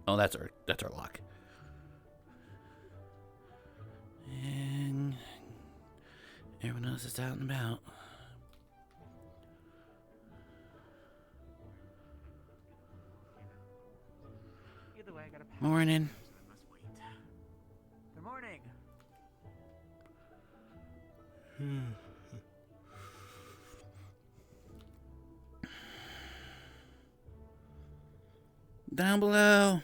Oh, that's our lock. And everyone else is out and about. Either way, I gotta pass. Morning. I must wait. Good morning. Down below.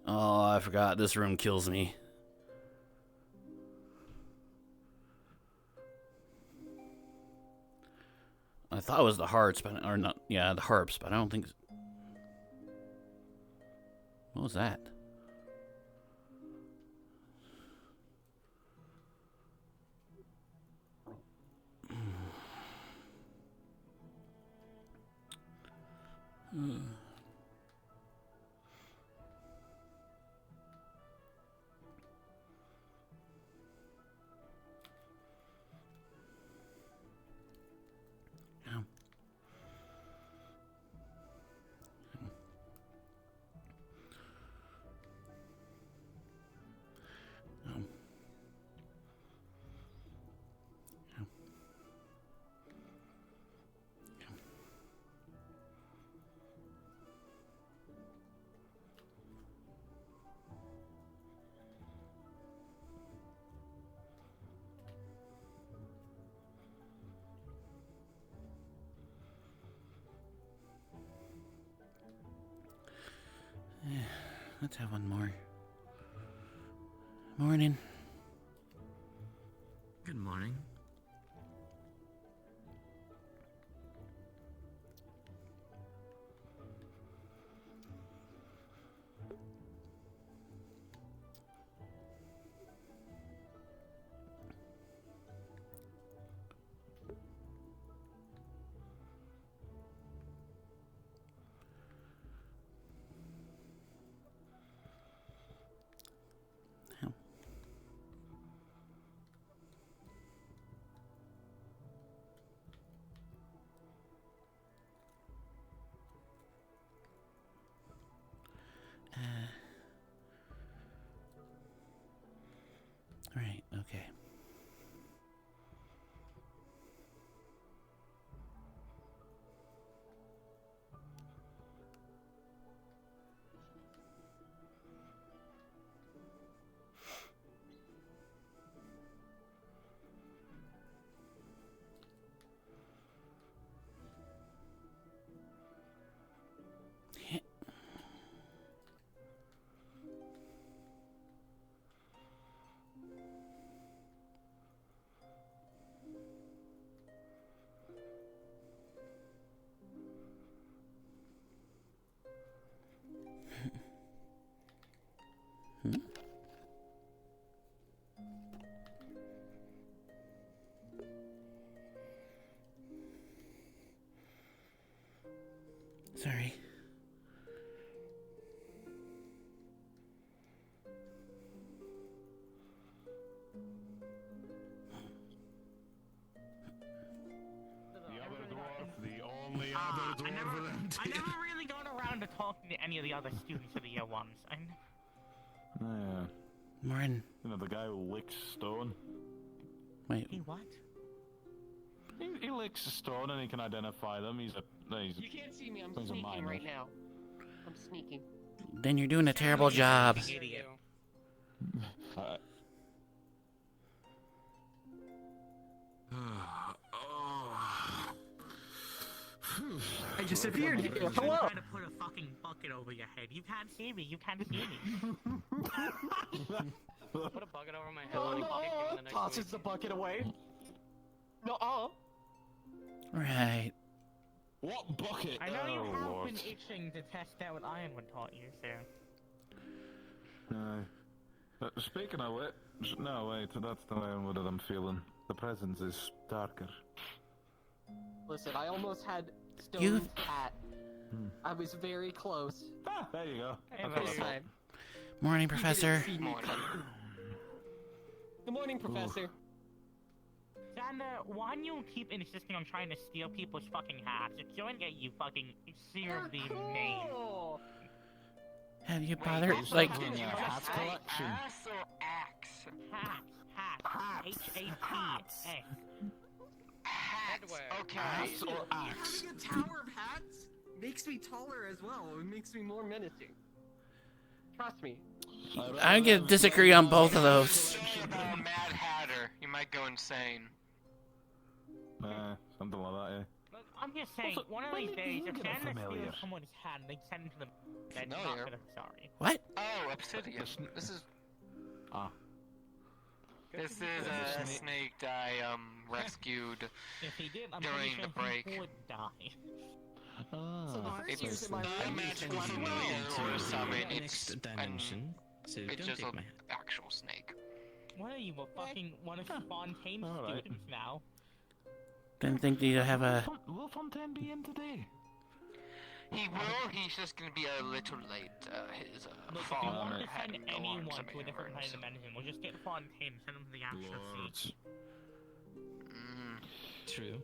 Oh, I forgot. This room kills me. I thought it was the hearts, but or not. Yeah, the harps, but I don't think. What was that? Let's have one more. Morning. Good morning. Right, okay. Sorry. I never really got around to talking to any of the other students of the year ones. Yeah. Morning. You know, the guy who licks stone. Wait. He what? He licks a stone and he can identify them. He's You can't see me. I'm He's a sneaking miner. right now. I'm sneaking. Then you're doing a terrible job. Idiot. I disappeared here. I'm Hello. trying to put a fucking bucket over your head. You can't see me. You can't see me. Put a bucket over my head. Oh and kick you in no! the next Tosses week. the bucket away. No. Right. What bucket? I know you Oh, have Lord. been itching to test out what Ironwood taught you, so. Speaking of which, no, wait, that's the way I'm feeling. The presence is darker. Listen, I almost had You- Stone's hat. I was very close. Ah, there you go. Hey, That's there This you go. time. Morning, He didn't Professor. see me coming. Good morning, Professor. Xander, why do you keep insisting on trying to steal people's fucking hats? It's going to get you fucking seriously made. Cool. Have you bothered? He's Like, having a hat collection. Ass or axe? Hats. H-A-T-S. Hats. Okay. Ass or axe? Having a tower of hats makes me taller as well. It makes me more menacing. Trust me. I'm gonna disagree on both of those. Say about Mad Hatter, you might go insane. Something like that, yeah. Look, I'm just saying, Also, one of when these did days, you if get a Xander familiar? steals someone's hat and they send it to them, then not Familiar? gonna sorry. What? Oh, Obsidian. This is Ah. this is a snake I rescued. If he did, I'm During pretty the sure break. he would die. So the first It's use of my not a magical familiar or something. It's next dimension, so it's don't just take an my hat. actual snake. What are you, a fucking one of Fontaine's Alright. students now? Didn't think you have a. Will Fontaine be in today? He will. He's just gonna be a little late. His Look, if you father want to had send no anyone arms to a different planet dimension, we'll just get Fontaine and send him to the actual seat. True.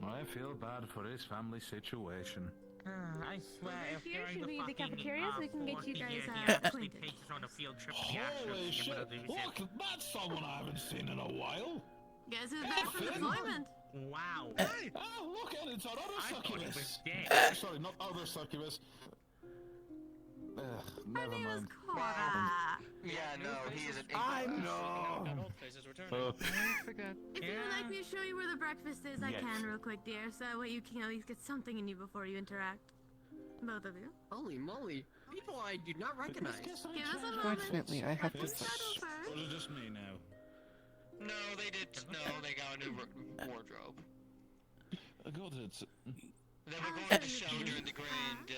I feel bad for his family situation. I swear, Over if here during should the be the fucking, cafeteria so we can get you 40 guys, year he actually acquainted. takes us on a field trip to the actual seat, I'm gonna lose it. that's someone I haven't seen in a while. Guess who's back from deployment? Wow. Oh, look at it, it's our other I thought he was succubus. dead. Sorry, not other succubus. My Never name is mind. Cora. Yeah, no, he is an I ignorant. know. If you would like me to show you where the breakfast is, I Yes. can real quick, dear. So that way you can at least get something in you before you interact. Both of you. Holy moly. People I do not recognize. Give us a moment. Unfortunately, I have to. Breakfast settled first. it just me now? No, they did. No, they got a new wardrobe. I got it. They were going to show during the grand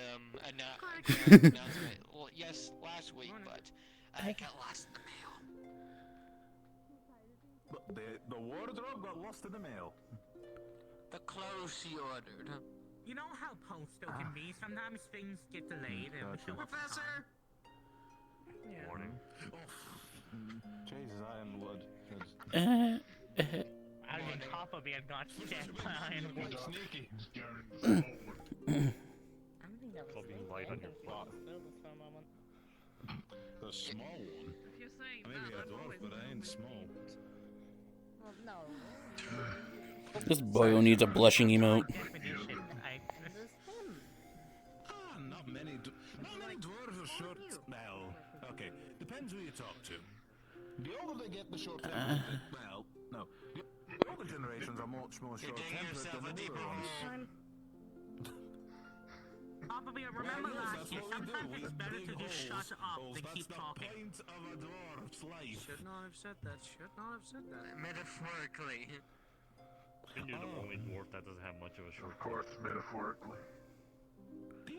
announcement. Well, yes, last week, but it got lost in the mail. But the wardrobe got lost in the mail. The clothes she ordered. You know how postal can be? Sometimes things get delayed and Gotcha. show up on time. Morning. Jesus, Ironwood. I mean, Papa Bear got dead by Ironwood. Sneaky. I don't think that was Being me. light I on your confused plot. myself for a moment. The small one. If you're saying Maybe a dwarf, but I ain't small. Well, no. This boyo needs a blushing emote. Definition. This is him. Not many dwarves are short. Well, okay. Depends who you talk to. The older they get, the shorter. Well, no. The older generations are much more short-tempered than the newer ones. Papa Bear, remember Well, yes, last that's year, what we do. sometimes We it's better dig to just shut holes. up than That's keep the talking. point of a dwarf's life. Should not have said that. Should not have said that. Metaphorically. And you're the only dwarf that doesn't have much of a short Of course, metaphorically. Yeah,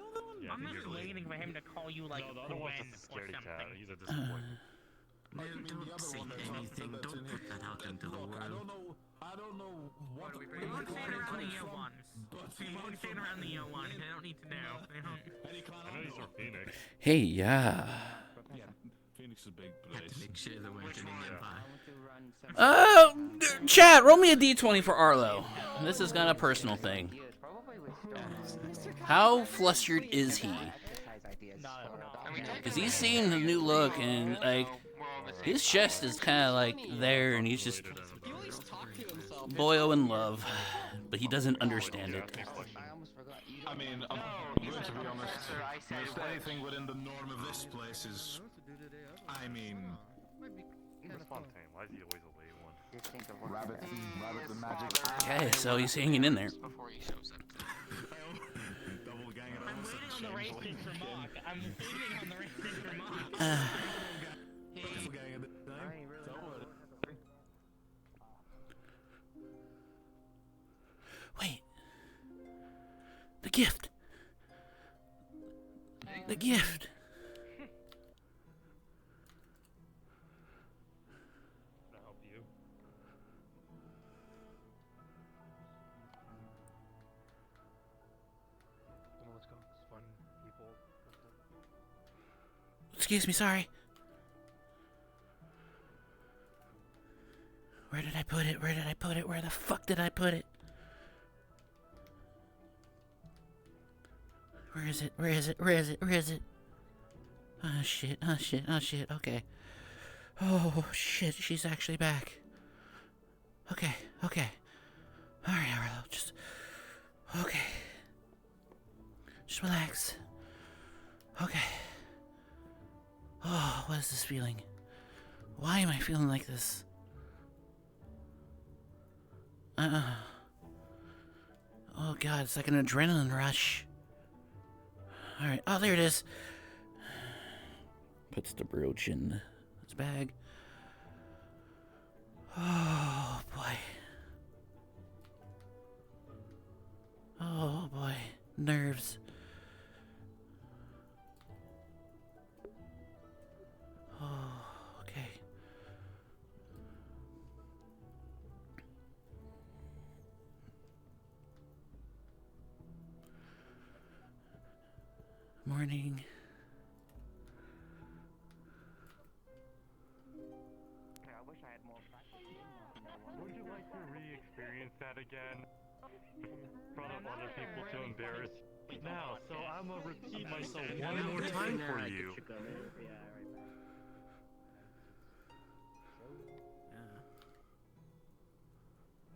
I I'm think just you're waiting for him to call you like no, the other one's Gwen just a or scaredy cat. something. He's a disappointment. No, don't say anything. Don't put that out into the Look, world. I don't know what We won't say it around the year ones. We won't say it around the year ones. They don't need to know. They don't. I know he's from Phoenix. Hey, yeah. Yeah, Phoenix is a big Had place. to make sure there weren't any nearby. Chat, roll me a d20 for Arlo. This is not a personal thing. How flustered is he? Because he's seeing the new look and, like, his chest is kind of, like, there and he's just He always talk to himself. boyo in love. But he doesn't understand it. I mean, I'm going to be honest. Just anything within the norm of this place is. I mean, Where's Fontaine? Why is he always a late one? rabbit the magic. Okay, so he's hanging in there. Before he shows up. Double gang of I'm waiting on the racist remark. I'm waiting on the racist remark. Double gang of the time. Wait. The gift. The gift. excuse me, sorry. Where did I put it? Where did I put it? Where the fuck did I put it? Where is it? Where is it? Where is it? Where is it? Oh shit, oh shit, oh shit, okay. Oh shit, she's actually back. Okay, okay. Alright, Arlo, just... Okay. Just relax. Okay. Oh, what is this feeling? Why am I feeling like this? Oh god, it's like an adrenaline rush. Alright, oh there it is. Puts the brooch in his bag. Oh boy. Oh boy. Nerves. Oh, okay. Morning. I wish I had more practice. Would you like to re-experience that again? In front of other people to embarrass you? Now, so I'm gonna repeat myself one more time for you.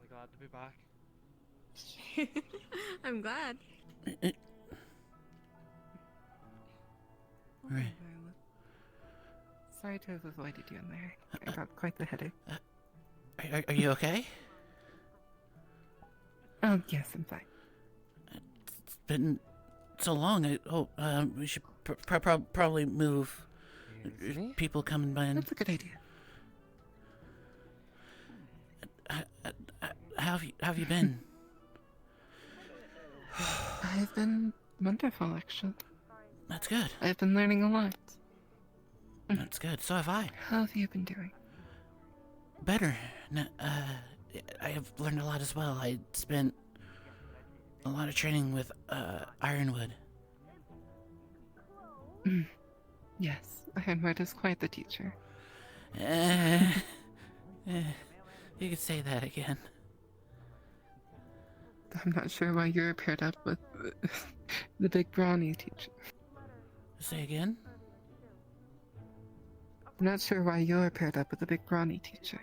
I'm glad to be back. I'm glad. Right. Sorry to have avoided you in there. I got quite the headache. Are you okay? Oh, yes, I'm fine. It's been so long. We should probably move. Excuse me? People coming by. That's a good idea. How have you been? I've been wonderful, actually. That's good. I've been learning a lot. That's good. So have I. How have you been doing? Better. I have learned a lot as well. I spent a lot of training with Ironwood. Yes, Ironwood is quite the teacher. You could say that again. I'm not sure why you're paired up with the big brawny teacher. Say again? I'm not sure why you're paired up with the big brawny teacher.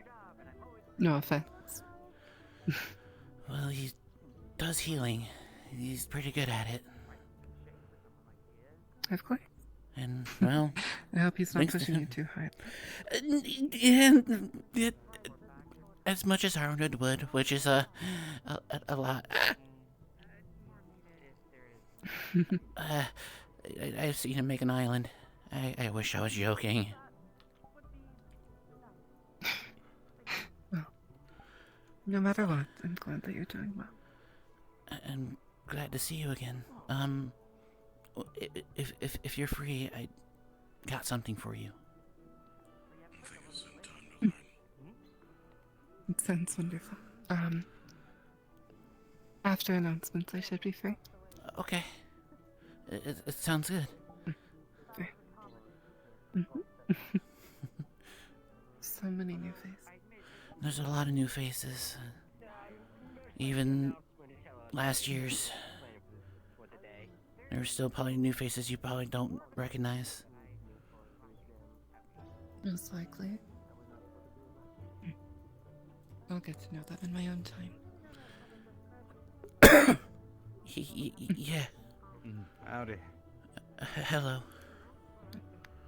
No offense. Well, he does healing. He's pretty good at it. Of course. And, well... I hope he's not thanks to pushing him. you too hard. Yeah, as much as Ironwood would, which is a lot. I've seen him make an island. I wish I was joking. Well, no matter what, I'm glad that you're doing well. I'm glad to see you again. If you're free, I got something for you. It sounds wonderful. After announcements, I should be free. Okay. It sounds good. Fair. So many new faces. There's a lot of new faces. Even last year's. There are still probably new faces you probably don't recognize. Most likely. I'll get to know that in my own time. Yeah. Howdy. Hello.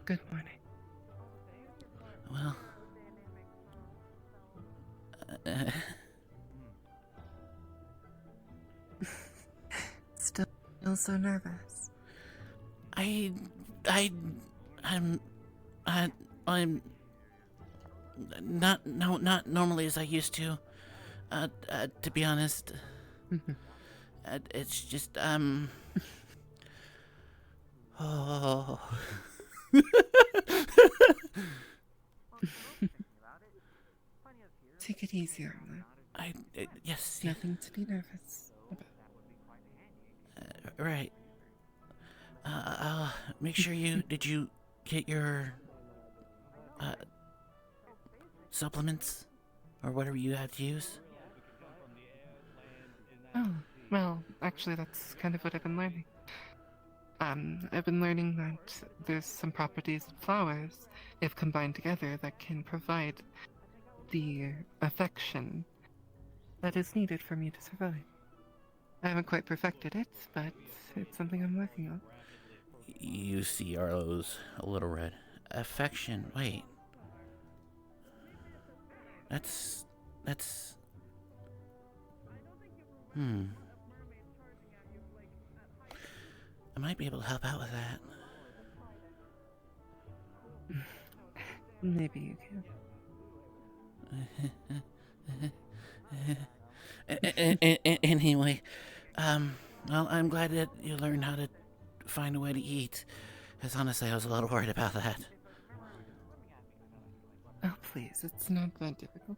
Good morning. Well. Still feel so nervous. I'm not normally as I used to. To be honest. It's just oh. Take it easy, Arlo. Yes. Nothing to be nervous about. Right. I'll make sure you. Did you get your supplements or whatever you have to use? Oh, well, actually, that's kind of what I've been learning. I've been learning that there's some properties of flowers, if combined together, that can provide the affection that is needed for me to survive. I haven't quite perfected it, but it's something I'm working on. You see Arlo's a little red. Affection, wait. That's... I might be able to help out with that. Maybe you can. Anyway, well, I'm glad that you learned how to find a way to eat. Because honestly, I was a little worried about that. Oh, please, it's not that difficult.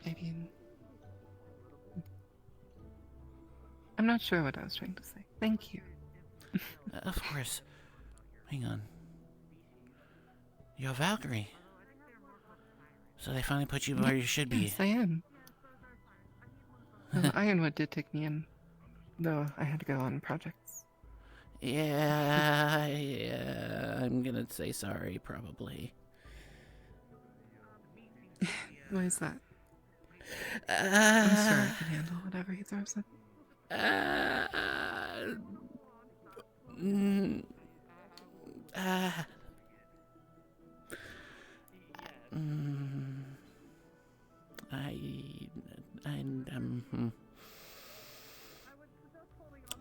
I mean, I'm not sure what I was trying to say. Thank you. Of course. Hang on. You're a Valkyrie. So they finally put you where you should be. Yes, I am. Well, Ironwood did take me in, though I had to go on projects. Yeah, I'm gonna say sorry, probably. Why is that? I'm sure I can handle whatever he throws at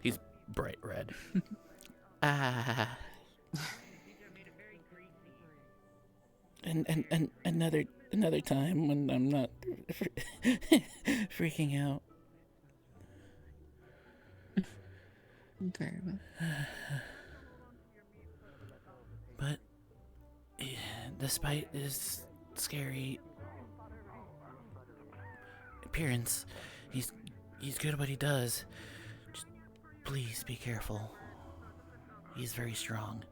He's bright red. And another time when I'm not freaking out. Very well. But despite his scary appearance, he's good at what he does. Just please be careful. He's very strong.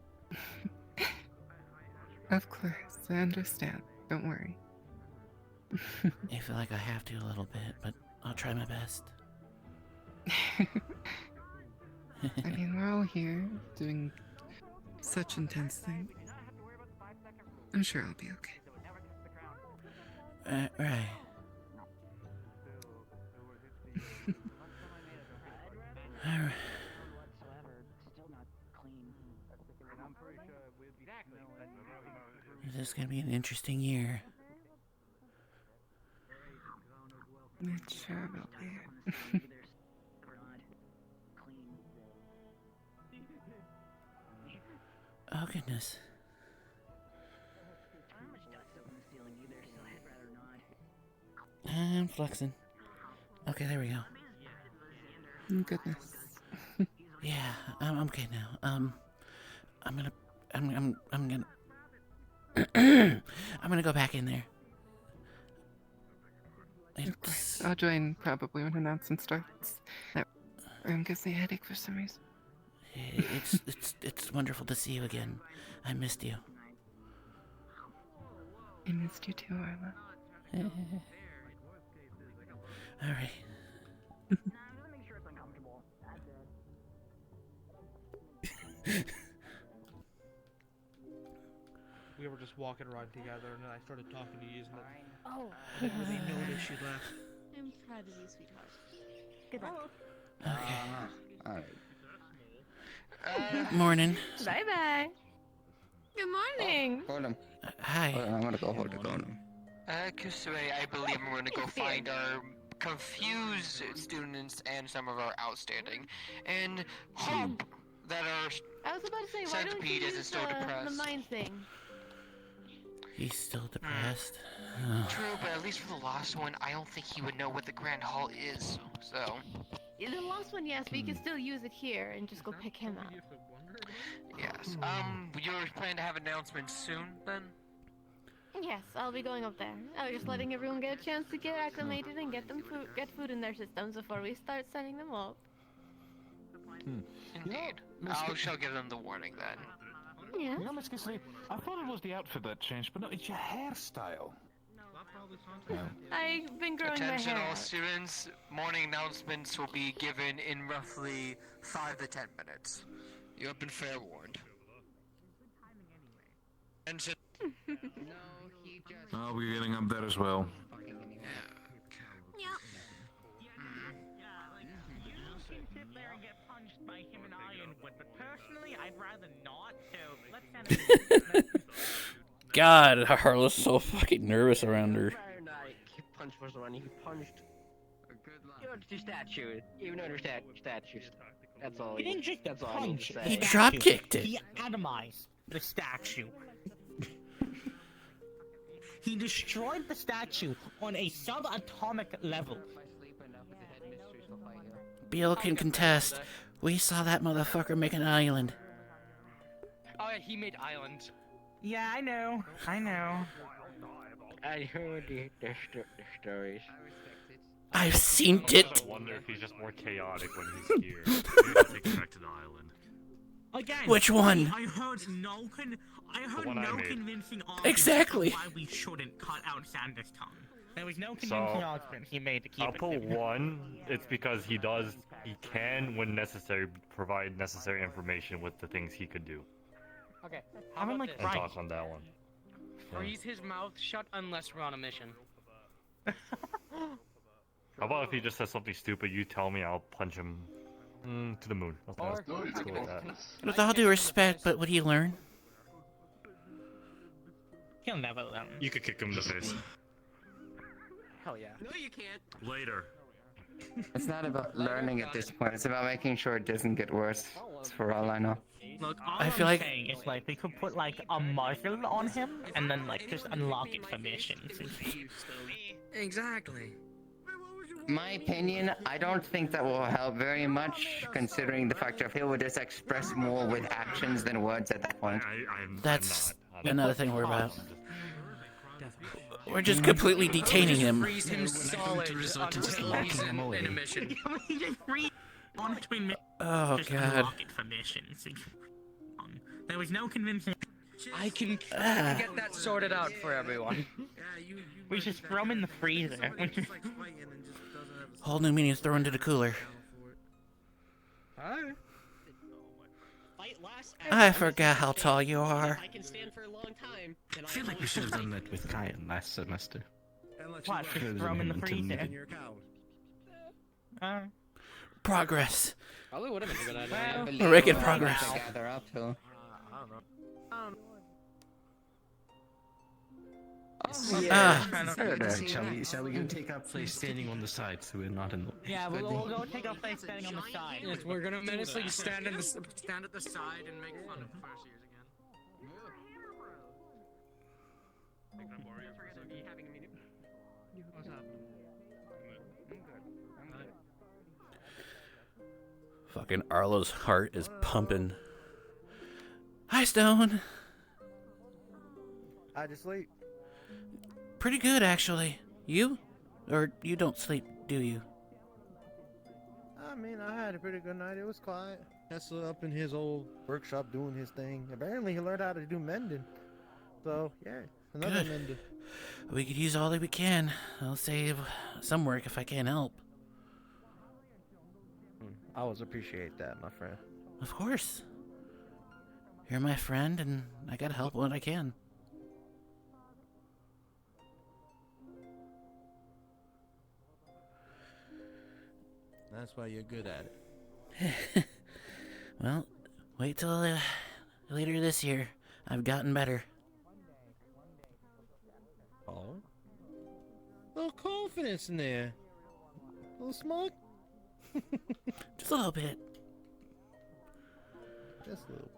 Of course, I understand. Don't worry. I feel like I have to a little bit, but I'll try my best. I mean, we're all here doing such intense things. I'm sure I'll be okay. Right. Alright. This is gonna be an interesting year. It sure will be. Oh, goodness. I'm flexing. Okay, there we go. Goodness. Yeah, I'm okay now. I'm gonna I'm gonna go back in there. Of course. I'll join probably when announcement starts. That room gives me a headache for some reason. It's wonderful to see you again. I missed you. I missed you too, Arla. All right. We were just walking around together, and then I started talking to you, and Oh. I didn't really notice you left. I'm proud of you, sweetheart. Good luck. Okay. Morning. Bye bye. Good morning. Hold on. Hi. Hold on, I'm gonna go hold it on. Kusue, I believe we're gonna go find our confused students and some of our outstanding, and hope that our I was about to say, why don't you centipede isn't use still the depressed. mind thing? He's still depressed. True, but at least for the last one, I don't think he would know what the Grand Hall is, so... Yeah, the last one, yes, but you can still use it here and just go pick him up. Yes, you're planning to have announcements soon, then? Yes, I'll be going up there. I was just letting everyone get a chance to get acclimated and get food in their systems before we start sending them up. Indeed. I shall give them the warning then. Yeah. You know, Miss Gisley, I thought it was the outfit that changed, but no, it's your hairstyle. I've been growing Attention my hair all out. students, morning announcements will be given in roughly 5 to 10 minutes. You have been fair warned. Attention. Oh, we're getting up there as well. Sit there and get punched by him and Ironwood, but personally, I'd rather not, so let's send him. God, Harlow's so fucking nervous around her. He punched was the one he punched. You know, the statue. Even under statues. That's all. He didn't just That's all I need to punch. say. He drop-kicked it. He atomized the statue. He destroyed the statue on a subatomic level. Beal can contest. We saw that motherfucker make an island. Oh yeah, he made islands. Yeah, I know. I know. I heard the stories. I've seen it. I wonder if he's just more chaotic when he's scared. Maybe he'll take it back to the island. Again, Which one? I heard no convincing argument Exactly. why we shouldn't cut out Sander's tongue. There was no convincing argument he made to keep I'll it. put one. It's because he can, when necessary, provide necessary information with the things he could do. Okay, how I'm about like, this? And right. talk on that one. Freeze his mouth shut unless we're on a mission. How about if he just says something stupid, you tell me, I'll punch him to the moon. Let's go with that. With all due respect, but would he learn? He'll never learn. You could kick him in the face. Hell yeah. No, you can't. Later. It's not about learning at this point. It's about making sure it doesn't get worse. For all I know. Look, all I I'm feel like- saying is like they could put like a muzzle on him and then like just unlock it for missions. Exactly. My opinion, I don't think that will help very much, considering the fact that he would just express more with actions than words at that point. That's I'm not. another thing we're about. We're just completely detaining him. Freeze him solid until he's in a mission. He just free on between missions. Oh Just god. unlock it for missions. There was no convincing. I can Ah. get that sorted out for everyone. We just throw him in the freezer. Whole new meaning thrown into the cooler. Alright. I forgot how tall you are. I can stand for a long time. I feel like we should have done that with Kyan last semester. What? Just throw him in the freezer. Progress. Probably would have been a good idea. I believe We're making all progress. to gather up to. Shall we go take our place standing on the side so we're not in the... Yeah, we'll go take our place standing on the side. Yes, we're gonna menacingly stand at the side and make fun of first years again. Fucking Arlo's heart is pumping. Hi, Stone. I just sleep. Pretty good, actually. You? Or you don't sleep, do you? I mean, I had a pretty good night. It was quiet. Tesla up in his old workshop doing his thing. Apparently, he learned how to do mending. So, yeah, another Good. mending. We could use all that we can. I'll save some work if I can't help. I always appreciate that, my friend. Of course. You're my friend, and I gotta help when I can. That's why you're good at it. Well, wait till later this year. I've gotten better. Oh? Little confidence in there. Little smug? Just a little bit. Just a little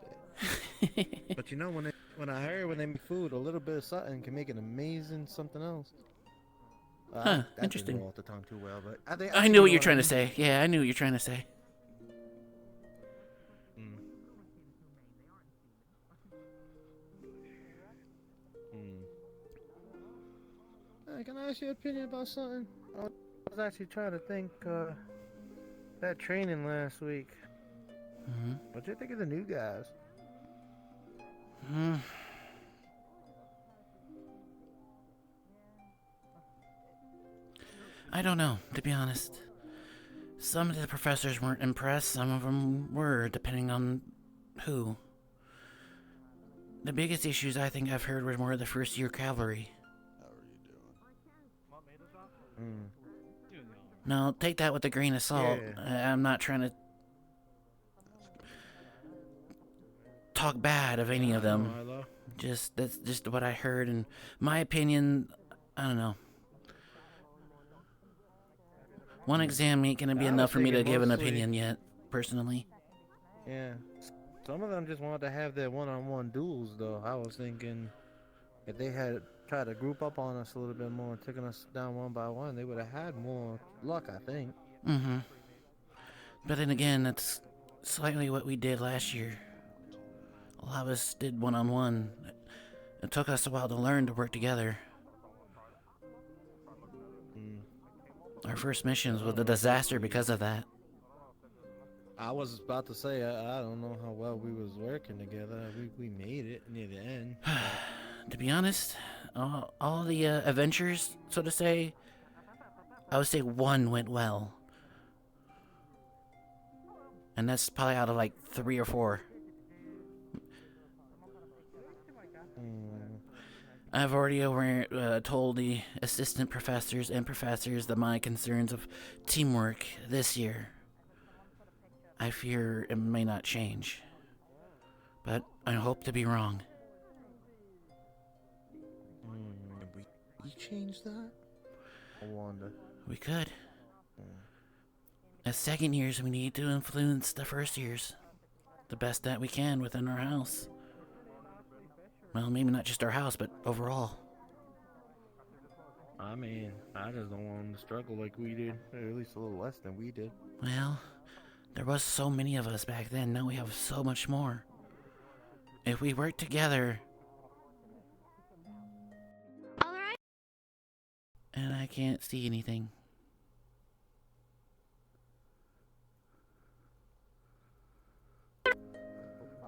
bit. But you know, when I heard when they make food, a little bit of something can make an amazing something else. Huh, that interesting. didn't roll off the tongue too well, but I think I knew what you're trying to say. Yeah, I knew what you're trying to say. Hey, can I ask your opinion about something? I was actually trying to think, that training last week. Mm-hmm. What do you think of the new guys? Hmm. I don't know, to be honest. Some of the professors weren't impressed, some of them were, depending on who. The biggest issues I think I've heard were more of the first year cavalry. No, take that with a grain of salt. Yeah. I'm not trying to talk bad of any of them. That's just what I heard, and my opinion, I don't know. One exam ain't gonna be enough for me to give an opinion yet, personally. Yeah. Some of them just wanted to have their one-on-one duels, though. I was thinking if they had tried to group up on us a little bit more and taken us down one by one, they would have had more luck, I think. Mm-hmm. But then again, that's slightly what we did last year. A lot of us did one-on-one. It took us a while to learn to work together. Our first missions was a disaster because of that. I was about to say, I don't know how well we was working together. We made it near the end. To be honest, all the adventures, so to say, I would say one went well. And that's probably out of like 3 or 4. I've already told the assistant professors and professors that my concerns of teamwork this year, I fear it may not change. But I hope to be wrong. We change that? I wonder. We could. As second years, we need to influence the first years the best that we can within our house. Well, maybe not just our house, but overall. I mean, I just don't want them to struggle like we did, or at least a little less than we did. Well, there was so many of us back then, now we have so much more. If we work together... Alright. And I can't see anything.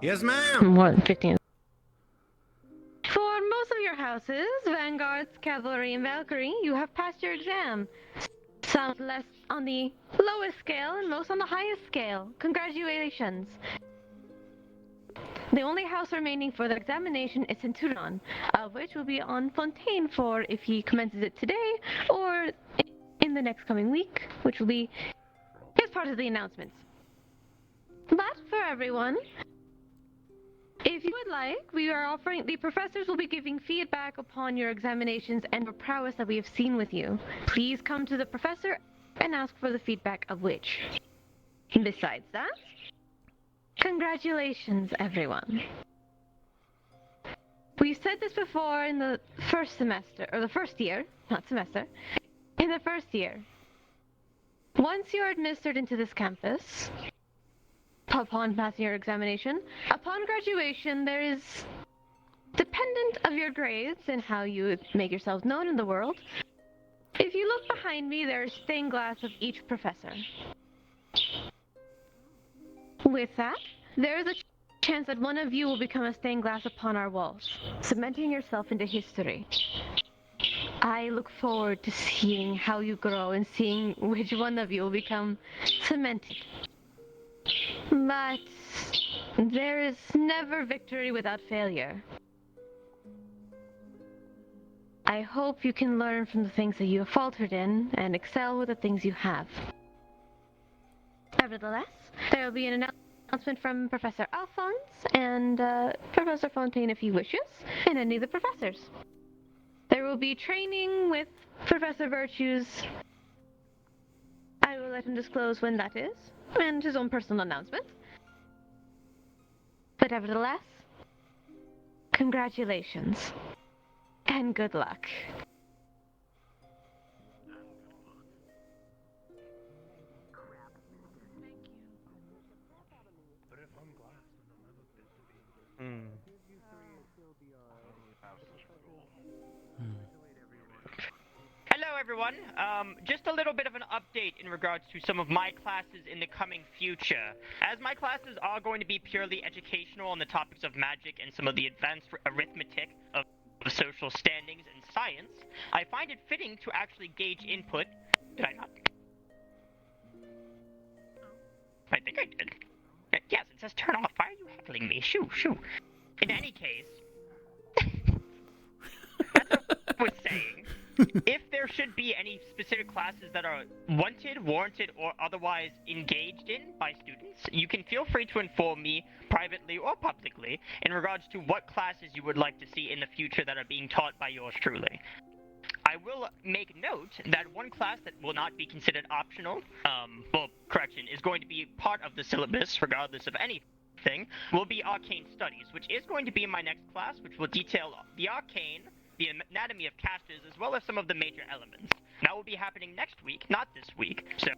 Yes, ma'am! More than 15. For most of your houses, Vanguards, Cavalry, and Valkyrie, you have passed your exam. Some less on the lowest scale and most on the highest scale. Congratulations. The only house remaining for the examination is Centurion, which will be on Fontaine for if he commences it today or in the next coming week, which will be as part of the announcements. But for everyone, if you would like, we are offering, the professors will be giving feedback upon your examinations and the prowess that we have seen with you. Please come to the professor and ask for the feedback of which. Besides that, congratulations, everyone. We've said this before in the first semester, or the first year, not semester, in the first year. Once you're administered into this campus, upon passing your examination, upon graduation, there is, dependent of your grades and how you make yourselves known in the world, if you look behind me, there is stained glass of each professor. With that, there is a chance that one of you will become a stained glass upon our walls, cementing yourself into history. I look forward to seeing how you grow and seeing which one of you will become cemented. But there is never victory without failure. I hope you can learn from the things that you have faltered in and excel with the things you have. Nevertheless, there will be an announcement from Professor Alphonse and Professor Fontaine if he wishes, and any of the professors. There will be training with Professor Virtues. I will let him disclose when that is, and his own personal announcement. But nevertheless, congratulations, and good luck. Hello everyone. Just a little bit of an update in regards to some of my classes in the coming future. As my classes are going to be purely educational on the topics of magic and some of the advanced arithmetic of social standings and science, I find it fitting to actually gauge input. Did I not? I think I did. Yes, it says turn off. Why are you heckling me? Shoo, shoo. In any case, as I was saying, if there should be any specific classes that are wanted, warranted, or otherwise engaged in by students, you can feel free to inform me privately or publicly in regards to what classes you would like to see in the future that are being taught by yours truly. I will make note that one class that will not be considered optional, is going to be part of the syllabus regardless of anything, will be Arcane Studies, which is going to be in my next class, which will detail the arcane, the anatomy of casters, as well as some of the major elements. That will be happening next week, not this week. So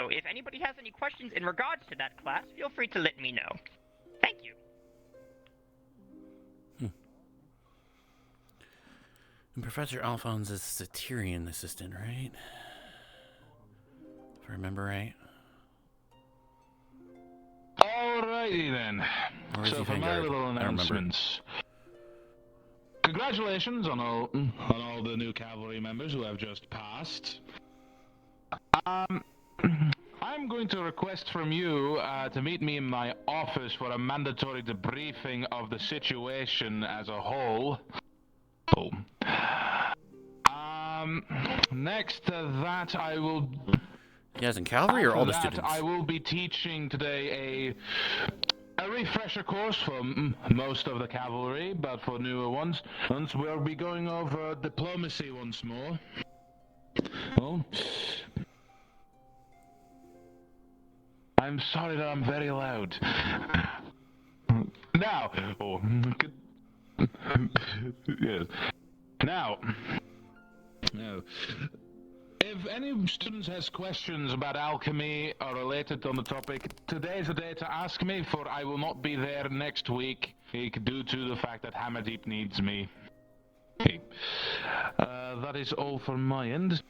if anybody has any questions in regards to that class, feel free to let me know. Thank you. And Professor Alphonse is the Tyrion assistant, right? If I remember right. Alrighty then. Or is So he for my Vanguard? little I don't remember. announcements. Congratulations on all the new cavalry members who have just passed. I'm going to request from you to meet me in my office for a mandatory debriefing of the situation as a whole. Oh. Next to that, I will. Yes, in cavalry or all the After that, students? I will be teaching today a refresher course for most of the cavalry, but for newer ones, we'll be going over diplomacy once more. Oh. I'm sorry that I'm very loud. Now, yes. Now, if any students has questions about alchemy or related on the topic, today is the day to ask me, for I will not be there next week due to the fact that Hammerdeep needs me. Okay. That is all from my end.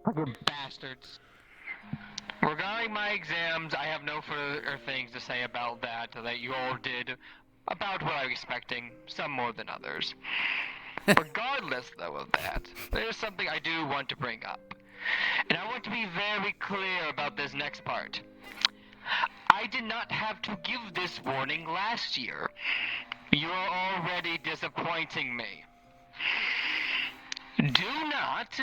Fucking bastards. Regarding my exams, I have no further things to say about that you all did about what I was expecting, some more than others. Regardless, though, of that, there's something I do want to bring up. And I want to be very clear about this next part. I did not have to give this warning last year. You're already disappointing me. Do not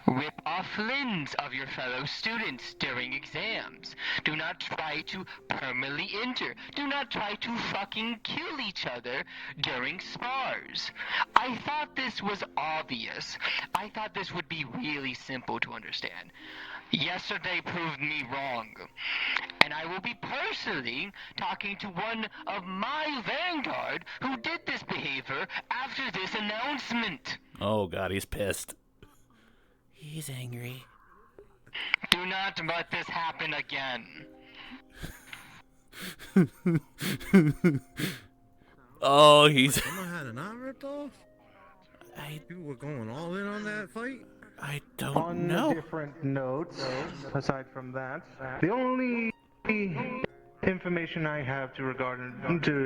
rip off limbs of your fellow students during exams. Do not try to permanently injure. Do not try to fucking kill each other during spars. I thought this was obvious. I thought this would be really simple to understand. Yesterday proved me wrong. And I will be personally talking to one of my vanguard who did this behavior after this announcement. Oh god, he's pissed. He's angry. Do not let this happen again. Oh, he's. Someone had an arm ripped off? You were going all in on that fight? I don't On know. different notes, aside from that, the only information I have to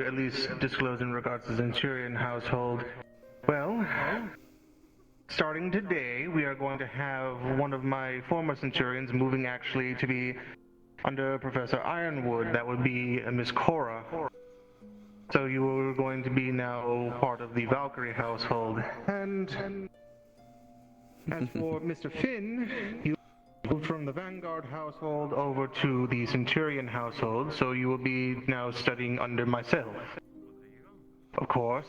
at least disclose in regards to the Centurion household, well, starting today, we are going to have one of my former Centurions moving actually to be under Professor Ironwood. That would be Miss Cora. So you are going to be now part of the Valkyrie household. And as for Mr. Finn, you moved from the Vanguard household over to the Centurion household, so you will be now studying under myself. Of course,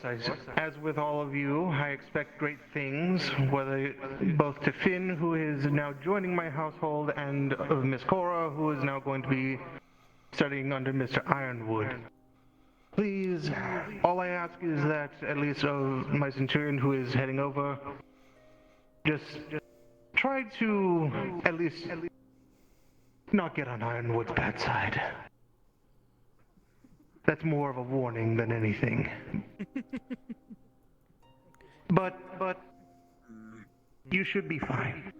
as with all of you, I expect great things, whether both to Finn, who is now joining my household, and Miss Cora, who is now going to be studying under Mr. Ironwood. please, all I ask is that at least my centurion who is heading over, just try to at least not get on Ironwood's bad side. That's more of a warning than anything. But you should be fine.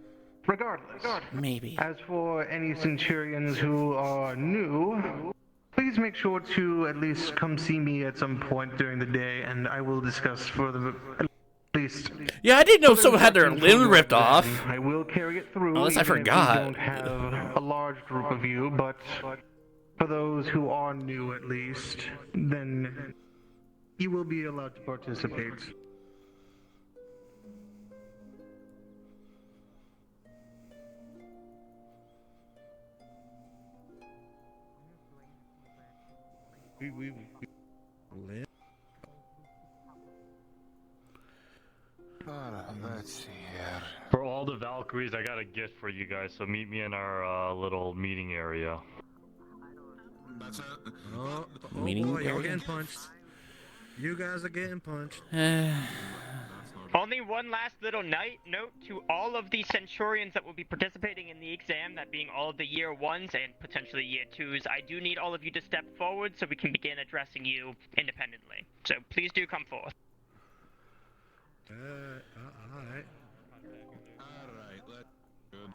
Regardless. Maybe. As for any centurions who are new, please make sure to at least come see me at some point during the day, and I will discuss further. At least. Yeah, I didn't know someone had their limb ripped off. I will carry it through. Unless I even forgot. If we don't have a large group of you, but for those who are new at least, then you will be allowed to participate. Limb? Let's see here. For all the Valkyries, I got a gift for you guys, so meet me in our little meeting area. That's it. Oh Meeting boy, you're area? getting punched. You guys are getting punched. Only one last little note to all of the Centurions that will be participating in the exam, that being all of the year 1s and potentially year 2s. I do need all of you to step forward so we can begin addressing you independently. So please do come forth. Alright. Alright, that's good.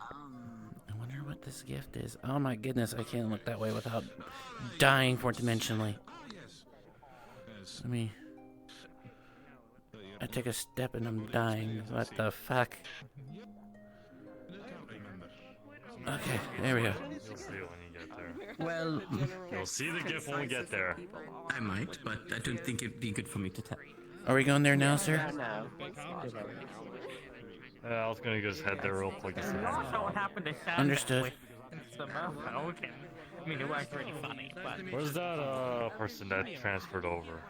I wonder what this gift is. Oh my goodness, I can't look that way without dying fourth-dimensionally. Let me... I take a step and I'm dying. What the fuck? Okay, there we go. You'll see it when you get there. Well, You'll see the gift when we get there. I might, but I don't think it'd be good for me to tell. Are we going there now, sir? I was gonna just head there real quick. Also, what happened to Sandra Understood. with the mofo? Okay. I mean, it was pretty funny, but... Where's that person that transferred over?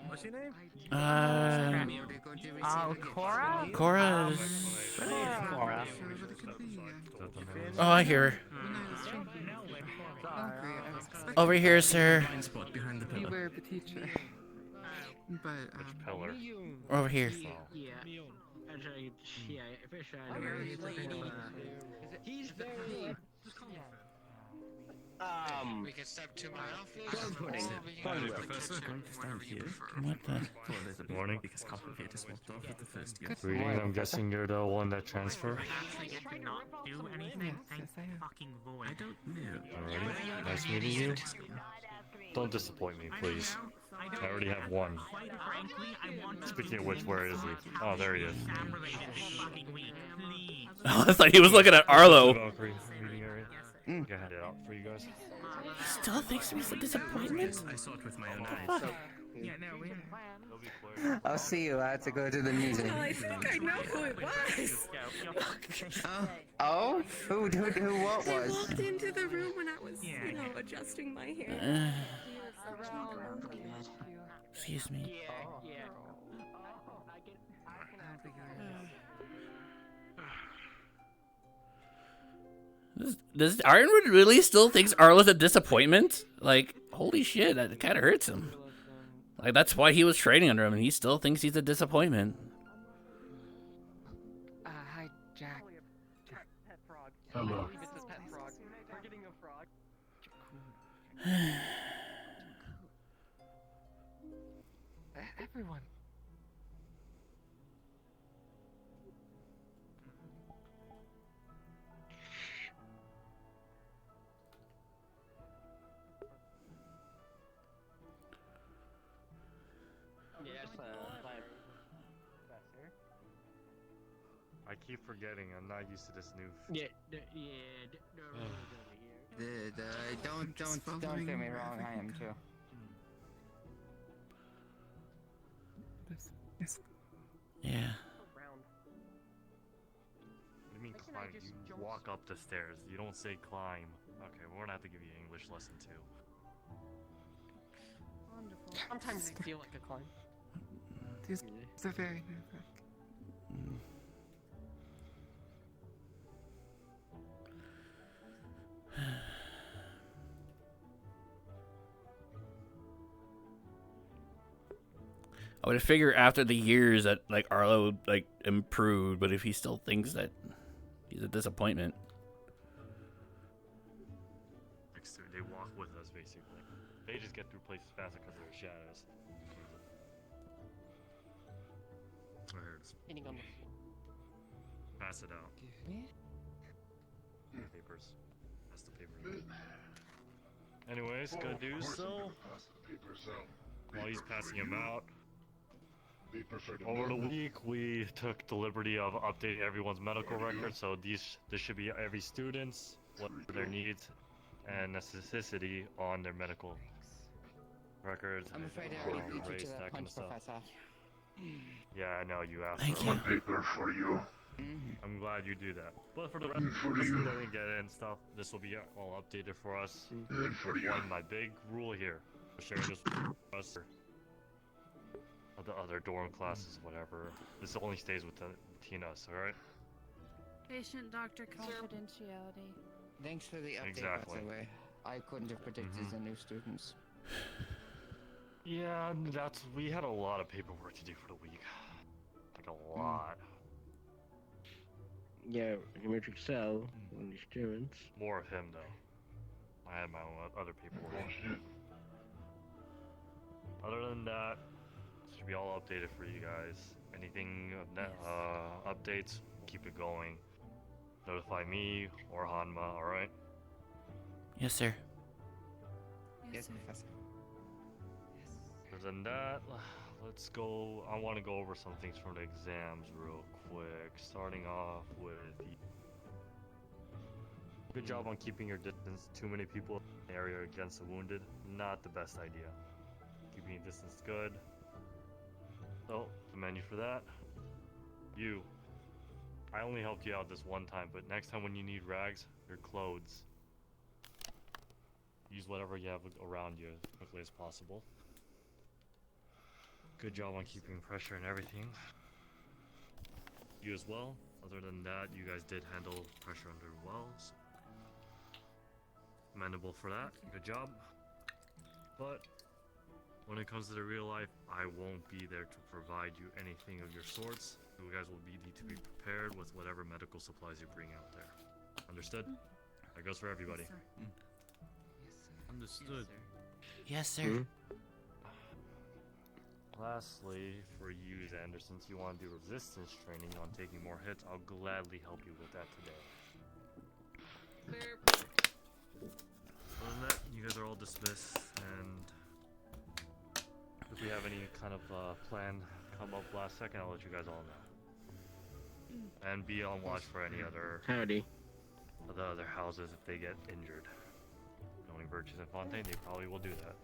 What's your name? Cora? Cora's... Cora. Oh, I hear her. Over here, sir. Beware of the teacher. But, Pillar. Over here. Yeah. Actually, yeah, he's very... We can step to my office. Professor. What the? Good morning. Because complicated is walked off with the first year. Greetings, I'm guessing you're the one that transferred. Not do anything. Thank fucking void. I don't know. Alright, nice meeting you. Don't disappoint me, please. I already have one. Quite frankly, I want to Speaking of which, where is he? Oh, there he is. Oh, I thought he was looking at Arlo. Valkyrie meeting area. Go ahead it out for you guys. Still thinks he's a disappointment? I saw it with my own Fuck. eyes. Yeah, no, we... I'll see you. I have to go to the meeting. I think I know who it was. Oh? Who, what They was? walked into the room when I was, adjusting my hair. Excuse me. Does Ironwood really still thinks Arlo's a disappointment? Like, holy shit, that kind of hurts him. Like, that's why he was training under him, and he still thinks he's a disappointment. hi, Jack. Pet frog. Hello. It's a pet frog. We're getting a frog. Everyone. I keep forgetting, I'm not used to this new... Don't get me wrong, I am too. Yeah. What do you mean climb? You walk up the stairs. You don't say climb. Okay, we're gonna have to give you an English lesson too. Wonderful. Sometimes I feel like a climb. These are very nerve-wracking. I would figure after the years that like Arlo would like improved, but if he still thinks that he's a disappointment. They walk with us basically. They just get through places faster because of their shadows. Oh, here it is. Pass it out. Papers. Pass the paper. Anyways, good news. So, while he's passing him out, over the week we took the liberty of updating everyone's medical record. So this should be every student's, what their needs and necessity on their medical records. I'm afraid I already beat you race, to that that kind punch, of stuff. Professor. Yeah, I know you asked. Thank for you. one paper for you. I'm glad you do that. But for the rest of us who didn't get it and stuff, this will be all updated for us. One, my big rule here, sharing this with us or the other dorm classes, whatever. This only stays between us, alright? Patient-doctor confidentiality. Thanks for the update, Exactly. by the way. I couldn't have predicted the new students. Yeah, we had a lot of paperwork to do for the week. Like a lot. Yeah, geometric cell and the students. More of him though. I had my own other paperwork. Other than that, it should be all updated for you guys. Anything updates, keep it going. Notify me or Hanma, alright? Yes, sir. Yes, Professor. Other than that, let's go. I want to go over some things from the exams real quick. Starting off with good job on keeping your distance. Too many people in the area against the wounded. Not the best idea. Keeping your distance good. So, the menu for that. You. I only helped you out this one time, but next time when you need rags, your clothes. Use whatever you have around you as quickly as possible. Good job on keeping pressure and everything. You as well. Other than that, you guys did handle pressure under wells. Commendable for that. Good job. But when it comes to the real life, I won't be there to provide you anything of your sorts. You guys will need to be prepared with whatever medical supplies you bring out there. Understood? That goes for everybody. Understood. Yes, sir. Lastly, for you, Xander, since you want to do resistance training on taking more hits, I'll gladly help you with that today. Other than that, you guys are all dismissed, and if we have any kind of plan come up last second, I'll let you guys all know. And be on watch for any other of the other houses if they get injured. Knowing Virtues and Fontaine, they probably will do that.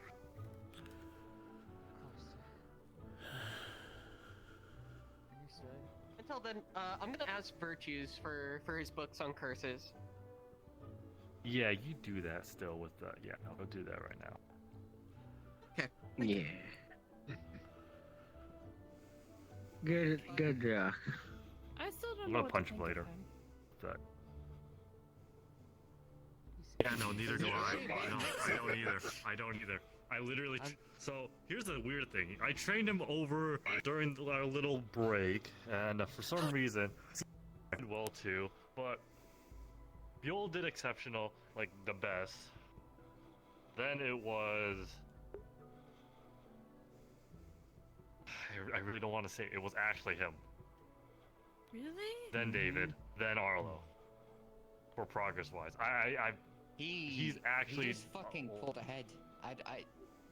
Until then, I'm gonna ask Virtues for his books on curses. Yeah, you do that still with the... Yeah, I'll go do that right now. Okay. Yeah. Good job. I still don't I'm know gonna what punch to him think later. of him. But... Yeah, no, neither do I. No, I don't either. I don't either. I literally... So, here's the weird thing. I trained him over during our little break, and for some reason, he did well too, but Buell did exceptional, like the best. Then it was... I really don't want to say it was actually him. Really? Then David, then Arlo. For progress-wise. He's actually... He just fucking pulled ahead.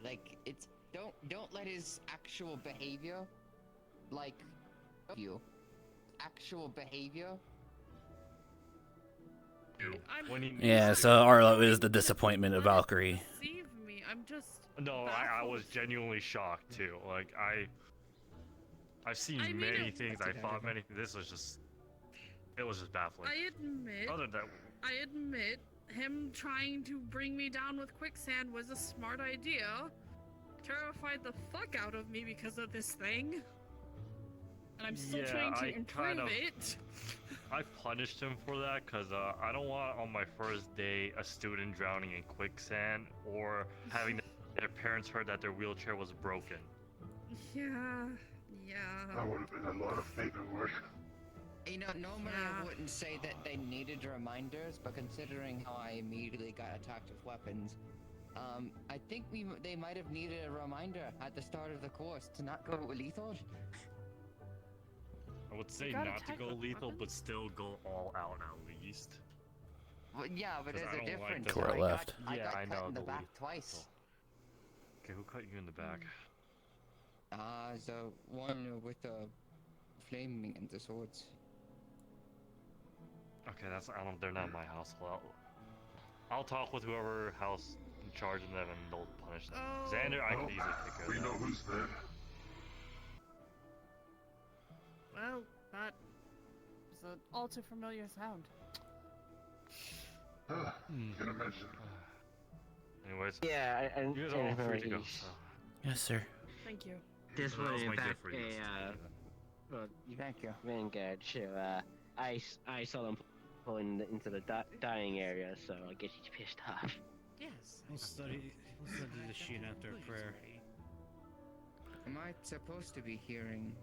Like, it's... Don't let his actual behavior, like, you. Actual behavior. Yeah, so Arlo is the disappointment of Valkyrie. Deceive me. I'm just. No, I was genuinely shocked too. Like I've seen many things. I fought many. This was just. It was just baffling. I admit, him trying to bring me down with quicksand was a smart idea. Terrified the fuck out of me because of this thing. And I'm still trying to improve it. I punished him for that because I don't want on my first day a student drowning in quicksand or having their parents heard that their wheelchair was broken. Yeah. That would have been a lot of paperwork. You know, normally I wouldn't say that they needed reminders, but considering how I immediately got attacked with weapons, I think they might have needed a reminder at the start of the course to not go lethal. I would say got not to attacked go with lethal, weapons? but still go all out at least. Well, yeah, but 'Cause there's I a don't like difference. the- To our left. I Yeah, got I cut know in the the back lethal. twice. Okay, who cut you in the back? The one with the flaming and the swords. Okay, they're not my house. I'll talk with whoever house in charge of them and they'll punish them. Xander, I can easily take care of We that. know who's there. Well, that is an all too familiar sound. Can imagine. Anyways, Yeah, and you guys are all free to go. So. Yes, sir. Thank you. This That was was in my gift fact for you. well, thank you. Vanguard. So, I saw them pulling into the dying area, so I guess he's pissed off. Yes. We'll study the sheet after prayer. Am I supposed to be hearing?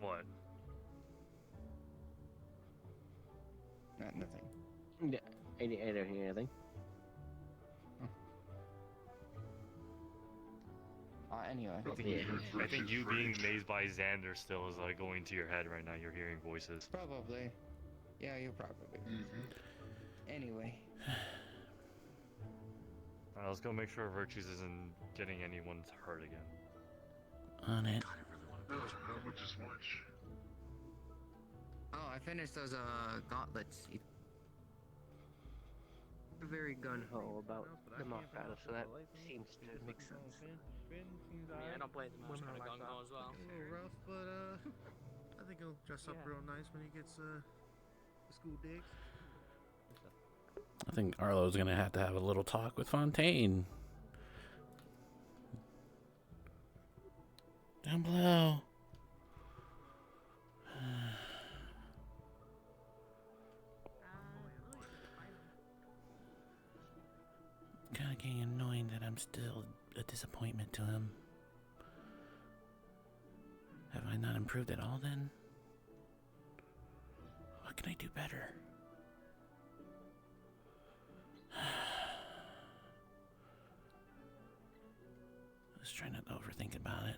What? Nothing. Yeah, I don't hear anything. Anyway. I think you being amazed by Xander still is like going to your head right now. You're hearing voices. Probably. Yeah, you're probably. Anyway. Alright, let's go make sure Virtues isn't getting anyone hurt again. On it. Not much is much. Oh, I finished those gauntlets. Very gun-ho about the knockdown, so that seems to make sense. I don't blame the mouse kind of gung-ho as well. A little rough, but I think he'll dress up real nice when he gets the school digs. I think Arlo's gonna have to have a little talk with Fontaine. Down below. Kind of getting annoying that I'm still a disappointment to him. Have I not improved at all then? What can I do better? Let's try not to overthink about it.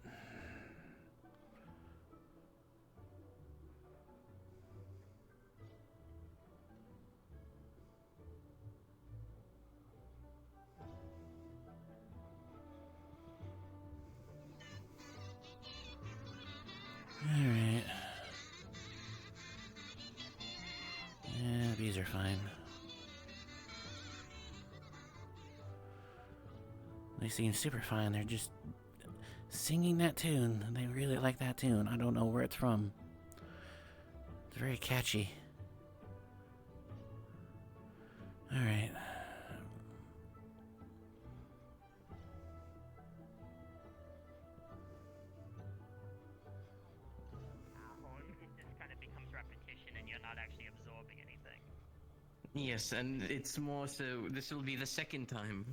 Alright. Yeah, bees are fine. They seem super fine. They're just singing that tune. They really like that tune. I don't know where it's from. It's very catchy. Alright. It just kind of becomes repetition and you're not actually absorbing anything. Yes, and it's more so. This will be the second time.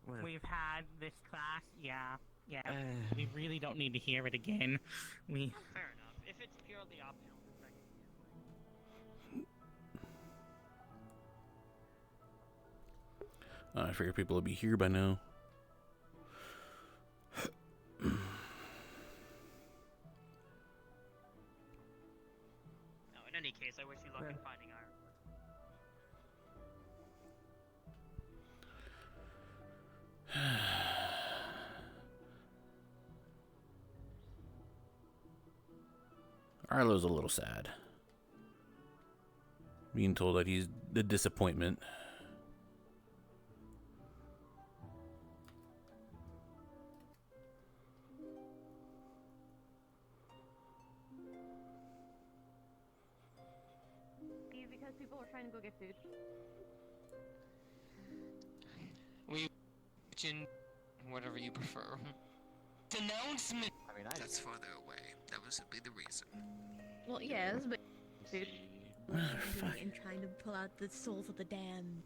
Well, We've had this class, yeah. We really don't need to hear it again. Fair enough. If it's purely optional, the second. I figure people will be here by now. No, in any case, I wish you luck in finding Iron. Arlo's a little sad. Being told that he's the disappointment. Because people were trying to go get food. We kitchen, whatever you prefer. Announcement. I mean, that's farther away. That was simply the reason. Well, yes, but food. And trying to pull out the souls of the damned.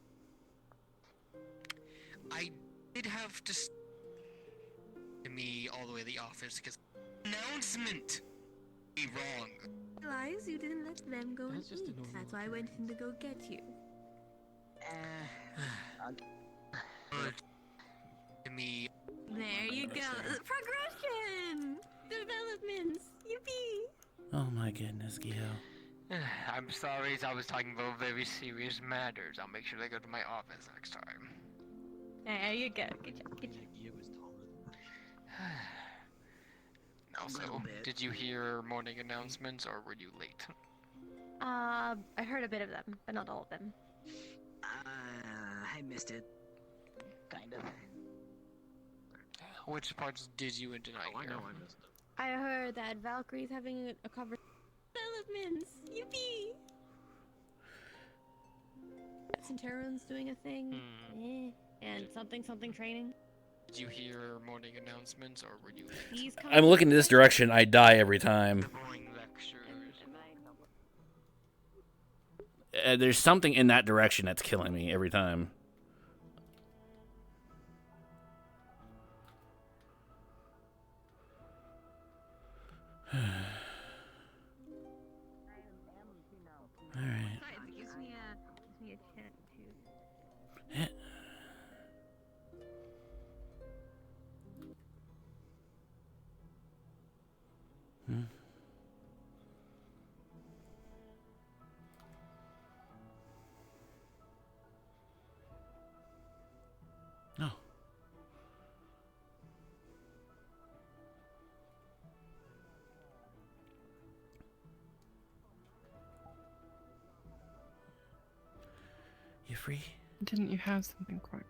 I did have to. to me all the way to the office because announcement be wrong. Realize you didn't let them go and eat. That's why I went in to go get you. To me. There you go. Progression! Developments! Yippee! Oh my goodness, Gio. I'm sorry, I was talking about very serious matters. I'll make sure they go to my office next time. There you go. Good job. Good job. Also, did you hear morning announcements or were you late? I heard a bit of them, but not all of them. I missed it. Kind of. Which parts did you and did I hear? I missed it. I heard that Valkyrie's having a conversation. Developments! Yippee! Centauron's doing a thing. And something training. Did you hear morning announcements or were you late? He's I'm looking this direction. I die every time. There's something in that direction that's killing me every time. All right. It gives me a chance to. No. You free? Didn't you have something for me?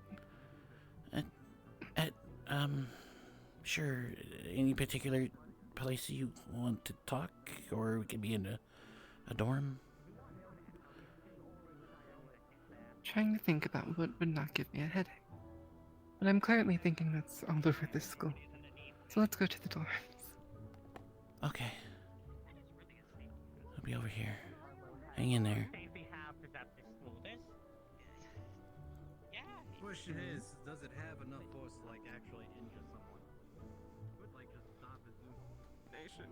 Sure. Any particular place you want to talk, or we could be in a dorm? Trying to think about what would not give me a headache. But I'm currently thinking that's all over this school. So let's go to the dorms. Okay. I'll be over here. Hang in there. Question is, does it have enough force to like actually injure someone? Like just stop his nation.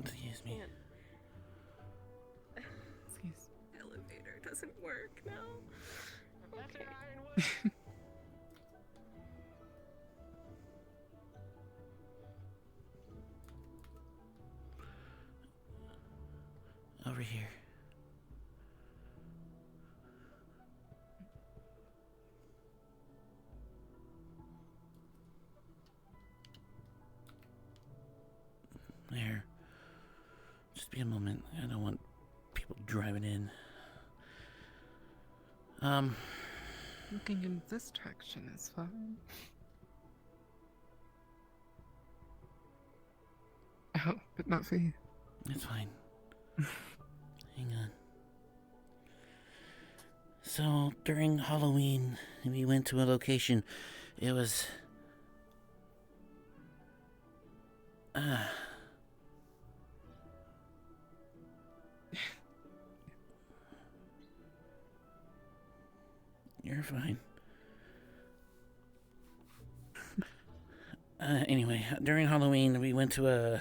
Excuse me. Excuse. Elevator doesn't work now. Okay. Over here. There. Just be a moment. I don't want people driving in. Looking in this direction is fine. Oh, but not for you. It's fine. Hang on. So, during Halloween, we went to a location. It was... You're fine. Anyway, during Halloween, we went to a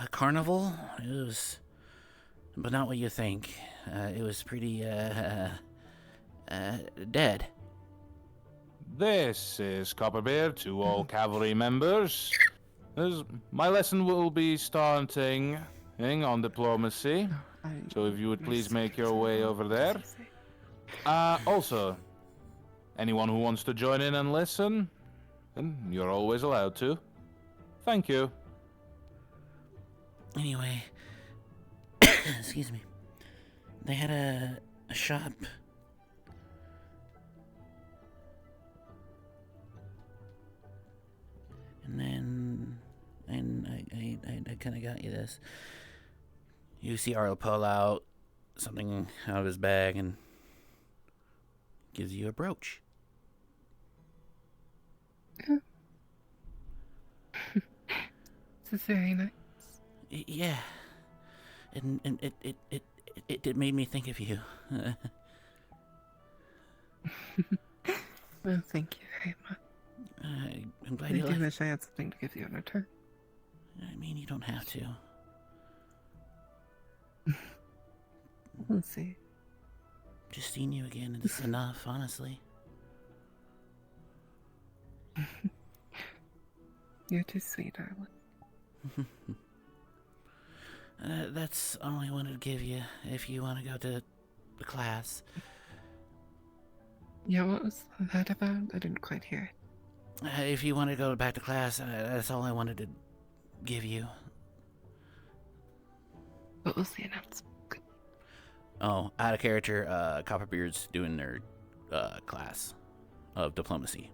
carnival. It was, but not what you think. It was pretty, dead. This is Copperbeard to all cavalry members. My lesson will be starting on diplomacy. So if you would please make your way over there. Also, anyone who wants to join in and listen, then you're always allowed to. Thank you. Anyway, excuse me. They had a shop. And then, I kind of got you this. You see Arlo pull out something out of his bag and gives you a brooch. This is very nice. Yeah. And it made me think of you. Well, thank you very much. I'm glad I you do like. wish I had something to give you in return. I mean, you don't have to. We'll see. Just seeing you again is enough, honestly. You're too sweet, darling. That's all I wanted to give you. If you want to go to the class. Yeah, what was that about? I didn't quite hear it. If you want to go back to class, that's all I wanted to give you. What was the announcement? Oh, out of character, Copperbeard's doing their class of diplomacy.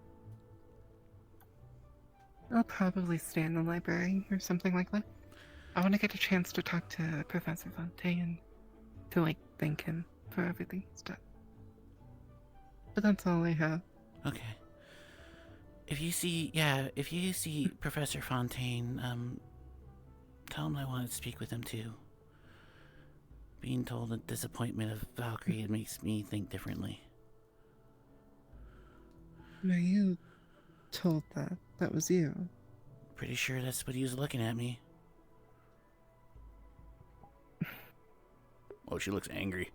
I'll probably stay in the library or something like that. I want to get a chance to talk to Professor Fontaine to, like, thank him for everything he's done. But that's all I have. Okay. If you see Professor Fontaine, tell him I wanted to speak with him too. Being told the disappointment of Valkyrie, it makes me think differently. Were you told that? That was you? Pretty sure that's what he was looking at me. Oh, she looks angry.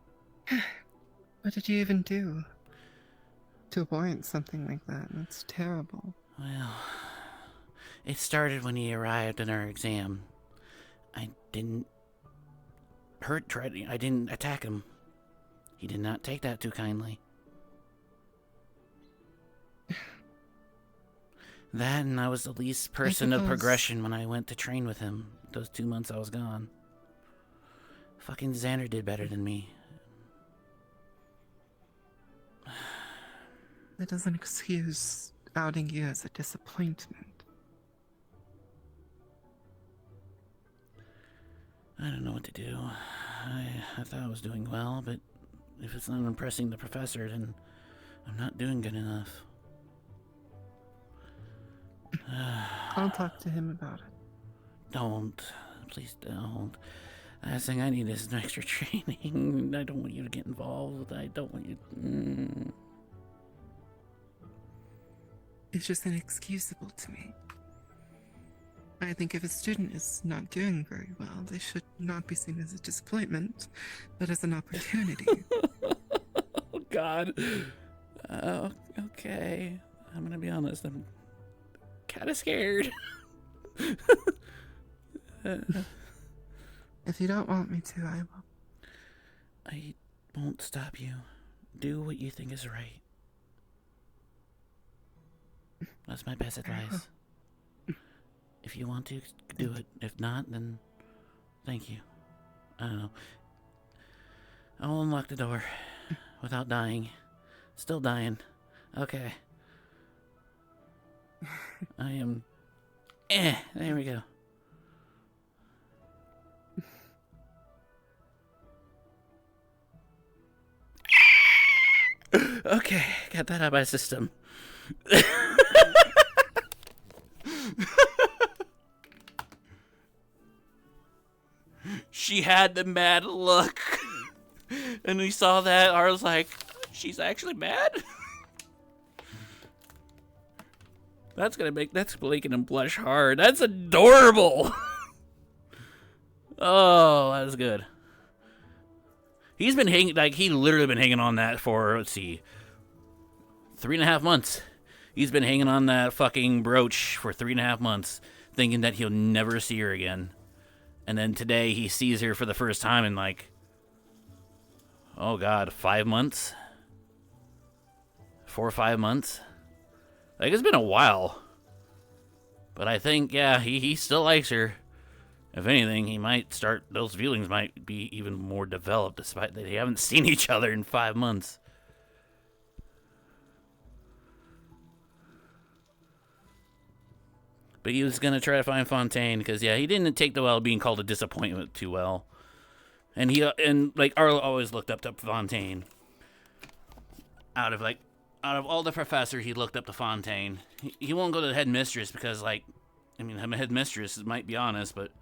What did you even do to warrant something like that? That's terrible. Well, it started when he arrived in our exam. I didn't I didn't attack him. He did not take that too kindly. That, and I was the least person of progression when I went to train with him. Those 2 months I was gone. Fucking Xander did better than me. That doesn't excuse outing you as a disappointment. I don't know what to do. I thought I was doing well, but if it's not impressing the professor, then I'm not doing good enough. I'll talk to him about it. Don't. Please don't. Last thing I need is some extra training. I don't want you to get involved. I don't want you... It's just inexcusable to me. I think if a student is not doing very well, they should not be seen as a disappointment, but as an opportunity. Oh, God. Okay. I'm gonna be honest. I'm kind of scared. If you don't want me to, I will. I won't stop you. Do what you think is right. That's my best advice. If you want to, do it. If not, then thank you. I don't know. I'll unlock the door without dying. Still dying. Okay. I am... there we go. Okay, got that out of my system. She had the mad look. And we saw that, I was like, she's actually mad? That's making him blush hard. That's adorable. Oh, that was good. He's been he literally been hanging on that for, let's see, 3.5 months. He's been hanging on that fucking brooch for 3.5 months, thinking that he'll never see her again. And then today he sees her for the first time in like, oh God, 5 months? 4 or 5 months? Like, it's been a while. But I think, yeah, he still likes her. If anything, those feelings might be even more developed, despite that they haven't seen each other in 5 months. But he was going to try to find Fontaine, because, yeah, he didn't take the well being called a disappointment too well. And Arlo always looked up to Fontaine. Out of all the professors, he looked up to Fontaine. He won't go to the headmistress because, the headmistress might be honest, but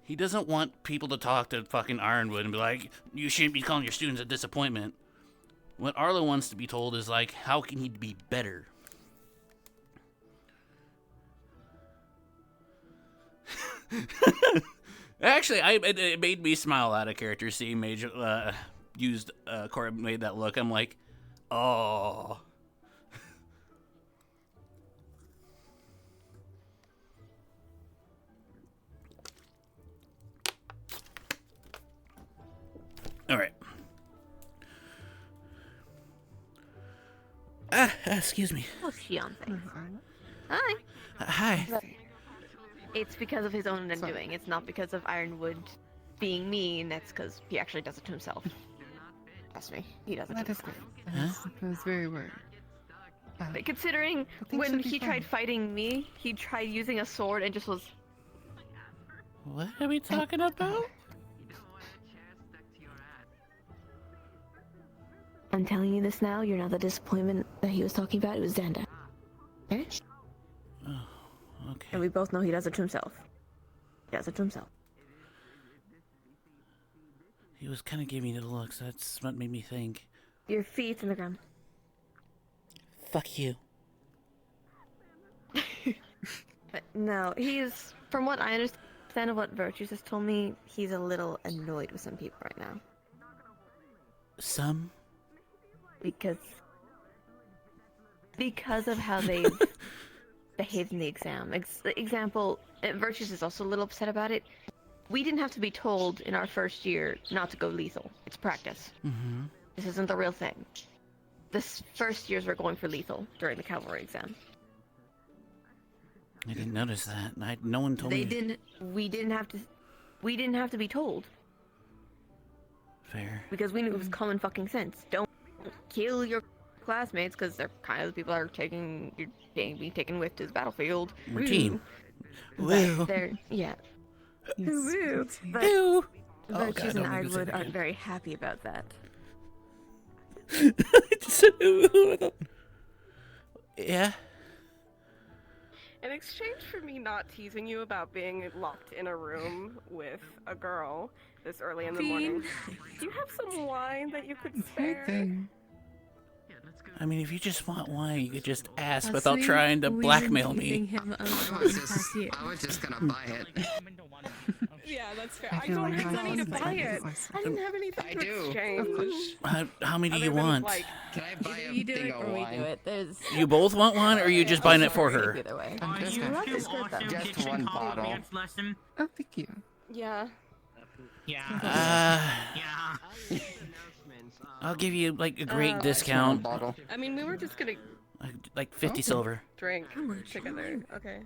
he doesn't want people to talk to fucking Ironwood and be like, you shouldn't be calling your students a disappointment. What Arlo wants to be told is like, how can he be better? Actually, it made me smile out of character seeing Major Cora made that look. I'm like, oh. All right. Excuse me. Oh, fiance. Hi. Hi. It's because of his own undoing. It's not because of Ironwood being mean. That's because he actually does it to himself. Trust me, he does it to himself. That was very weird. But considering when he tried fighting me, he tried using a sword and just was. What are we talking about? I'm telling you this now. You're not the disappointment that he was talking about. It was Xander. Okay? Oh, okay. And we both know he does it to himself. He does it to himself. He was kind of giving me the looks. That's what made me think. Your feet's in the ground. Fuck you. But no, he's, from what I understand of what Virtues has told me, he's a little annoyed with some people right now. Some? Because of how they've behaved in the exam. Example, Virtues is also a little upset about it. We didn't have to be told in our first year not to go lethal. It's practice. Mm-hmm. This isn't the real thing. This first years we're going for lethal during the cavalry exam. I didn't notice that. No one told me. We didn't have to be told. Fair. Because we knew it was common fucking sense. Don't kill your classmates because they're kind of the people that are being taken with to the battlefield. Routine. Woo. Yeah. Woo. But Woo. Virtues and Ironwood aren't very happy about that. Yeah. In exchange for me not teasing you about being locked in a room with a girl this early in the morning, do you have some wine that you could spare? I mean, if you just want wine, you could just ask without trying to blackmail me. I was just gonna buy it. Yeah, that's fair. I don't have money to buy it. I didn't have anything to exchange. How many do you want? Can I buy a thing of wine? You both want one, or are you just buying it for her? Just one bottle. Oh, thank you. Yeah. Yeah. I'll give you like a great discount. I mean, we were just gonna Like 50 silver. drink together. Okay.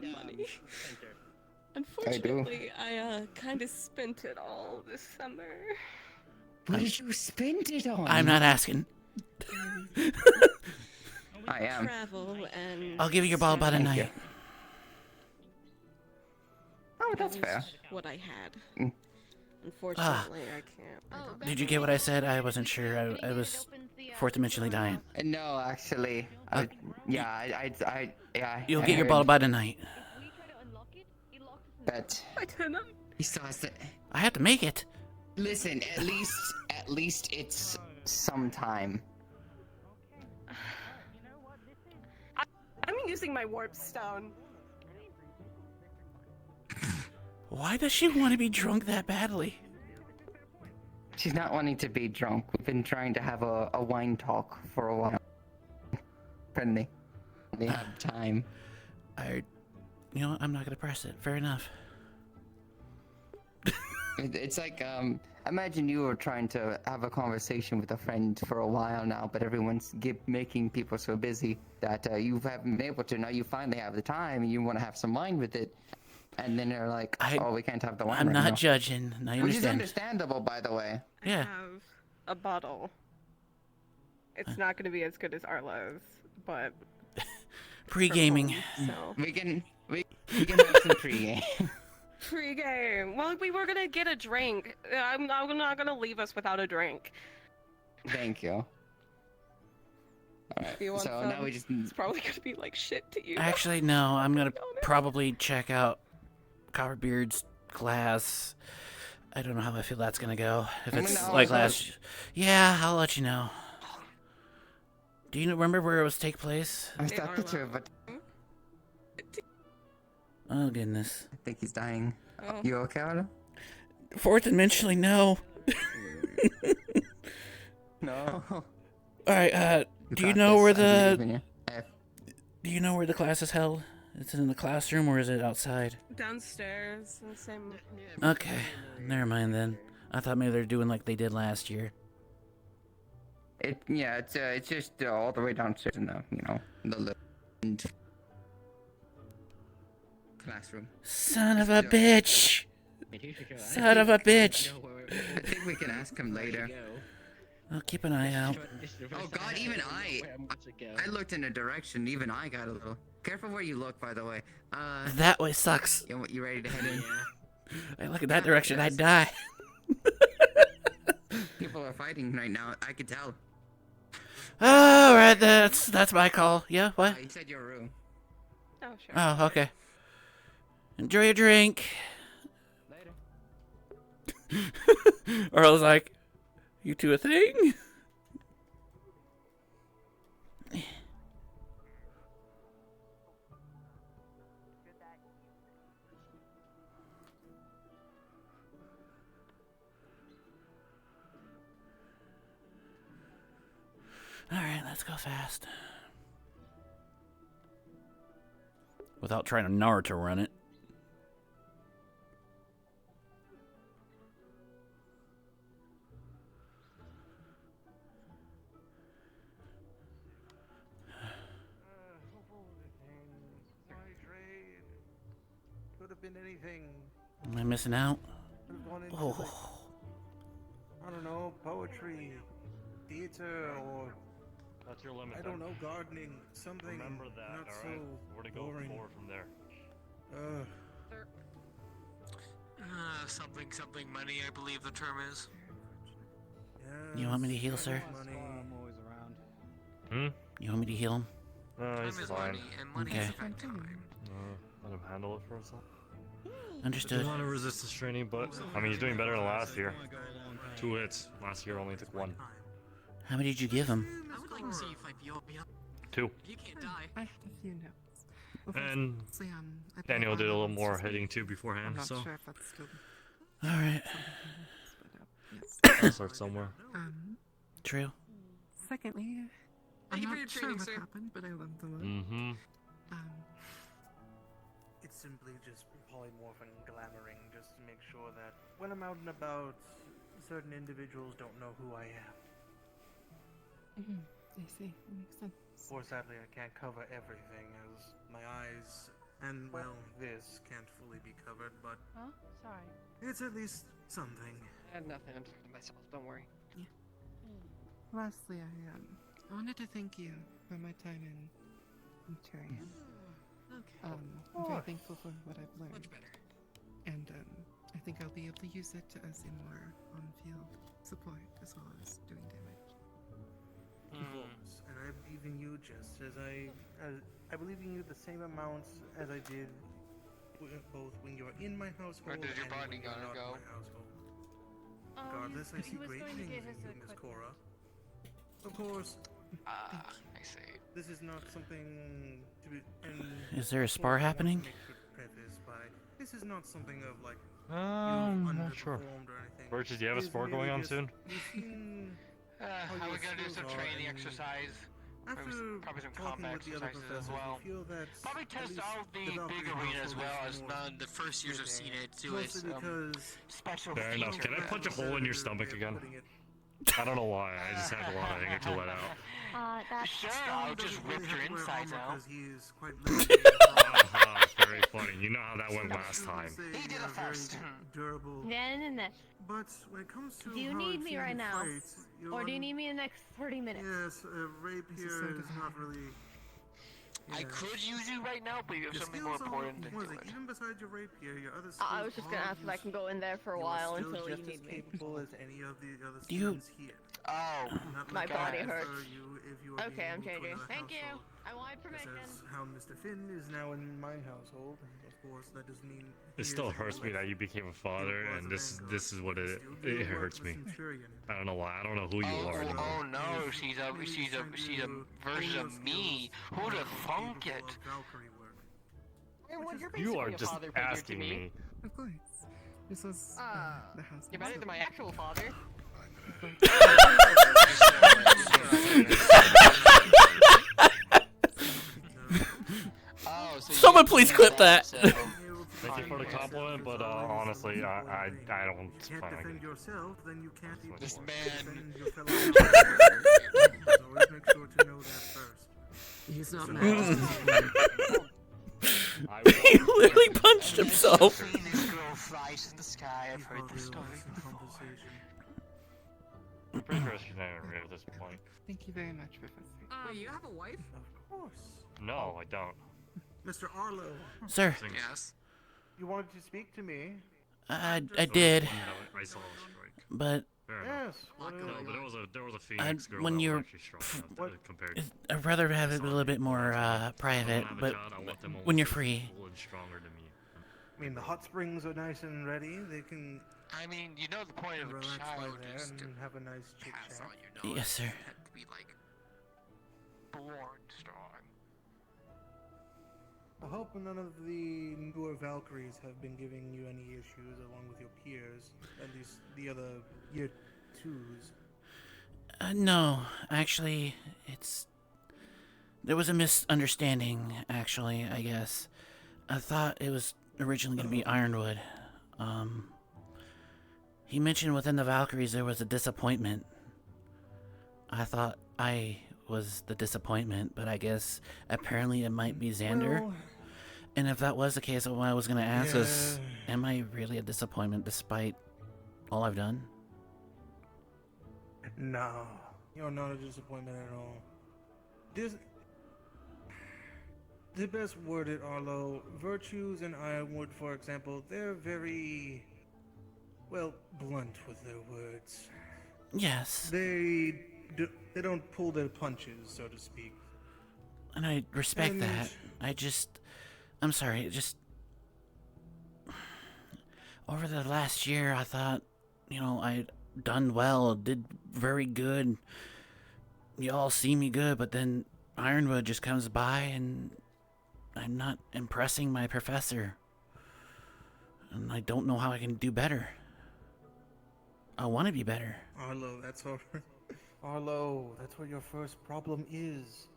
Money. Unfortunately, I kind of spent it all this summer. What did you spend it on? I'm not asking. I am. Travel and I'll give you your ball by tonight. Oh, that's fair. What I had. Unfortunately, I can't. Did you get what I said? I wasn't sure. I was fourth dimensionally dying. No, actually. Yeah. You'll get your ball by tonight. But I don't know. he still has to. I have to make it. Listen, at least it's sometime. I'm using my warp stone. Why does she want to be drunk that badly? She's not wanting to be drunk. We've been trying to have a wine talk for a while. Friendly. They have time. You know what? I'm not gonna press it. Fair enough. It's like, imagine you were trying to have a conversation with a friend for a while now, but everyone's making people so busy that you haven't been able to. Now you finally have the time and you want to have some wine with it. And then they're like, oh, we can't have the wine I'm right not now. judging. I understand. Which is understandable, by the way. Yeah. I have a bottle. It's not going to be as good as Arlo's, but... Pre-gaming. So. We can have some pre-game. Pre-game. Well, we were going to get a drink. I'm not going to leave us without a drink. Thank you. Alright, Do you want so some? now we just... It's probably going to be like shit to you. Actually, no. I'm gonna probably check out Copperbeard's glass. I don't know how I feel that's gonna go. If I'm it's gonna like also- last, yeah, I'll let you know. Do you remember where it was take place? I stopped the two, but Oh goodness. I think he's dying. Oh. You okay, Otto? Fourth dimensionally, no. No. All right. Do you got know this, where I believe in the? you. Do you know where the class is held? Is it in the classroom or is it outside? Downstairs, in the same. Okay, never mind then. I thought maybe they're doing like they did last year. It's just all the way downstairs in the the little classroom. Son of a bitch! Son of a bitch! I think we can ask him later. I'll keep an eye out. Oh God, even I looked in a direction. Even I got a little. Careful where you look, by the way. That way sucks. You ready to head in? I look in that direction, I'd die. People are fighting right now. I could tell. All right, that's my call. Yeah, what? You said your room. Oh sure. Oh, okay. Enjoy your drink. Later. Or I was like, you two a thing? Alright, let's go fast. Without trying to Naruto run it. Could have been anything. Am I missing out? Could have gone into Oh. I don't know, poetry, theater, or That's your limit. I don't know, gardening, something. Remember that, not all so right? Where to go boring. forward from there? Something money, I believe the term is. You want me to heal, sir? I'm always around. You want me to heal him? No, he's Time is fine. money, and money Okay. is in fact time. Let him handle it for himself. Understood. He want to resist this training, but I mean, he's doing better than last year. 2 hits. Last year only took 1. How many did you give him? I would like to see if I'd be up. 2. You can't die. I have a few notes. And Firstly, I Daniel did a little more just- hitting too I'm beforehand, not so sure if that's still Alright. I'll start somewhere. True. Secondly, I'm Thank you for not your sure training, what sir. happened, but I loved the look. Mm-hmm. It's simply just polymorph and glamoring, just to make sure that when I'm out and about, certain individuals don't know who I am. I see. That makes sense. Or sadly, I can't cover everything, as my eyes and, well, this can't fully be covered, but Huh? Sorry. it's at least something. I had nothing. I'm talking to myself. Don't worry. Lastly, I wanted to thank you for my time in Tyrion. Okay. I'm very thankful for what I've learned. Much better. And I think I'll be able to use it as a more on-field support as well as doing damage. Of course, and I believe in you just as I believe in you the same amounts as I did both when you're in my household Where does your and when bonding you're gonna not go? in my household. Regardless, I see he was great going to things get in us you, a Miss quick- Cora. Of course, I see. this is not something to be. And Is there a of spar course, I want to happening? make sure to preface by, this is not something of like Not sure. underperformed or anything. Birches, do you have a It is sport merely going on just soon? you've seen Are we gonna do skills some are, training and exercise? After Probably some talking combat with the other exercises as professors, well. we feel that Probably at test least out the developing big a arena as household well is as more None. The first years have seen it. Do it. mostly because special Fair enough. feature. Can I punch a hole in your stomach again? I don't know why. I just have a lot of anger to let out. That's Sure, I'll just rip your insides out. he's quite Haha, very funny. You know how that went last time. He did it first. durable. Then. But when it comes to Do you how need it's me in right now? fight, Or do you need me in the next 30 minutes? Yes, rape here is not really. I could use you right now, but you have Your something more skills important to what is do it? it. Even besides your rapier, your other skills I was just gonna are ask if I useful. can go in there for a You are while still until you just as need me. capable as any of the other Do you- students here. Oh, My body hurts. You Okay, I'm changing. Thank you. I want permission. This is how Mr. Finn is now in my household. Of course, that doesn't mean It still hurts me that you became a father, and this is what it hurts me. I don't know why. I don't know who you are anymore. Oh no, she's a version of me. Who'd have thunk it? Well, you're You are basically a just father figure to asking me. Of course. This was the house. You're better than my actual father. Someone please quit that. Thank you for the compliment, but honestly, I don't. If you can't defend yourself, then you can't even This man. defend your fellow Valkyries. So always make sure to know that first. He's not So mad. He literally punched himself. I've seen this girl flies in the sky. I've heard this story before. I'm pretty sure she's not married at this point. Thank you very much, Professor. Wait, you have a wife? Of course. No, I don't. Mr. Arlo. Sir. Yes. You wanted to speak to me? I did. I saw a strike. But Yes. No, but there was a Phoenix girl when that you're, was actually strong compared to. I'd rather have it a little bit more private. But when you're free. And stronger than me. I mean, the hot springs are nice and ready. They can. I mean, you know the point of a relax child by there is to and have a nice chit pass chat. on your knowledge. Yes, sir. You have to be like born strong. I hope none of the newer Valkyries have been giving you any issues along with your peers, at least the other year 2s. No, actually, there was a misunderstanding. Actually, I guess I thought it was originally going to be Ironwood. He mentioned within the Valkyries there was a disappointment. I thought I was the disappointment, but I guess apparently it might be Xander. Well, and if that was the case, what I was going to ask is, am I really a disappointment despite all I've done? No, you're not a disappointment at all. The best worded Arlo, virtues and Ironwood, for example, they're very, well, blunt with their words. Yes. They don't pull their punches, so to speak. And I respect that. I'm sorry, over the last year, I thought, I'd done well, did very good. Y'all see me good, but then Ironwood just comes by and I'm not impressing my professor. And I don't know how I can do better. I want to be better. Arlo, that's all. Arlo, that's where your first problem is.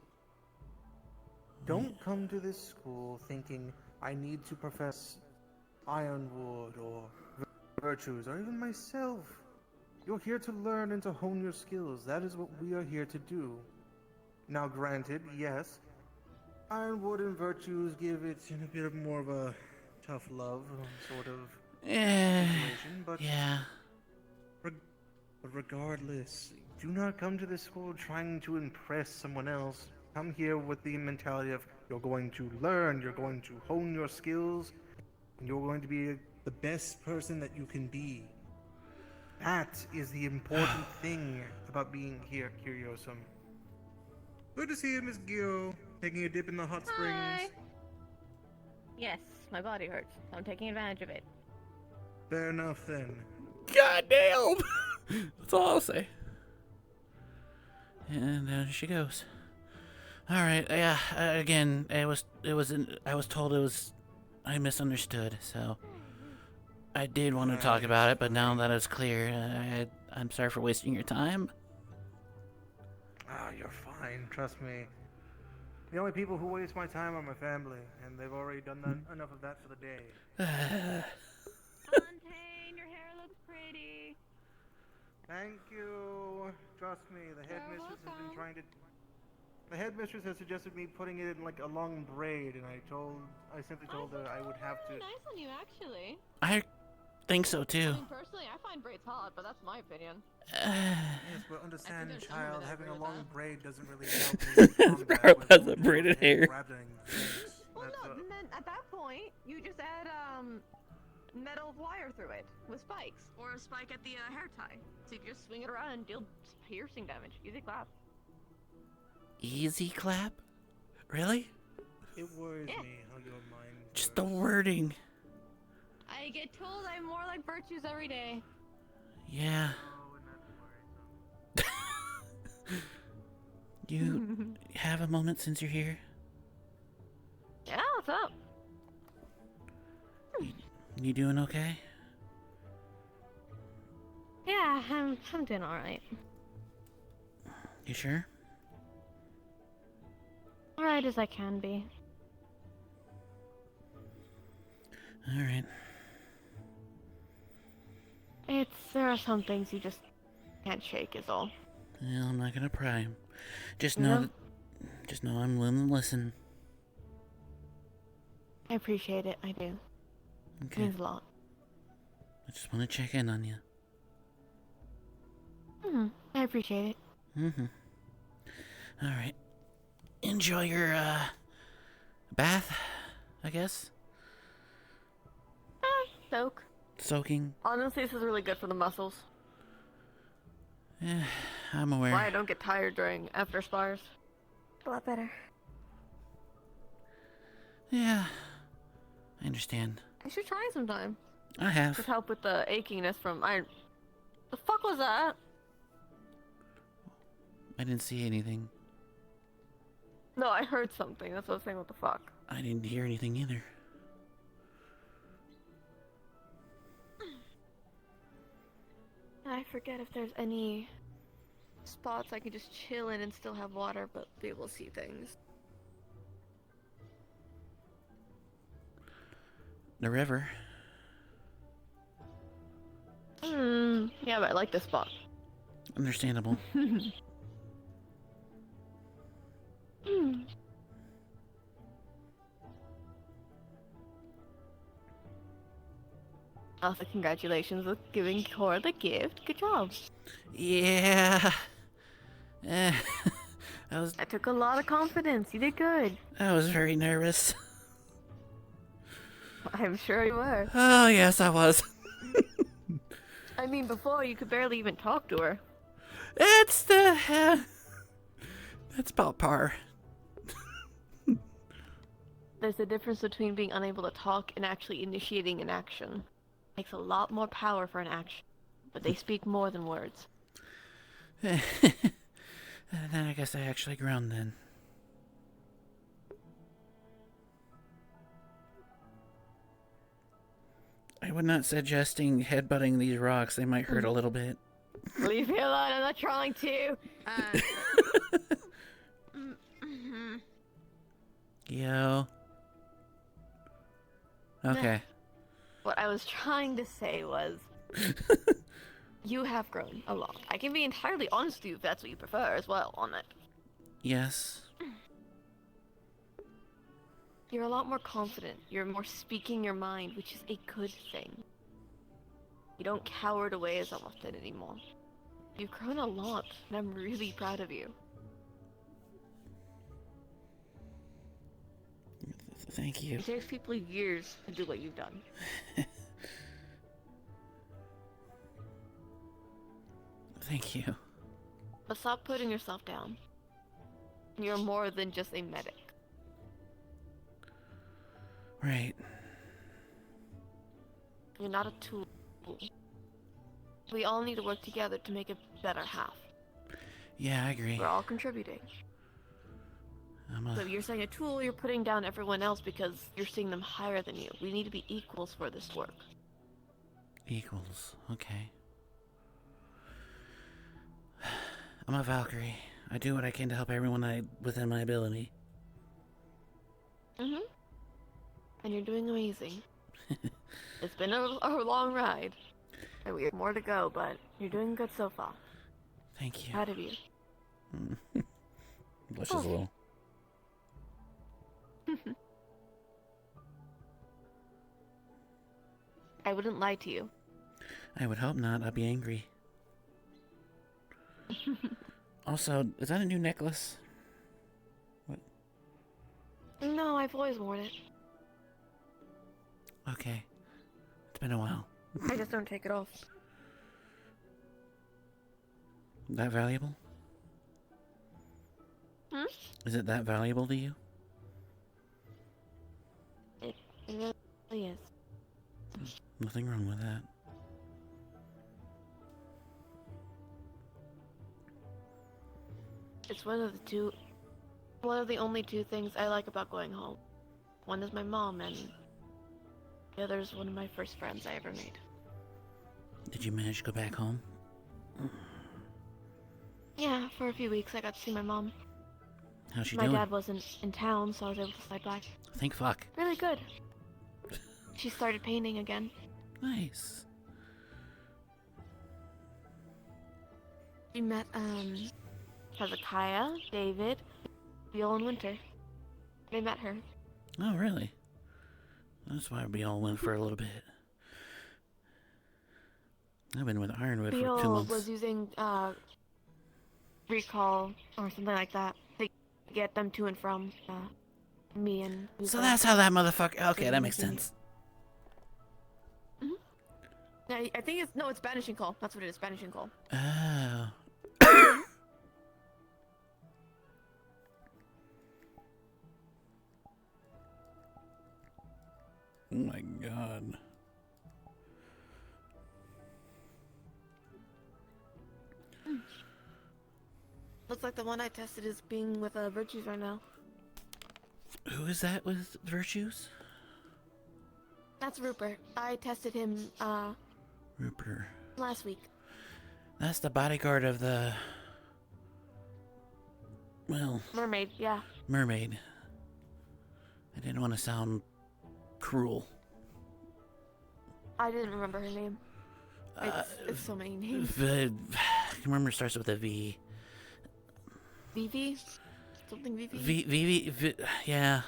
Don't come to this school thinking I need to profess Ironwood or virtues or even myself. You're here to learn and to hone your skills. That is what we are here to do. Now granted, yes, Ironwood and virtues give it a bit more of a tough love sort of situation, but yeah. But regardless, do not come to this school trying to impress someone else. Come here with the mentality of you're going to learn, you're going to hone your skills, and you're going to be the best person that you can be. That is the important thing about being here, Curiosum. Good to see you, Miss Gil. Taking a dip in the hot springs. Hi. Yes, my body hurts. So I'm taking advantage of it. Fair enough then. God damn! That's all I'll say. And there she goes. Alright, yeah, again, I was told I misunderstood, so I did want to talk about it, but now that it's clear, I'm sorry for wasting your time. Ah, you're fine, trust me. The only people who waste my time are my family, and they've already done enough of that for the day. Fontaine, your hair looks pretty. Thank you. Trust me, the headmistress has been trying to... The headmistress has suggested me putting it in like a long braid, and I simply told her I would have to... Nice on you, actually. I think so too. I mean, personally, I find braids hot, but that's my opinion. Yes, but understand, child, having a long braid doesn't really help me. Grandpa has a braided hair. Well, no, then at that point, you just add metal wire through it with spikes, or a spike at the hair tie. So you just swing it around and deal piercing damage. Easy clap. Easy clap? Really? It worries me how your mind. Just the wording. I get told I'm more like Virtues every day. Yeah. You have a moment since you're here? Yeah, what's up? You doing okay? Yeah, I'm doing alright. You sure? Alright as I can be. Alright. There are some things you just can't shake is all. Well, I'm not gonna pry. Just Yeah. know just know I'm willing to listen. I appreciate it, I do. It Okay. means a lot. I just want to check in on you. I appreciate it. Mm-hmm. Alright. Enjoy your, bath, I guess? Soak. Soaking? Honestly, this is really good for the muscles. Yeah, I'm aware. Why I don't get tired after spars. A lot better. Yeah, I understand. I should try sometime. I have. Just help with the achiness from iron. The fuck was that? I didn't see anything. No, I heard something. That's what I was saying. What the fuck? I didn't hear anything either. I forget if there's any spots I can just chill in and still have water, but be able to see things. The river. Yeah, but I like this spot. Understandable. Also, congratulations with giving Cora the gift. Good job. Yeah. I took a lot of confidence. You did good. I was very nervous. I'm sure you were. Oh, yes, I was. I mean, before you could barely even talk to her. It's the... that's about par. There's a difference between being unable to talk and actually initiating an action. Takes a lot more power for an action, but they speak more than words. Then I guess I actually ground then. I would not suggesting headbutting these rocks. They might hurt a little bit. Leave me alone. I'm not trying to. Yo. Okay. What I was trying to say was, you have grown a lot. I can be entirely honest with you if that's what you prefer as well on it. Yes. You're a lot more confident. You're more speaking your mind, which is a good thing. You don't cower it away as often anymore. You've grown a lot, and I'm really proud of you. Thank you. It takes people years to do what you've done. Thank you. But stop putting yourself down. You're more than just a medic. Right. You're not a tool. We all need to work together to make a better half. Yeah, I agree. We're all contributing. So if you're saying a tool, you're putting down everyone else because you're seeing them higher than you. We need to be equals for this work. Equals. Okay. I'm a Valkyrie. I do what I can to help everyone within my ability. And you're doing amazing. It's been a long ride. And we have more to go, but you're doing good so far. Thank you. Proud of you. Blushes a little. I wouldn't lie to you. I would hope not. I'd be angry. Also, is that a new necklace? What? No, I've always worn it. Okay. been a while. I just don't take it off. That valuable? Hmm? Is it that valuable to you? It really is. Nothing wrong with that. It's one of the only two things I like about going home. One is my mom, and the other is one of my first friends I ever made. Did you manage to go back home? Yeah, for a few weeks I got to see my mom. How's she My doing? dad wasn't in town, so I was able to slide by. Thank fuck. Really good. She started painting again. Nice. We met, Hezekiah, David, Viola, and Winter. They met her. Oh, really? That's why we all went for a little bit. I've been with Ironwood for 2 Viola months. was using, recall or something like that to get them to and from, me and... So that's how that motherfucker... Okay, that makes sense. I think it's banishing call. That's what it is, banishing call. Oh. Oh my god. Looks like the one I tested is being with Virtues right now. Who is that with Virtues? That's Rupert. I tested him Rupert. last week. That's the bodyguard of the... Well... Mermaid, yeah. Mermaid. I didn't want to sound cruel. I didn't remember her name. It's so many names. I remember it starts with a V. Vivi? Something Vivi? Vivi, yeah.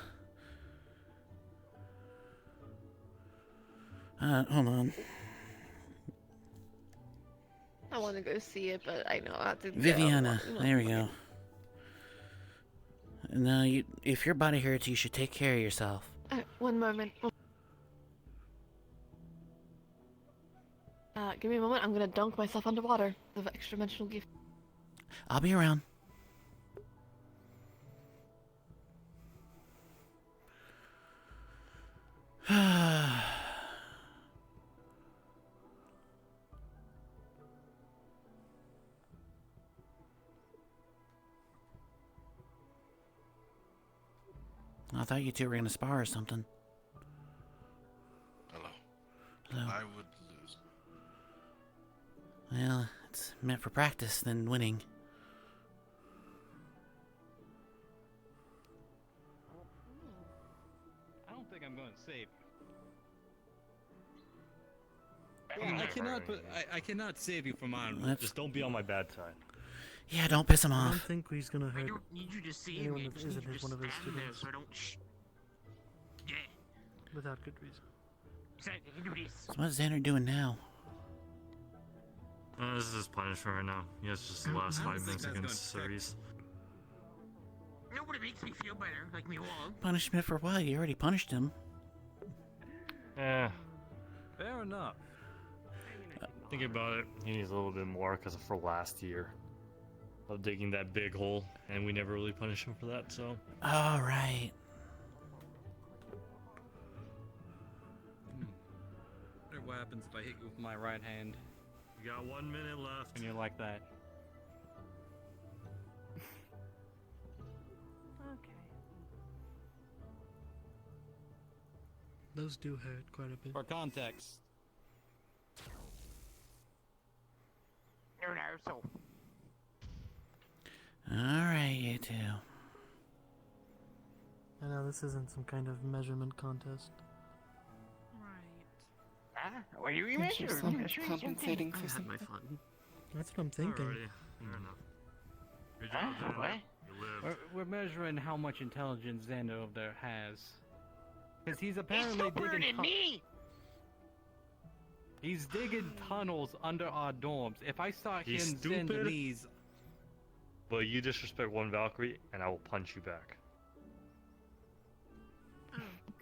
Hold on. I want to go see it, but I know I have to. Viviana, there we go. Now, if your body hurts, you should take care of yourself. One moment. Give me a moment. I'm gonna dunk myself underwater. The extra dimensional gift. I'll be around. I thought you two were gonna spar or something. Hello. Hello. I would lose. Well, it's meant for practice than winning. I don't think I'm going to save you. Yeah, I cannot save you from Iron. That's- Just don't be on my bad side. Yeah, don't piss him I don't off. think he's gonna I hurt don't need you to save anyone me. I that just need isn't you to one of his stand there students so I don't Yeah. without good reason. Exactly. I can do this. So what's Xander doing now? This is his punishment right now. He has just the last 5 minutes against Ceres. Nobody makes me feel better, like me all. Punishment for what? You already punished him. Eh, Fair enough. think about it. He needs a little bit more because for last year of digging that big hole, and we never really punished him for that. So. All right. What happens if I hit you with my right hand? You got 1 minute left. And you're like that. Okay. Those do hurt quite a bit. For context. You're an arsehole. All right, you two. I know this isn't some kind of measurement contest. Well, you I'm mentioned sure some compensating for I had something. my fun. That's what I'm thinking. Alrighty, fair enough. Good job, Xander. What? You lived. We're measuring how much intelligence Xander over there has. Because he's He's apparently smarter digging than me. He's digging tunnels under our dorms. If I start He's hearing stupid. Xandanese, But you disrespect one Valkyrie, and I will punch you back.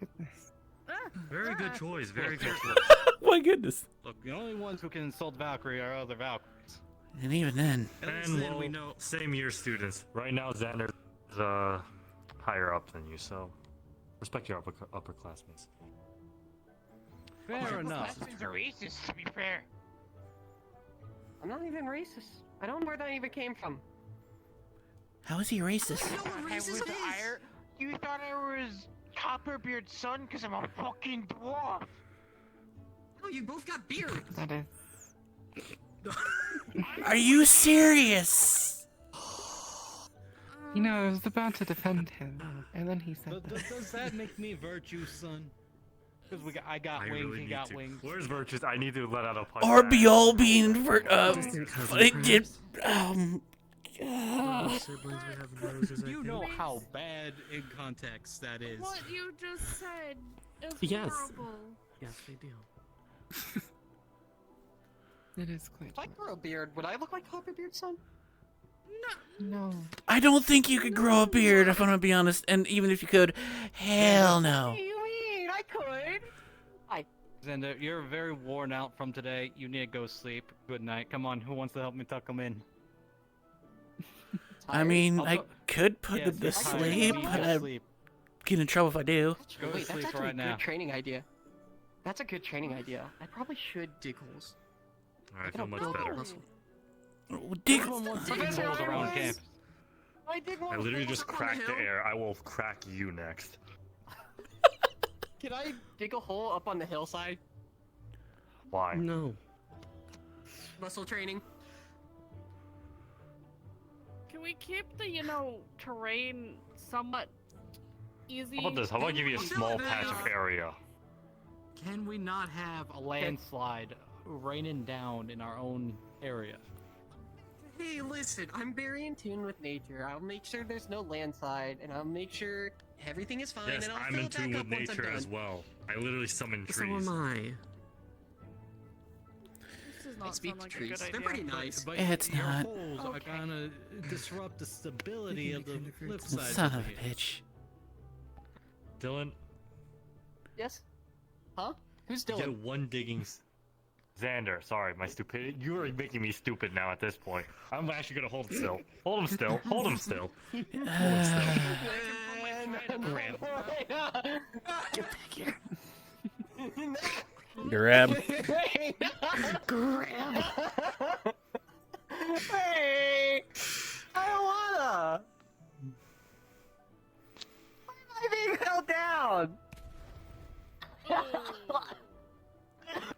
Goodness. Ah! Very good choice. Very good choice. My goodness. Look, the only ones who can insult Valkyrie are other Valkyries. And even then. And well, same year students. Right now, Xander's higher up than you, so respect your upperclassmates. Fair enough. Upperclassmen are racist, to be fair. I'm not even racist. I don't know where that even came from. How is he racist? You thought I was Copperbeard's son because I'm a fucking dwarf. Oh, you both got beards. That is. Are you serious? You know, I was about to defend him, and then he said that. Does that make me virtue, son? Because I got wings, really he need got to. wings. Where's Virtues? I need to let out a punch. Or be all being for You know how bad in context that is. What you just said is Yes. horrible. Yes, they do. It is quite. If I grow a beard, would I look like Copperbeard's son? No. I don't think you could grow a beard, if I'm gonna be honest. And even if you could, hell no. What do you mean? I could. Xander, you're very worn out from today. You need to go sleep. Good night. Come on, who wants to help me tuck him in? I mean, I could put Yes, him to you're tired. sleep, You need but to I'd sleep. get in trouble if I do. Go to Wait, that's sleep actually right a now. good training idea. That's a good training idea. I probably should dig holes. Alright, I feel much better. Dig holes around campus. I literally just cracked the air. I will crack you next. Can I dig a hole up on the hillside? Why? No. Muscle training. Can we keep the, terrain somewhat easy? How about this? How about I give you a small patch of area? Can we not have a landslide raining down in our own area? Hey, listen, I'm very in tune with nature. I'll make sure there's no landslide, and I'll make sure everything is fine, Yes, and I'll I'm fill in it back tune up with once I'm nature done. as well. I literally summon So trees. am I. This does I not speak sound to like a trees. good They're idea. pretty nice. But It's your not. holes are gonna disrupt the stability of the flip side. Son of a bitch. Dylan, Yes? Huh? Who's you Dylan? get one digging. Xander, sorry, my stupidity. You are making me stupid now at this point. I'm actually gonna hold still. Hold him still. Hold him still. Hold him still. Get back here. Grab. Grab. Hey! I don't wanna! Why am I being held down?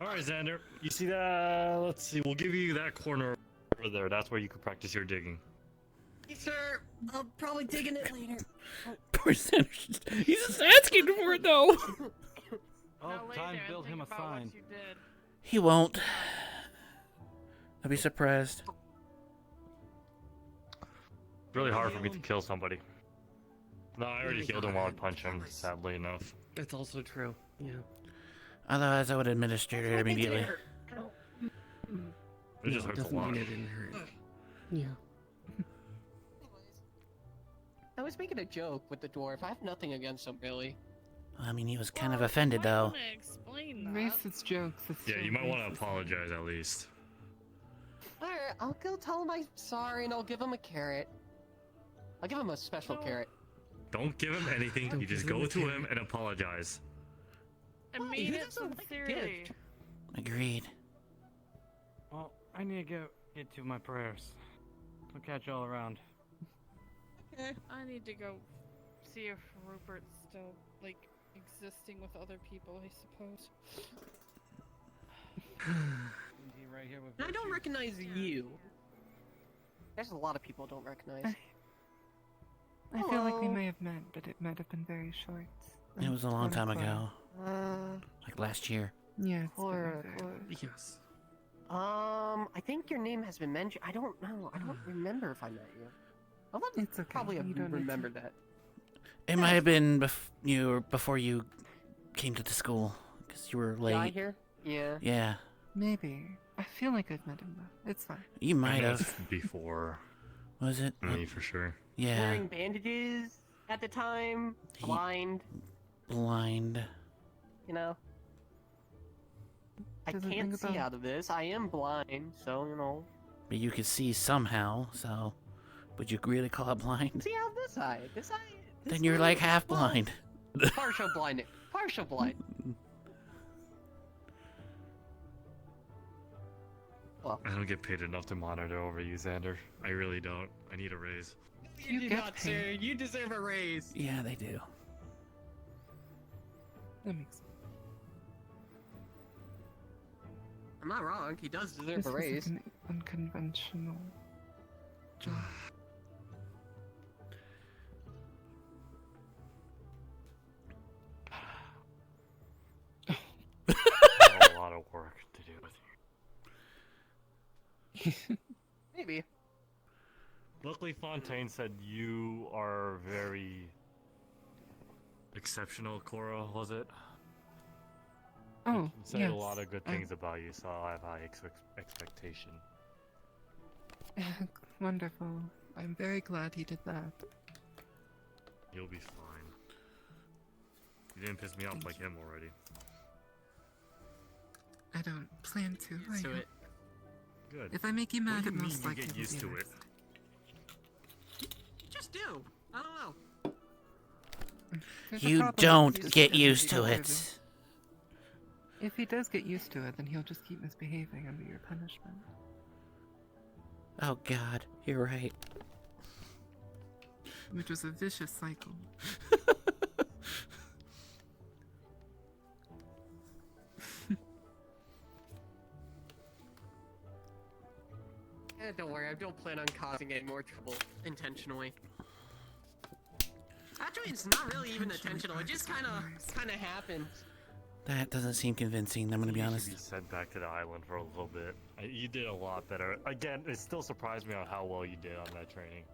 Alright, Xander. You see that? Let's see. We'll give you that corner over there. That's where you can practice your digging. Sir, I'll probably dig in it later. Poor Xander. He's just asking for it though. Oh, time to build him a sign. He won't. I'd be surprised. It's really hard for me to kill somebody. No, I already killed him while I punched him, sadly enough. That's also true. Yeah. Otherwise, I would administer it immediately. It just hurts a doesn't lot. mean it didn't hurt. Yeah. I was making a joke with the dwarf. I have nothing against him, really. I mean, he was kind of offended though. Racist jokes. Yeah, you might want to apologize at least. Alright, I'll go tell him I'm sorry and I'll give him a carrot. I'll give him a special carrot. Don't give him anything. You just go to him and apologize. I mean it sincerely. Agreed. Well, I need to get to my prayers. I'll catch y'all around. Okay. I need to go see if Rupert's still, existing with other people, I suppose. Right here with I don't recognize you. There's a lot of people I don't recognize. I feel like we Hello. may have met, but it might have been very short. It was a long time ago. Uh, Like last year. Yeah, it's been Cora, very- Cora. Yes. I think your name has been mentioned. I don't know. I don't remember if I met you. I would It's okay. probably have You don't need to. remembered that. It might have been before you came to the school, because you were late. Guy here? Yeah. Yeah, Maybe. I feel like I've met him though. It's fine. you might I know have. it's before Was it? me for sure. Yeah, Wearing bandages at the time. Blind. blind. you know. I Doesn't can't ring a see bell. out of this. I am blind, so, you know. But you can see somehow, so would you really call it blind? See out this eye. This eye. This Then you're like eye- half well, blind. Partial blind. Partial blind. Well, I don't get paid enough to monitor over you, Xander. I really don't. I need a raise. you do not, sir. You deserve a raise. Yeah, they do. That makes sense. I'm not wrong. He does deserve This a is raise. like an unconventional job. A lot of work to do with you. Maybe. Luckily, Fontaine said you are very exceptional, Cora, was it? Oh, He said yes. a lot of good things about you, so I have high expectation. Wonderful. I'm very glad he did that. You'll be fine. You didn't piss me off like him already. I don't plan to. I Do hope. it. Good. If I make you What mad, do it you mean most you likely get will used be to an it? Just do. I don't know. There's a You problem don't if he get doesn't used to behave. it. If he does get used to it, then he'll just keep misbehaving under your punishment. Oh God, you're right. Which was a vicious cycle. Don't worry. I don't plan on causing any more trouble intentionally. Actually, it's not really even intentional. It just kind of happened. That doesn't seem convincing. I'm gonna be You honest. should be sent back to the island for a little bit. You did a lot better. Again, it still surprised me on how well you did on that training.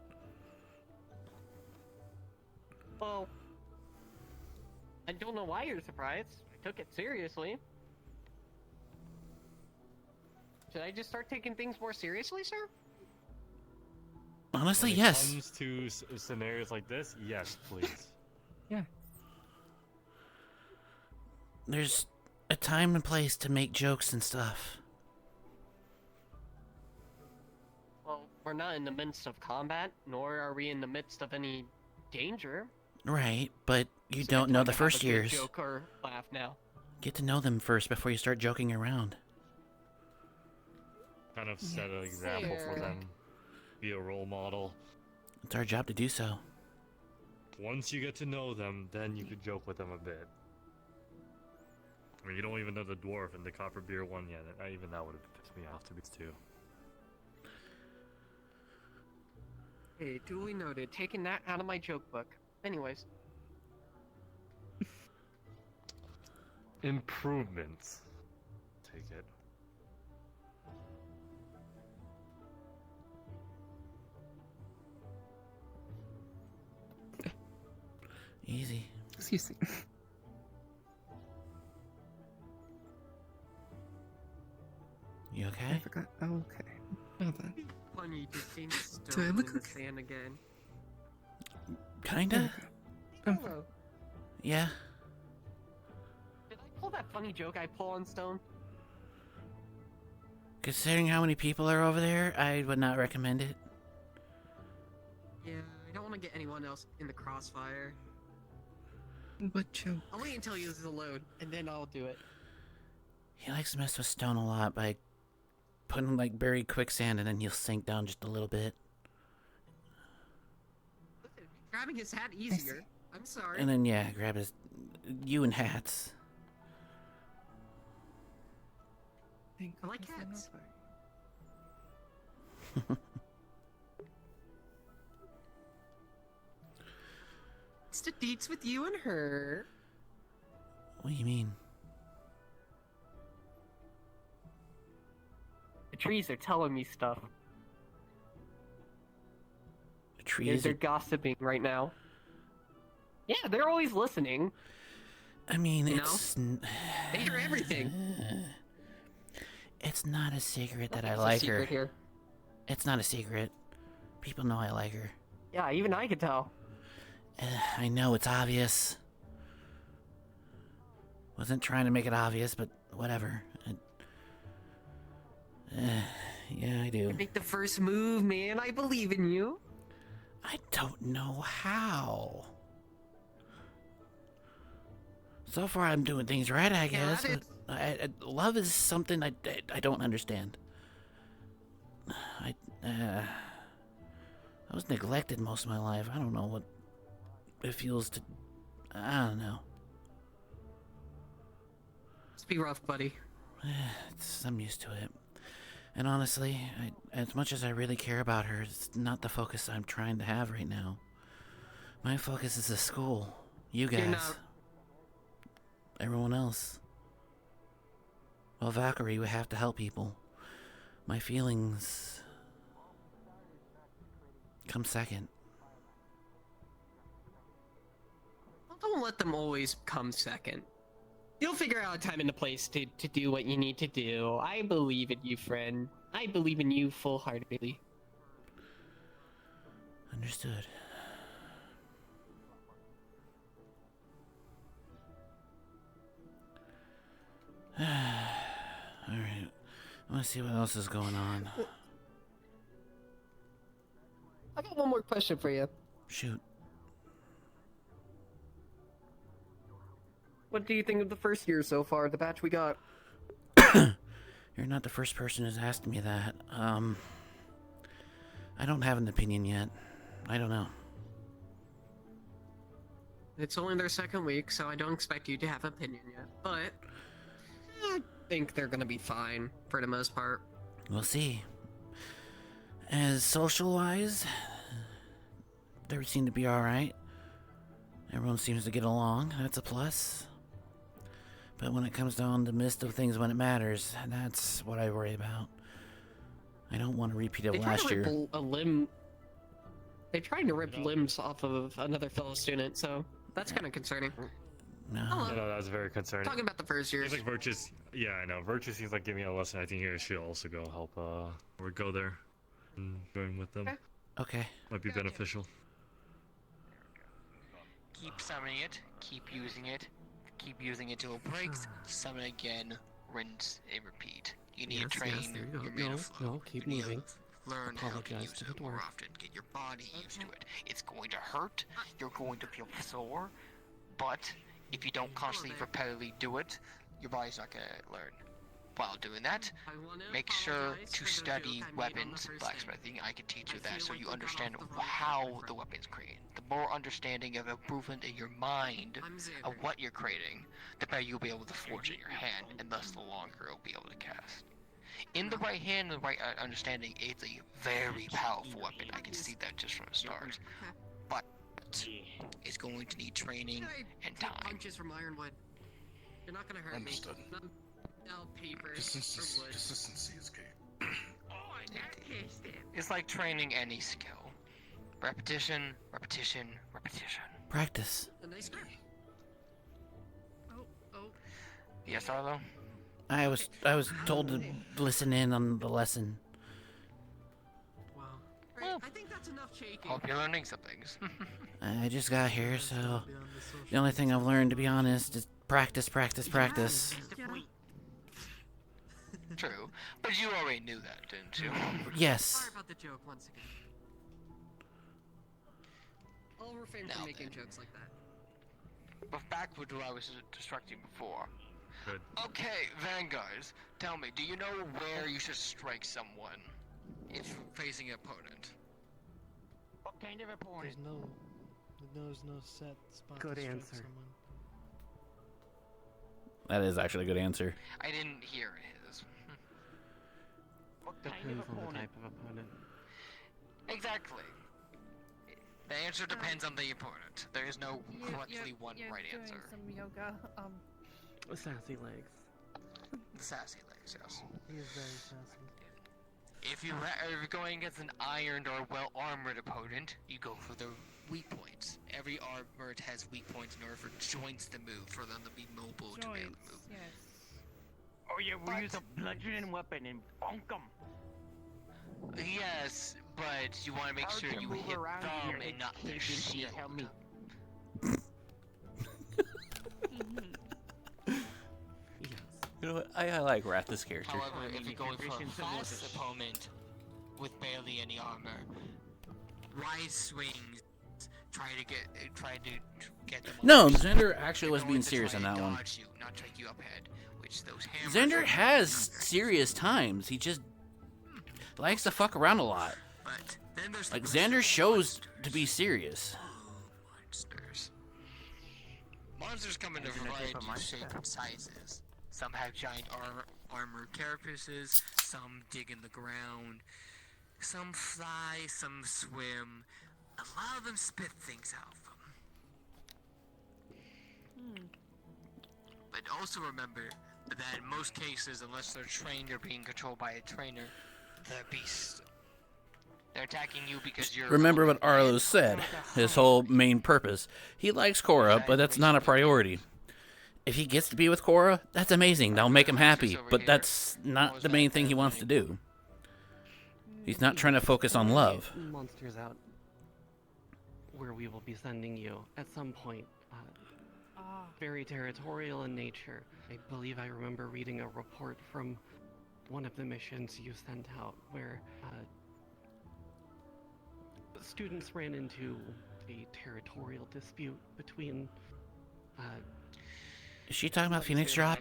Well, I don't know why you're surprised. I took it seriously. Should I just start taking things more seriously, sir? Honestly, When yes. it comes to scenarios like this, yes, please. Yeah. There's a time and place to make jokes and stuff. Well, we're not in the midst of combat, nor are we in the midst of any danger. Right, but you So don't I know have the a first good years. Joke or laugh now. Get to know them first before you start joking around. Kind of set an example for Fair. them. Be a role model. It's our job to do so. Once you get to know them, then you could joke with them a bit. I mean, you don't even know the dwarf and the copper beer one yet. Even that would have pissed me off to be too. Hey, duly noted. Taking that out of my joke book. Anyways. Improvements. Take it. Easy. Excuse me. You I okay? forgot. Oh, okay. Well then. Funny to see Do I stone look in the okay? sand again. Kinda? Hello. Yeah. Did I pull that funny joke I pull on Stone? Considering how many people are over there, I would not recommend it. Yeah, I don't want to get anyone else in the crossfire. What joke? I'll wait until he uses a load, and then I'll do it. He likes to mess with Stone a lot by putting like buried quicksand and then he'll sink down just a little bit. Listen, grabbing his hat easier. I'm sorry. And then yeah, grab his you and hats. I like hats. It's the deets with you and her. What do you mean? The trees are telling me stuff. The trees They're are... gossiping right now. Yeah, they're always listening. I mean, You it's... They hear everything. It's not a secret that I There's a like secret her. here. It's not a secret. People know I like her. Yeah, even I could tell. I know, it's obvious. Wasn't trying to make it obvious, but whatever. Yeah, I do. Make the first move, man. I believe in you. I don't know how. So far, I'm doing things right, I guess. But love is something I don't understand. I was neglected most of my life. I don't know what it feels to. I don't know. Must be rough, buddy. I'm used to it. And honestly, as much as I really care about her, it's not the focus I'm trying to have right now. My focus is the school. You guys. Everyone else. Well, Valkyrie, we have to help people. My feelings come second. Well, don't let them always come second. You'll figure out a time and a place to do what you need to do. I believe in you, friend. I believe in you full-heartedly. Understood. Alright. I want to see what else is going on. I got one more question for you. Shoot. What do you think of the first year so far, the batch we got? You're not the first person who's asked me that. I don't have an opinion yet. I don't know. It's only their second week, so I don't expect you to have an opinion yet. But I think they're gonna be fine for the most part. We'll see. As social-wise, they seem to be alright. Everyone seems to get along. That's a plus. But when it comes down to the midst of things when it matters, that's what I worry about. I don't want a repeat of last year. They're trying to rip limbs off of another fellow student, so that's kind of concerning. No. No, that was very concerning. Talking about the first years. Seems like Virtus. Yeah, I know. Virtus seems like giving me a lesson. I think you should also go help. Or go there and join with them. Okay. Might be beneficial. Keep summoning it. Keep using it. Keep using it till it breaks. Summon again. Rinse and repeat. You need to train your mana flow. keep You need to moving. Learn how to Apologize use to it the more dwarf. often. Get your body used to it. It's going to hurt. You're going to feel sore. But if you don't constantly repetitively do it, your body's not going to learn. While doing that, make sure to study weapons, blacksmithing. I can teach you that so you understand how the weapon's created. The more understanding of improvement in your mind of what you're creating, the better you'll be able to forge it in your hand, and thus the longer you'll be able to cast. In the right hand and the right understanding, it's a very powerful weapon. I can see that just from the start. But it's going to need training and time. Punches from ironwood. You're not gonna hurt Understood. me. No papers. Consistency is key. It's like training any skill. Repetition, repetition, repetition. Practice. A nice guy. Yes, Arlo? I was told to listen in on the lesson. Wow. Alright, I think that's enough shaking. Hope you're learning some things. I just got here, so the only thing I've learned, to be honest, is practice, practice, practice. True, but you already knew that, didn't you? Yes. Sorry about the joke once again. I'll refrain from making jokes like that. But back to what I was instructing before. Good. Okay, Vanguards, tell me, do you know where you should strike someone if facing an opponent? What kind of opponent? There's no set spot Good to strike answer. someone. That is actually a good answer. I didn't hear his. What kind Depends of on the opponent? type of opponent. Exactly. The answer depends on the opponent. There is no correctly one right doing answer. Some yoga. Sassy legs. The sassy legs, yes. He is very sassy. If you're going against an ironed or well-armored opponent, you go for the weak points. Every armored has weak points in order for joints to move, for them to be mobile to be able to move. Yes. Oh yeah, we'll use a bludgeoning weapon and bonk them. Yes, but you want to make sure you hit them and not their shield. You know what? I like Wrath, this character. However, if you're going for a fast opponent with barely any armor, wide swings, try to get them. No, Xander actually was being serious on that one. You, not take you up head, which those hammers Xander has serious times. He just likes to fuck around a lot. But then there's Like, Xander shows to be serious. Monsters come in a variety of shapes and sizes. Some have giant armored carapaces, some dig in the ground, some fly, some swim. A lot of them spit things out of them. But also remember that in most cases, unless they're trained or being controlled by a trainer, they're beasts. They're attacking you because you're... Remember what Arlo said, his whole main purpose. He likes Korra, but that's not a priority. If he gets to be with Korra, that's amazing. That'll make him happy, but that's not the main thing he wants to do. He's not trying to focus on love. Monsters out where we will be sending you at some point. Very territorial in nature. I believe I remember reading a report from one of the missions you sent out where students ran into a territorial dispute between Is she talking about Phoenix Drop?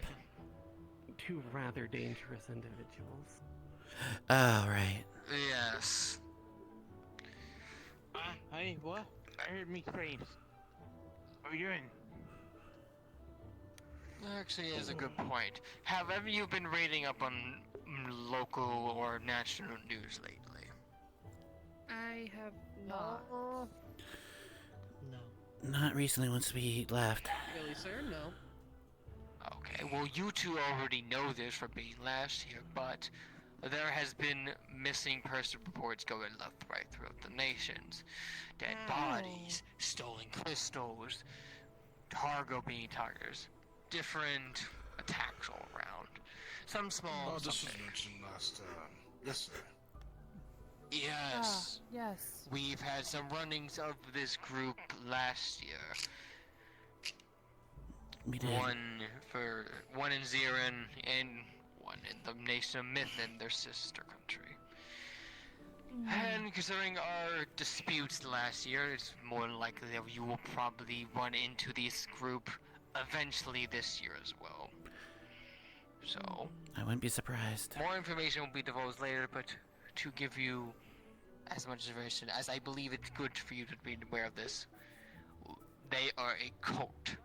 two rather dangerous individuals. Oh, right. Yes. Hey, what? I heard me screams. What are you doing? Actually, is a good point. Have ever you been reading up on local or national news lately? I have not. Not recently once we left. Really, sir? No. Okay, well, you two already know this from being last year, but there has been missing person reports going left, right throughout the nations. Dead bodies, stolen crystals, cargo being tigers, different attacks all around. Some small, this some was big. mentioned last, yesterday. Yes. Yes. We've had some runnings of this group last year. We did. One in Zirin and one in the nation of Myth and their sister country. And considering our disputes last year, it's more likely that you will probably run into this group eventually this year as well. So, I wouldn't be surprised. more information will be divulged later, but to give you as much information as I believe it's good for you to be aware of this, they are a cult.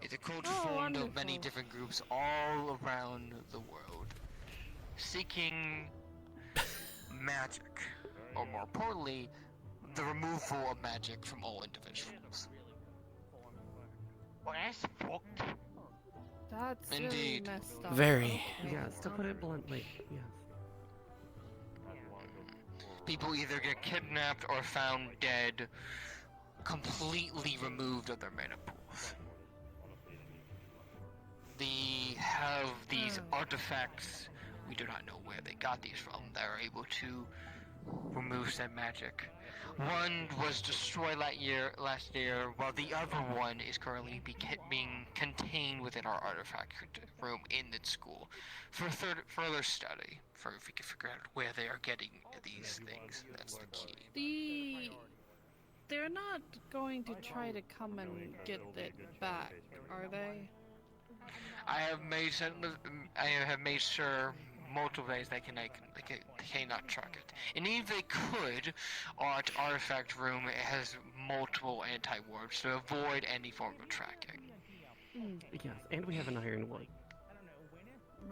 It's a cult formed of many different groups all around the world, seeking magic, or more importantly, the removal of magic from all individuals. Well, that's fucked. That's really Indeed. messed up. Very. Yes, to put it bluntly, yes. People either get kidnapped or found dead, completely removed of their mana pools. They have these artifacts, we do not know where they got these from, that are able to remove said magic. One was destroyed last year, while the other one is currently being contained within our artifact room in the school for further study, for if we can figure out where they are getting these things. That's the key. They're not going to try to come and get it back, are they? I have made sure multiple ways they cannot track it. And even if they could, our artifact room has multiple anti-warps to avoid any form of tracking. Yes, and we have an ironwood.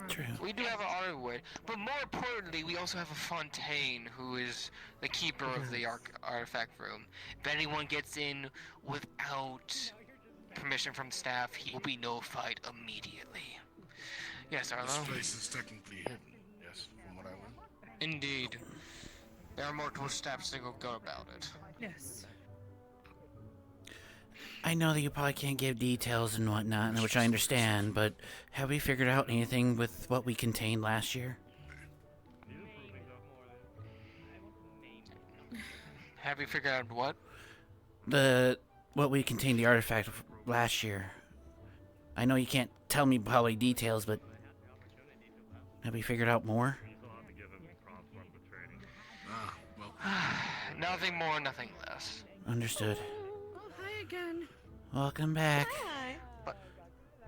True. We do have an ironwood, but more importantly, we also have a Fontaine, who is the keeper of the artifact room. If anyone gets in without permission from staff, he will be notified immediately. Yes, Arlo? This place is technically hidden, yes, from what I learned. Indeed. There are multiple steps to go about it. Yes. I know that you probably can't give details and whatnot, which I understand, but have we figured out anything with what we contained last year? Have you figured out what? What we contained the artifact last year. I know you can't tell me probably details, but have we figured out more? Nothing more, nothing less. Understood. Oh, hi again. Welcome back. Hi.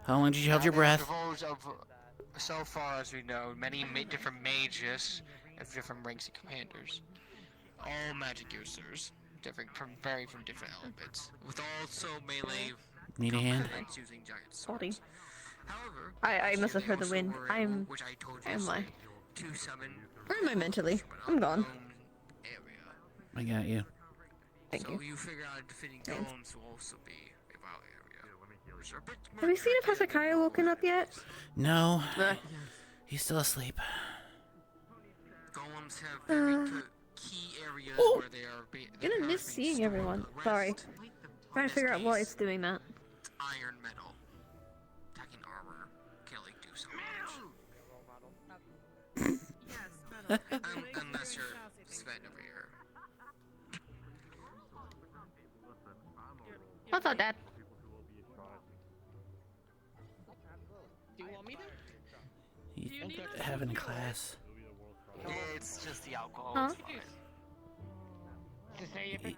How long did you hold your Now, breath? divulged of, so far as we know, many different mages of different ranks and commanders. All magic users, vary from different elements, with also melee Need a hand? combatants using giant Sorry. swords. However, I must have heard the wind. I'm. which I told you Am I? to summon Where am I mentally? I'm gone. I got you. Thank you. So you figure out defeating golems will also be a vital area. Which are a bit more Have you seen if Hezekiah woken up yet? No. He's still asleep. Golems have very key areas where they are Gonna miss seeing everyone. Sorry. Trying to figure out why it's doing that. iron metal. Attacking armor can't like do so much. Unless you're Sven over here. What's up, Dad? Do you want me to? He's having a class. It's just the alcohol. Huh? It's fine.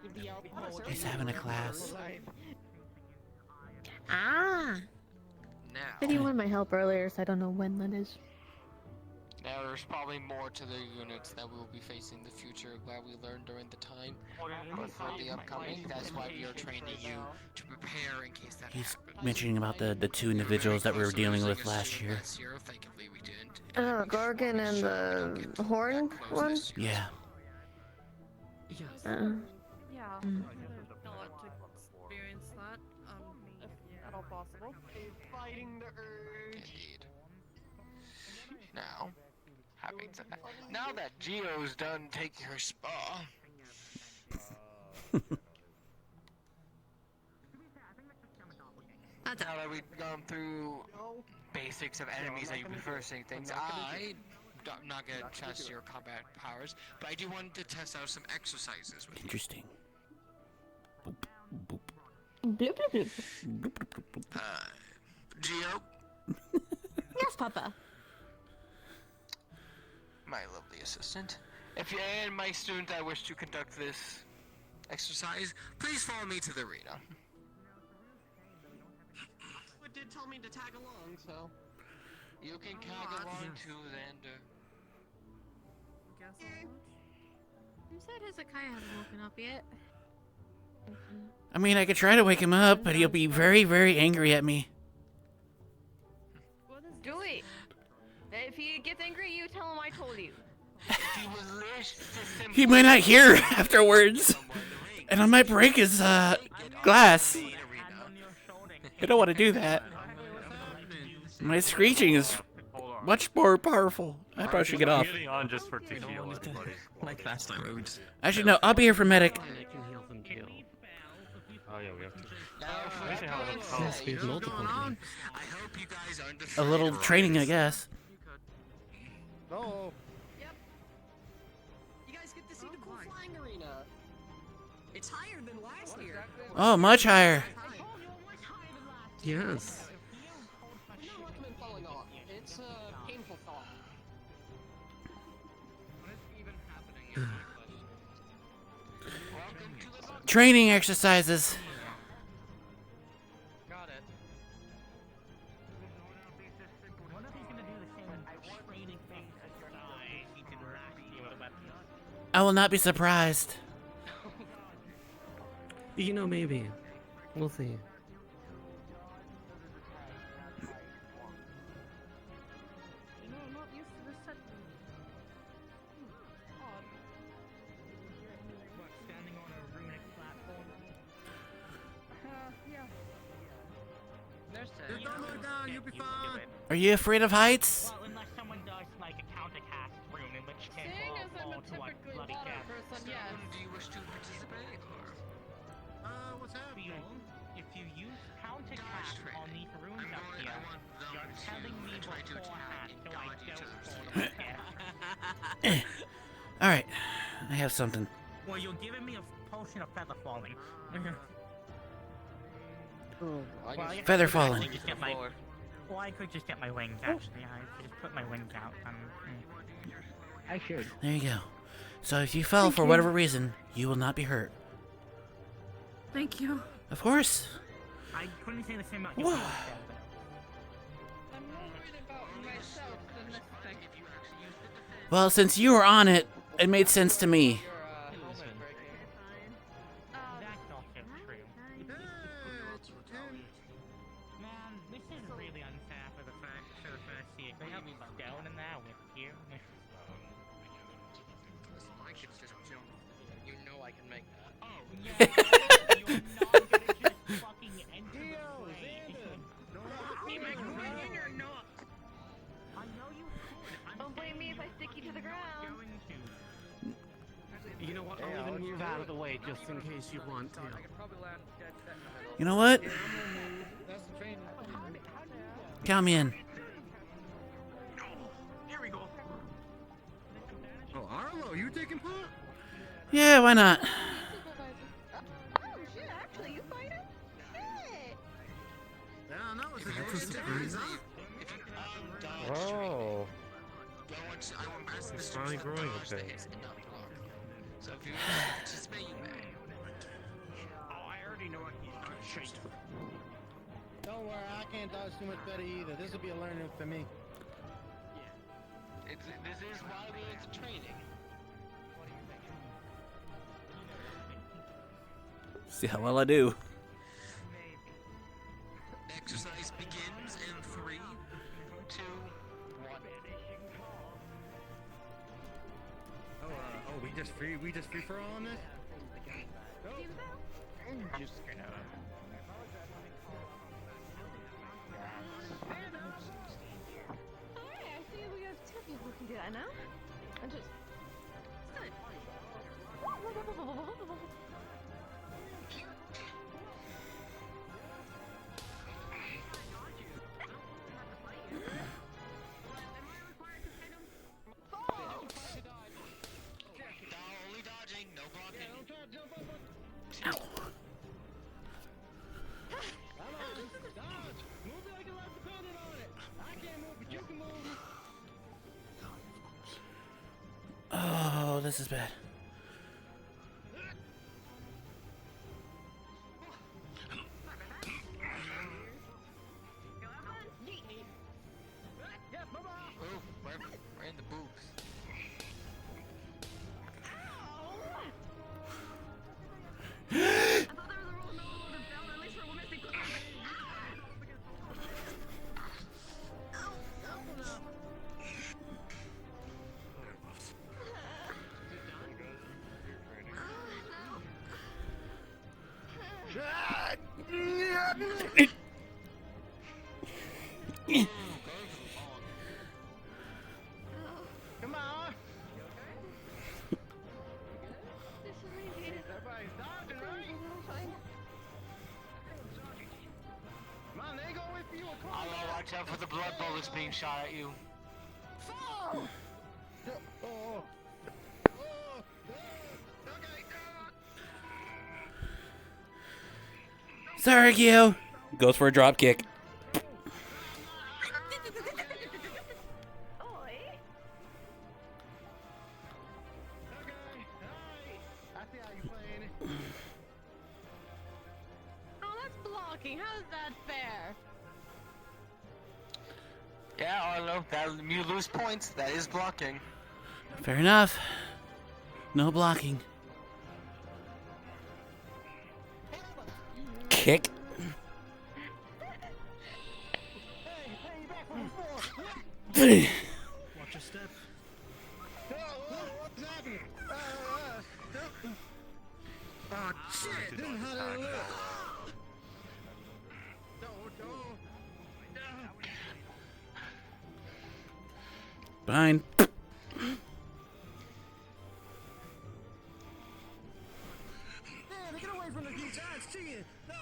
He's having a class. Ah. Now, Said he wanted my help earlier, so I don't know when that is. there's probably more to the units that we will be facing in the future that we learned during the time. But for the upcoming, that's why we are training you to prepare in case that He's happens. mentioning about the two individuals that we were dealing with last year. Thankfully we didn't. Gorgon and the horn one? Yeah. Yeah. Mm. Not to experience that. If at all possible. Fighting the urge. Indeed. Now, having said that, now that Gio's done taking her spa, now that we've gone through basics of enemies that you prefer seeing things, I'm not gonna test your combat powers, but I do want to test out some exercises with you. Interesting. Bloop, bloop, bloop. Gio, Yes, Papa. my lovely assistant, if you and my student that wish to conduct this exercise, please follow me to the arena. It did tell me to tag along, so. You can tag along too, Xander. Who said Hezekiah hasn't woken up yet? I mean, I could try to wake him up, but he'll be very, very angry at me. Do it. If he gets angry, you tell him I told you. He might not hear afterwards, and I might break his glass. I don't want to do that. My screeching is much more powerful. I probably should get off. I'm getting on just for to heal everybody. Like last time, we just. Actually, no, I'll be here for medic. Oh yeah, we have to. Yes, we have multiple. I hope you guys A little training, I guess. Oh. You guys get to see the cool flying arena. It's higher than last year. Oh, much higher. Yes. I don't recommend falling off. It's a painful fall. Training exercises. Got it. I will not be surprised. You know, maybe. We'll see. I'm not used to this set. Odd. Standing on a runic platform. Yeah. There's Just don't look down, you'll be fine. Are you afraid of heights? Well, unless someone does like a counter-cast rune, in which case Seeing we'll as I'm fall a to a typically bloody water death. person, yes. Do you wish to participate, or? What's happening? If you use counter-cast on these runes up here, you're telling me beforehand so I don't fall to death. Alright, I have something. Well, you're giving me a potion of feather falling. Feather falling. Well, I could just get my wings, actually. I could just put my wings out. I should. There you go. So if you fell Thank for you. whatever reason, you will not be hurt. Thank you. Of course. I couldn't say the same about Whoa. you. Well, since you were on it, it made sense to me. That's also true. Man, this is really unfair for the first year. They have me down and now with you. My kid's just jump. You know I can make that. Oh, yeah. You're not gonna just fucking enter the way. You're not. I know you could. Don't blame me if I stick you to the ground. You know what? I'll even move out of the way just in case you want to. You know what? Count me in. Here we go. Oh, Arlo, you taking part? Yeah, why not? Oh shit, actually, you fight him? Shit! Yeah, no, it's That's a surprise. Oh. It's finally growing a bit. So if you participate, you may. Oh, I already know what he's doing. Don't worry, I can't dodge too much better either. This will be a learning for me. This is why we went to training. See how well I do. Exercise begins in 3, 2, 1. Oh, we just free for all on this? Just gonna. Alright, I see we have two people who can do that now. And just... Only dodging, no blocking. Ow. Oh, this is bad. Ooh, we're in the boobs. Come on. Come on, they go with you. I'll watch out for the blood bullets being shot at you. Sergio goes for a drop kick. Oh, that's blocking. How's that fair? Yeah, Arlo, that you lose points. That is blocking. Fair enough. No blocking. Kick. Watch your step. What's happening? Oh, shit! This is how they look. Behind. Man, get away from the geese. Ah, it's cheating. No,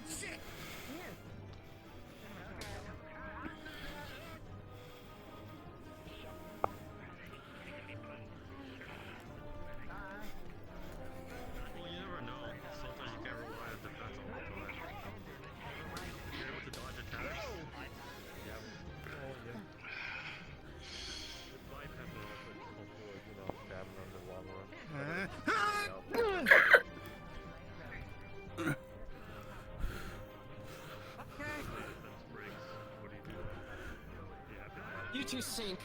shit. Well, you never know. Sometimes you can't rely on defense all the time. You two sink.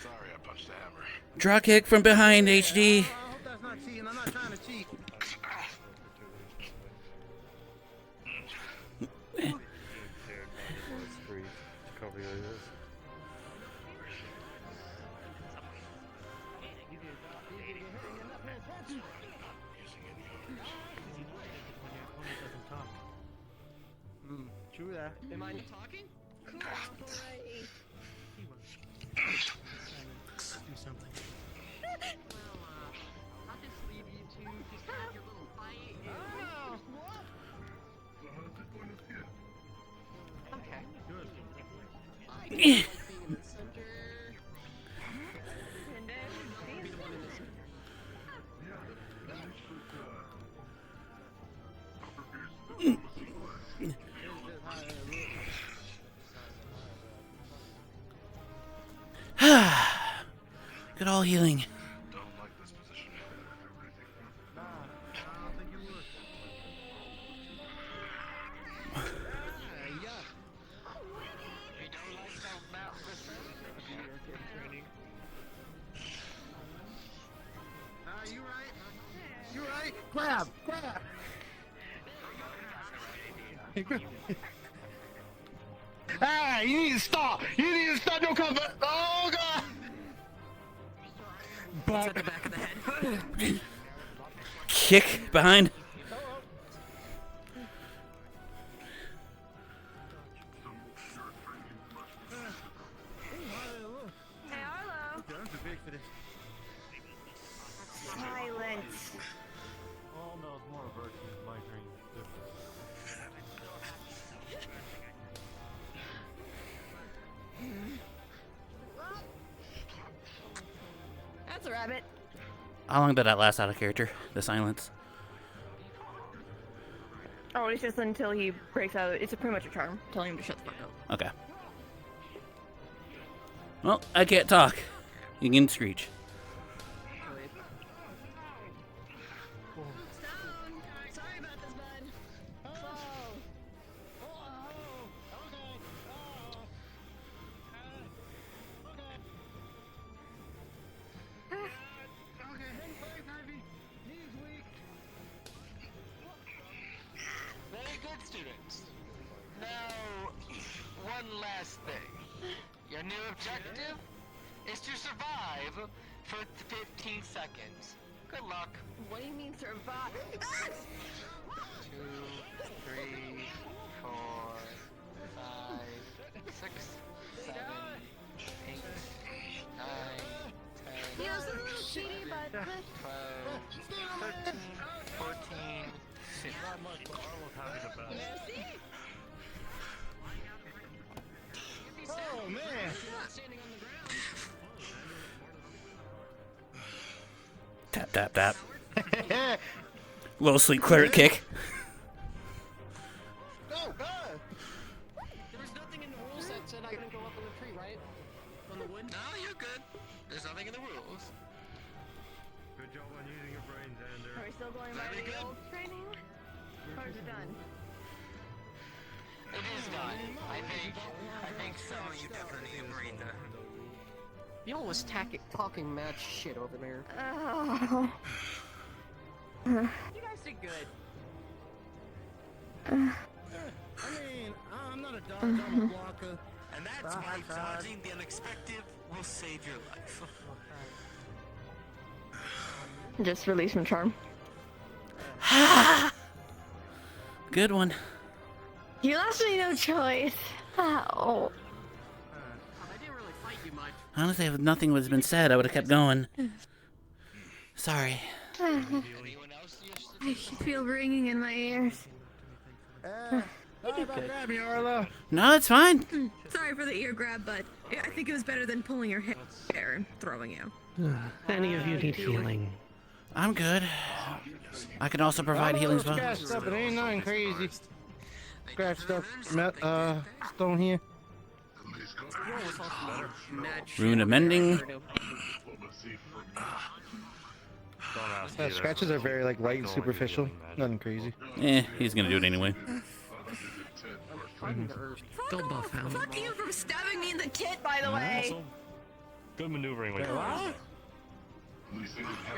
Sorry, I punched a hammer. Draw kick from behind, HD. I hope that's not cheating. I'm not trying to cheat. True that. Am I talking? Cooperate. Let's do something. I'll just leave you two just have your little fight. Oh, what? Okay. Good. I like being in the center. And then I'll be the one in the center. Good all healing. Don't like this position. Nah, I don't think it would. You right? You right? Grab! Grab! Hey, you need to stop! You need to stop your comfort! Oh god! At the back of the head. Kick behind. Hey, Arlo. I'm too big for this. Silence. Oh no, it's more a version of my dream. That's a rabbit. How long did that last out of character? The silence. Oh, it's just until he breaks out. It's pretty much a charm, telling him to shut the fuck up. Okay. Well, I can't talk. You can screech. Sorry about this, bud. Very good, students. Now, one last thing. Your new objective is to survive for 15 seconds. Good luck. What do you mean survive? 2, 3, 4, 5, 6, 7, 8, 9, 10, Yeah, it's a little cheaty, but 12, 13, 14, 15. Not much, but Arlo's having a bad. Merci. Oh man! Tap, tap, tap. Little sleep cleric kick. Go! There was nothing in the rules that said I couldn't go up in the tree, right? On the wood? No, you're good. There's nothing in the rules. Good job on using your brain, Xander. Are we still going by the old training? Or is it done? It is done. I think so. You definitely need a brain there. Y'all was talking mad shit over there. Oh. You guys did good. I mean, I'm not a dodge, I'm a blocker. And that's why dodging the unexpected will save your life. Just release from charm. Good one. You left me no choice. Oh. I didn't really fight you much. Honestly, if nothing was been said, I would have kept going. Sorry. I feel ringing in my ears. Sorry about grabbing you, Arlo. No, it's fine. Sorry for the ear grab, but Yeah, I think it was better than pulling your hair and throwing you. Any of you need healing? I'm good. I can also provide healing spells. Scratch stuff, it ain't nothing crazy. Scratch stuff, stone here. Rune of Mending. Scratches are very like light and superficial. Nothing crazy. He's gonna do it anyway. Go buff him. Fuck you for stabbing me in the tit, by the way. Good maneuvering. Like What?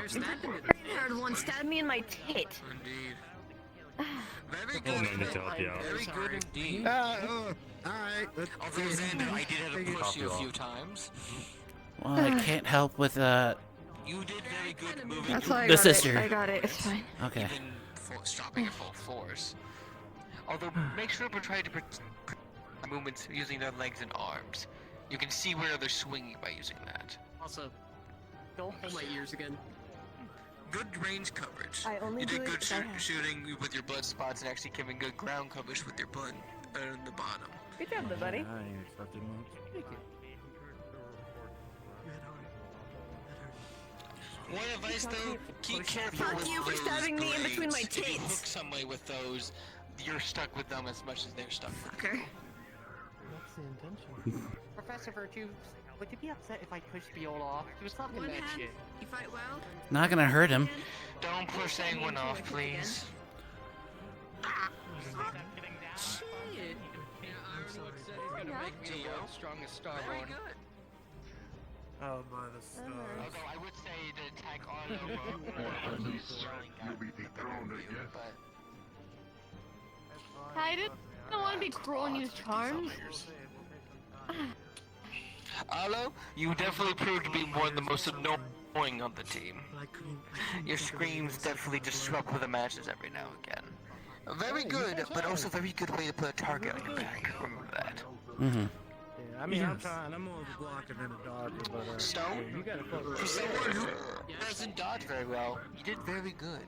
Third one stabbed me in my tit. Indeed. Very good. To help you out. Very good indeed. Alright. Although, Xander, I did have to push you a few times. Well, I can't help with You did very good moving. That's why I the got sister. it. I got it. It's fine. Okay. Even stopping at full force. Although, make sure to try to movements using their legs and arms. You can see where they're swinging by using that. Also, don't hold my ears again. Good range coverage. I only You do did it good if I have- shooting with your blood spots and actually giving good ground coverage with your blood in the bottom. Good job, though, buddy. I ain't expecting much. Thank you. One advice though, keep careful Fuck with you for those stabbing me in between my blades. If you hook tits. somebody with those, you're stuck with them as much as they're stuck with you. What's the intention? Professor Virtue, would you be upset if I pushed Viola off? She was talking One that hand. shit. You fight well. Not gonna hurt him. Don't push anyone off, please. Shit. Make me the strongest starborn. Oh, by the stars. Although I would say to attack Arlo, You'll be dethroned again. I didn't want to be cruel and use charms. Arlo, you definitely proved to be one of the most annoying on the team. Your screams definitely disrupt with the matches every now and again. Very good, but also very good way to put a target on your back. Remember that. Mm-hmm. Yeah, I mean, I'm trying. I'm more of a blocker than a dodger, but Stone, yeah, you gotta focus. for someone who doesn't dodge very well, you did very good.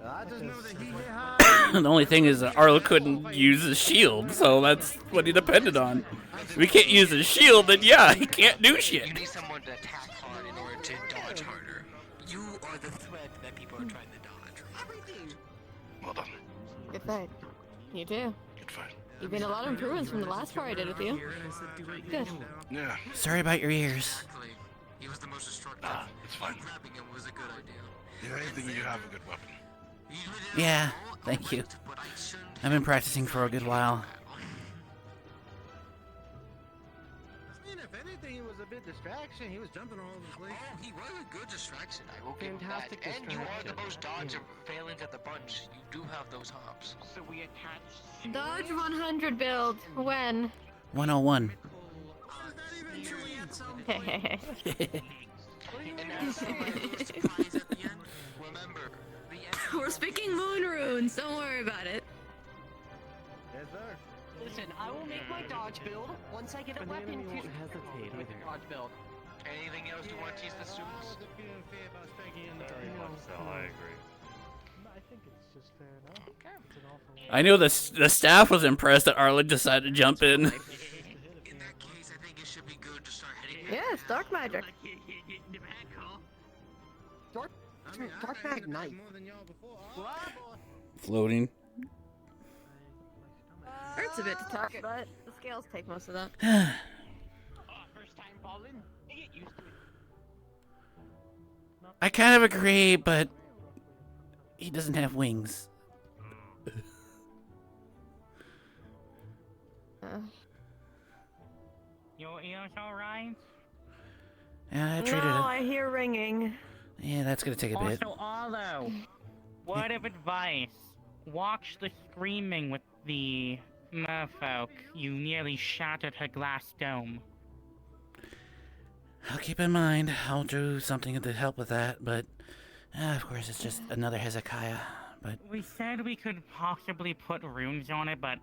I just know that he hit high. The only thing is that Arlo couldn't use his shield, so that's what he depended on. If he can't use his shield, then yeah, he can't do shit. You need someone to attack hard in order to dodge harder. You are the threat that people are trying to dodge. Everything. Well done. Good fight. You too. Good fight. You've made a lot of improvements from the last part I did with you. Good. Yeah. Sorry about your ears. Exactly. He was the most destructive. It's fine. Grabbing him was a good idea. If anything, you have a good weapon. Yeah, thank you. I've been practicing for a good while. I mean, if anything, it was a bit distraction. He was jumping all over the place. Oh, he was a good distraction. I will give him Fantastic that. And you are the distraction. most dodge valiant of the bunch. You do have those hops. So we attach. Dodge 100 build. When? 101. And as a surprise at the end, remember, the We're speaking moon runes. Don't worry about it. Yes, sir. Listen, I will make my dodge build once I get a weapon to hesitate with dodge build. Anything else you want to teach the students? Very much so, I agree. I think it's just fair enough. Okay. It's an awful I know the staff was impressed that Arlo decided to jump in. In that case, I think it should be good to start heading Yeah, it's dark magic. Dark Knight Knight. Floating. Hurts a bit to talk, but the scales take most of that. First time falling. Get used to it. I kind of agree, but he doesn't have wings. Your ears alright? Yeah, I treated No, him. I hear ringing. Yeah, that's gonna take a bit. Also, Arlo, word of advice: watch the screaming with the merfolk. You nearly shattered her glass dome. I'll keep in mind. I'll do something to help with that, but of course it's just another Hezekiah. But We said we could possibly put runes on it, but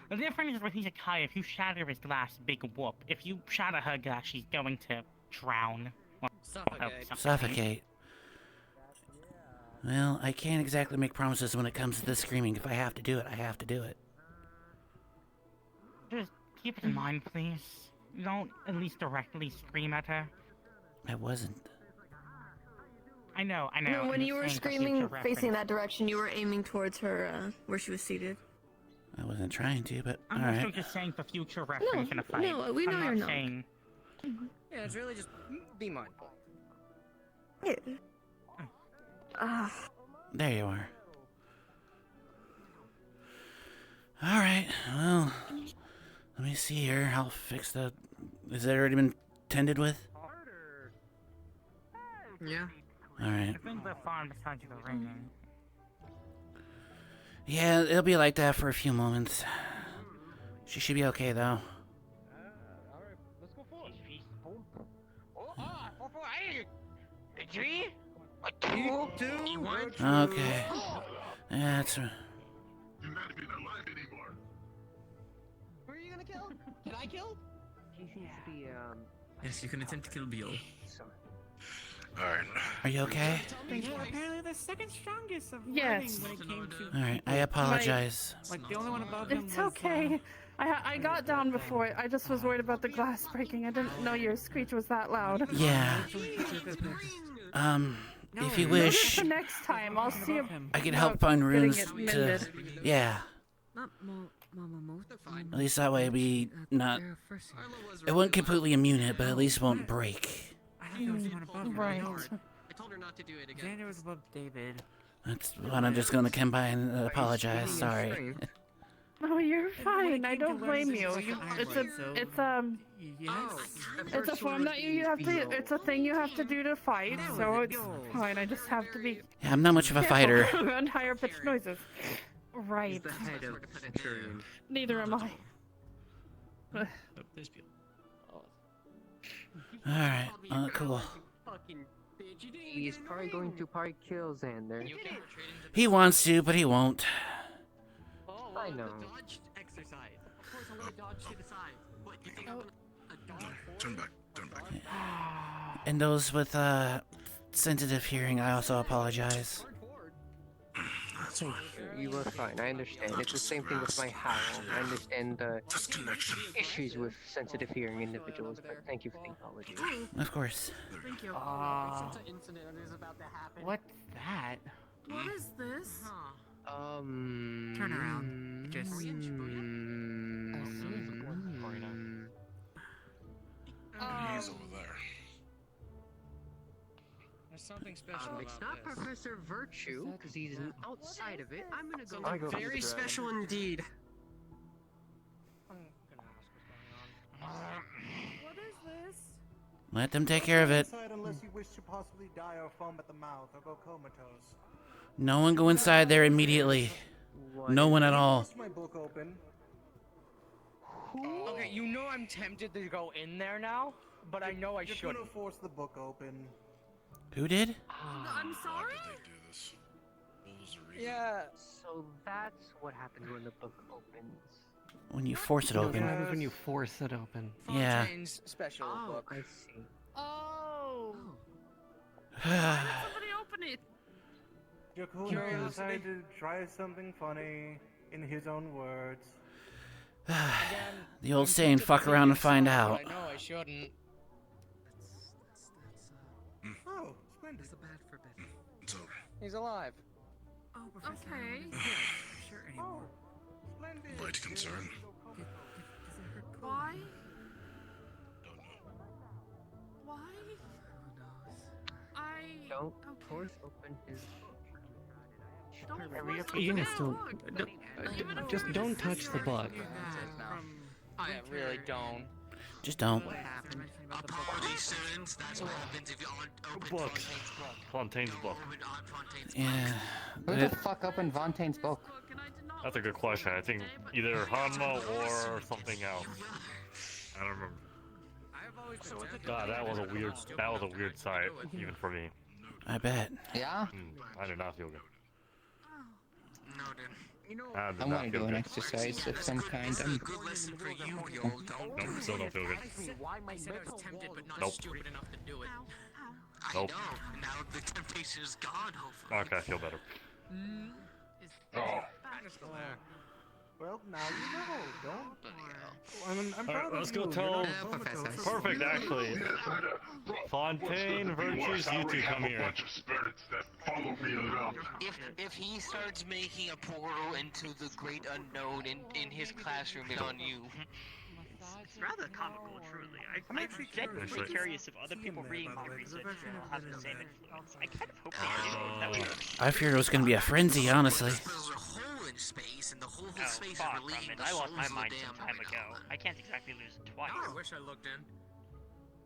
the difference is with Hezekiah, if you shatter his glass, big whoop. If you shatter her glass, she's going to drown. Or suffocate. Well, I can't exactly make promises when it comes to this screaming. If I have to do it, I have to do it. Just keep it in mind, please. You don't at least directly scream at her. I wasn't. I know. No, when I'm you were saying for screaming future facing reference. that direction, you were aiming towards her, where she was seated. I wasn't trying to, but I'm all also right. just saying for future reference in a fight. no, we know I'm you're not. saying. Yeah, it's really just be mindful. Yeah. There you are. All right. Well, let me see here. I'll fix the. Has it already been tended with? Yeah. All right. I think the farm besides the ringing. Yeah, it'll be like that for a few moments. She should be okay though. Okay. That's. Who are you gonna kill? Can I kill? He seems to be, Yes, you can attempt to kill Beal. Alright. Are you okay? Apparently the second strongest of Yes. when it came to. All right. I apologize. Like the only one above him It's was, okay. I got down before. I just was worried about the glass breaking. I didn't know your screech was that loud. Yeah. If you wish, The next time, I'll see if I can help find runes getting it to. mended. Yeah. At least that way we not. It won't completely immune it, but at least won't break. Right. I told her not to do it again. Xander was above David. That's what I'm just gonna come by and apologize. Sorry. Oh, you're fine. I don't blame you. It's a form that you have to. It's a thing you have to do to fight. So it's fine. I just have to be. Yeah, I'm not much of a careful fighter. around higher pitched noises. Right. The head of Centurion. Neither am I. There's Beal. All right. Cool. fucking bitch. He's probably going to probably kill Xander. He wants to, but he won't. I know. Dodge exercise. Of course, I'm gonna dodge to the side. What, you think I'm gonna dodge Turn back. Turn back. And those with sensitive hearing, I also apologize. You were fine, I understand. It's the same thing with my howl. I understand the issues with sensitive hearing individuals, but thank you for the apology. Of course. Thank you. What's that? What is this? Turn around. Just. He's over there. There's something special It's about not this. Professor Virtue, because he's outside of it. I'm gonna go. Something very special indeed. What is this? Let them take care of it. Inside unless you wish to possibly die or foam at the mouth or go comatose. No one go inside there immediately. No one at all. My book open. Okay, you know I'm tempted to go in there now, but I know I You're shouldn't. gonna force the book open. Who did? I'm sorry? Yeah. So that's what happens when the book opens. When you force it No, open. what happens when you force it open? Yeah. Fontaine's special book. I see. Oh. Why did somebody open it? Yakuno decided to try something funny, in his own words. The old saying, fuck around and find out. I know I shouldn't. Oh, splendid. It's a bad for bed. It's over. He's alive. Oh, Professor. Okay. Sure anymore. Light concern. Why? Why? I. Don't force open his You can still just don't touch the book. I really don't. Just don't. Apologies, students. That's what happens if you aren't open Book. Fontaine's book. Yeah. Who the fuck opened Fontaine's book? That's a good question. I think either Hanma or something else. I don't remember. God, that was a weird sight, even for me. I bet. Yeah? I did not feel good. No, dude. You know, I did I'm not gonna feel do an good. exercise of some kind. this is a good lesson for you. You don't. Nope, still don't feel good. I said I was tempted, but not Nope. stupid enough to do it. Nope. I know. Now the temptation is gone, hopefully. Okay, I feel better. Oh. Well, now you know. Don't. I mean, I'm Alright, proud let's of go you. tell. You're not comatose. Perfect, actually. Fontaine, Virtues, you two come here. If he starts making a portal into the great unknown in his classroom, it's on you. It's rather comical, truly. I'm genuinely curious if other people reading my research will have the same influence. I kind of hope they do. That would be I feared it was gonna be a frenzy, honestly. There's a hole in space, and the whole Oh, space is far relaying from it. the I lost souls my of the mind damned some time ago. I can't exactly lose it twice. I wish I looked in.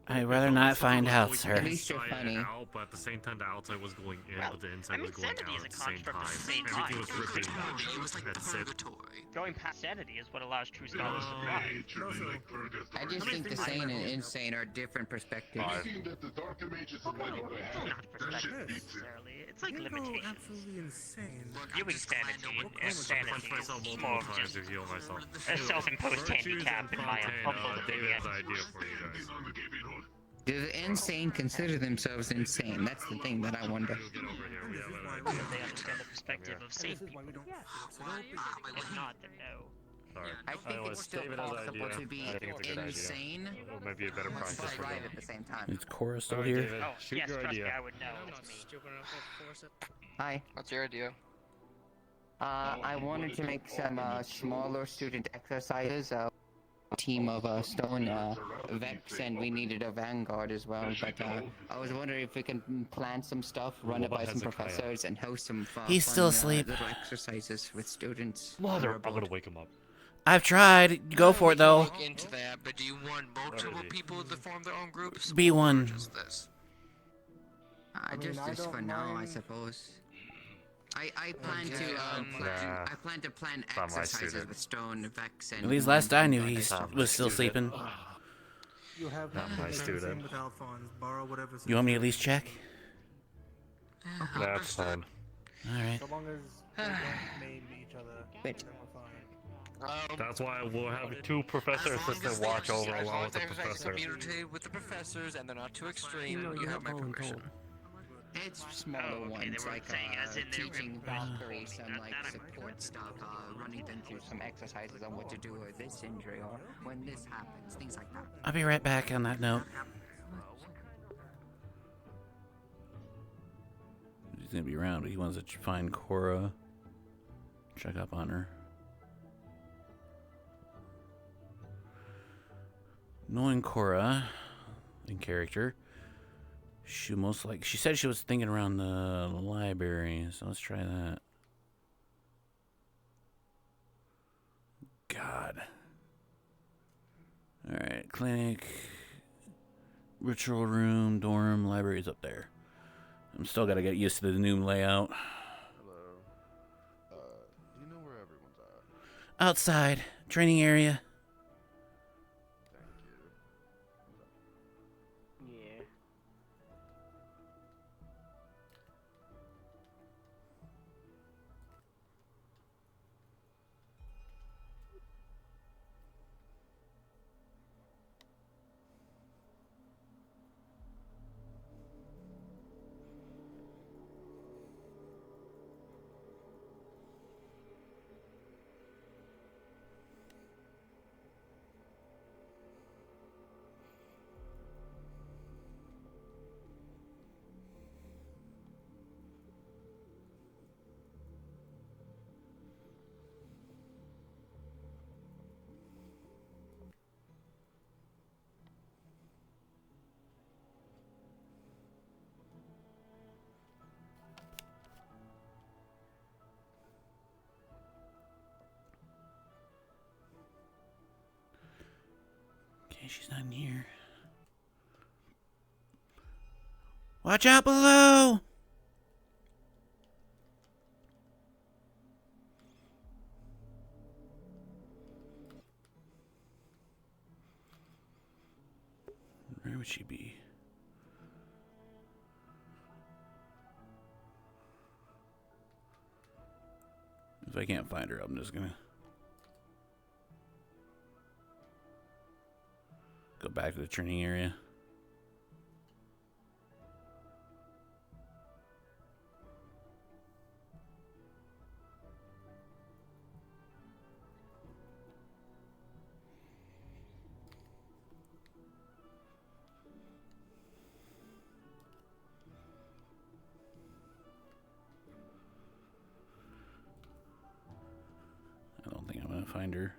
I'd rather not find out, sir. At least you're funny. Out, but at the same time, the outside was going in, but the inside was going out at the same time. Everything was ripping at the same time. Going past sanity is what allows true scholars to thrive. I just think the sane and insane are different perspectives. Not perspective necessarily. It's like limitations. Absolutely insane. Viewing sanity as sanity is more of just a A self-imposed handicap in my humble David opinion. has an idea for you guys. Do the insane consider themselves insane? That's the thing that I wonder. Whether they understand the perspective of sane people. If not, then no. Sorry. I think it's still David has an possible idea. to be I think it's a good insane, idea. It might be a better but practice for right them. at the same time. Is Cora still Alright, here? David, Oh, shoot yes, your trust idea. me, I would know. It's me. Hi. What's your idea? I wanted to make some smaller student exercises. Team of Stone Vex, and we needed a Vanguard as well. But I was wondering if we can plan some stuff, run it by some professors, and host some fun, He's still asleep. little exercises with students. Mother, I'm gonna wake him up. I've tried. Go for it, though. Look into that, but do you want multiple people to form their own groups? Be or one. Just this? Just for now, I suppose. I plan to plan Not my exercises student. with Stone Vex and. At least last I knew he was still sleeping. You have Not my student. with Alphonse. Borrow whatever. You want me to at least check? That's fine. Alright. So long as we don't maim each other, then we're fine. That's why we'll have two professor assistant watch over along with the professor. Communicate with the professors, and they're not too extreme. You have my permission. It's smaller ones, like teaching Valkyrie some like support stuff, running them through some exercises on what to do with this injury or when this happens, things like that. I'll be right back on that note. He's gonna be around, but he wants to find Cora. Check up on her. Knowing Cora in character, she said she was thinking around the library, so let's try that. God. Alright, clinic, ritual room, dorm, library's up there. I'm still gotta get used to the new layout. Hello. Do you know where everyone's at? Outside, training area. Yeah. Okay, she's not in here. Watch out below! Where would she be? If I can't find her, I'm just gonna go back to the training area. find her.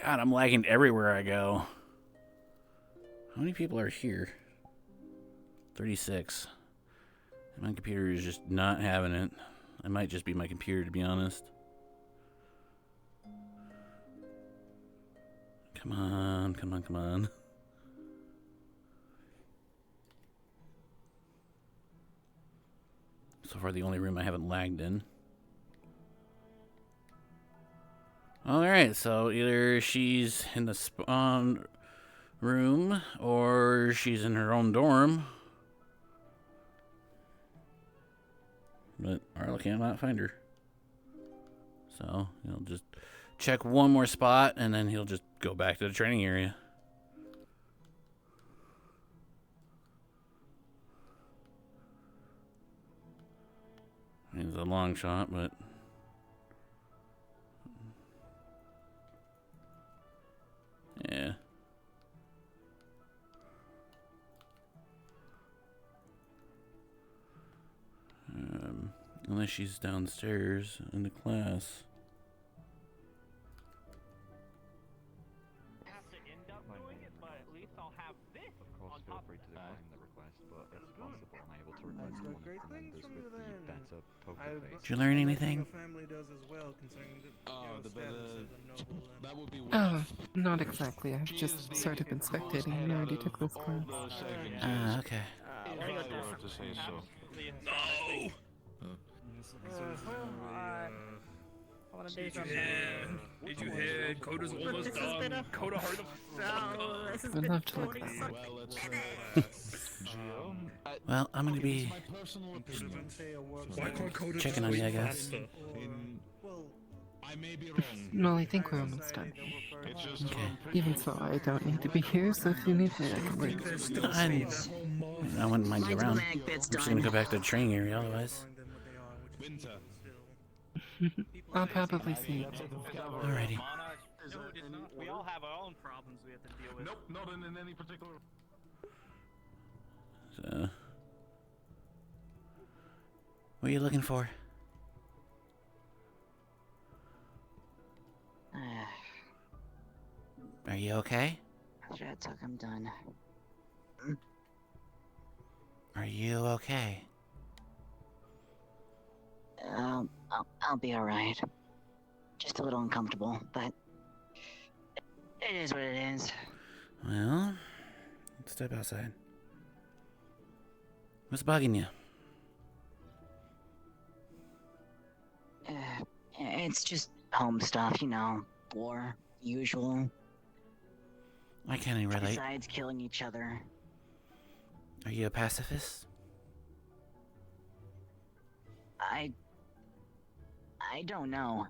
God, I'm lagging everywhere I go. How many people are here? 36. My computer is just not having it. It might just be my computer, to be honest. Come on, come on, come on. So far, the only room I haven't lagged in. Alright, so either she's in the spawn room or she's in her own dorm. But Arlo cannot find her. So he'll just check one more spot and then he'll just go back to the training area. I mean, it's a long shot, but... yeah. Unless she's downstairs in the class. Have to end up doing it, but at least I'll have this on top of that. the request, but if possible, I'm able to request one of the members with the better poker face. Did you learn anything? That would be Oh, not exactly. I've just started been spectating and I already took this class. Okay. No! Did you hear? Coda's almost done. Coda, hurry the fuck up. I'd love to look that. Well, I'm gonna be checking on you, I guess. Well, I think we're almost done. Okay. Even so, I don't need to be here, so if you need me, I can wait. I wouldn't mind you around. I'm just gonna go back to the training area otherwise. I'll probably see you. Alrighty. We all have our own problems we have to deal with. Nope, not in any particular. So, what are you looking for? Are you okay? After I took him done. Are you okay? I'll be alright. Just a little uncomfortable, but it is what it is. Well, let's step outside. What's bugging you? It's just home stuff, you know. War, usual. I can't even relate. Besides killing each other. Are you a pacifist? I don't know.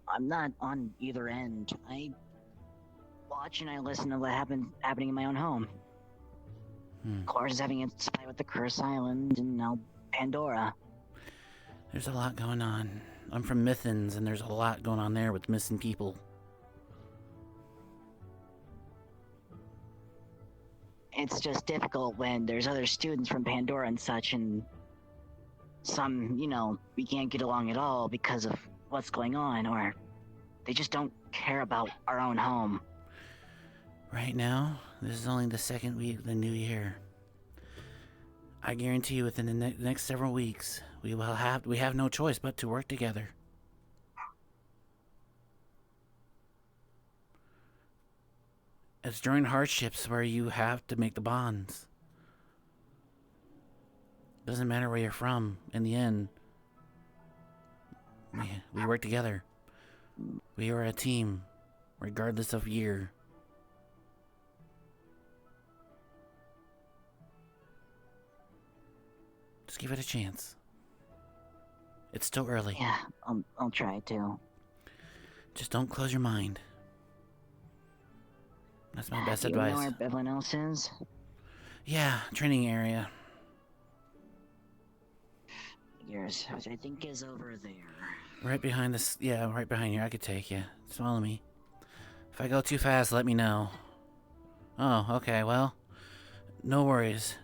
I'm not on either end. I watch and I listen to what happening in my own home. Of course, having a spy with the Curse Island and now Pandora. There's a lot going on. I'm from Mithens, and there's a lot going on there with missing people. It's just difficult when there's other students from Pandora and such, and some, you know, we can't get along at all because of what's going on, or they just don't care about our own home. Right now, this is only the second week of the new year. I guarantee you within the next several weeks, we have no choice but to work together. It's during hardships where you have to make the bonds. Doesn't matter where you're from, in the end. We work together. We are a team, regardless of year. Just give it a chance. It's still early. Yeah, I'll try to. Just don't close your mind. That's my best Do you advice. know where everyone else is? Yeah, training area. Yours, which I think is over there. Right behind this. Yeah, right behind here. I could take you. Just follow me. If I go too fast, let me know. Oh, okay. Well, no worries.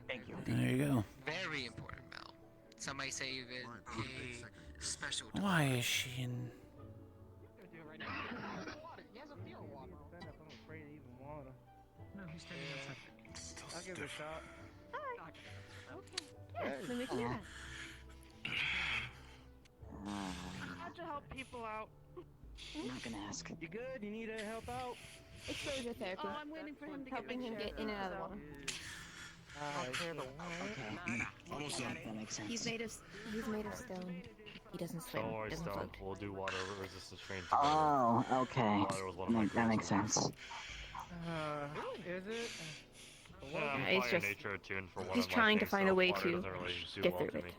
Thank you. There you go. Very important, Mel. Somebody save it. A special. Why is she in? No, he's standing outside. I'll give it a shot. Okay. Yeah, let me do that. How'd you help people out? I'm not gonna ask. You good? You need help out? Exposure therapy. Oh, I'm waiting for him to helping him get in and out of the water. Almost done. That makes sense. He's made of stone. He doesn't swim. Don't worry, Doesn't Stone. float. We'll do water resistance training together. Oh, okay. Water was one of my That makes sense. Is it? Yeah, I'm It's fire just- nature attuned for one he's of my trying to things, find so a way water to doesn't really do get well through to it. me.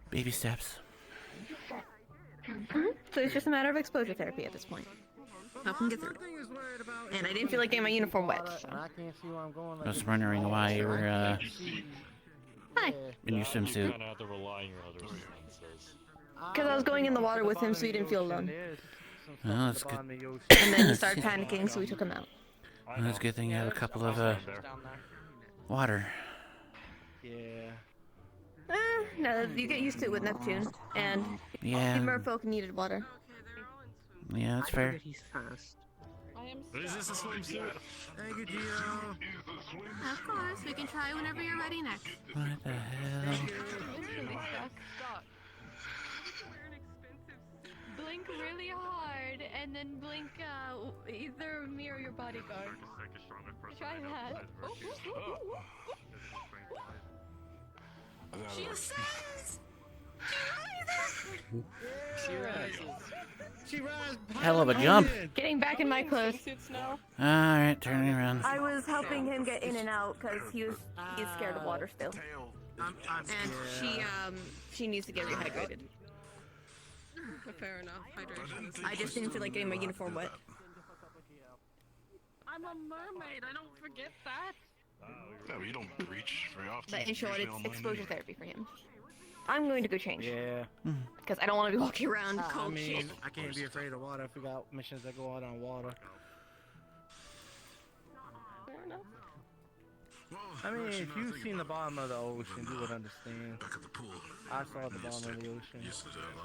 Baby steps. So it's just a matter of exposure therapy at this point. Help him get through it. And I didn't feel like getting my uniform wet. So. And I can't see where I'm going. I was wondering why you were Hi. in your You swimsuit. kind of have to rely on your other senses. Because I was going in the water with him so he didn't feel alone. Oh, that's good. And then he started panicking, so we took him out. Well, that's a good thing you have a couple of water. Yeah. No, you get used to it with Neptune. And Yeah. the merfolk needed water. Yeah, that's fair. He's fast. Is this a swimsuit? Thank you, Gio. Of course, we can try whenever you're ready next. What the hell? Blink really hard, and then blink either me or your bodyguard. Try that. She says. She rises. She rises. Hell of a jump. Getting back in my clothes. Alright, turning around. I was helping him get in and out because he's scared of water still. And she needs to get rehydrated. Fair enough. Hydration. I just didn't feel like getting my uniform wet. I'm a mermaid. I don't forget that. No, you don't breach very often. But in short, Usually it's online exposure anyway. therapy for him. I'm going to go change. Yeah. Because I don't want to be walking around I cold mean, shit. I can't be afraid of water if we got missions that go out on water. Fair enough. I mean, if you've seen the bottom of the ocean, you would understand. Back at the pool. I saw the bottom of the ocean.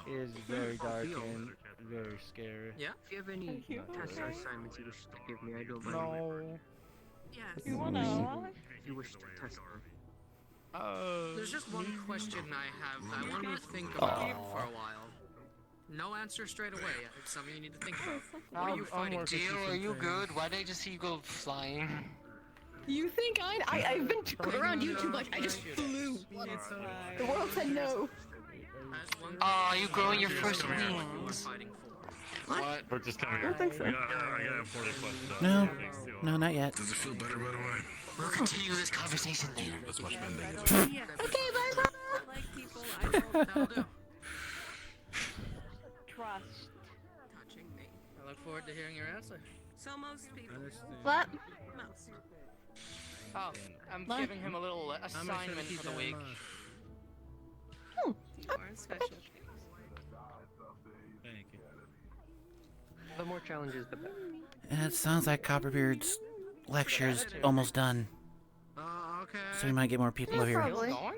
It is very dark and very scary. Yeah. If you have any tests or assignments you wish to give me, I don't mind. No. Yes. You wanna? If you wish to test me. There's just one question I have that I want to think about for a while. No answer straight away. It's something you need to think about. What are you fighting? Gio, are you good? Why did I just see you go flying? You think I've been around you too much. I just flew. The world said no. Oh, you growing your first wings. What? We're just coming I don't think so. I got important questions. No. No, not yet. Does it feel better, by the way? We'll continue this conversation later. That's much bending. Okay, bye bye. I like people. I don't. That'll do. Trust. Touching me. I look forward to hearing your answer. So most people. What? Most. Oh, I'm What? giving him a little assignment for the week. You are special. Thank you. The more challenges, the better. And it sounds like Copperbeard's lecture's almost done. Okay. So we might get more people over here. Probably. Someone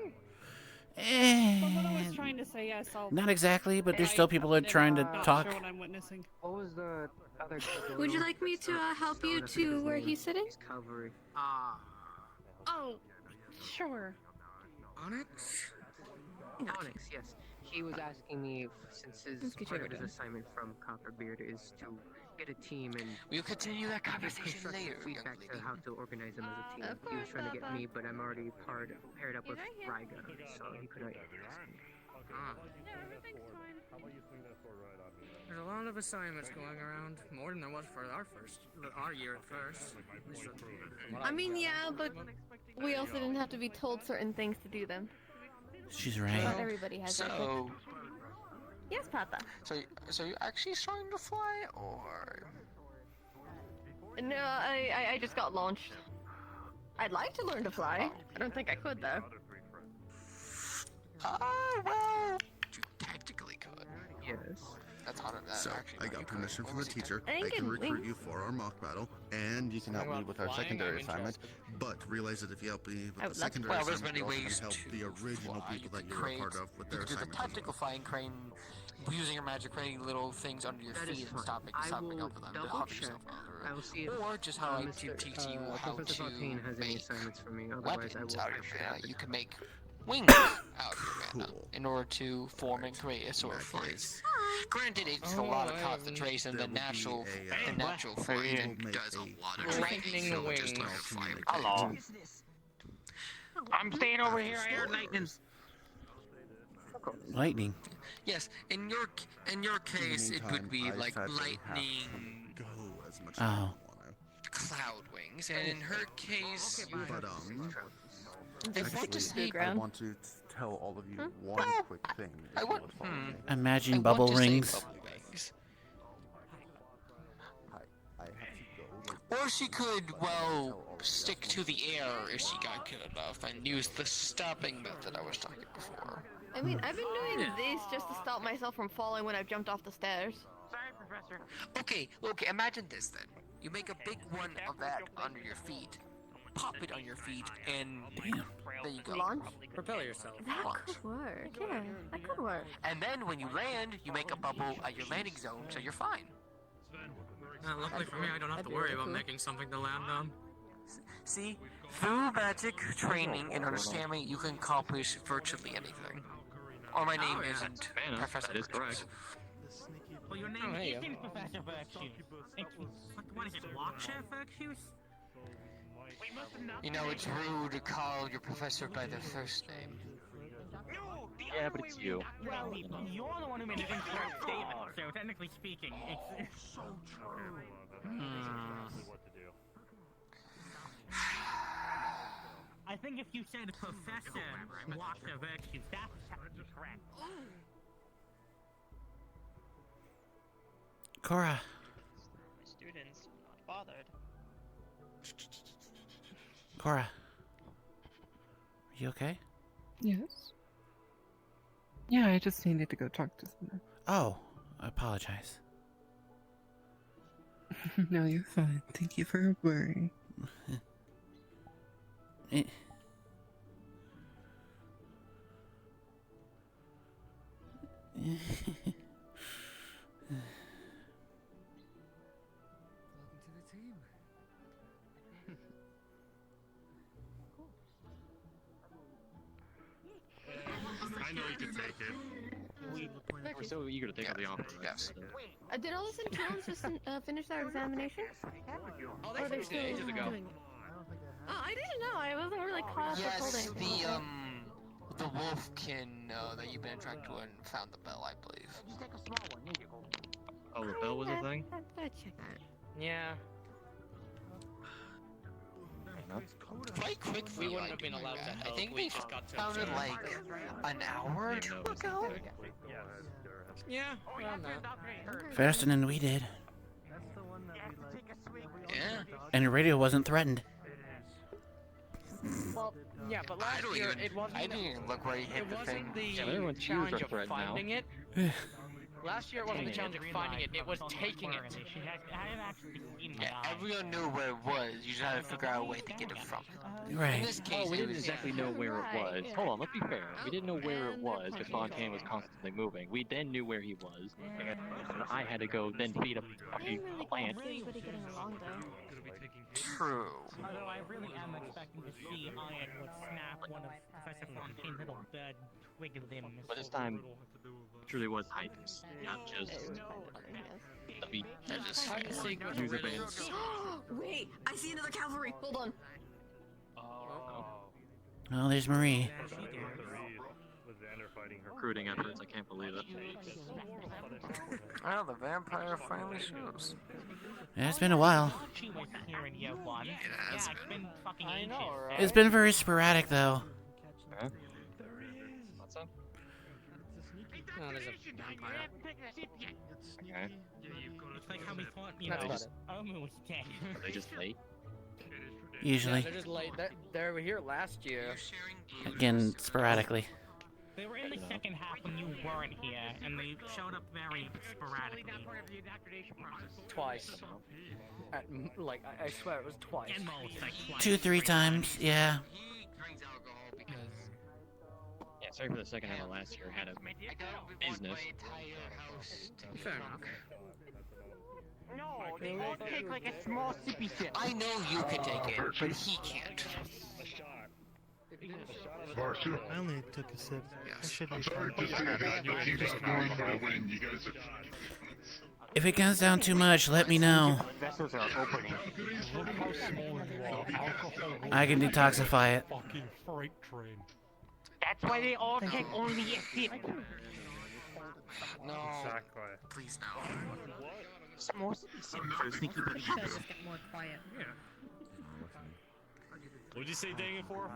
Eh, was trying to say yes. not exactly, but there's still people that are trying to Not talk. Sure what I'm witnessing. What was the other? Would you like me to help you to where he's sitting? Discovery. Oh, sure. Onyx? Onyx, yes. He was asking me if, since his Let's get part you of his done. assignment from Copperbeard is to get a team and We'll continue that conversation constructive later. feedback to how to organize them as a team. Of He was course, trying to get Papa. me, but I'm already paired up He's with right here. Ryga, so he couldn't. There's a lot of of assignments going around, more than there was for our year at first. I mean, yeah, but we also didn't have to be told certain things to do them. She's right. Not everybody has that. So, Yes, Papa. so you're actually starting to fly, or? No, I just got launched. I'd like to learn to fly. I don't think I could, though. Well, you technically could. Yes. That's harder than So, actually. I got permission from the teacher. I I think can in recruit Link- you for our mock battle, and you can help me with our secondary assignment. But realize that if you help me with the secondary Well, there's assignment, many you're also ways going to help the original fly. people that You you were could a part of with you their could do the assignments. as well. tactical flying crane, using your magic, creating little things under your That is feet and fine. stopping I will over them to double hover check. yourself over. I will see if Or just how I teach you how Professor to Fontaine has any make assignments for me. Otherwise, I weapons will. out I of should your have mana. the You can time. make wings out of your mana in order to form and create a sword of flight. Granted, it's a lot of concentration. The natural flame does a lot of Lightning training. wings. Just learn to fly. Hello. I'm staying over here. I heard lightning. Lightning. Yes, in your case, it would be like lightning, Oh. cloud wings, and in her case, But if I just actually, say, I want to tell all of you one quick thing. I if you want- would follow me. Imagine I want bubble to say rings. bubble rings. I have to go. Or she could, well, stick to the air if she got good enough and use the stopping method I was talking before. I mean, I've been doing this just to stop myself from falling when I've jumped off the stairs. Sorry, Professor. Okay, imagine this then. You make a big one of that under your feet, pop it on your feet, and there you go. Launch? Propel yourself. That could work. Yeah, that could work. And then when you land, you make a bubble at your landing zone, so you're fine. Luckily for me, I don't have to worry about making something to land on. See, through magic training and understanding, you can accomplish virtually anything. Or my name isn't Professor. That is correct. Well, your name hey, isn't Professor Virtues. What is it, Lockchef Virtues? You know, it's rude to call your professor by their first name. Yeah, but it's you. Well, you're the one who made an incorrect statement, so technically speaking, it's so true. I think if you said Professor Lockchef Virtues, that's technically correct. Cora. Students not bothered. Cora. Are you okay? Yes. Yeah, I just needed to go talk to someone. Oh, I apologize. No, you're fine. Thank you for worrying. Eh. I know you can take it. We're so eager to take up the offer. Yes. Did all the Centurions just finish their examination? Oh, Or are they still ages ago. doing it? Oh, I didn't know. I wasn't really caught up with Yes, holding. the wolfkin that you've been attracted to and found the bell, I believe. Oh, the bell was a thing? I'd check that. Yeah. Quite quickly, We wouldn't have been allowed to I help, think we they just got to found it observe. like an hour or two ago. Yeah, around that. Faster than we did. Yeah. And the radio wasn't threatened. Well, yeah, but last year it wasn't. I didn't even look where he hit It the thing. wasn't the Yeah, everyone's ears challenge are of threatened now. finding it. Last year it wasn't the challenge of finding it, it was taking it. Yeah, everyone knew where it was. You just had to figure out a way to get it from it. Right. In this case, Oh, we it didn't was exactly know where it was. Hold on, let's be fair. We didn't know where it was because Fontaine was constantly moving. We then knew where he was. And I had to go then feed a fucking plant. Everybody getting along though. true. Although I really am expecting to see Iron would snap one of Professor Fontaine's little bird twig limbs. But this time, it truly was Titans, not just the user base. Wait, I see another cavalry. Hold on. Oh, there's Marie. Recruiting efforts, I can't believe it. Well, the vampire finally shows. Yeah, it's been a while. She was here in year 1. Yeah, it's been fucking ages. It's been very sporadic, though. What's up? Oh, there's a vampire. Okay. It's like how we thought, you That's know, about it. Omu was dead. Are they just late? Usually. Yeah, they're just late. They were here last year. Again, sporadically. They were in the second half when you weren't here, and they showed up very sporadically. Twice. Like, I swear it was twice. At most, like twice. 2-3 times, yeah. Yeah, sorry for the second half of last year. Had a business. Fair enough. No, they all take like a small sippy sip. I know you can take it, but he can't. I only took a sip. I should be fine. If it comes down too much, let me know. Vessels are opening. I can detoxify it. Fucking freight train. That's why they all take only a sip. No. Exactly. Please no. Small sippy sip for sneaky bitty. Just get more quiet. Yeah. What'd you say dang it for?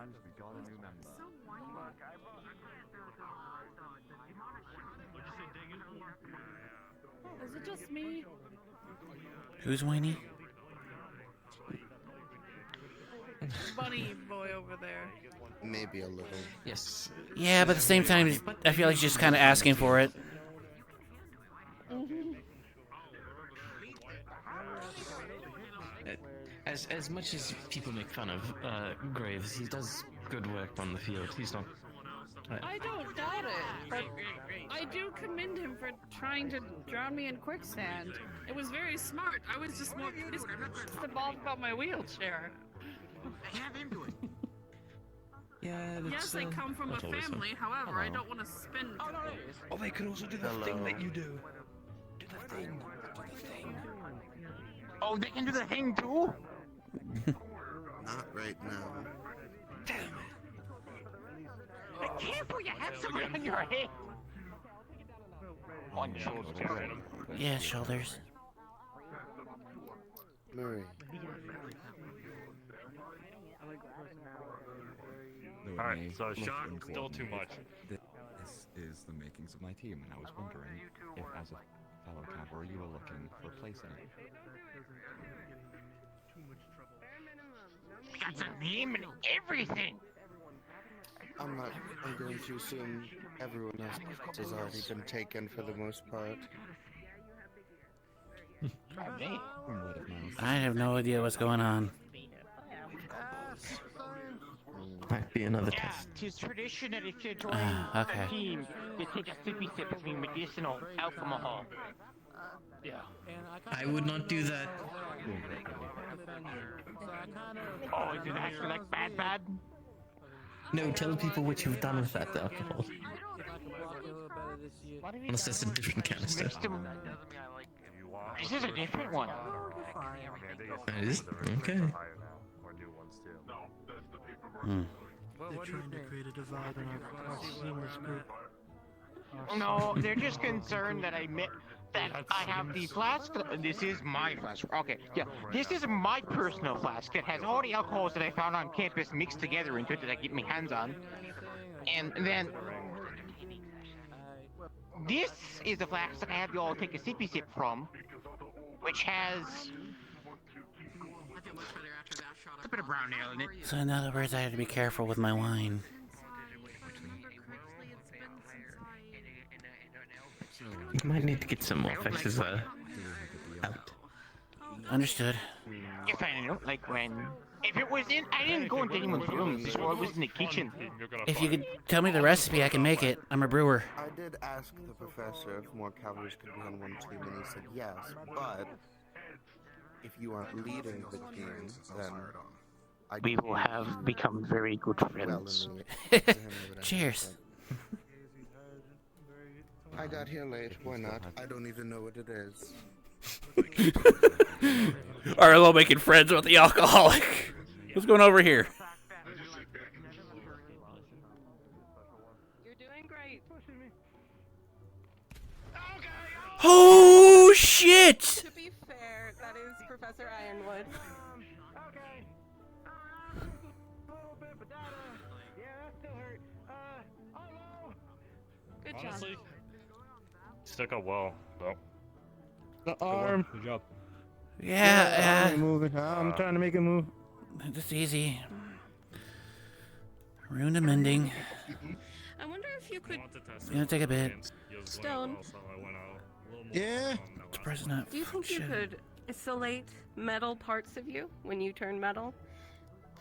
Is it just me? Who's whiny? Bunny boy over there. Maybe a little. Yes. Yeah, but at the same time, I feel like she's just kind of asking for it. As much as people make fun of Graves, he does good work on the field. He's not. I don't doubt it, but I do commend him for trying to drown me in quicksand. It was very smart. I was just more pissed about my wheelchair. Yeah, Yes, I come from a family. However, I don't want to spend. Oh, they could also do the thing that you do. Do the thing. Oh, they can do the thing too? Not right now. Damn it. Be careful, you have something on your head. On your shoulders. Yeah, shoulders. Murray. Alright, so shock, still too much. This is the makings of my team, and I was wondering if, as a fellow cavalry, you were looking for a place in it. We got a name and everything. I'm going to assume everyone else has already been taken for the most part. I have no idea what's going on. Might be another test. It is tradition that if you join okay. a team, you take a sippy sip of medicinal alcohol. Yeah. I would not do that. Oh, is it actually like bad? No, tell people what you've done with that alcohol. Unless that's a different canister. This is a different one. That is? Okay. They're trying to create a divide in our seamless group. No, they're just concerned that I have the flask. This is my flask. Okay, yeah. This is my personal flask that has all the alcohols that I found on campus mixed together into it that I get my hands on. And then this is the flask that I have you all take a sippy sip from, which has a bit of brown ale in it. So in other words, I have to be careful with my wine. You might need to get some more faces out. Understood. If I know, like when... If it was in... I didn't go into anyone's rooms, this was in the kitchen. If you could tell me the recipe, I can make it. I'm a brewer. I did ask the professor if more cavalries could be on one team, and he said yes, but if you aren't leading the team, then we will have become very good friends. Cheers. I got here late. Why not? I don't even know what it is. Arlo making friends with the alcoholic. What's going over here? You're doing great. Oh! shit! To be fair, that is Professor Ironwood. Okay. A little bit, but that, yeah, that still hurt. Hello. Good Honestly, job. stuck up well, though. The arm. Good job. Yeah, I'm moving. I'm trying to make it move. Just easy. Rune amending. I wonder if you could. It's gonna take a bit. Stone. Yeah. Surprised it's not. Do you think you shit. could isolate metal parts of you when you turn metal?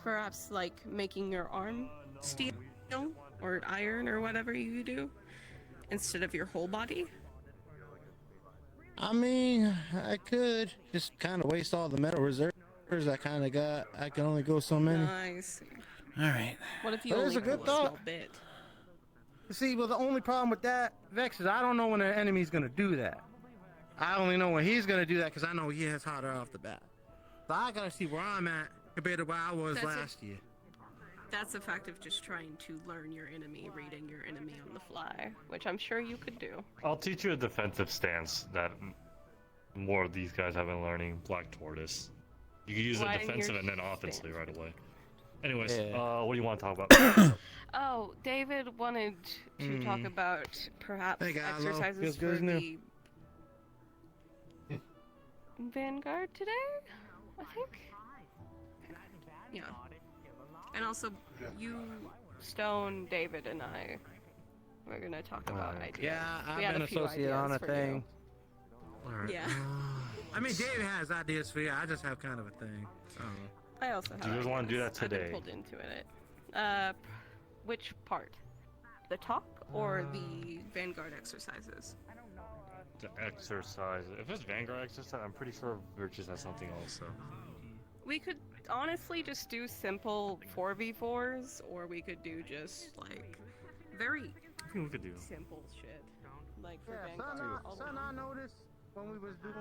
Perhaps like making your arm steel or iron or whatever you do instead of your whole body? I mean, I could just kind of waste all the metal reserves I kind of got. I can only go so many. Nice. All right. What if you That only is a good go thought. small bit? See, well, the only problem with that, Vex, is I don't know when an enemy's gonna do that. I only know when he's gonna do that because I know he hits harder off the bat. So I gotta see where I'm at compared to where I was That's last year. That's a fact of just trying to learn your enemy, reading your enemy on the fly, which I'm sure you could do. I'll teach you a defensive stance that more of these guys have been learning. Black Tortoise. You can use it Why your defensive and then offensively right away. Anyways, Yeah. what do you want to talk about? Oh, David wanted to talk about perhaps Hey, guy, hello. exercises Feels for good as new. the Vanguard today, I think. Yeah. And also, you, Stone, David, and I, we're gonna talk about ideas. Yeah, We I've had been a few associate on a ideas for thing. you. All right. Yeah. I mean, David has ideas for you. I just have kind of a thing. I also have. Do you guys want to do that ideas. I've been today? pulled into it. Which part? The talk or the Vanguard exercises? The exercise. If it's Vanguard exercise, I'm pretty sure Virtus has something also. We could honestly just do simple 4v4s, or we could do just like very I think we could do. simple shit. Like for Yeah, Vanguard. son, I noticed when we was doing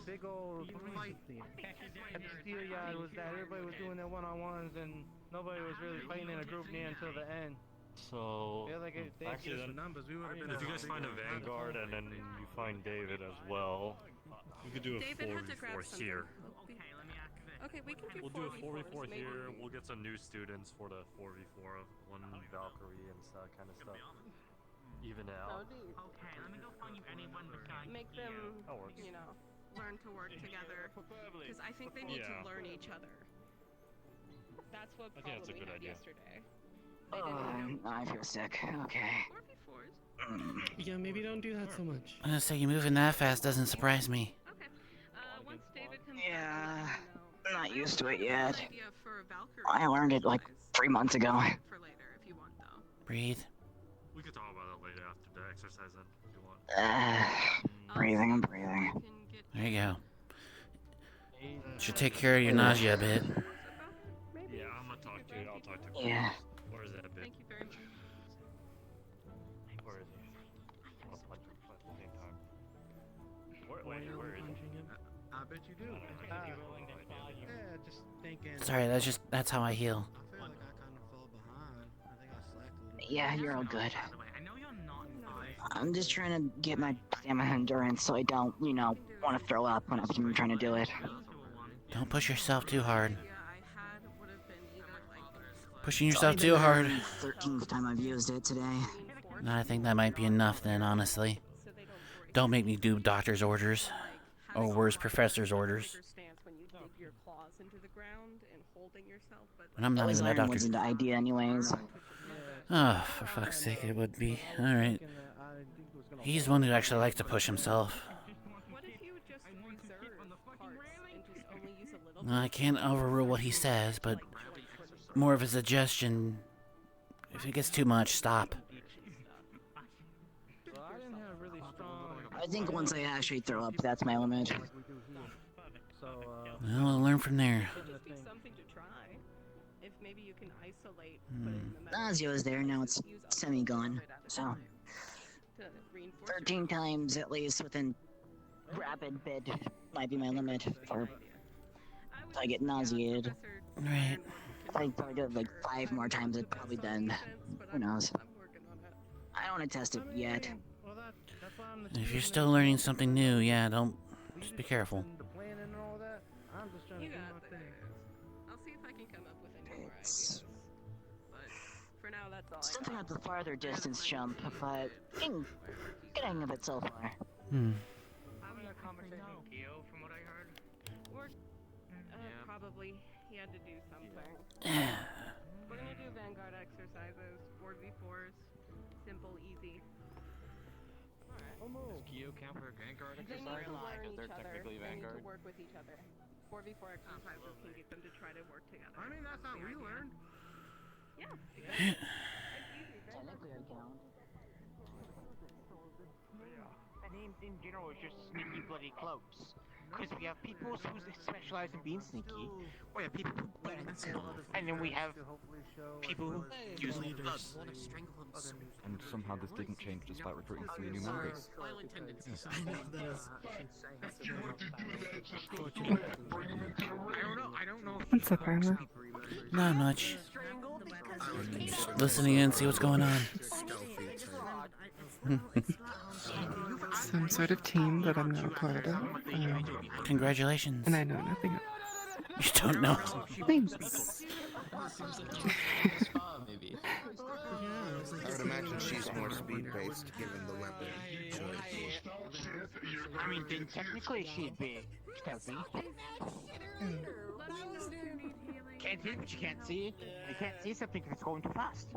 big old at the steel yard was that everybody was doing their one-on-ones and nobody was really fighting in a group near until the end. So, Yeah, like they actually, gave us then, the numbers. We would have been. if you guys find a Vanguard and then you find David as well, we could do a David had to grab 4v4 here. Okay, we can do We'll do a 4v4s 4v4 maybe. here. We'll get some new students for the 4v4 of one Valkyrie and that kind of stuff. Even out. Okay, let me go find you anyone besides Make you. them, That works. you know, learn to work together. Because I think they need Yeah. to learn each other. That's what I think that's a problem we good had idea. yesterday. I feel sick. Okay. 4v4s. Yeah, maybe don't do that so much. I'm gonna say you moving that fast doesn't surprise me. Once David comes Yeah, I'm not used to it yet. idea for a Valkyrie I learned it like 3 months ago. for later if you want though. Breathe. We could talk about that later after the exercise then, if you want. Breathing, I'm breathing. There you go. Should take care of your nausea a bit. Yeah, I'm gonna talk to you. I'll talk to you. Yeah. Where is that bit? Thank you very much. Where is he? I'm gonna punch him at the same time. Where is he? I bet you do. Yeah, just thinking. Sorry, that's how I heal. I feel like I kind of fell behind. I think I slacked a little. Yeah, you're all good. I know you're not I'm just trying to get my stamina endurance so I don't, want to throw up when I'm trying to do it. Don't push yourself too hard. Pushing yourself too hard. 13th time I've used it today. No, I think that might be enough then, honestly. Don't make me do doctor's orders. Or worse, professor's orders. When I'm not even a Iron doctor. wasn't the idea anyways. Oh, for fuck's sake, it would be. Alright. He's the one who actually likes to push himself. I can't overrule what he says, but more of a suggestion. If it gets too much, stop. I think once I actually throw up, that's my limit. Well, we'll learn from there. Nausea was there, now it's semi-gone. So, 13 times at least within rapid bid might be my limit for if I get nauseated. Right. If I probably do it like 5 more times, who knows. I don't want to test it yet. If you're still learning something new, yeah, don't. Just be careful. The planning and all that. I'm just trying to do my thing. I'll see if I can come up with any more ideas. But for now, that's all. Something at the farther distance jump, but getting hang of it so far. Having a conversation with Gio, from what I heard. Probably. He had to do something. We're gonna do Vanguard exercises, 4v4s, simple, easy. Does Geo count for Vanguard They need exercises? to learn Because each they're other. technically They need Vanguard. to work with each other. 4v4 exercises can get them to try to work together. I mean, that's how we learn. Yeah, exactly. Technically, I count. The names in general is just sneaky bloody close. Because we have people who specialize in being sneaky, we have people who dance, and then we have people who use leaders. And somehow this didn't change despite recruiting 3 new members. Violent tendencies. I know that is. I don't know. What's up, Arlo? Not much. Just listening in, see what's going on. Some sort of team that I'm not a part of. Congratulations. And I know nothing. You don't know. Thanks. I would imagine she's more speed-based, given the weapon choice. I mean, then technically she'd be stealthy. Can't hear what you can't see. You can't see something if it's going too fast.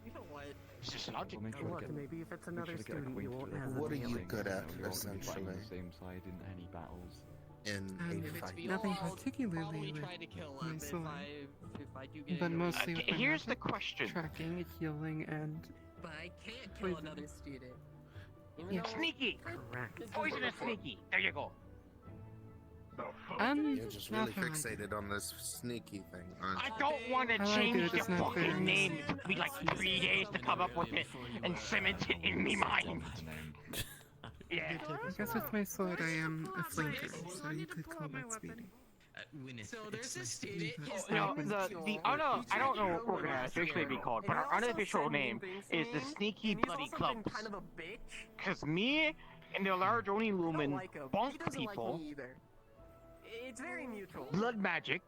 You know what? It's just logic. Look, maybe if it's another student, you won't have What are you anything. good at, You're all fighting essentially? on the same side in any battles. In If a it's fight? Nothing I'll particularly probably with try to kill my him if sword. I do get But into it. mostly with my Here's the magic, question. tracking, healing, and But I can't kill Poison. another student. Yeah. Sneaky! Correct. Poisonous sneaky! There you go. You're just really nothing like fixated on this sneaky thing, aren't I you? don't want to I like change it, the it's not very fucking name. nice. It took me like 3 days to come up with it and cement it in me mind. Yeah. I guess with my sword I am a flanker, so you could call that speedy. So there's this student. His No, name is the Joel. I don't know what we're gonna officially be called, but our unofficial name is the Sneaky Bloody Clubs. Kind of a bitch. Cause me and the large Oni Lumen Like him. He bonk doesn't like people, me either. It's very mutual. blood magic.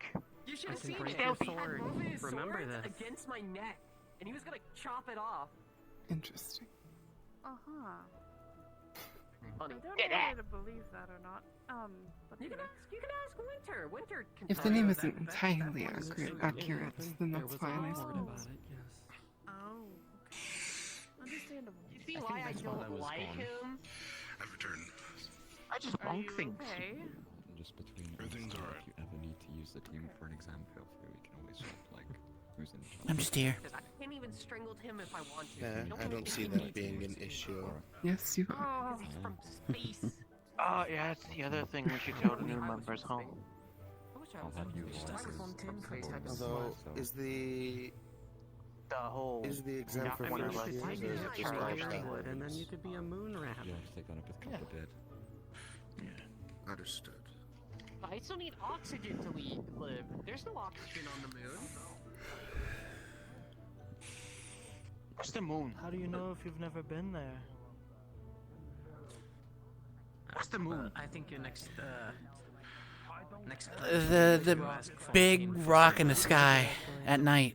You should I have can seen break it. your He sword. had both of his Remember swords this. against my neck, and he was gonna chop it off. Interesting. Uh-huh. Funny. I don't Get know out. whether to believe that or not. But You can ask Winter. Winter can If the tell name you. isn't entirely accurate, then that's fine, I suppose. Oh, okay. Understandable. You see why I don't like him? I just bonk things. Okay. Just between us, if you ever need to use the team for an exam, feel free. We can always swap, like, who's in charge. I'm just here. Because I can't even strangle him if I want to. Yeah, You I don't see really that being an issue. Yes, you are. Because he's from space. Yeah, that's the other thing we should tell the new members, huh? I'll have you Although, is the whole exam for one of first us. years, or is it just Try all Hollywood, and then that? you could be a moon rat. You have to take that up with Copper Did. Understood. I still need oxygen to live. There's no oxygen on the moon. What's the moon? How do you know if you've never been there? What's the moon? I think your next The big rock in the sky at night.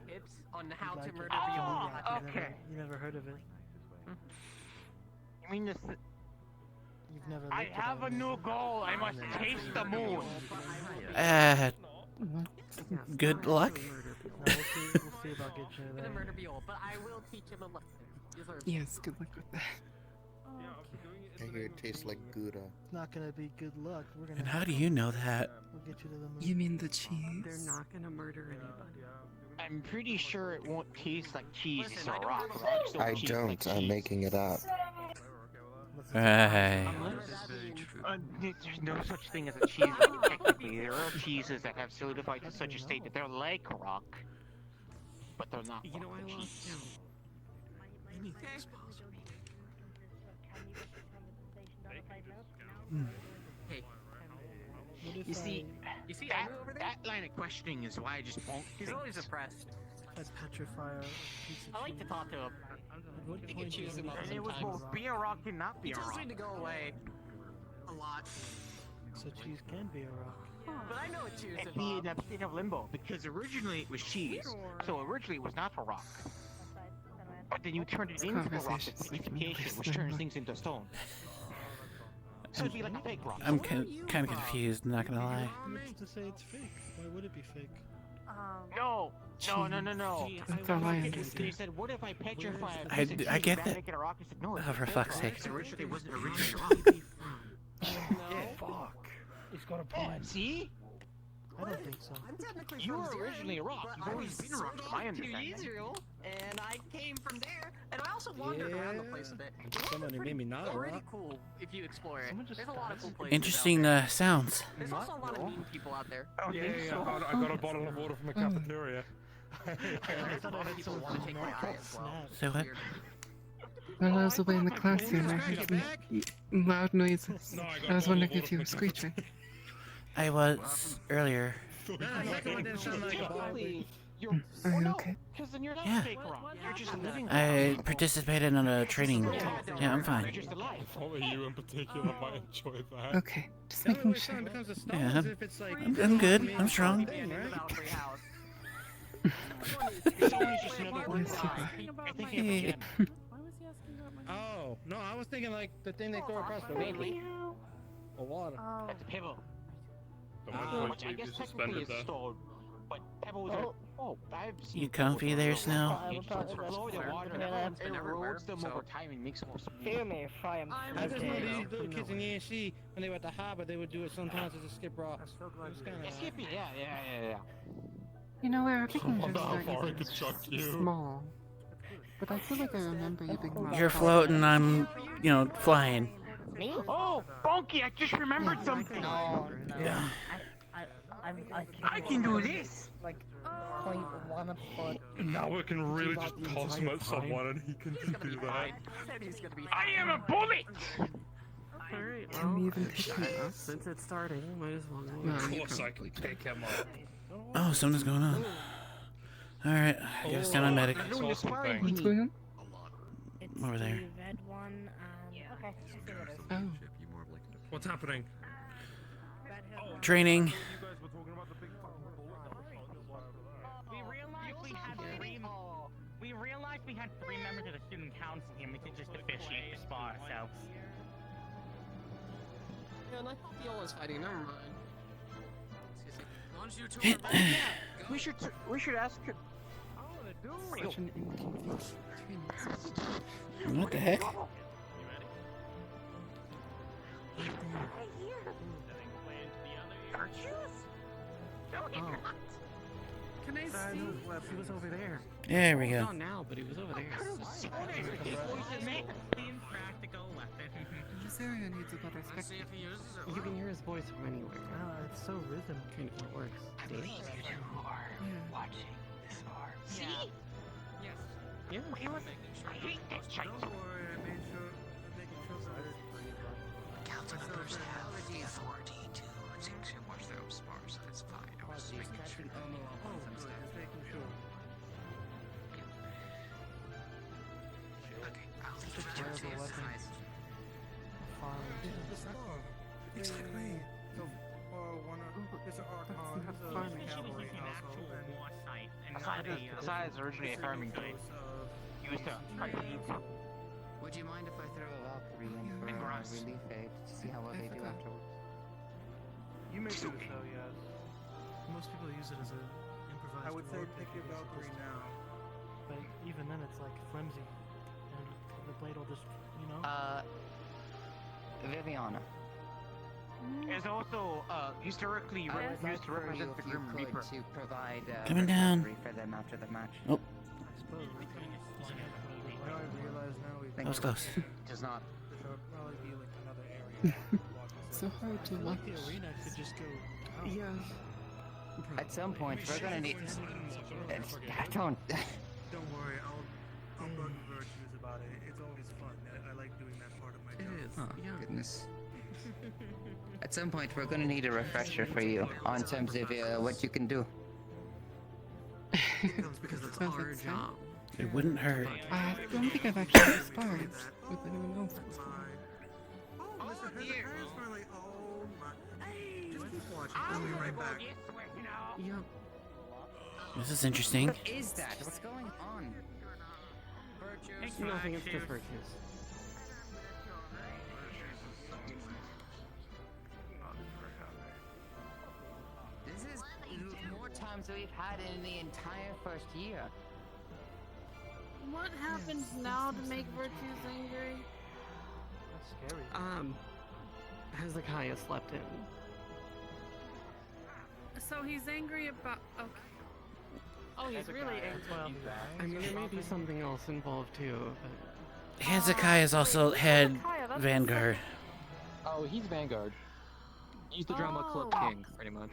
Tips on how to murder Oh, people. okay. You never heard of it? You mean this? You've never. I looked it have a up. new goal. I must taste the moon. Good luck. We'll see about getting you I'm gonna there. murder Biol, but I will teach him a lesson. He deserves it. Yes, good luck with that. I hear it tastes like Gouda. It's not gonna be good luck. We're gonna. And how do you know that? We'll get you to the moon. You mean the cheese? They're not gonna murder anybody. I'm pretty sure it won't taste like cheese. It's Listen, a I don't rock. give a Rocks I taste don't. like I'm cheese. making it up. Right. There's no such thing as a cheese. Technically, there are cheeses that have solidified to such a state that they're like rock, but they're not. You know, I lost cheese. count. Anything's possible. Hey, You see, Emu over there? that line of questioning is why I just won't. He's always oppressed. I'd petrify a piece of I like to cheese. talk to him. You can choose him up And it was sometimes. both be a rock and not be He a tells rock. me to go away a lot. So cheese can be a rock. But I know what cheese And is. be in a state of limbo because originally it was cheese, so originally it was not a rock. But then you turned it into a rock with conversation's making me pigmentation, which lose my turns mind. things into stone. So it'd be like a fake rock. I'm kind of confused, not gonna lie. What's to say it's fake? Why would it be fake? No, no. That's all I They understand. said, what if I petrify a I piece of cheese get and that. make it a rock? I said, no, it's Oh, for a fake fuck's rock. sake. Because originally it wasn't originally a rock. Fuck. He's got a Yeah, point. see? I don't think so. I'm technically You from were Syria, originally a rock. but You've I always was been a rock, sold to my off to understanding. Israel, and I came from there. And I also wandered around the place a bit. Somebody made me not a Pretty rock. cool if you explore it. There's a lot of cool places. Interesting out sounds. there. There's also a lot of mean people out there. Yeah, I got a bottle of water from a cafeteria. There's a lot of people want to take my eye as well. So what? While I was away in the classroom, I heard some loud noises. I was wondering if you were screeching. I was earlier. Are you okay? Because then you're not Yeah. a fake rock. You're just living. I participated in a training. Yeah, I'm fine. I thought you in particular might enjoy that. Okay, just making sure. Yeah, I'm good. I'm strong. Hey. Oh, no, I was thinking like the thing they throw across the river. Or water. That's Pebble. Which I guess technically it's stone, but pebbles are. Oh, I've seen. You comfy there, Snow? It flows the water and it erodes them over time and makes them more smooth. Feel me if I am. I just know these little kids in ENC, when they were at the harbor, they would do it sometimes to just skip rocks. It's kind Yeah, of. Skippy, yeah. You know, Eric, I can I wonder how just far I start could chuck you. using small. But I feel like I remember you being more. You're floating, I'm, flying. Me? Oh, Bonky, I just remembered something. No. Yeah. I can do this. Like 0.1 foot. Now we can really just toss him at someone and he can just do that. I am a bullet. Alright, Can we even pick him up? since it's starting, might as well. No, Of you course I can pick him up. Oh, something's going on. Alright, I gotta stand on medic. What's going on? Over there. Red one. Okay. Oh. What's happening? Training. We realized we had 3 members of the student council here, and we could just officiate the spot ourselves. Yeah, and I thought Viola was fighting. Never mind. Why don't you two are back? We should ask her. Such an inconvenience. What the heck? Can I see? He was over there. There we go. Not now, but he was over there. This area needs a better Let's see spectrum. if he uses it. You can hear his voice from anywhere. It's so rhythm. Kind of how it works. I believe you two are watching this far. See? Yes. Yeah. I hate that shit. Council members have the authority to sanction watch their own spars, so that's fine. I was just making sure. Okay, I'll leave you to exercise. Exactly. Besides originally a farming guy. Used to cut people. Would you mind if I throw a Valkyrie in for a relief aid to see how well they do afterwards? You may do so, yes. Most people use it as an improvised. I would say weapon pick your if you're Valkyrie supposed to. now. But even then, it's like flimsy, and the blade will just, Viviana. It's also historically used to represent the Grim Reaper. To provide Coming down. for them after the match. Oh, Now I realize now we. that was close. Does not. There'll probably be like another area. So hard to I watch. think the arena could just go. out. Yeah. At some point, we're gonna need. Don't. Don't worry, I'll bug virtues about it. It's always fun. I like doing that part of my job. It is. Oh, Yeah. goodness. At some point, we're gonna need a refresher for you on terms of what you can do. Because it's Sounds our like job. It wouldn't hurt. I don't think I've actually sparred with anyone else before. I'll be right back. Yep. This is interesting. What is that? What's going on? Nothing, it's just virtues. This is more times than we've had in the entire first year. What happens now to make virtues angry? That's scary. Hezekiah slept in. So he's angry about. Okay. Oh, he's really angry. I mean, there may be something else involved too, but... Hezekiah's also head Vanguard. Oh, he's Vanguard. He's the drama club king, pretty much.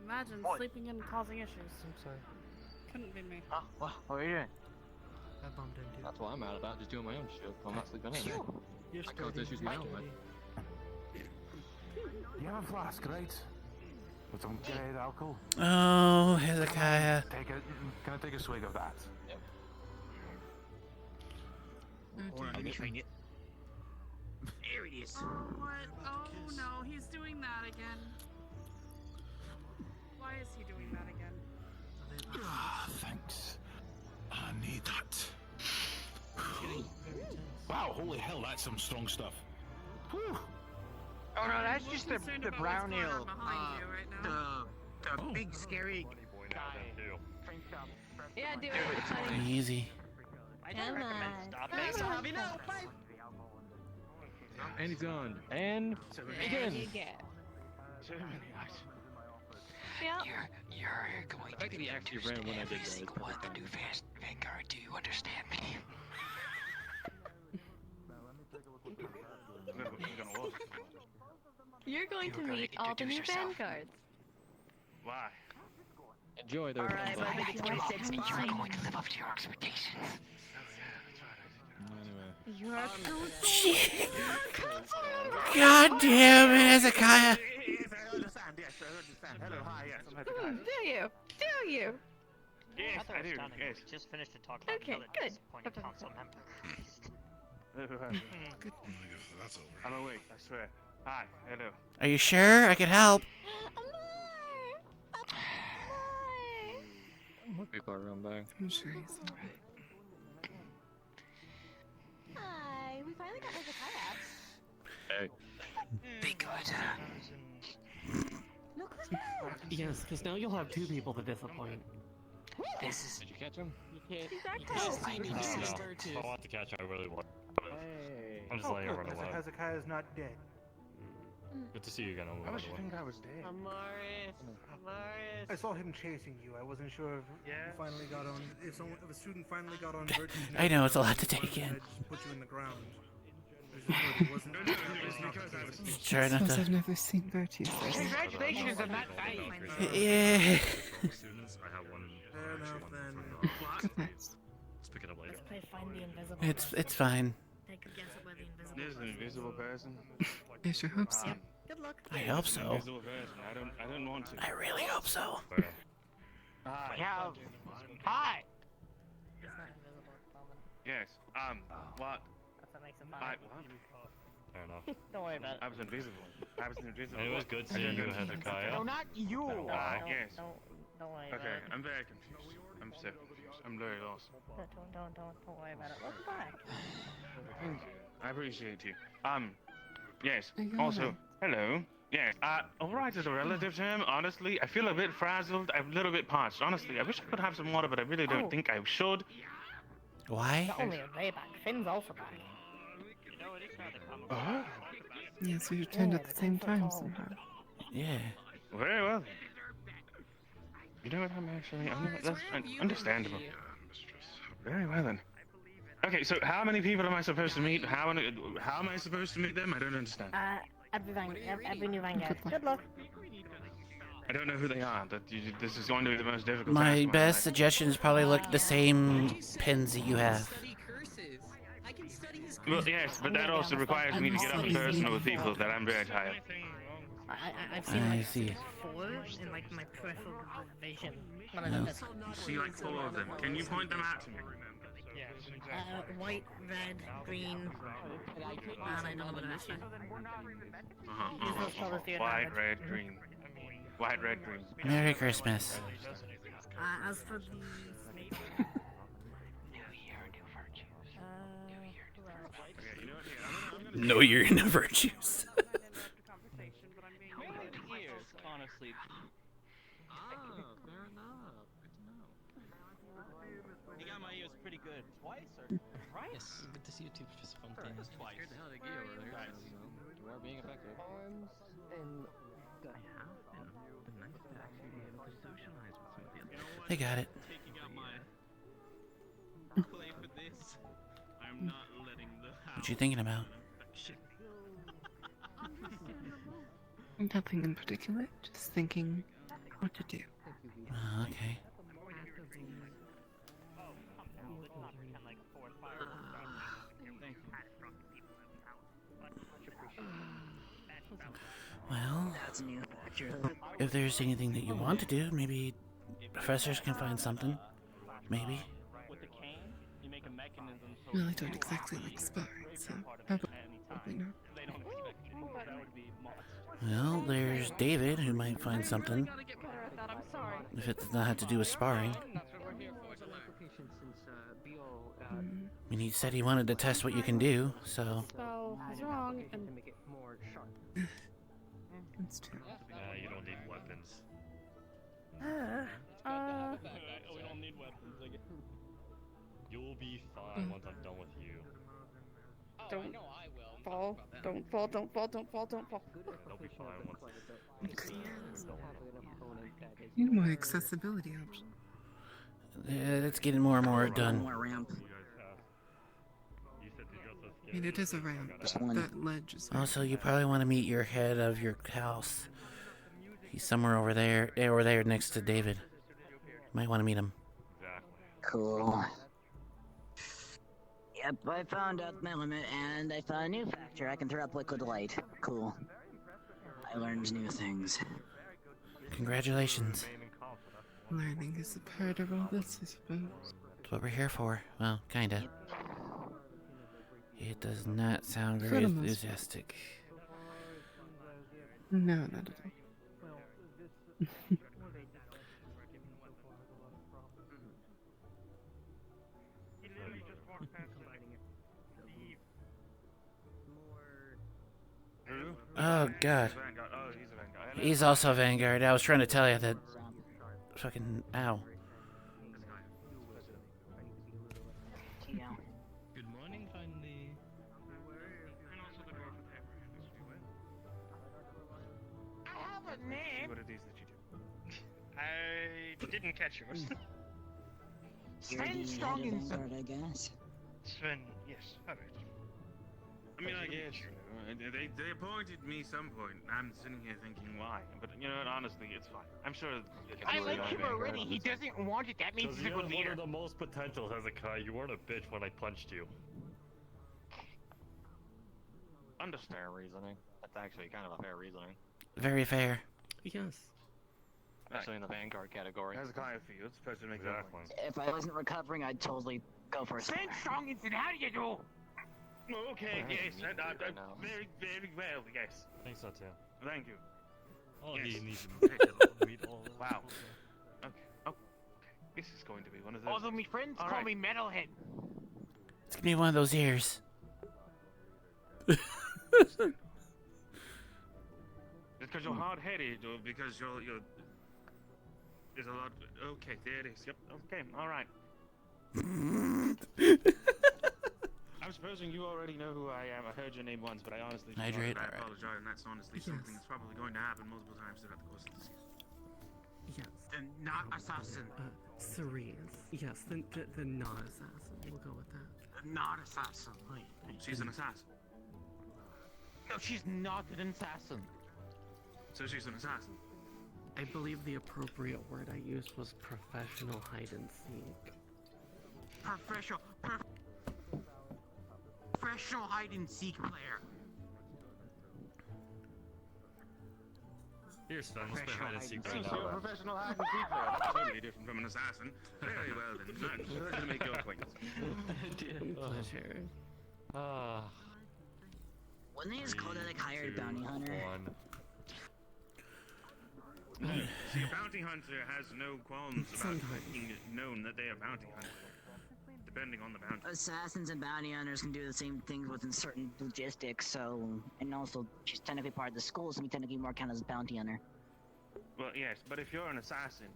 Imagine sleeping in and causing issues. I'm sorry. Couldn't be me. What are you doing? I bumped into. That's what I'm mad about, just doing my own shit. I'm not sleeping in. I caused issues my own way. You have a flask, right? With some great alcohol. Oh, Hezekiah. Can I take a swig of that? Yep. Let me find it. There it is. Oh, what? Oh no, he's doing that again. Why is he doing that again? Ah, thanks. I need that. Wow, holy hell, that's some strong stuff. Whew. Oh no, that's just the brown ale. The Oh. big scary guy. Yeah, do it. It's funny. Easy. I don't recommend stopping. Thanks for having us. Bye. And he's gone. And There begin. you go. Yeah. You're going I think he actually ran when I did that. single one, the new Vanguard. Do you understand me? You're going to meet all the new vanguards. Why? Enjoy their Alright, but You're it's fine. going to live up to your expectations. Anyway. You are God damn it, Hezekiah. Do you? Do you? Yes, I do. Yes. Just finished to talk about Okay, another good. disappointing council member. I'm awake, I swear. Hi, hello. Are you sure I could help? People are run back. I'm sure he's alright. Hi, we finally got Hezekiah. Hey. Be good. Look who's back. Yes, because now you'll have two people to disappoint. This is. Did you catch him? If I want to catch, I really want. Hey. I'm just letting it run away. Hezekiah's not dead. Good to see you again. How much you think I was dead? Amaris. I saw him chasing you. I wasn't sure if you finally got on. If a student finally got on virtues. I know, it's a lot to take in. I just put you in the ground. It wasn't because I was. Try not Suppose to. I've never seen virtues. Congratulations on that fight. Yeah. Students, I have one. Fair enough then. Goodness. Let's pick it up later. Play Find the Invisible. It's fine. Take a guess at where the invisible There's an invisible person. I sure hope so. Good luck. I hope so. Invisible person. I don't want to. I really hope so. Hi. Yeah. Hi. Yes. What? That's what makes it I, fun. what? Fair enough. Don't worry about it. I was invisible. I was invisible. It was good seeing you, Hezekiah. No, not you. Yes. Don't worry about Okay, it. I'm very confused. I'm so confused. I'm very lost. Don't worry about it. Welcome back. Thank you. I appreciate you. Yes. Are you Also, hello. Yes. Alright is a relative term. Honestly, I feel a bit frazzled. I'm a little bit parched. Honestly, I wish I could have some water, but I really don't think I should. Why? Not only are they back, Finn's also back. Oh. Yes, we returned at the same time somehow. Yeah. Very well. You know what? I'm actually. That's understandable. Very well then. Okay, so how many people am I supposed to meet? How am I supposed to meet them? I don't understand. Every new vanguard. Good luck. I don't know who they are. This is going to be the most difficult. My task of best life. suggestion is probably look at the same pins that you have. Well, yes, but that also requires me to get up personal with people that I'm very tired. I've seen I like see. 4 in like my peripheral vision. One of No. them is See like 4 of them. Can you point them out to me? white, red, green, and I don't know the rest. Use those colors to your White, advantage. red, green. White, red, green. Merry Christmas. As for the Know your inner virtues. Honestly. Fair enough. Good to know. You got my ears pretty good. Twice or thrice? Yes, good to see you too, Professor Fontaine. Twice. Scared the hell out of you over there, Twice. so, you know, you are being effective. They got it. Taking out my play for this. I'm not letting the What you thinking about? Nothing in particular, just thinking what to do. Okay. Well, if there's anything that you want to do, maybe professors can find something. Maybe. Well, I don't exactly like sparring, so probably not. Well, there's David, who might find something. If it's not had to do with sparring. I mean, he said he wanted to test what you can do, so. Spell is wrong and To make it more sharp. That's true. You don't need weapons. We don't need weapons. I guess. You'll be fine once I'm done with you. don't fall, don't fall, don't fall, don't fall, don't fall. They'll be fine once. Need more accessibility options. It's getting more and more done. I mean, it is a ramp, but that ledge is. Also, you probably want to meet your head of your house. He's somewhere over there next to David. Might want to meet him. Cool. Yep, I found out my limit, and I found a new factor. I can throw up liquid light. Cool. I learned new things. Congratulations. Learning is a part of all this, I suppose. That's what we're here for. Well, kinda. It does not sound For very the most part. enthusiastic. No, not at all. Oh, God. Oh, he's a Vanguard. He's also a Vanguard. I was trying to tell you that. Fucking. Ow. Good morning, finally. I have a name. What are these that you do? I didn't catch yours. Sven Strong and Vanguard, I guess. Sven, yes, alright. I mean, I guess, you know, they appointed me some point. I'm sitting here thinking why. But, you know what, honestly, it's fine. I'm sure... I like him already. He doesn't want it. That means Because he's a you good had leader. one of the most potential, Hezekiah. You weren't a bitch when I punched you. Understand reasoning. That's actually kind of a fair reasoning. Very fair. Yes. Especially in the Vanguard category. Hezekiah Fields, person makes Exactly. If I wasn't recovering, I'd totally go for a Sven spare. Strong and how do you do? Okay, Yeah, yes, you need to do that now. very, very well, yes. I think so too. Thank you. Oh, Yes. he needs to meet all of Wow. Okay, okay. This is going to be one of those... Although my friends All call right. me Metalhead. It's gonna be one of those years. Just because you're hard-headed, or because you're... There's a lot... Okay, there it is. Yep, okay, alright. I'm supposing you already know who I am. I heard your name once, but I honestly forgot, Hydrate, and I alright. apologize, and that's honestly something that's probably going to happen multiple times throughout the course of the season. Yes. And not assassin. Serene. Yes, the non-assassin. We'll go with that. Not assassin. She's an assassin. No, she's not an assassin. So she's an assassin. I believe the appropriate word I used was professional hide and seek. Professional hide and seek player. Here, Sven, let's play hide and seek right You're a now. professional hide and seek player. That's totally different from an assassin. Very well then. I'm sure to make your acquaintance. Pleasure. When they just called it like hired bounty hunter. See, a bounty hunter has no qualms about being known that they are bounty hunters, depending on the bounty. Assassins and bounty hunters can do the same things within certain logistics, so... And also, she's technically part of the school, so we technically more count as a bounty hunter. Well, yes, but if you're an assassin,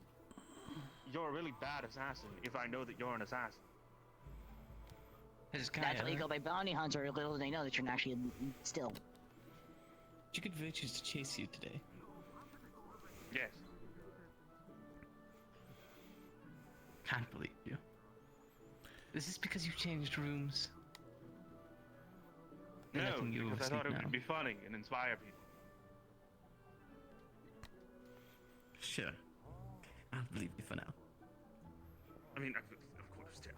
you're a really bad assassin if I know that you're an assassin. That's why you go by bounty hunter, little do they know that you're actually still. You could virtues to chase you today. Yes. Can't believe you. Is this because you changed rooms? They're No, letting you because I sleep thought it now. would be funny and inspire people. Sure. I'll believe you for now. I mean,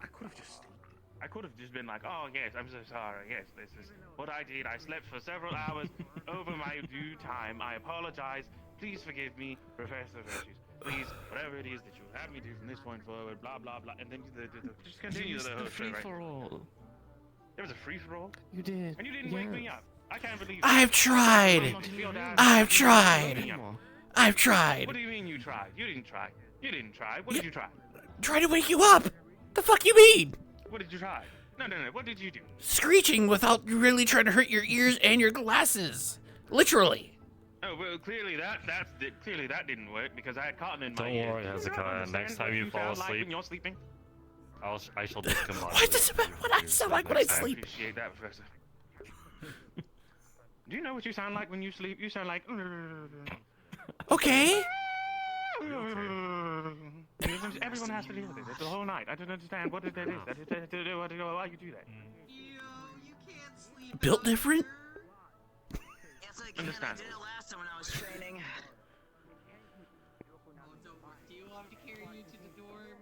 I could have just been like, oh yes, I'm so sorry, yes, this is what I did. I slept for several hours over my due time. I apologize. Please forgive me, Professor Virtues. Please, whatever it is that you have me do from this point forward, blah blah blah, and then just continue the whole free right? for all. There was a free for all. You did. And you didn't wake me up. I can't believe. I've tried. I've tried. I've tried. What do you mean you tried? You didn't try. You didn't try. What did you try? Try to wake you up. The fuck you mean? What did you try? No. What did you do? Screeching without really trying to hurt your ears and your glasses. Literally. Oh well, clearly that didn't work because I had cotton in my Don't ear. worry, Hezekiah. Next time you fall sound like asleep, when you're sleeping. I shall discombobulate. Why does it matter what I sound like when I I sleep? appreciate that, Professor. Do you know what you sound like when you sleep? You sound like. Okay. Everyone has to deal with it. It's the whole night. I don't understand what that is. Why you do that? Built different? Yes, I can. Understand. I did it last time when I was training. Do you want me to carry you to the dorm?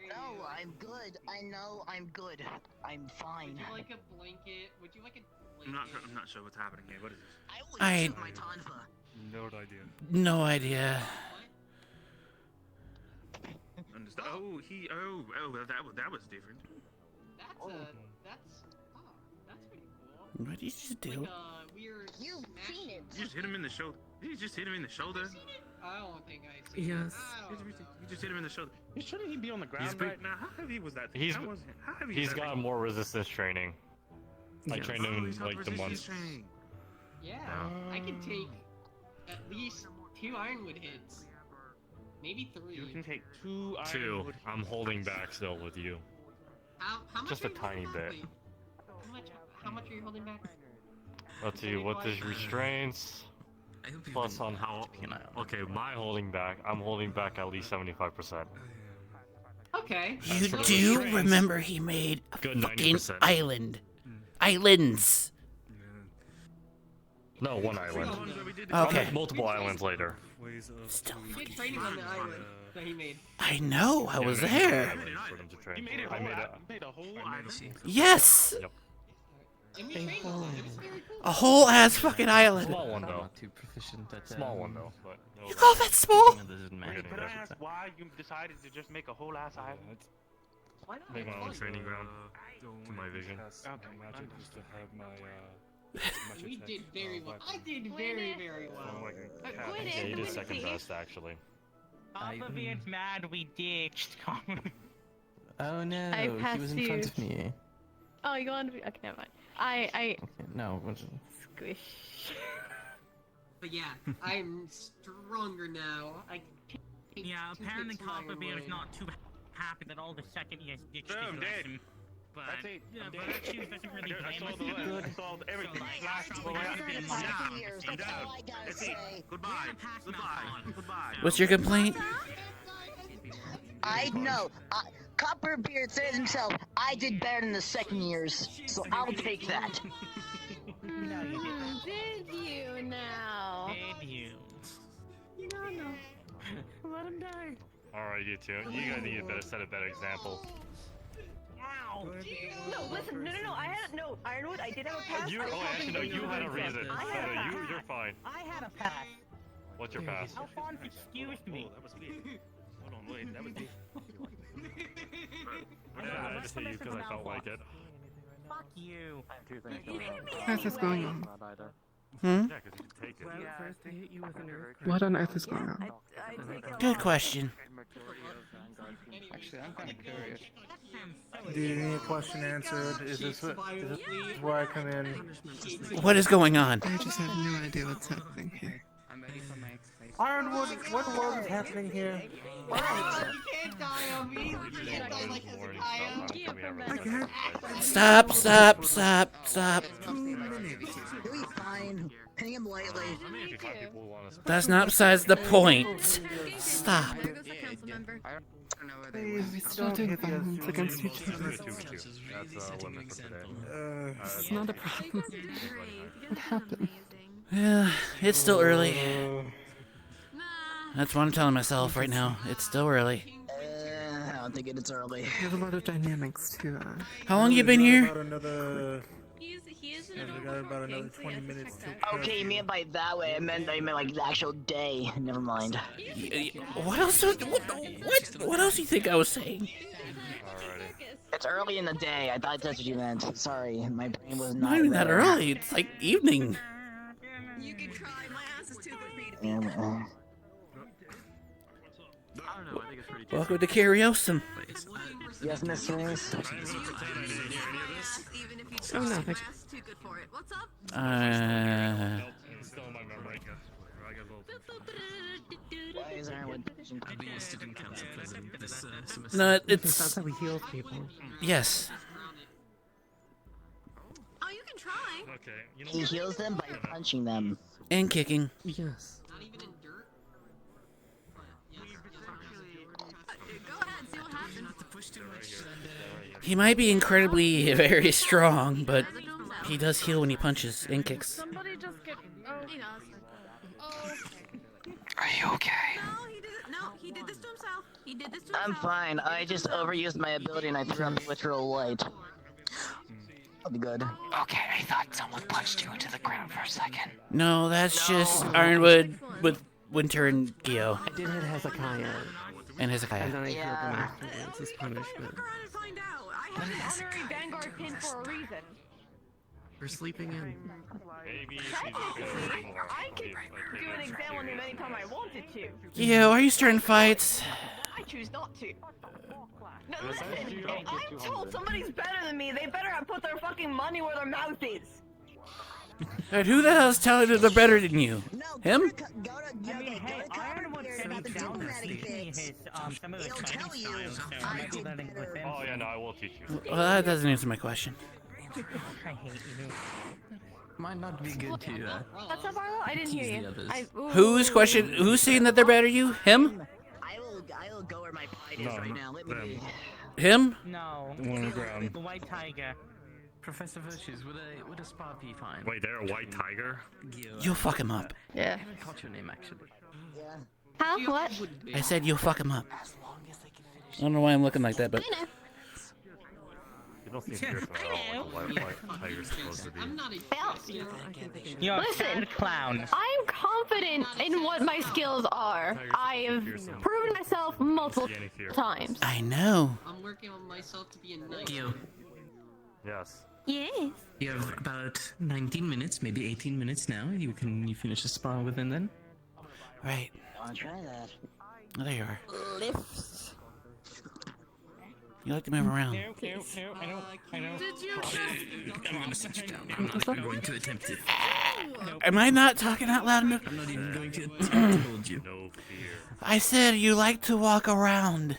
No, I'm good. I know I'm good. I'm fine. Would you like a blanket? Would you like a I'm not sure what's happening here. What is this? I my tonfa. No idea. no idea. Understand? Oh, well, that was different. That's pretty cool. What did you just do? Like weird. You've seen it. You just hit him in the shoulder. Did you just hit him in the shoulder? I don't think I see. Yes. You just hit him in the shoulder. Shouldn't he be on the ground been- right now? How heavy was that? He's How heavy he's is that got thing? more resistance training. I Yes. trained him he's got like the resistance months. training. Yeah, I can take at least 2 ironwood hits. Maybe 3. You can take 2 Two. ironwood. I'm holding back still with you. How much Just are a you tiny holding back? bit. Wait, How much are you holding back? Let's see, what is restraints? Plus on how... Okay, my holding back, I'm holding back at least 75%. Okay. You for the do restraints. remember he made a Good fucking 90%. island. Islands. No, one island. Okay. I'll make multiple islands later. Still You did training on the island that he made. I know, I was there. For them to train. You made a I whole, made a... you made a whole island. Yes! Yep. And we trained on it. It was very cool. A whole ass fucking island. Small one though. Too proficient at Small one though. But You call that small? Could I ask why you decided to just make a whole ass island? Why not? Make my own training ground. To my vision. Okay. Just to have my, We did very well. I did very, very well. Yeah, he did second best actually. Alphabet's mad we ditched. Oh no, I he passed was in you. front of me. Oh, you want to be? Okay, never mind. I Okay, no, squish. But yeah, I'm stronger now. I can take Yeah, 2 apparently hits from Iron Copperbeard is Wood. not too happy that all the second years ditched his Boom, dead. lesson. But That's it. yeah, I'm Virtues doesn't really I blame us. solved the lesson. I solved everything. So, like, Flash I the probably way have out. to be I'm more down. down. years, I'm that's down. all I gotta That's it. say. Goodbye. Goodbye. What's your complaint? I know. Copperbeard says himself, I did better than the second years, so I'll take that. Did you now? Did you? Let him die. Alright, you two. You guys need to set a better example. Ow! No, listen, no. I had no Ironwood. I did have a pass. You, I oh, was actually, no, hoping you had a would reason. accept it. I had a pass. You're fine. I had a pass. What's your pass? Alphonse, excuse me. That was me. Hold on, wait, that was me. I just hit you because I felt like it. Fuck you. What is going on? Yeah, because you can take it. First I hit you with an earth. What on earth is going on? Good question. Actually, I'm kind of curious. Do you need a question answered? Is this where I come in? What is going on? I just have no idea what's happening here. Ironwood, what the world is happening here? You can't die on me. You can't die like Hezekiah. Stop. You'll be fine. Hang him lightly. That's not besides the point. Stop. Please, don't do violence against each other. That's a limit for today. It's not a problem. What happened? Yeah, it's still early. That's what I'm telling myself right now. It's still early. I don't think it's early. There's a lot of dynamics to How long you been here? We got about another 20 minutes to. Okay, you mean by that way? I meant like the actual day. Never mind. What else? What else do you think I was saying? It's early in the day. I thought that's what you meant. Sorry, my brain was Not even that early. It's like evening. You can try. My ass is too good for you to Yeah, Welcome to Curiosum. yes, Miss Rings. Oh no, too good for it. What's up? Still in my memory. Why is Ironwood? I'll be a student council president this semester. No, That's it's how we heal people. yes. Oh, you can try. Okay, you know He heals them by punching them. And kicking. Yes. Go ahead, see what happens. He might be incredibly very strong, but he does heal when he punches and kicks. Somebody just get. Oh. He does. Are you okay? No, he did it. No, he did this to himself. He did this to I'm himself. fine. I just overused my ability and I threw on the literal light. I'll be good. Okay, I thought someone punched you into the ground for a second. No, that's just Ironwood with Winter and Gio. I did hit Hezekiah. And Hezekiah. And then I healed him afterwards as punishment. Find out. I have an honorary Vanguard pin for a reason. We're sleeping in. Maybe Technically, I could do an exam on him anytime I wanted to. Gio, are you starting fights? I choose not to. No, listen, if I'm told somebody's better than me, they better have put their fucking money where their mouth is. And who the hell is telling you they're better than you? Him? Oh yeah, no, I will teach you. Well, that doesn't answer my question. I hate you. Might not be good to What's up, Arlo? I didn't hear you. Who's question? Who's saying that they're better than you? Him? I will go where my pride is right now. Let me be. Him? No. The one on the ground. The white tiger. Professor Virtues, would a spa be fine? Wait, they're a white tiger? You'll fuck him up. Yeah. I haven't caught your name actually. Yeah. How? What? I said you'll fuck him up. I don't know why I'm looking like that, but... You don't seem fierce at all, like a white tiger's supposed to be. You're a Listen, sad clown. I'm confident in what my skills are. I've proven myself multiple times. I know. I'm working on myself to be a knight. Gil, Yes. Yes. you have about 19 minutes, maybe 18 minutes now. You finish the spa within then? Right. I'll try that. Oh, there you are. Lifts. You like to move around. No, I don't. Did you I'm gonna sit you down. I'm not going to attempt it. Am I not talking out loud enough? I'm not even going to attempt to hold you. No fear. I said you like to walk around.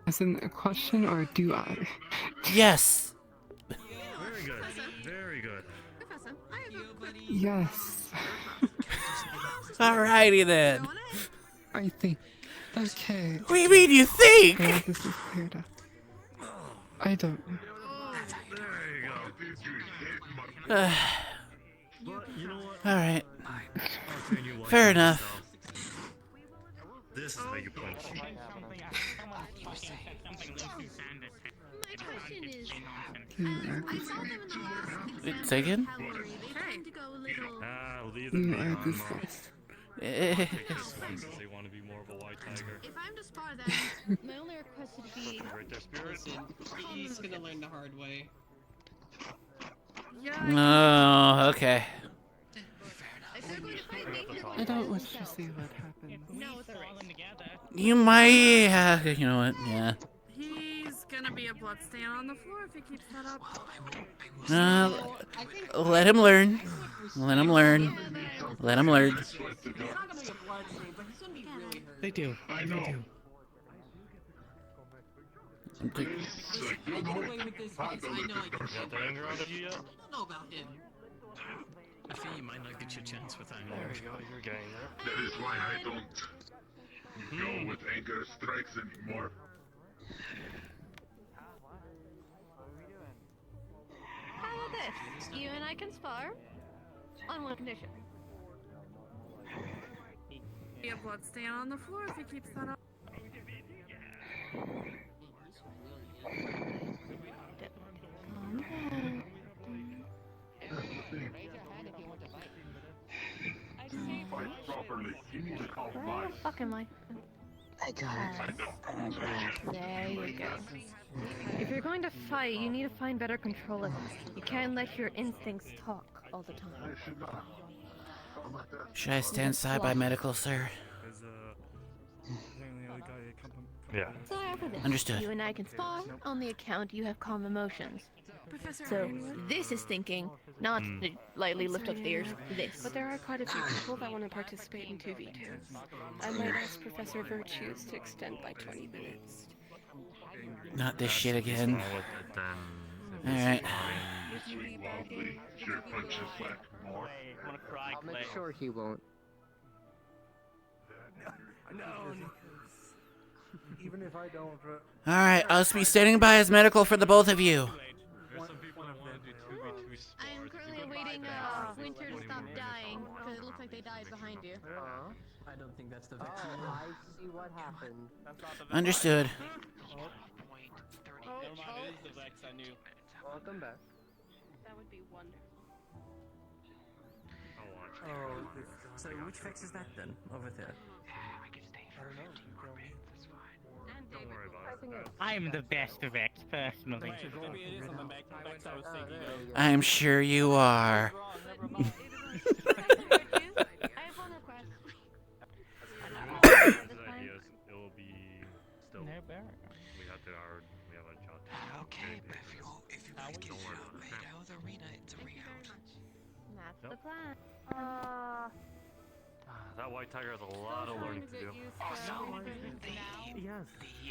As in a question or do I? Yes. Very good. Very good. Yes. Alrighty then. I think. Okay. What do you mean you think? Yeah, this is cleared up. I don't know. Alright. Fair enough. This is how you punch. My question is, Can you add this one? Wait, say again? Leave Can them you add this behind. one? They want to be more of a white tiger. If I'm to spar them, my only request would be. Right there, spirit. He's gonna learn the hard way. Oh, okay. I don't wish to see what happens. No, it's alright. You might. You know what? Yeah. He's gonna be a bloodstain on the floor if he keeps that up. Let him learn. Let him learn. Let him learn. They do. They do. Got the anger out of you yet? I don't know about him. I think you might not get your chance with anger. There you go, you're getting there. That is why I don't go with anger strikes anymore. How about this? You and I can spar on one condition. Be a bloodstain on the floor if he keeps that up. Fight properly. You need to call Where the fuck am I? I got it. There you go. If you're going to fight, you need to find better control of it. You can't let your instincts talk all the time. Should I stand side by medical, sir? Yeah. So after this, Understood. you and I can spar on the account you have calm emotions. So this is thinking, not to lightly lift up the ears. This. But there are quite a few people that want to participate in 2v2s. I might ask Professor Virtues to extend by 20 minutes. Not this shit again. Alright. I'll make sure he won't. No. Even if I don't. Alright, I'll be standing by as medical for the both of you. I'm currently awaiting Winter to stop dying, because it looks like they died behind you. I don't think that's the Vex. I see what happened. Understood. Welcome back. That would be wonderful. Oh, so which Vex is that then? Over there? Don't worry about it. I'm the best of X, personally. I'm sure you are. I have one request. It will be still. We have a shot. Okay, but if you could get out of the arena, it's a ring out. That's the plan. That white tiger has a lot of learning to do. Also, the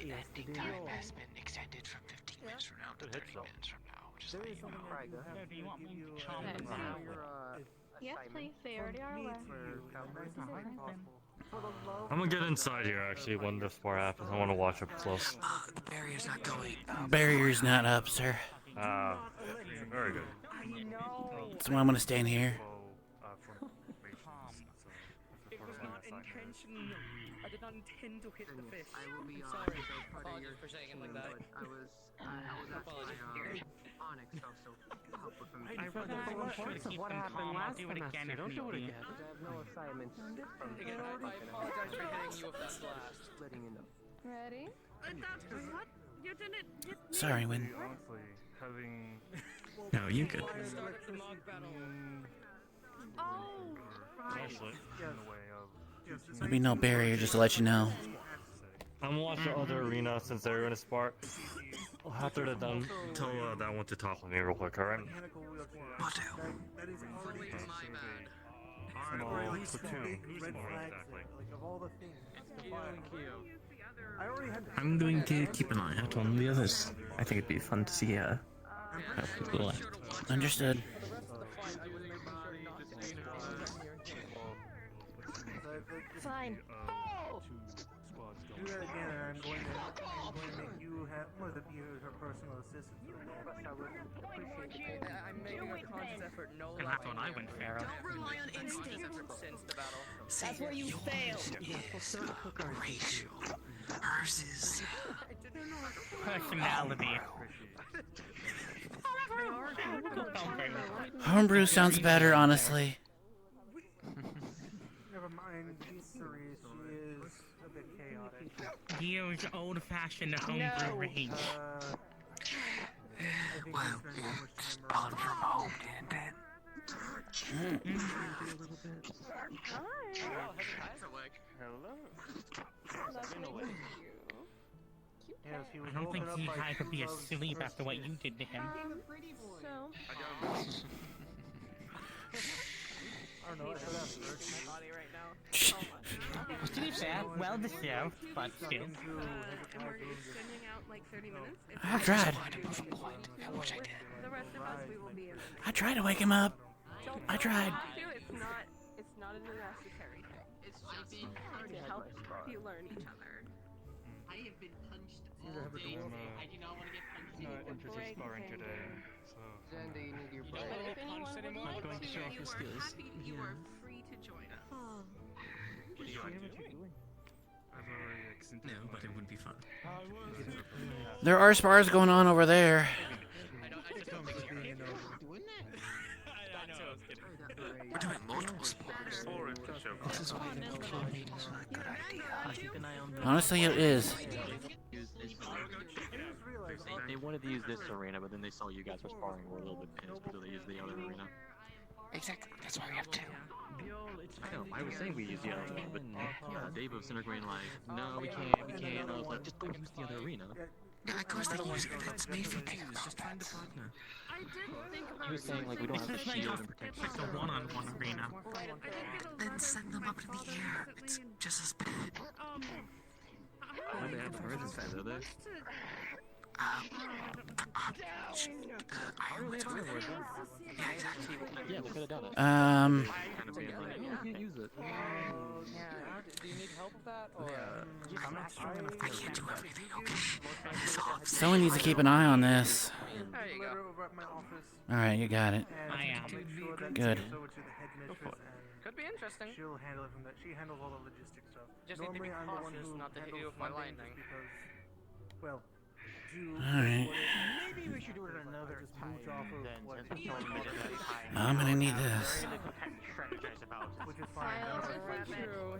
ending time has been extended from 15 minutes from now to 30 minutes from now, which is like, Do you want me to charm them out? Yes, please. They already are aware. I'm gonna get inside here actually when this part happens. I want to watch up close. the barrier's not going. Barrier's not up, sir. Very good. That's why I'm gonna stand here. I did not intend to hit the fish. I will be sorry. Apologies for saying it like that. I was actually Onyx also help with him. I forgot the importance of what happened last semester. Don't do it again. I have no assignments from Again, I apologize for hitting you with that blast. letting you know. Ready? What? You didn't hit me. Sorry, Win. Honestly, having. No, you good. Oh, right. Honestly, in the way of. There'll be no barrier, just to let you know. I'm gonna watch the other arena since they're in a spot. After they're done, tell that one to talk with me real quick, alright? I'm going to keep an eye out on the others. I think it'd be fun to see how people act. Understood. Fine. Do that again, and I'm going to make you have be her personal assistant. I would appreciate it. I'm making a conscious effort. No And that's when I went feral. Don't rely on instinct. Since the battle. That's where you fail. Yes, racial. Hers is. Personality. Alright, Homebrew sounds better, honestly. Never mind, she's serious. She is a bit chaotic. Use old-fashioned homebrew rage. Well, it's on from home, didn't it? Yes, he was I don't think woken he up by had to be true love's asleep first after what kiss. you did to him. So. I don't know, I heard that first. To be fair, well deserved, but still. And we're extending out like 30 minutes. I tried. The rest of us, we will be in. I tried to wake him up. I tried. It's not a necessary thing. It's just to help you learn each other. I have been punched Either all have a day. dwarf. I do not want to get punched Not anymore. interested in sparring today, so. Xander, you need your break. But if anyone would like going to to, show off you his are skills. happy, you are free to join us. What are you doing? I've already accented No, but it would be fun. There are spars going on over there. We're doing multiple sports. This is why the club meeting is not a good idea. Honestly, it is. They wanted to use this arena, but then they saw you guys were sparring, were a little bit pissed, so they used the other arena. Exactly, that's why we have two. I know, I was saying we use the other one, but Dave was agreeing like, no, we can't, and I was like, just go use the other arena. Yeah, of course they use it. It's made for bigger combats. I did think about He was saying like, we don't have the shield and protection. It's like a one-on-one arena. Then send them up in the air. It's just as bad. They have Horizon fans, are they? Ironwood's over there. Yeah, exactly. Yeah, they could have done it. Um. Kind of being like, oh, we can't use it. Do you need help with that? Or I can't do everything, okay? Someone needs to keep an eye on this. There you go. At my office. Alright, you got it. And I am. I'll make sure that Good. she goes over to the headmistress and could be interesting. she'll handle it from that. She handles all the logistics stuff. Just need to be Normally, I'm the one cautious who not to hit you handles with my funding lightning. just because, well, do Alright. Maybe we should do it another just time. mooch off of Then, what since it's only been a time. I'm gonna need this. Strategize about it. which is fine. Files That's are fine. true.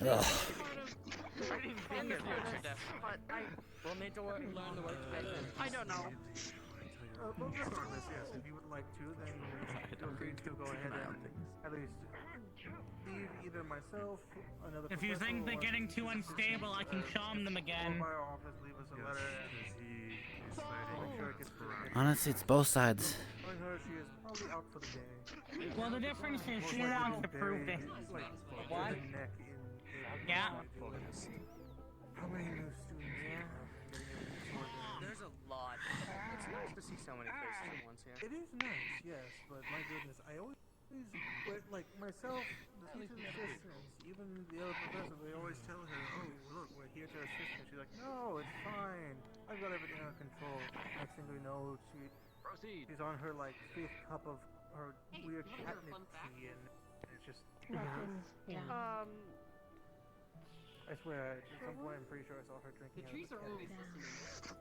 Ugh. I didn't think of it. But We'll need to learn the workstation. I don't know. Well, regardless, yes. If you would like to, then feel free to go ahead and at least leave either myself, another If you professor, think they're or- getting too unstable, I can charm them or again. by our office, leave us a letter. Make sure it gets corrected. Honestly, it's both sides. Telling her she is probably out for the day. Well, the difference is Most she likely wants to very, prove it. like, What? to the neck in Yeah. How many new students? There's a lot. It's nice to see so many faces at once here. It is nice, yes, but my goodness, I always, like myself, the teacher's assistants, even the other professor, they always tell her, oh, look, we're here to assist her. She's like, no, it's fine. I've got everything under control. Next thing we know, she's on her, like, 5th cup of her weird catnip tea, and it's just... Yeah. I swear, at some point, I'm pretty sure I saw her drinking out of the kettle.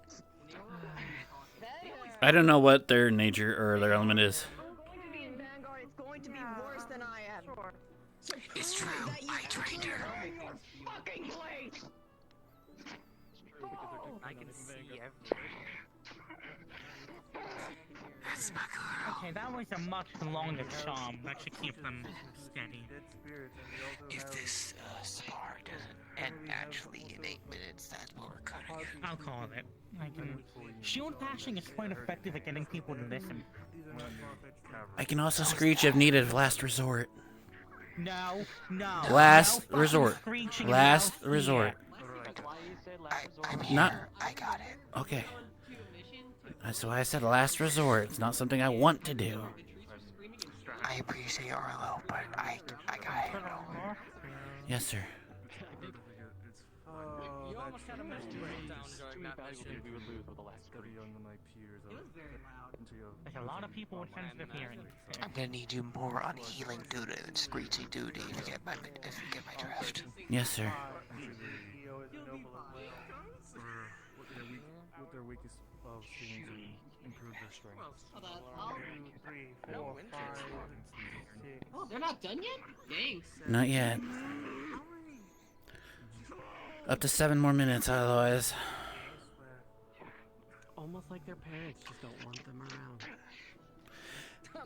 I don't know what their nature or their element is. Going to be in Vanguard, it's going to be worse than I am. Sure. So It's true. I trained her. Fucking late. I can see everything. That's Macaron. Okay, that was a much longer charm. That should keep them steady. If this spar doesn't end naturally in 8 minutes, that's what we're cutting. I'll call it. I can. Shield bashing is quite effective at getting people to listen. I can also screech if needed of last resort. No, no. Last no resort. screeching Last about resort. I'm here. Not. I got it. Okay. That's why I said last resort. It's not something I want to do. I appreciate Arlo, but I got it. Yes, sir. You almost had a missed breakdown during that mission. We would lose with the last Very young than my peers. It was very loud. There's a lot of people with sensitive hearing. I'm gonna need you more on healing duty than screeching duty if you get my drift. Yes, sir. their weakest students and improve their strength. 2, 3, 4, No 5, winters. 6. Oh, they're not done yet? Dang. Not yet. Up to 7 more minutes, otherwise. Almost like their parents just don't want them around.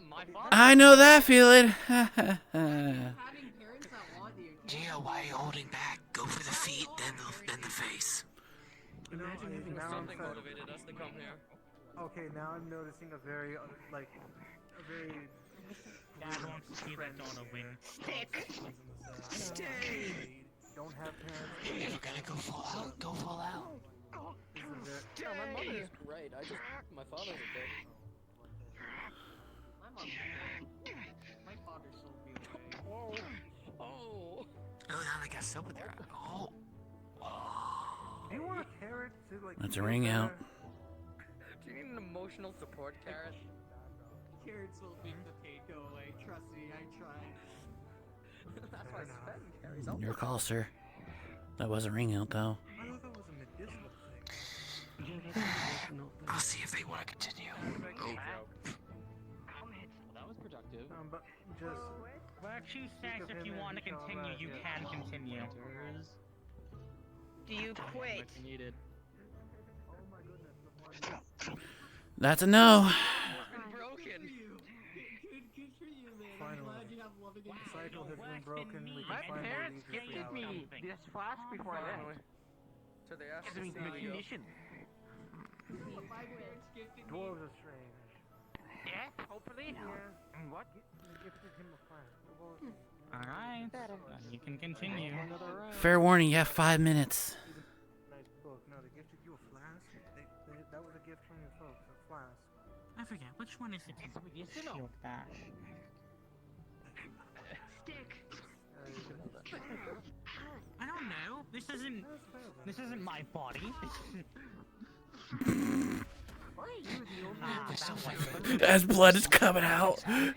My father. I know that feeling. Having parents that want you. Gio, why are you holding back? Go for the feet, then the face. Imagine having Something motivated us to come here. Okay, now I'm noticing a very, Dad wants to see that daughter win. Stick. Stay. Don't have parents. If you're gonna go full out, go full out. Yeah, my mother is great. My father's a bit. My mom. My father sold me away. Oh. Oh, now they got soap with their eye. Oh. Do you want a carrot to like? That's a ring out. Do you need an emotional support carrot? Carrots will make the pain go away. Trust me, I tried. That's why Sven carries all. Your call, sir. That was a ring out, though. I thought that was a medicinal thing. I'll see if they want to continue. Oh. That was productive. But just. Virtue says if you want to continue, you can continue. Do you quit? Needed. That's a no. Broken. Good for you, man. Finally. I'm glad you have loving The cycle has been broken. We My can finally parents leave this gifted reality. me this flask before I left. So they asked It's in to good see you. condition. My parents gifted me. Dwarves are strange. Yeah, hopefully. And what? They gifted him a flask. Alright, you can continue. Fair warning, you have 5 minutes. Nice book. No, they gifted you a flask. That was a gift from your folks. A flask. I forget, which one is it? Shield bash. Stick. I don't know. This isn't my body. As blood is coming out. Well,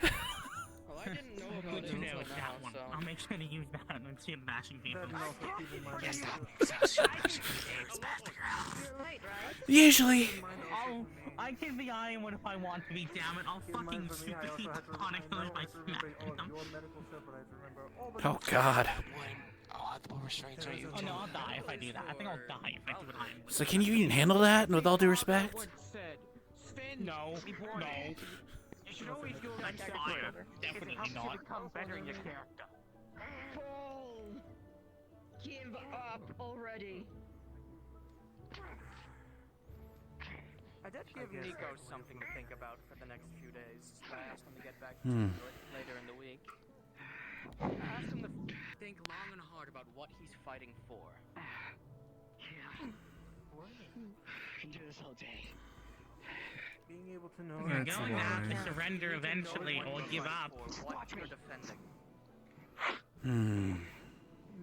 I didn't know about Good it to know until it's now, that one. so. I'll make sure to use that and see it bashing people. Usually. I give the eye one if I want to be, damn it. I'll fucking shoot the people on it by smacking them. Oh god. I'll have to put restraints on you. Oh no, I'll die if I do that. I think I'll die if I do what I'm doing. So can you even handle that, with all due respect? No, no. You should always go That's like fire. that. Definitely It helps you not. become better in your character. Fall. Give up already. I did give Nico something to think about for the next few days. I asked him to get back to Hmm. it later in the week. I asked him to think long and hard about what he's fighting for. Can do this all day. Being able to know. You're going to have to surrender eventually or give up. What you're defending.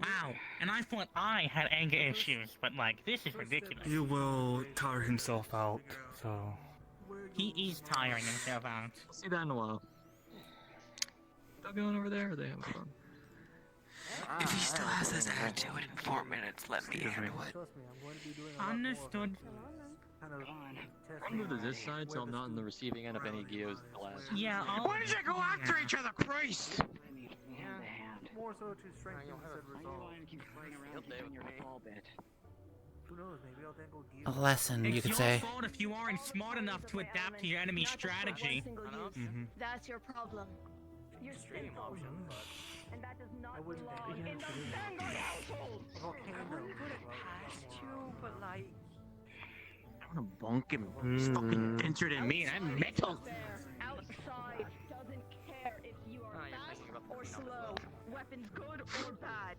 Wow, and I thought I had anger issues, but like, this is ridiculous. He will tire himself out, so... He is tiring himself out. See that in a while. Still going over there, or are they having fun? If he still has this attitude in 4 minutes, let me handle it. Trust me, I'm going to be doing a lot more Understood. kind of I'll move to this side so I'm not on the receiving end of any Gios in the last. Yeah, I'll... Why did you go after each other, Christ? more so to strengthen said resolve. Who knows, maybe I'll then go deep. A lesson, you It's could your say. fault if you aren't smart enough to adapt to your enemy's strategy. That's your problem. You're Extreme option, but and that does not I wouldn't belong think in the Vanguard household. volcano. You, but like. I want to bonk him. He's fucking denser than me, and I'm metal. Outside doesn't care if you are fast or slow, weapons good or bad.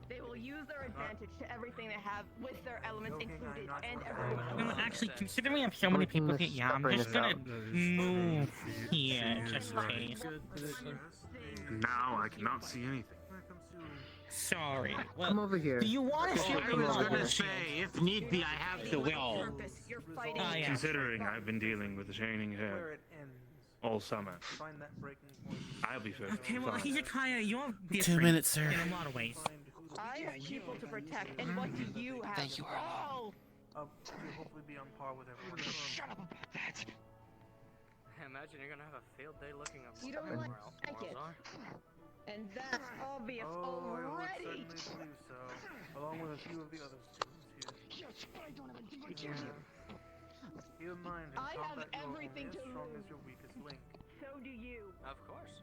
They will use their advantage to everything they have with their elements included and everyone. No, actually, considering we have so many people here, yeah, I'm just gonna move here, just in case. Now I cannot see anything. Sorry. Well, Come over here. do you want to shoot I was gonna say, if need be, I have the will. You're fighting. Oh, yeah. Considering I've been dealing with the shining hair all summer, Find that breaking point. I'll be fair. Okay, well, Hezekiah, you're 2 different minutes, sir. in a lot of ways. I have people to protect, and what do you have? Thank you, Oh, to hopefully be on par with everyone else. Shut up about that. Imagine you're gonna have a field day looking up You don't like it. And that's obvious Oh, I would already. certainly believe so. Along with a few of the other students here. Yes, but I don't have a degree. Keep in mind, in I have combat, you are only everything as to strong lose. as your weakest link. So do you. Of course.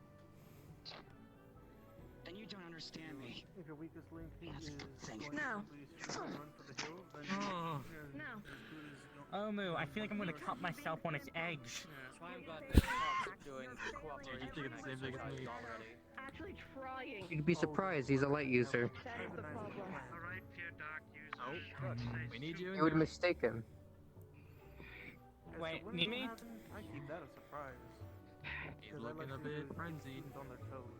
Then you don't understand me. If your weakest link is going No. to simply shoot and run for the hills, then Oh. you're No. as good as you Oh, Moo, I feel like I'm gonna cut myself on its edge. That's why I'm glad the cops are doing cooperation. You think it's the same thing as me? Already. Actually trying. You'd be surprised, he's a light user. That is the problem. Oh, we need you. You would mistake him. Wait, when need it me? happens, I keep that a surprise. He's 'Cause I looking a like bit to frenzied. keep on their toes.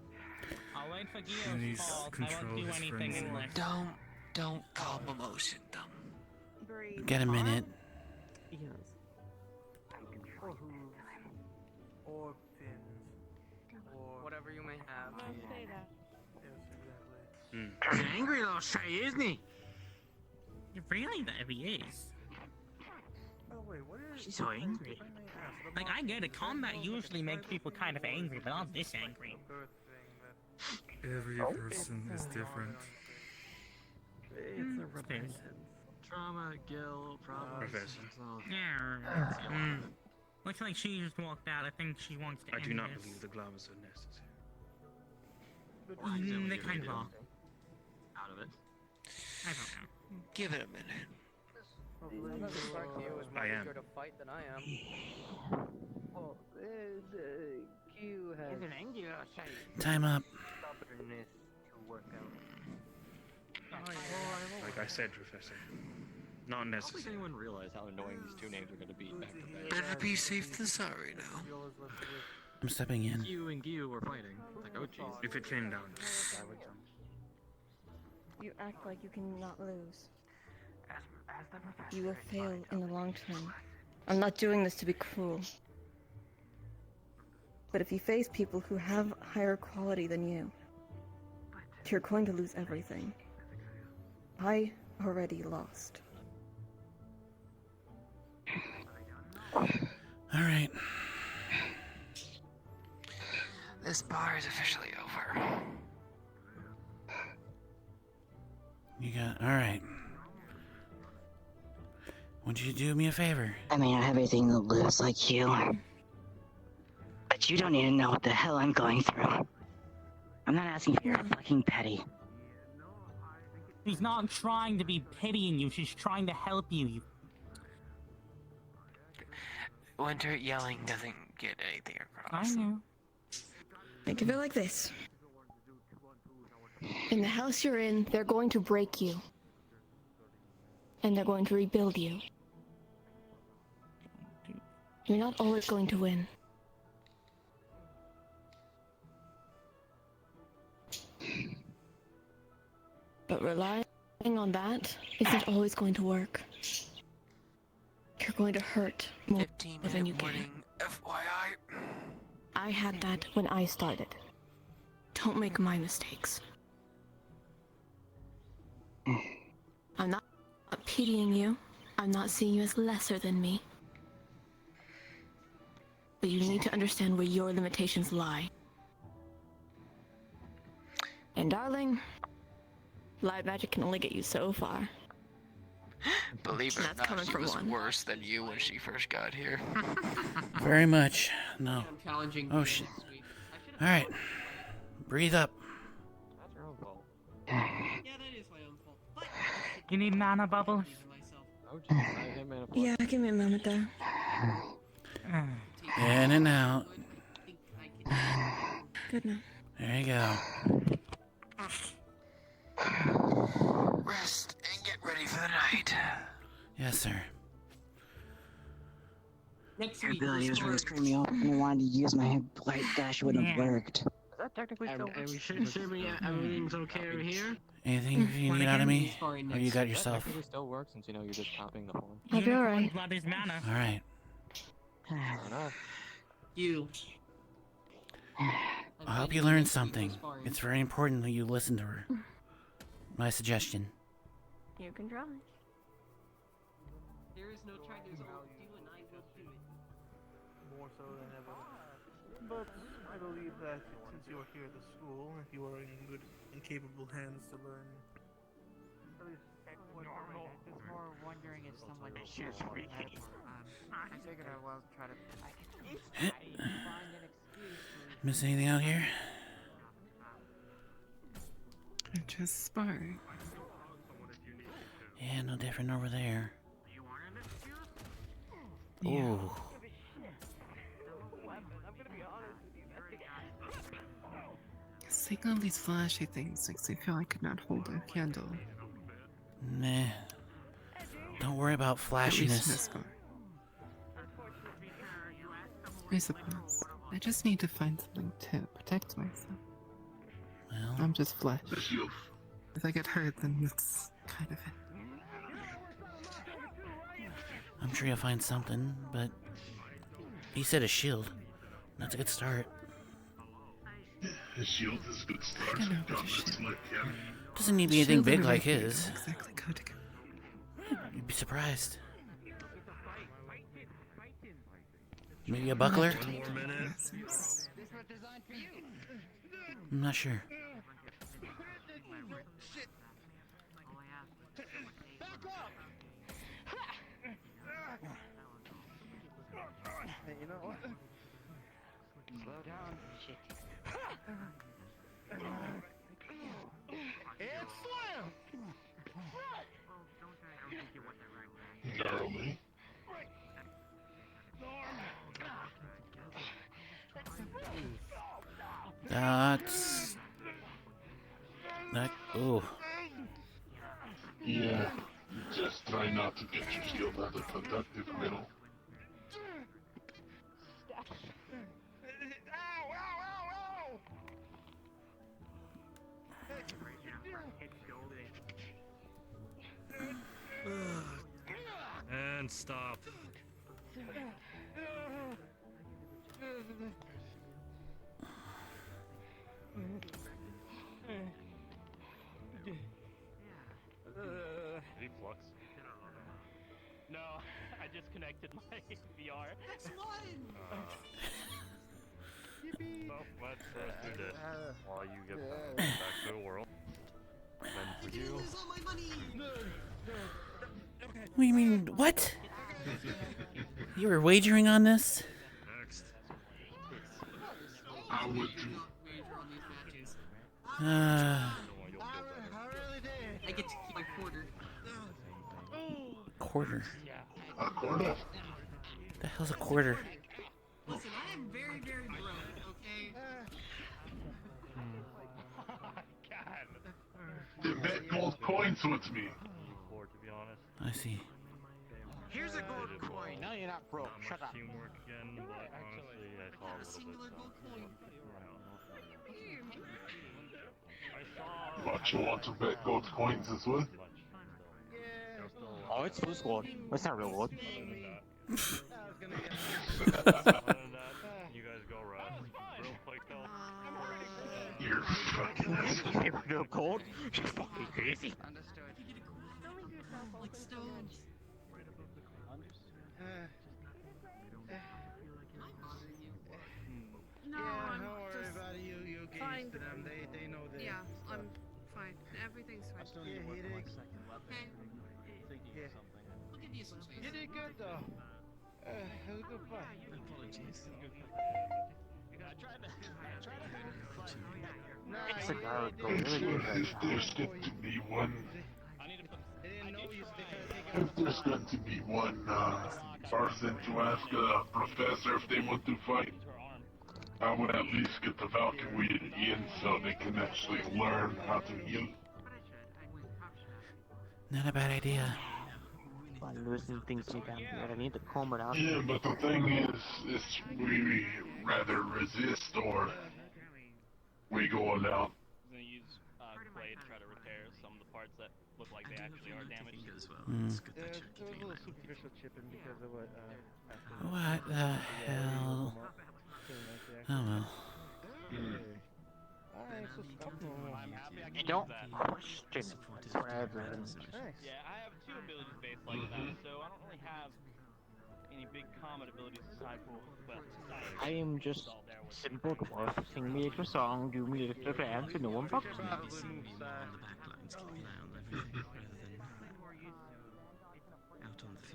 I'll wait for He's Gio's call. I won't control do his anything frenzy. unless... Don't call promotion dumb. Breathe. Get a minute. Or hooves. Or fins. Or... Whatever you may have. Don't say that. Yes, exactly. He's an angry little shay, isn't he? Really, though, he is. Oh, wait, what is... She's so angry. If I may ask, the Like, I get it, combat usually makes people kind of angry, but not this angry. birth thing that... Every person is different. It's a repetition. Trauma, guilt, problems. Profession. Yeah. Looks like she just walked out. I think she wants to I end do not this. believe the glamours are necessary. They kind of are. Out of it. I don't know. Give it a minute. I'm not surprised you is more I am. eager to fight than I am. Well, Q has He's an angry little shay. Time up. stubbornness to work out. Like I said, Professor. Not I don't think necessary. anyone realized how annoying these two names are going to be back to back. Better be safe than sorry now. I'm stepping in. You and Gyu were fighting. It's like, oh jeez. If it came down, You act like you cannot lose. You will fail in the long term. I'm not doing this to be cruel. But if you face people who have higher quality than you, you're going to lose everything. I already lost. Alright. This bar is officially over. You got... Alright. Would you do me a favor? I may not have anything to lose like you. But you don't even know what the hell I'm going through. I'm not asking for your fucking petty. She's not trying to be pitying you, she's trying to help you. Winter yelling doesn't get anything across. I know. Think of it like this. In the house you're in, they're going to break you. And they're going to rebuild you. You're not always going to win. But relying on that isn't always going to work. You're going to hurt more 15-minute than you warning, can. FYI. I had that when I started. Don't make my mistakes. I'm not pitying you. I'm not seeing you as lesser than me. But you need to understand where your limitations lie. And darling, light magic can only get you so far. Believe it or That's not, coming she from was one. worse than you when she first got here. Very much. No. Challenging. Oh shit. Alright. Breathe up. That's your own fault. Yeah, that is my own fault. But You need mana bubbles? Oh jeez, I hit mana Yeah, give me a moment there. In and out. Good now. There you go. Rest and get ready for the night. Yes, sir. next Your week, ability was really we'll screwing me up, and I wanted to use my light dash wouldn't have worked. Is that technically still And we should assuming everything's okay over here? Anything you need out of me? Or you got That yourself? technically still works since you know you're just copying the form. I'll be alright. Blood is mana. Alright. Fair enough. You. I hope you learned something. It's very important that you listen to her. My suggestion. You can try. There is no try, there's only do, and I will do it. More so than ever. But I believe that since you are here at the school, if you are in good and capable hands to learn, at least Normal. I was more wondering if someone It's just freaky. I figured I will try to find an excuse to Miss anything out here? I just sparring. Yeah, no different over there. Yeah. Ooh. Seeing all these flashy things makes me feel I could not hold a candle. Nah. Don't worry about At least flashiness. this far. I suppose. I just need to find something to protect myself. Well, I'm just flesh. If I get hurt, then that's kind of it. I'm sure you'll find something, but he said a shield. That's a good start. His shield is a good start. I don't know about a Gauntlets shield. like him. Doesn't need to be anything Shield and big a like rapier his. don't exactly go together. You'd be surprised. Maybe a buckler? One more minute. I'm not sure. Hey, you know what? Slow down, shit. It's slam! Gnarly. That's... That... Ooh. Yeah, just try not to get your shield out of productive middle. And stop. Reflux. No, I just connected my VR. That's one! So let's do this while you get back to the world. And then for you. Lose all my money! What do you mean? What? You were wagering on this? Next. I would I get to keep my quarter. Quarter. A quarter? The hell's a quarter? Listen, I am very, very broke, okay? They bet gold coins with me. Poor, to be honest. I see. Here's a gold coin. Now you're not broke. Shut up. Teamwork again, but honestly, I thought a little bit. What, you want to bet gold coins as well? Oh, it's loose gold. It's not real gold. Other than that, you guys go rest. Real quick though. You're fucking real gold? You're fucking crazy. Understood. Like stones. No, Yeah, I'm don't worry just about it. You get fine. used to them. They know this. Yeah, I'm fine. Everything's fine. Yeah, you did. Okay. Yeah. I'll give you some space. You did good though. Have a good fight. Apologies. It's a guard gold. If there's going to be one, if there's going to be one person to ask a professor if they want to fight, I would at least get the Valkyrie in so they can actually learn how to heal. Not a bad idea. By losing things you down here, I need to comb it out. Yeah, but the thing is we rather resist or we go all out. I'm gonna use clay to try to repair some of the parts that look like they actually are damaged. As well. Mm. It's good There that was you're a keeping little an eye on superficial chipping because of what What the hell? Oh well. Alright, so stop. I'm happy I can You don't use that. question forever. Nice. Yeah, I have two two abilities based like that, so I don't really have any big combat abilities aside from, well, society. I am just simple dwarf. Sing me a little song, do me a little dance, and no one bugs me.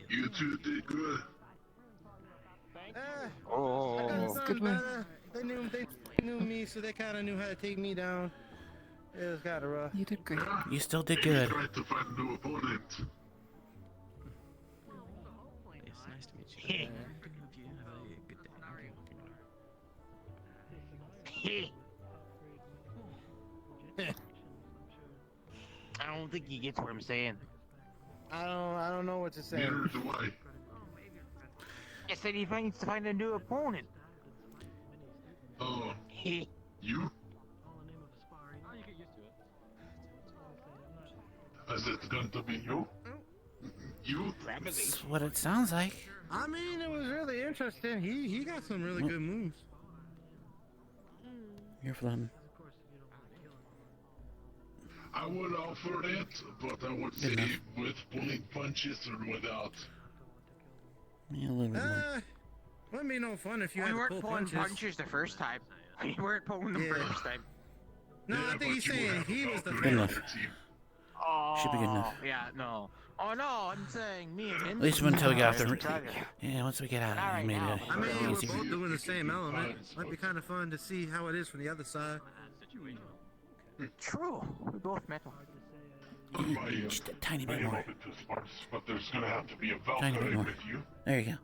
You two did good. I got it done better. They knew me, so they kind of knew how to take me down. It was kind of rough. You did great. You still did good. Tried to find a new opponent. It's nice to meet you. Have a good day. I don't think he gets what I'm saying. I don't know what to say. Neither do I. I said he needs to find a new opponent. Oh. You? Is it going to be you? You? That's what it sounds like. I mean, it was really interesting. He got some really good moves. You're fun. I would offer it, but I would say with pulling punches or without. Yeah, a little bit more. Wouldn't be no fun if you had We to weren't pull pulling punches. the first time. We weren't pulling them first time. No, I think he's saying he was the Good favorite. enough. Should be good enough. Yeah, no. Oh no, I'm saying me and him. At least until we get off the... Yeah, once we get out of it, maybe I mean, it'll be we're easier. both doing the same element. Might be kind of fun to see how it is from the other side. True. We both metal. Just a tiny bit more. But there's gonna have to be a Tiny bit Valkyrie more. with you. There you go.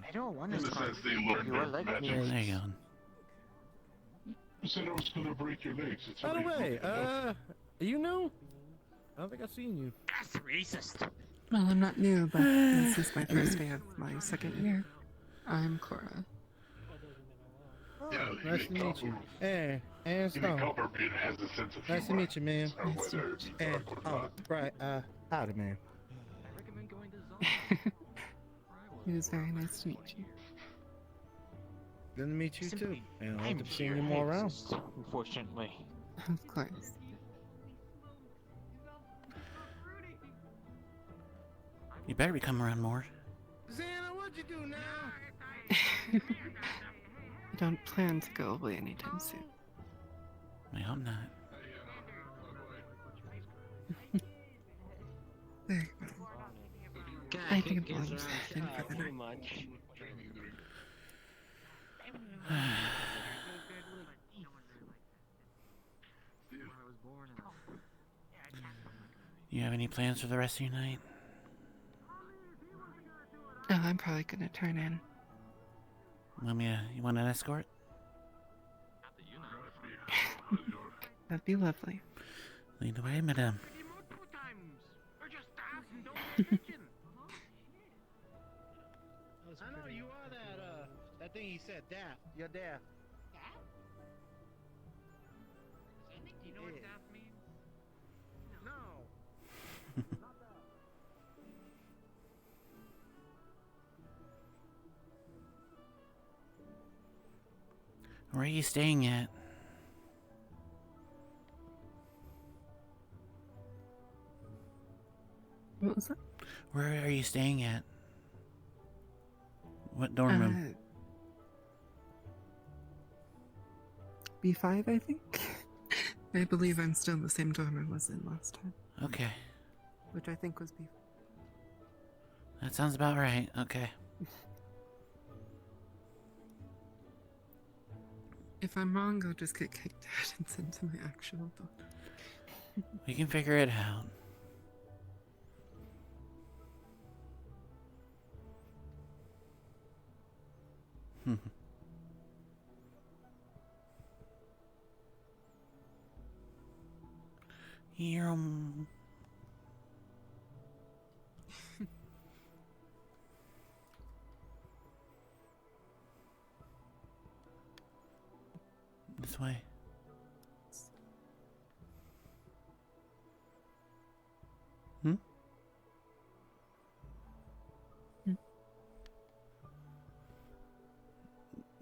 I don't want In to the sense they learn You their are like me. magic. There you go. You said I was gonna break your legs. It's By the already way, broken. you new? I don't think I've seen you. That's racist. Well, I'm not new, but this is my first day of my second year. I'm Cora. Yeah, Nice to meet you. Hey, and Even Stone. Copperbeard has a sense of Nice to humor. meet you, man. Or whether it's And, dark or not. right, howdy, man. It was very nice to meet you. Good to meet you, too. And I I'm hope to see you more around. Unfortunately. Of course. You better be coming around more. Xana, what'd you do now? I don't plan to go away anytime soon. I hope not. Very well. I think I'm going to in for the night. You have any plans for the rest of your night? Oh, I'm probably gonna turn in. You want an escort? That'd be lovely. Lead the way, madame. I know you are that thing he said, daft. You're daft. Do you know what daft means? No. Where are you staying at? What was that? Where are you staying at? What dorm room? B5, I think. I believe I'm still in the same dorm I was in last time. Okay. Which I think was B5. That sounds about right. Okay. If I'm wrong, I'll just get kicked out and sent to my actual dorm. We can figure it out. Here, this way. Hmm?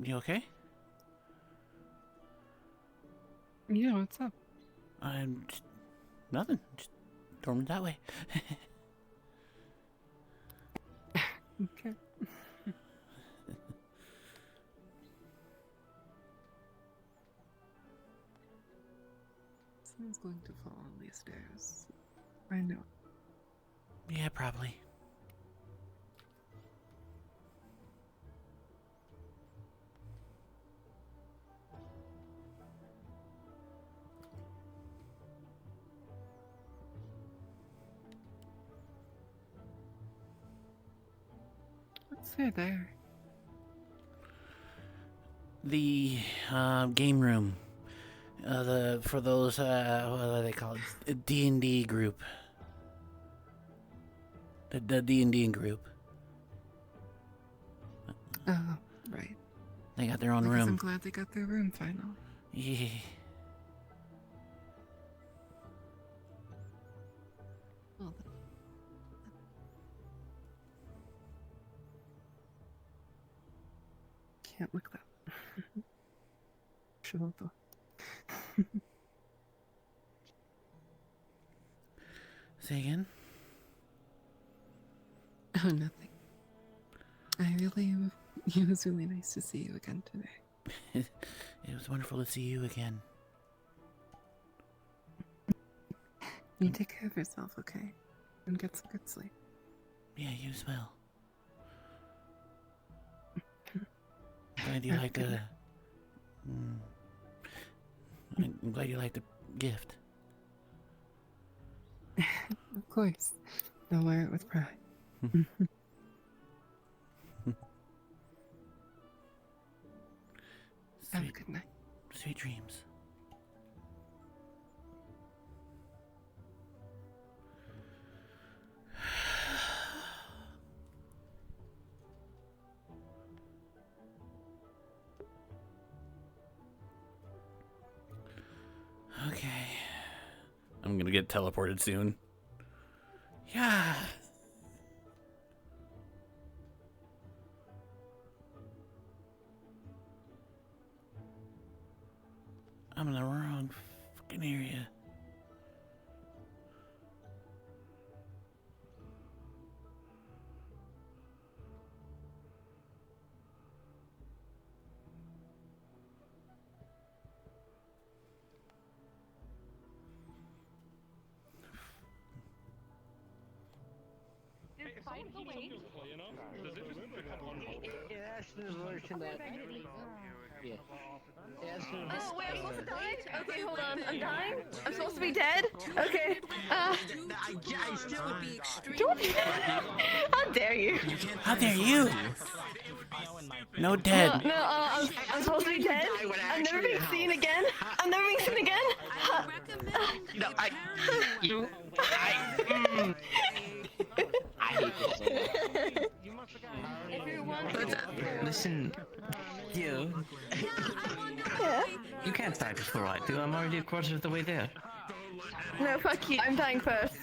You okay? Yeah, what's up? I'm just, nothing. Just Dorm that way. Okay. Someone's going to fall on these stairs. I know. Yeah, probably. What's there? The game room. For those what do they call it? D&D group. The D&D group. Oh, right. They got their own I guess room. I'm glad they got their room finally. Yeah. Well, then. Can't look that. Sure, though. Say again? Oh, nothing. It was really nice to see you again today. It was wonderful to see you again. You take care of yourself, okay? And get some good sleep. Yeah, you as well. Glad you liked the... I'm glad you liked the gift. Of course. I'll wear it with pride. Have a good night. Sweet dreams. Okay. I'm gonna get teleported soon. Yeah. I'm in the wrong fucking area. Oh, wait, I'm supposed to die? Okay, hold on. I'm dying? I'm supposed to be dead? Okay. I still would be extremely. Don't. How dare you? How dare you? No dead. No, I'm supposed to be dead? I'm never being seen again? I'm never being seen again? No, I hate this. Listen, you. Yeah? You can't die before I do. I'm already a quarter of the way there. No, fuck you. I'm dying first.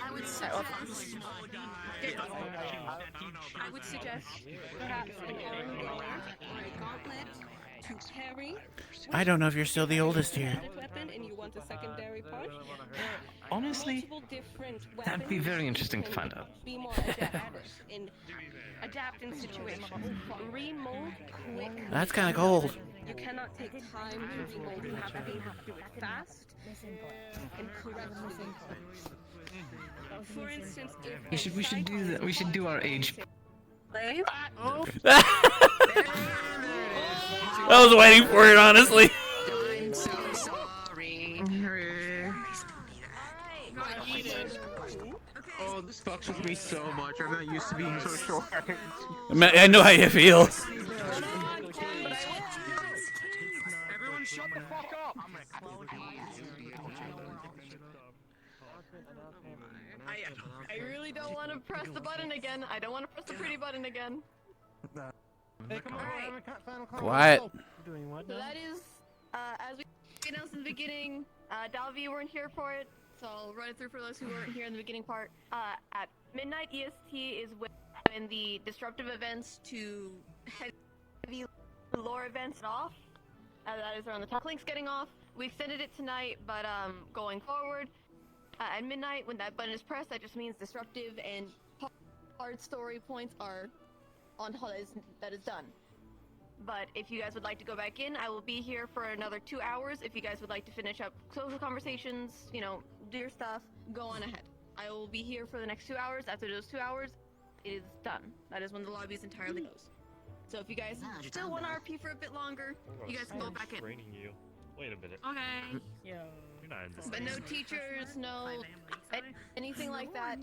I would suggest perhaps an arm guard or a gauntlet to carry. I don't know if you're still the oldest here. Weapon and you want a secondary part. Honestly, that'd be very interesting to find out. Be more adept in adapting situations. Remold quick. That's kind of cold. You cannot take time to remold. You have to do it fast and correctly. For instance, if We should do that. We should do our age. I was waiting for it, honestly. I'm so sorry. Oh, this fucks with me so much. I'm not used to being so short. I know how you feel. Everyone shut the fuck up! I really don't want to press the button again. I don't want to press the pretty button again. Hey, come on, final call. Quiet. Doing what So now? that is, as we announced in the beginning, Dalvi, you weren't here for it, so I'll run it through for those who weren't here in the beginning part. At midnight EST is when the disruptive events to heavy lore events off. That is around the top links getting off. we extended it tonight, but going forward, at midnight when that button is pressed, that just means disruptive and hard story points are on how that is done. But if you guys would like to go back in, I will be here for another 2 hours. If you guys would like to finish up social conversations, you know, do your stuff, go on ahead. I will be here for the next 2 hours. After those 2 hours, it is done. That is when the lobby is entirely closed. So if you guys still want RP for a bit longer, you guys can go back in. Training you. Wait a minute. Okay. You're not in this. But no teachers, no anything like that.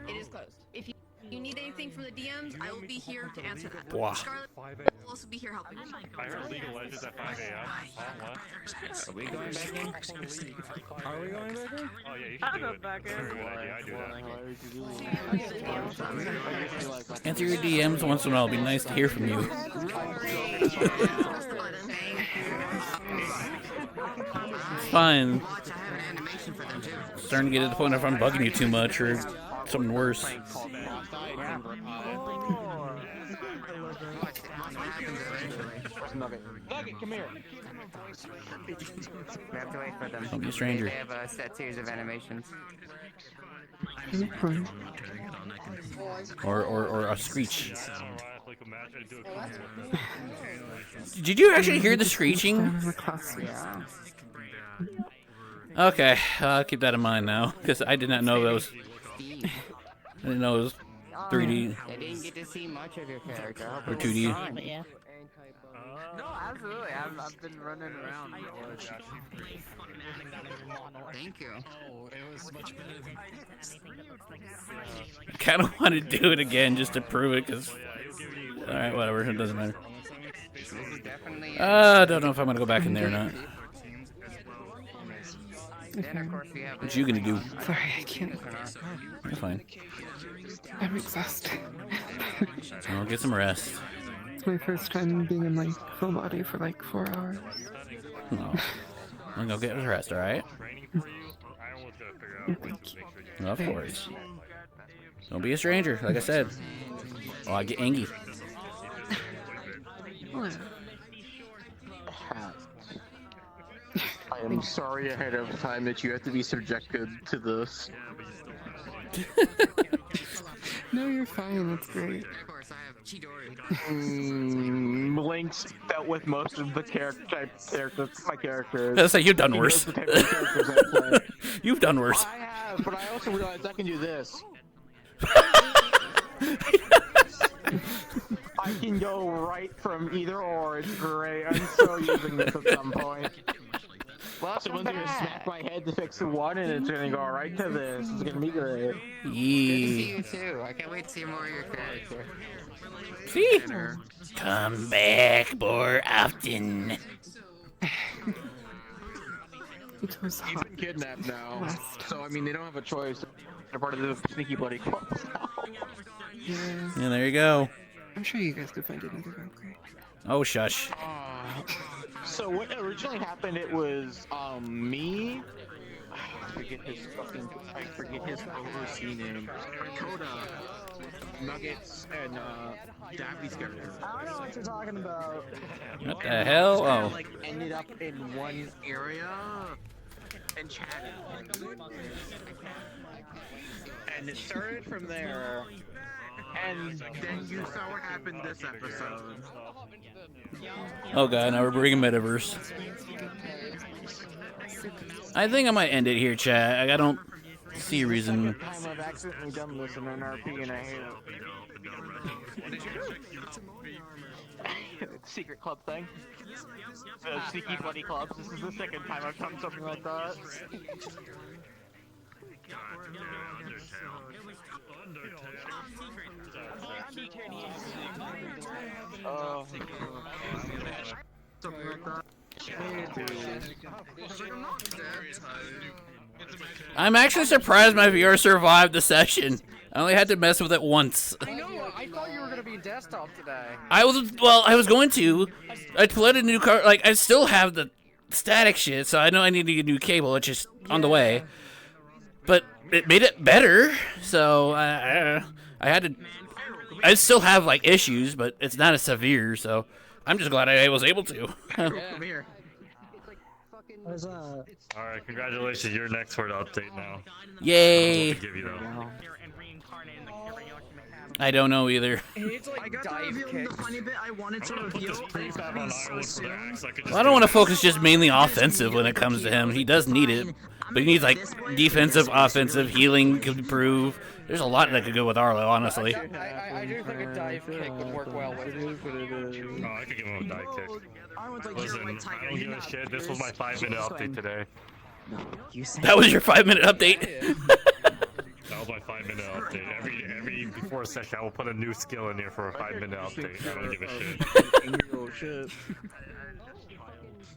It is closed. If you need anything from the DMs, I will be here to answer that. Wow. Scarlet will also be here helping. I heard League of Legends at 5 a.m. Are we going back in? Are we going back in? Oh yeah, you should do it. That's a very good idea. I do that. Answer your DMs once in a while. It'd be nice to hear from you. It's fine. Starting to get to the point if I'm bugging you too much or something worse. Nugget, come here. We have to wait for them. Don't be a stranger. They have a set series of animations. Or a screech. Did you actually hear the screeching? Yeah. Okay, I'll keep that in mind now, because I did not know that was. I didn't know it was 3D. I didn't get to see much of your character. Or 2D. Yeah. No, absolutely. I've been running around. Thank you. Oh, it was much better than I kind of want to do it again just to prove it, because. Alright, whatever, it doesn't matter. I don't know if I'm going to go back in there or not. What you gonna do? Sorry, I can't. You're fine. I'm exhausted. I'll get some rest. It's my first time being in like full body for like 4 hours. No. I'm gonna go get rest, alright? Of course. Don't be a stranger, like I said. Oh, I get angry. I am sorry ahead of time that you have to be subjected to this. No, you're fine. That's great. Link's dealt with most of the characters. My characters. That's like you've done worse. You've done worse. I have, but I also realized I can do this. I can go right from either or. It's great. I'm so using this at some point. Someone's gonna smack my head to fix the one, and it's gonna go right to this. It's gonna be great. Good to see you too. I can't wait to see more of your character. See? Come back more often. He's been kidnapped now, so I mean they don't have a choice. They're part of the sneaky bloody club now. Yeah, there you go. I'm sure you guys could find another upgrade. Oh, shush. So what originally happened? It was me. I forget his OC name. Coda, Nuggets, and Davi's character. I don't know what you're talking about. What the hell? Oh. Like ended up in one area and chatted. And it started from there. And then you saw what happened this episode. Oh god, now we're bringing Metaverse. I think I might end it here, chat. I don't see a reason. I've accidentally done this in an RP and I hate it. Secret club thing. Sneaky bloody clubs. This is the second time I've done something like that. Something like that. I'm actually surprised my VR survived the session. I only had to mess with it once. I know. I thought you were gonna be desktop today. I was going to. I put a new car. Like I still have the static shit, so I know I need to get a new cable. It's just on the way. But it made it better, so I had to. I still have like issues, but it's not as severe. So I'm just glad I was able to. Come here. It's like fucking What's up? Alright, congratulations. You're next for the update now. Yay! I don't know what to give you, though. I don't know either. I got to reveal the funny bit I wanted to reveal. Well, I don't want to focus just mainly offensive when it comes to him. He does need it, but he needs like defensive, offensive, healing could improve. There's a lot that could go with Arlo, honestly. I do think a dive kick would work well with him. Oh, I could give him a dive kick. Listen, I don't give a shit. This was my 5-minute update today. That was your 5-minute update? That was my 5-minute update. Every before a session, I will put a new skill in here for a 5-minute update. I don't give a shit.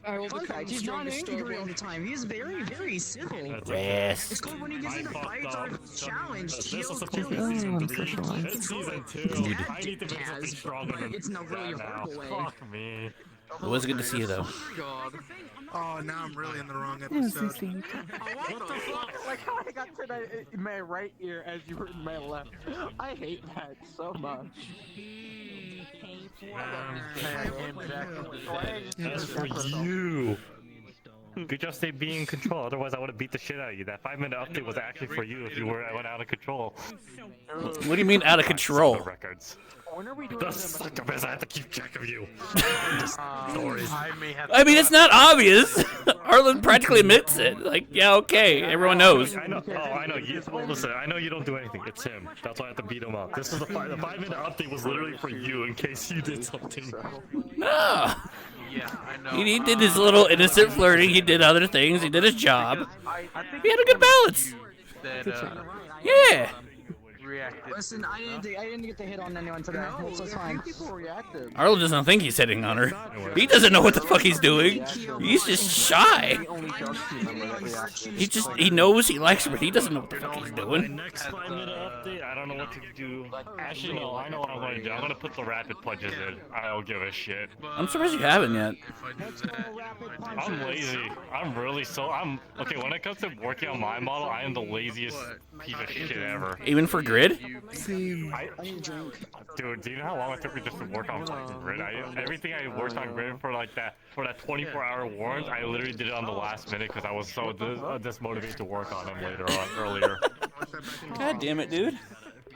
Fun fact, he's not angry all the time. He's very, very civil. Yes. It's called when he gets into fights or challenged. This was supposed to be season 3. It's season 2. I need to make something stronger than it's not really that now. Fuck me. It was good to see you, though. Oh, now I'm really in the wrong episode. What the fuck? Like how I got to that in my right ear as you were in my left. I hate that so much. That's for you. Good job stay being in control, otherwise I would have beat the shit out of you. That 5-minute update was actually for you if you went out of control. What do you mean out of control? The records. The suck of it, I have to keep track of you. Stories. I mean, it's not obvious. Arlen practically admits it. Like, yeah, okay, everyone knows. I know. Oh, I know. Listen, I know you don't do anything. It's him. That's why I have to beat him up. This is the 5-minute update was literally for you in case you did something. No. Yeah, I know. He did his little innocent flirting. He did other things. He did his job. He had a good balance. Yeah. Listen, I didn't get to hit on anyone today, so it's fine. Arlo doesn't think he's hitting on her. He doesn't know what the fuck he's doing. He's just shy. He knows he likes her, but he doesn't know what the fuck he's doing. Next 5-minute update, I don't know what to do. Actually, no, I know what I'm going to do. I'm going to put the rapid punches in. I don't give a shit. I'm surprised you haven't yet. I'm lazy. Okay, when it comes to working on my model, I am the laziest piece of shit ever. Even for grid? Dude, do you know how long it took me just to work on fucking grid? Everything I worked on grid for that 24-hour warrant, I literally did it on the last minute because I was so dismotivated to work on them earlier. God damn it, dude.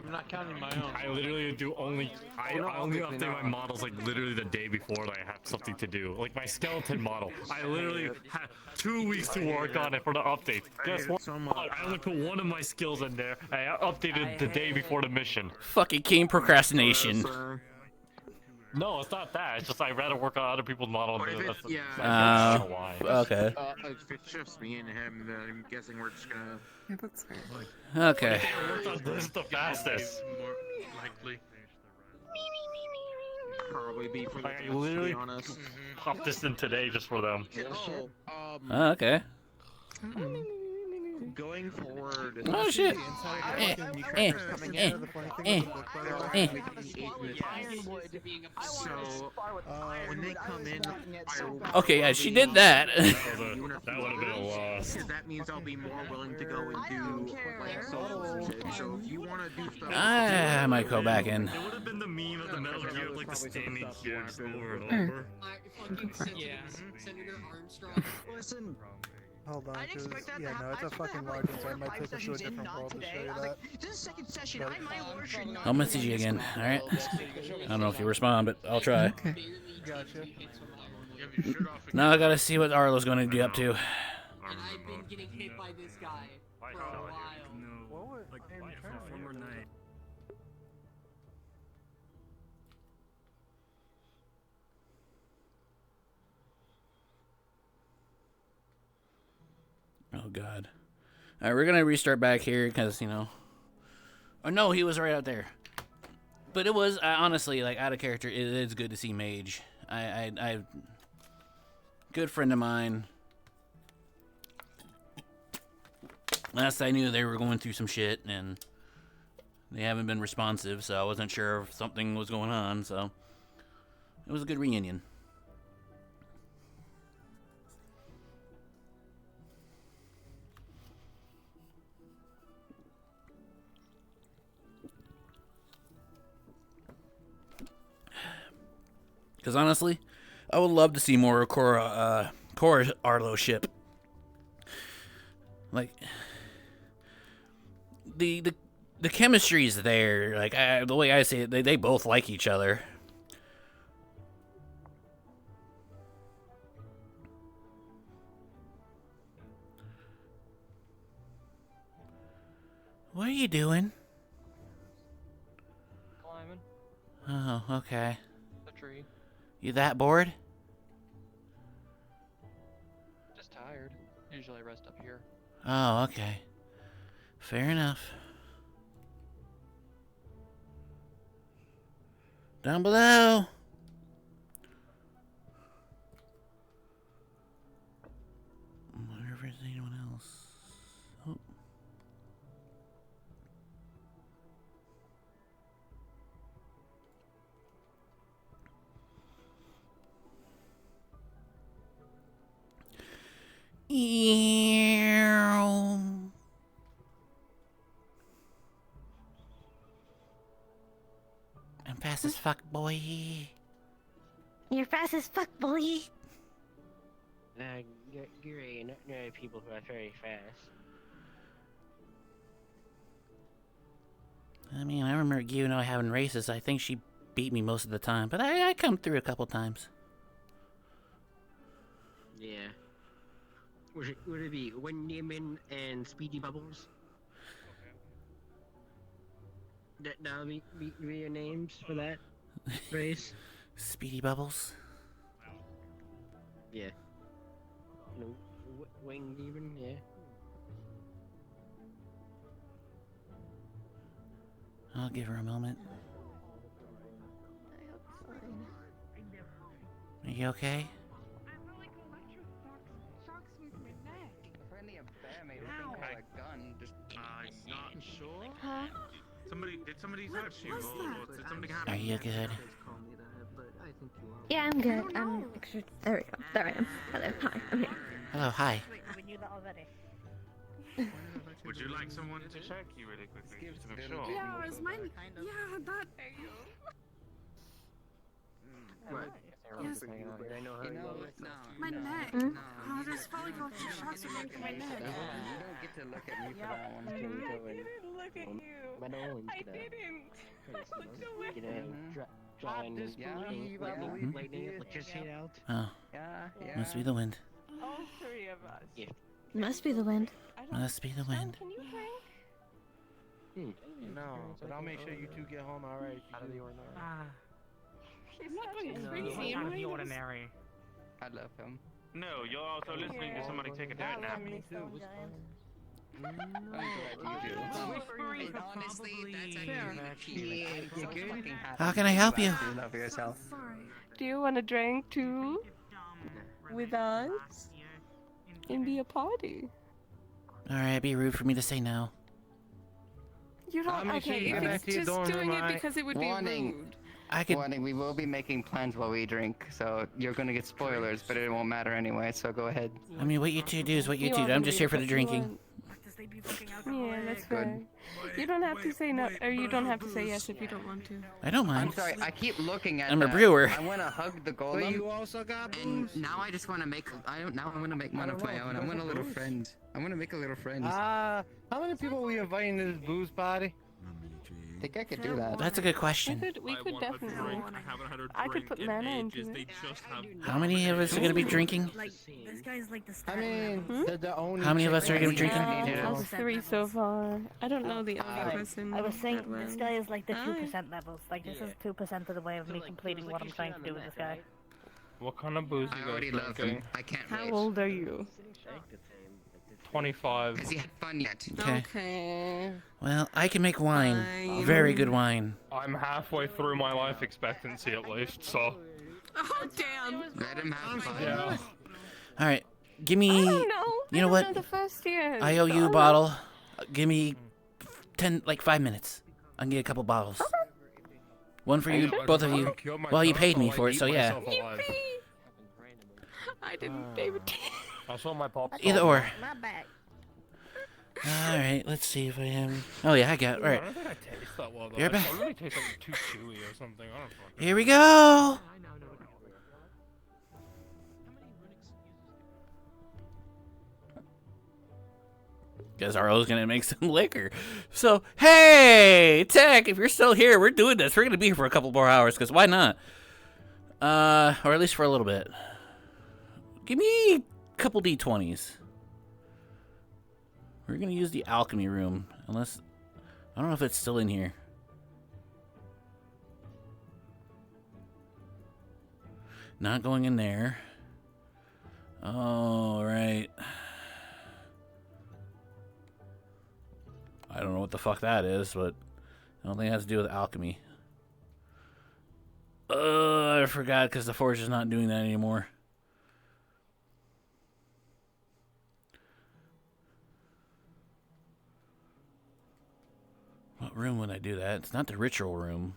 I'm not counting my own. I literally do I only update my models like literally the day before that I have something to do. Like my skeleton model, I literally had 2 weeks to work on it for the update. Guess what? I only put one of my skills in there. I updated the day before the mission. Fucking king procrastination. No, it's not that. It's just I'd rather work on other people's models. Okay. If it's just me and him, then I'm guessing we're just gonna. Yeah, that's fair. Okay. This is the fastest. More likely. Probably be for the I literally popped this in today just for them. Okay. Going forward. Oh shit. So when they come in, Okay, yeah, she did that. That would have been a loss. That means I'll be more willing to go and do like solos and shit. So if you want to do stuff, I might go back in. It would have been the meme of the Metal Gear, like the standing here just over and over. Yeah. Listen. Hold on, because, yeah, no, it's a fucking login, so I might take us to a different world to show you that. This is second session. I'll message you again, alright? I don't know if you respond, but I'll try. Okay. Gotcha. Now I gotta see what Arlo's gonna be up to. And I've been getting hit by this guy for a while. What would, like, one more night. Oh god. Alright, we're gonna restart back here because, you know. Oh no, he was right out there. But it was honestly like out of character. It is good to see Mage. I good friend of mine. Last I knew, they were going through some shit and they haven't been responsive, so I wasn't sure if something was going on. So it was a good reunion. Because honestly, I would love to see more Cora Arlo ship. Like the chemistry's there. Like the way I see it, they both like each other. What are you doing? Climbing Oh, okay. the tree. You that bored? Just tired. Usually I rest up here. Oh, okay. Fair enough. Down below. I wonder if there's anyone else. Oh. Ew. I'm fast as fuck, boy. You're fast as fuck, boy. Gary, not know people who are very fast. I mean, I remember you and I having races. I think she beat me most of the time, but I come through a couple times. Yeah. Would it be Wendyman and Speedy Bubbles? That'll be your names for that race? Speedy Bubbles? Yeah. No, Wendyman, yeah. I'll give her a moment. Are you okay? Apparently a bear made a thing called a gun. Just Not sure. Huh? Did somebody touch you? Or did something happen? Are you good? Yeah, I'm good. I'm extra. There we go. There I am. Hello. Hi. I'm here. Hello, hi. We knew that already. Would you like someone to check you really quickly, just to make sure? Yeah, is mine? Yeah, that. What? Yes. I know how you love it. My neck. Hmm? Oh, there's volleyball shots going through my neck. You don't get to look at me for that one. Can we go and Look at you. I didn't. You know, try and lightning electricity out. Oh. Must be the wind. All three of us. Yeah. Must be the wind. Must be the wind. Can you drink? No, but I'll make sure you two get home alright. Out of the ordinary. I'm not going crazy. Out I'm of the going ordinary. I love him. No, you're also listening to somebody take a dirt nap. I'm glad you do. Honestly, that's actually How can I help you? You love yourself. Do you want to drink too? With us? And be a party? Alright, be rude for me to say no. You don't. Make sure Okay, you if get back it's to your just dorm doing room, it alright? because it would be rude. I could. Warning, we will be making plans while we drink, so you're gonna get spoilers, but it won't matter anyway, so go ahead. I mean, what you two do is what you You two are do. I'm gonna just be here for the what you drinking. want. Yeah, that's fair. You don't have to say no, or you don't have to say yes if you don't want to. I don't mind. I'm sorry, I keep looking at I'm a that. brewer. I wanna hug the golem. But you also got booze? And now I just wanna make, now I wanna make one of my own. I want a little friend. I wanna make a little friend. How many people we inviting to this booze party? I think I could do that. That's a good question. We could definitely. I could put mana into it. How many of us are gonna be drinking? This guy's like the I mean, the only. How many of us are gonna be drinking? Us three so far. I don't know the other person. I was saying that this well. guy is like the 2% levels. Like this is 2% of the way of me completing what I'm trying to do with this guy. What kind of booze I you already guys love drinking? him. I can't How wait. old are you? 25. Has he had fun yet? Okay. Well, I can make wine. Very good wine. I'm halfway through my life expectancy at least, so. Oh damn! Let him have fun. Yeah. All right, give me. I don't know. You know what? Know the first year. I owe you a bottle. Give me 5 minutes. I can get a couple bottles. One for you, both of you. Well, you paid me for it, so yeah. I didn't, David. I saw my pop. Either or. Not bad. All right, let's see if I am. Oh yeah, I got it. All I right. don't think I taste that well though. You're It back. probably tastes like too chewy or something. I don't fucking Here we go. Because Arlo's gonna make some liquor. So, hey, Tech, if you're still here, we're doing this. We're gonna be here for a couple more hours, because why not? Or at least for a little bit. Give me a couple D20s. We're gonna use the alchemy room, unless... I don't know if it's still in here. Not going in there. Oh, right. I don't know what the fuck that is, but I don't think it has to do with alchemy. I forgot because the Forge is not doing that anymore. What room would I do that? It's not the ritual room.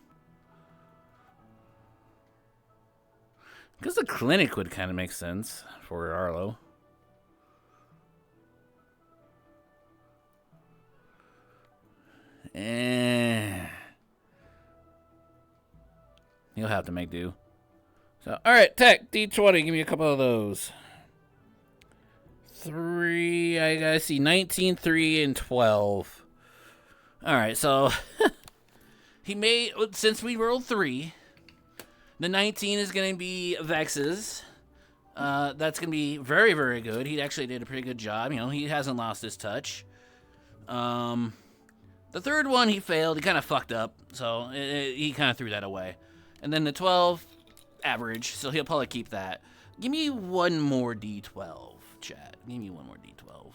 Because the clinic would kind of make sense for Arlo. He'll have to make do. So, alright, Tech, D20, give me a couple of those. 3, I gotta see, 19, 3, and 12. Alright, so, he made, since we rolled 3, the 19 is gonna be Vex's. That's gonna be very, very good. He actually did a pretty good job. You know, he hasn't lost his touch. The third one, he failed. He kind of fucked up, so he kind of threw that away. And then the 12, average, so he'll probably keep that. Give me one more D12, chat. Give me one more D12.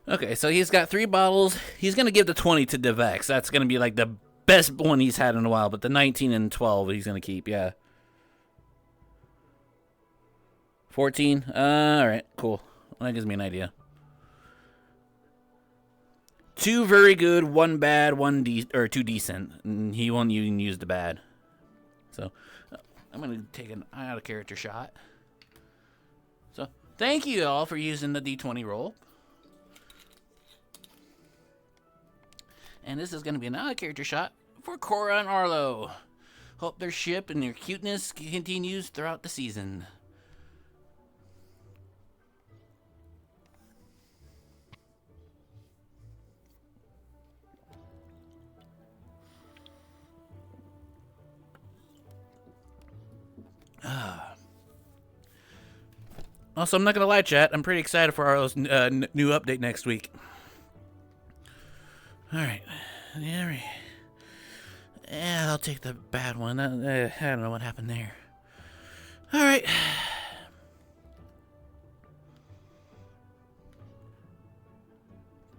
Okay, so he's got 3 bottles. He's going to give the 20 to Devex. That's going to be like the best one he's had in a while. But the 19 and 12 he's going to keep, yeah. 14? Alright, cool. Well, that gives me an idea. 2 very good, 1 bad, 2 decent. And he won't even use the bad. So, I'm going to take an out of character shot. So, thank you all for using the D20 roll. And this is going to be another character shot for Cora and Arlo. Hope their ship and their cuteness continues throughout the season. Also, I'm not going to lie, chat. I'm pretty excited for Arlo's new update next week. Alright. Yeah, I'll take the bad one. I don't know what happened there. Alright.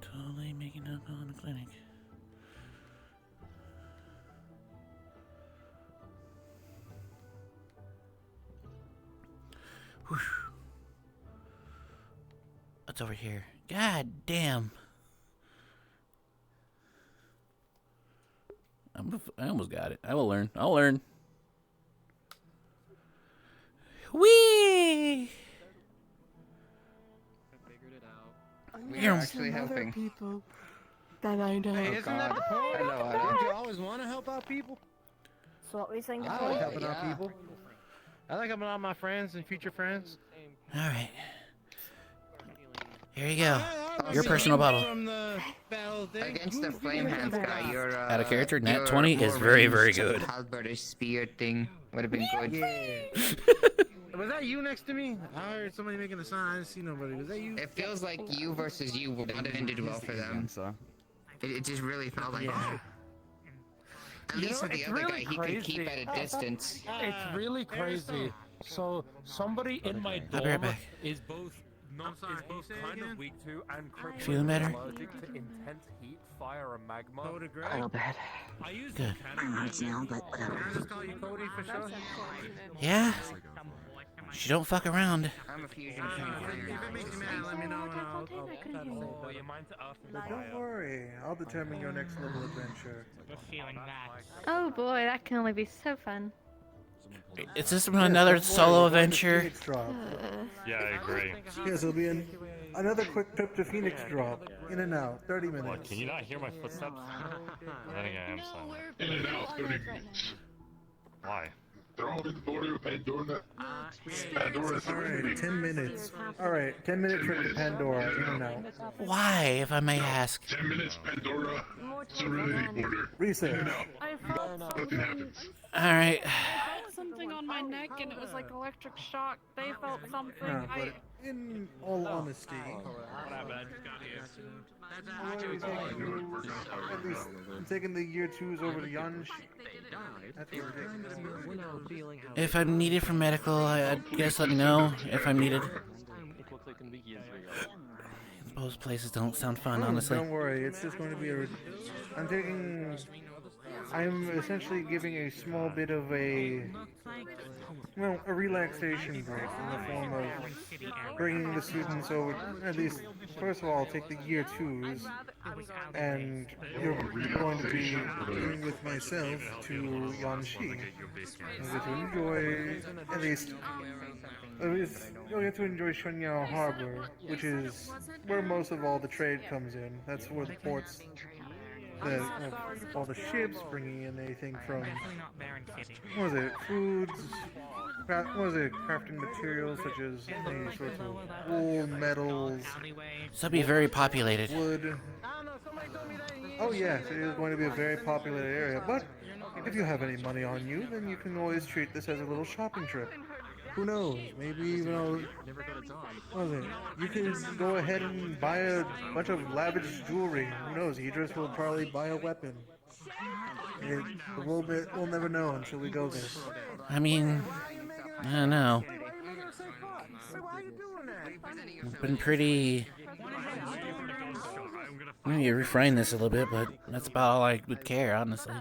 Totally making up on the clinic. Whew. What's over here? God damn. I almost got it. I will learn. I'll learn. Whee! You're actually helping. People that I know. Hey, isn't that the point? Don't you always want to help out people? So what were you saying I before? like helping out people. I like helping out my friends and future friends. Alright. Here you go. Your personal bottle. Against the flame hands guy, your Out of character, nat 20 is very, very good. halberdish spear thing would have been good. Yeah. Was that you next to me? I heard somebody making a sign. I didn't see nobody. Was that you? It feels like you versus you would have ended well for them. It just really felt like that. At least with the other guy, he could keep at a distance. It's really crazy. So somebody in my I'll be right dorm back. is both I'm sorry, It's both kind of weak to and critical. Feeling better? Allergic to intense heat, fire, and magma. A little bit. I use Good. I'm not now, but whatever. Can I just call you Cody for sure? Yeah? She don't fuck around. I'm a fusion If it makes you mad, let me know and I'll Oh, you mind to ask But don't worry, I'll determine your next level adventure. Oh boy, that can only be so fun. Is this another solo adventure? Yeah, I agree. Yes, it'll be another quick trip to Phoenix drop. In and out, 30 minutes. What, can you not hear my footsteps? I think I am silent. In and out, 30 minutes. Why? They're all in the border of Pandora. Pandora's Alright, 10 minutes. Alright, 10 minute trip to Pandora, in and out. Why, if I may ask? 10 minutes, Pandora. Serenity border. Reset. In and out. I felt Nothing happens. Alright. I felt something on my neck and it was like electric shock. They felt something. No, but in all honesty, at least I'm taking the year 2s over the Yunj. That's ridiculous. If I'm needed for medical, I guess let me know if I'm needed. Both places don't sound fun, honestly. Don't worry, it's just going to be I'm essentially giving a small bit of a relaxation break in the form of bringing the students over, at least, first of all, take the year 2s, and you're going to be going with myself to Yanxi. And get to enjoy, at least, you'll get to enjoy Shenyao Harbor, which is where most of all the trade comes in. That's where the ports, all the ships bringing in anything from, what was it, foods, crafting materials such as any sorts of wool, metals. So be very populated. Wood. Oh yes, it is going to be a very populated area, but if you have any money on you, then you can always treat this as a little shopping trip. Who knows? Maybe even you can go ahead and buy a bunch of lavish jewelry. Who knows? Idris will probably buy a weapon. We'll never know until we go there. I mean, I don't know. I've been pretty... I need to refrain this a little bit, but that's about all I would care, honestly.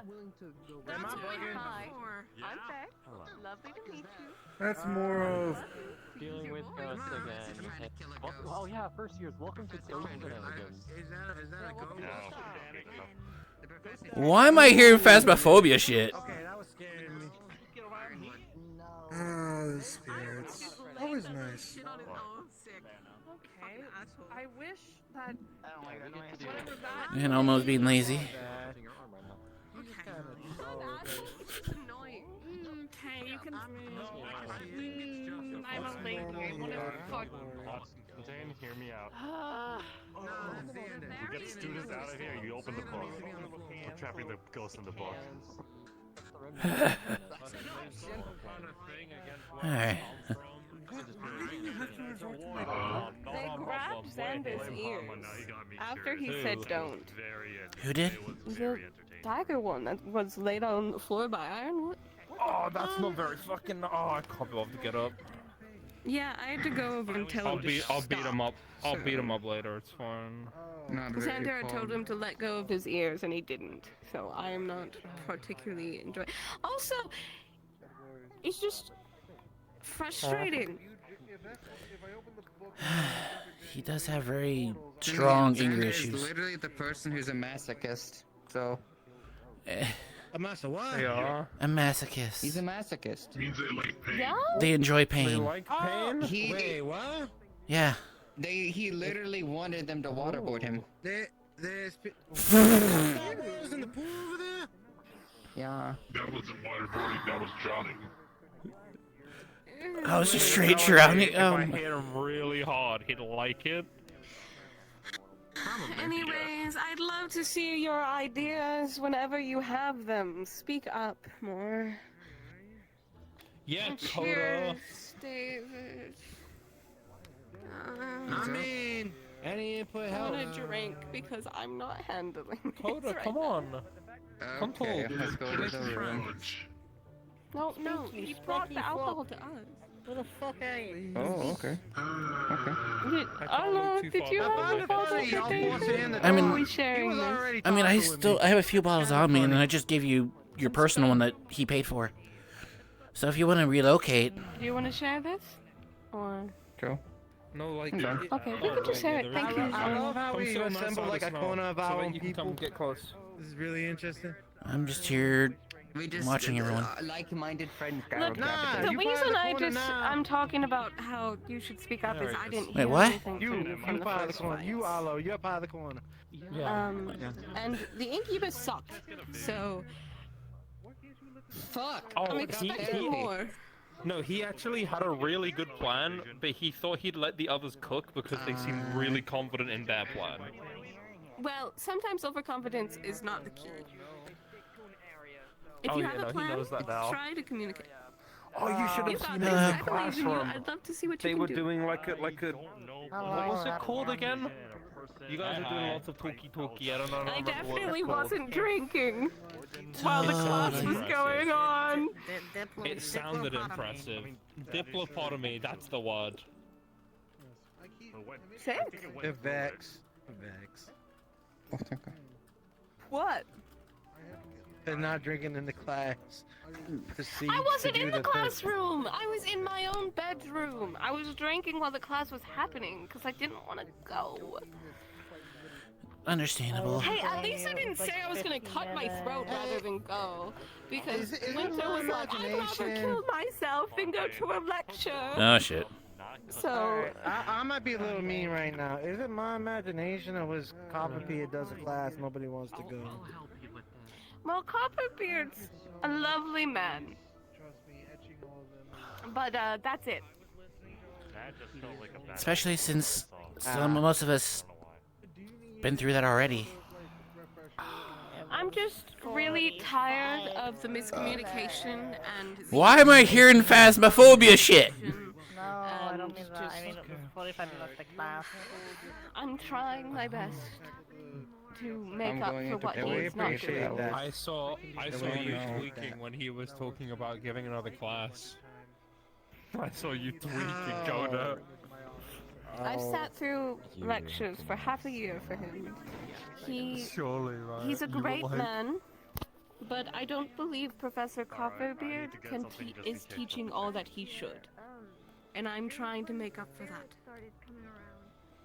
That's more of dealing with us again. Oh yeah, first years. Welcome to Ghost Shenanigans. Why am I hearing phasmophobia shit? Okay, that was scaring me. Oh, the spirits. Always nice. Okay, I wish that. And almost being lazy. Okay, you can. I'm a lady. Whatever. Fuck. Contain, hear me out. We get students out of here, you open the book. We're trapping the ghost in the book. Alright. They grabbed Xander's ears after he said don't. Who did? The tiger one that was laid on the floor by Ironwood. Oh, that's not very fucking. Oh, I can't be able to get up. Yeah, I had to go over and tell him to I'll beat him up. I'll beat him up later. It's fine. Xander had told him to let go of his ears, and he didn't. So I am not particularly enjoying. Also, it's just frustrating. He does have very strong anger Xander issues. is literally the person who's a masochist. So. A master what? Yeah. A masochist. He's a masochist. Means they like pain. Yeah? They enjoy pain. They like pain? Wait, what? Yeah. He literally wanted them to waterboard him. There's in the pool over there? Yeah. That wasn't waterboarding, that was drowning. I was just straight drowning. If I hit him really hard, he'd like it. Anyways, I'd love to see your ideas whenever you have them. Speak up more. Yeah, Coda. Cheers, David. I mean, any input I helps. want a drink because I'm not handling this Coda, right come on. Come Okay, talk. let's go to the room. No, he brought the alcohol to us. Where the fuck are you? Oh, okay. Arlo, did you have a bottle of thing? I mean, Or are we sharing this? I mean, I have a few bottles on me, and I just gave you your personal one that he paid for. So if you want to relocate, Do you want to share this? Or... Joe? No, like... Okay, we can just share it. Thank you. I love how we Come sit on that assemble side like of a the corner snow, of so our that own you can people. come get close. This is really interesting. I'm just here watching everyone. Like-minded friends. Look, the reason I'm talking about how you should speak up is I didn't hear Wait, what? anything from you from the part of the first corner. fight. You, Arlo, you're part of the corner. And the Incubus sucked, so... Fuck! I'm expecting more. No, he actually had a really good plan, but he thought he'd let the others cook because they seemed really confident in their plan. Well, sometimes overconfidence is not the key. If Oh, you yeah, have no, a he plan, knows that now. try to communicate. Oh, you should have If seen not, it in the exactly, then classroom. I'd love to see what They you were can do. doing like a what was it called again? You guys were doing lots of talkie. I don't know. I remember what definitely it's called. wasn't drinking while the class was going on. It sounded impressive. Diplopotomy, that's the word. Sick. Vex. What? They're not drinking in the class. I wasn't in the classroom. I was in my own bedroom. I was drinking while the class was happening because I didn't want to go. Understandable. Hey, at least I didn't say I was gonna cut my throat rather than go. Because Winter was like, I'd rather kill myself than go to a lecture. Oh shit. So I might be a little mean right now. Is it my imagination or was Copperbeard does a class nobody wants to go? well, Copperbeard's a lovely man. But that's it. Especially since most of us been through that already. I'm just really tired of the miscommunication and. Why am I hearing phasmophobia shit? No, I don't mean that. I mean, it was 45 minutes of class. I'm trying my best to make up for what he's not doing. I saw you tweaking when he was talking about giving another class. I saw you tweaking, Coda. I've sat through lectures for half a year for him. Surely, right? He's a You great like- man, but I don't believe Professor Copperbeard is teaching all that he should. And I'm trying to make up for that.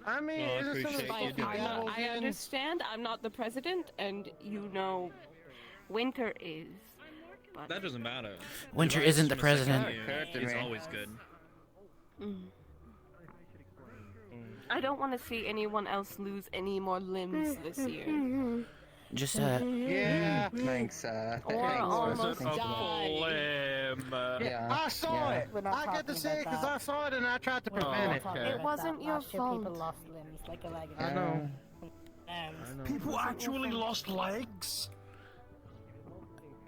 I mean, it's just I understand I'm not the president, and you know, Winter is. But That doesn't matter. Winter Advice isn't the from a second president. year is always good. I don't want to see anyone else lose any more limbs this year. Just Yeah. Thanks, Or almost die. Yeah. I saw it. We're not I get to talking say it about because I saw it and I tried to prevent it. It wasn't your Last year fault. people lost limbs like a leg. I know. People actually lost legs?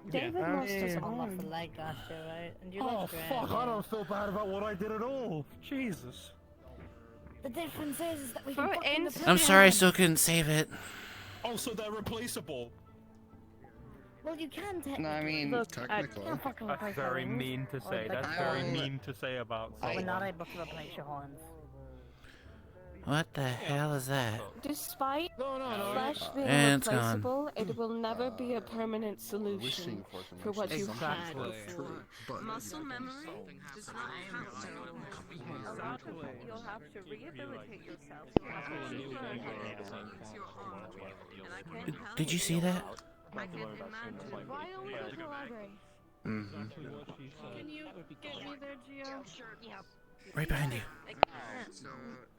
David I lost his mean- arm off the leg last year, right? And you Oh lost your fuck, hand. I don't feel bad about what I did at all. Jesus. The difference is that we For can fuck in the instance- I'm sorry I still couldn't save it. Oh, so they're replaceable. Well, you can technically. No, I mean, Look, technically. you can't fucking That's replace very horns. mean to Or, say. like, That's very horns. mean to say about We're someone. not able to replace your horns. What the hell is that? Despite flesh being And it's gone. replaceable, it will never be a permanent solution for what you had Exactly. before. But Muscle memory does not have to. You'll have to rehabilitate yourself. Did you see that? I can imagine. Why only go to the library? Can you get me there, Gio? Right behind you. So,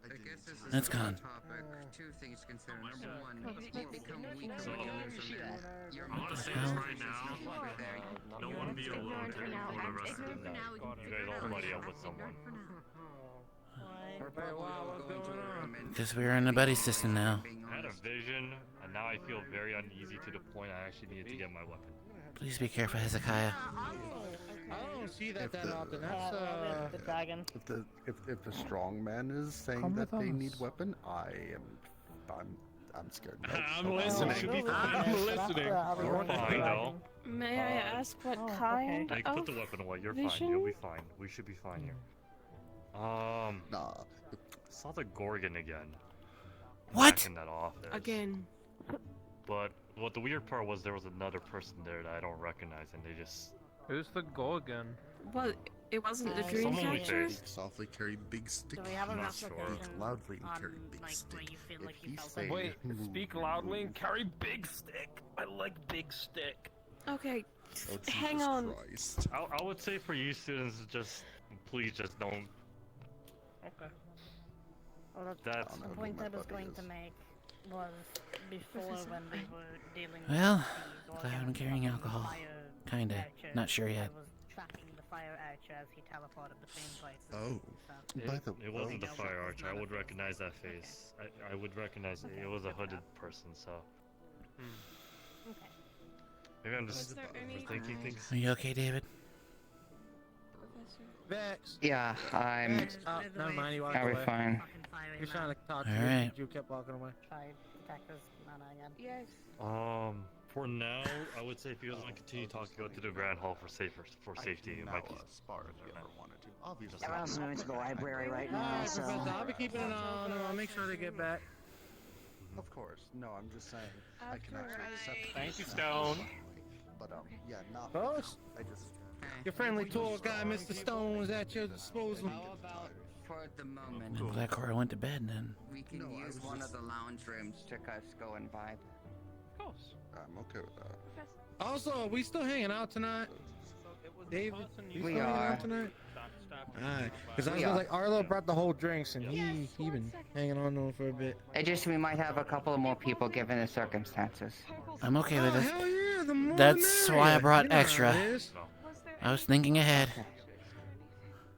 I guess this is That's a gone. topic. Two things to consider. Number one, you become weaker when you lose a limb. Your Honestly, muscles right now, no one be alone for the rest of the night. You guys all buddy up with someone. Because we're in a buddy system now. I had a vision, and now I feel very uneasy to the point I actually needed to get my weapon. Please be careful, Hezekiah. I don't see that If the- often. That's the dragon. If the strong man is saying Come that with they us. need weapon, I'm scared. I'm listening. I'm listening. You're fine, though. May I ask what kind Like, of put the weapon away. You're vision? fine. You'll be fine. We should be fine here. Nah. saw the Gorgon again. What? Back in that office. Again. But what the weird part was, there was another person there that I don't recognize, and they just. Who's the Gorgon? Well, it wasn't the dream Someone with catcher. face. Softly carry big stick. Do we have I'm a not sure. replication Speak loudly and on, carry big like, stick. where you feel like If you you felt say it? Wait, speak loudly and carry big stick. I like big stick. Okay, Oh, hang Jesus on. Christ. I would say for you students, please just don't. Okay. Well, That's the point I was going to make was before when we were dealing Well, with glad I'm carrying alcohol. Kinda. Not sure yet. I was tracking the fire archer as he teleported between places. Oh. It wasn't the fire archer. I would recognize that face. I would recognize it. It was a hooded person, so. Okay. Maybe I'm just overthinking things. Are you okay, David? Vex. Yeah, I'm. Vex. Oh, never mind. You walked I'll be away. fine. You're trying to talk to Alright. you. You kept walking away. Try detectives, Nana again. Yes. For now, I would say if you guys want to continue talking, go to the Grand Hall for safety. It might be. As far as I ever wanted to. Obviously. I'm also going to the library right now, Alright, so. Professor, I'll be keeping an eye on them. I'll make sure they get back. Of course. No, I'm just saying. I can actually accept. Thank you, Stone. But yeah, not. Boss? I just. Your friendly tour guy, Mr. Stone, is at your disposal. How about for the moment? I'm glad Cora went to bed then. We can use one of the lounge rooms to us go and vibe. Of course. I'm okay with that. Also, are we still hanging out tonight? David, you We still hanging are. out tonight? Alright, because I We was are. like, Arlo brought the whole drinks and he been hanging on to him for a bit. It just we might have a couple of more people given the circumstances. I'm okay with Oh, it. hell yeah, the more That's the why I merrier. brought You know how extra. it is. I was thinking ahead.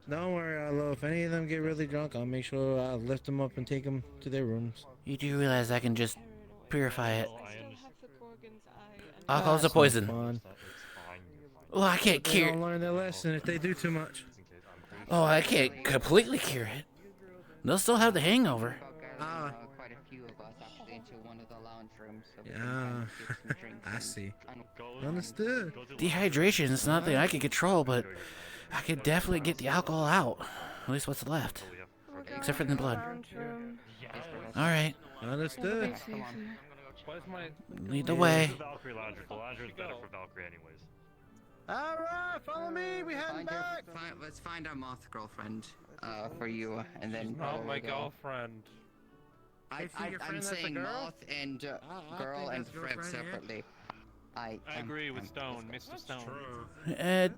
Don't worry, Arlo. If any of them get really drunk, I'll make sure I lift them up and take them to their rooms. You do realize I can just purify it. Ah, Alcohol's a that's no poison. fun. Well, I can't They cure. don't learn their lesson if they do too much. Oh, I can't completely cure it. They'll still have the hangover. Ah. Quite a few of us actually into one of the lounge rooms. So we Yeah, can get some drinks I and- see. and- Understood. Dehydration is nothing I can control, but I could definitely get the alcohol out. At least what's left. Except for the blood. Alright. Understood. Where's my... Lead the way. The Valkyrie Lounger. The Lounger is better for Valkyrie, anyways. Alright, follow me. We heading back. Let's find our moth girlfriend for you, and then. Not my go. girlfriend. Hey, see your friend I'm that's a saying girl? moth and I girl think and that's your Fred friend, yeah. separately. I agree with Stone, Mr. Stone. Ed,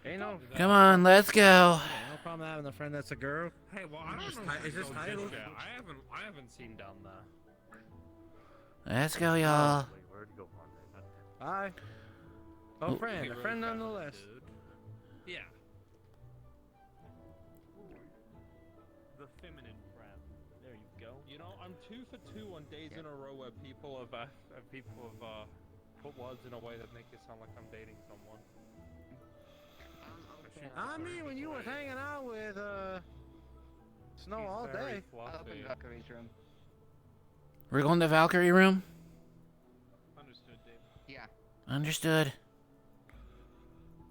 Ain't no. come on, let's go. No problem having a friend that's a girl. Hey, well, I don't know. Is this title? I haven't seen down there. Let's go, y'all. Bye. Oh, friend. A friend nonetheless. Yeah. The feminine friend. There you go. You know, I'm 2 for 2 on days in a row where people have put words in a way that make it sound like I'm dating someone. I mean, when you were hanging out with Snow all day. I'll open Valkyrie's room. We're going to Valkyrie room? Understood, David. Yeah. Understood.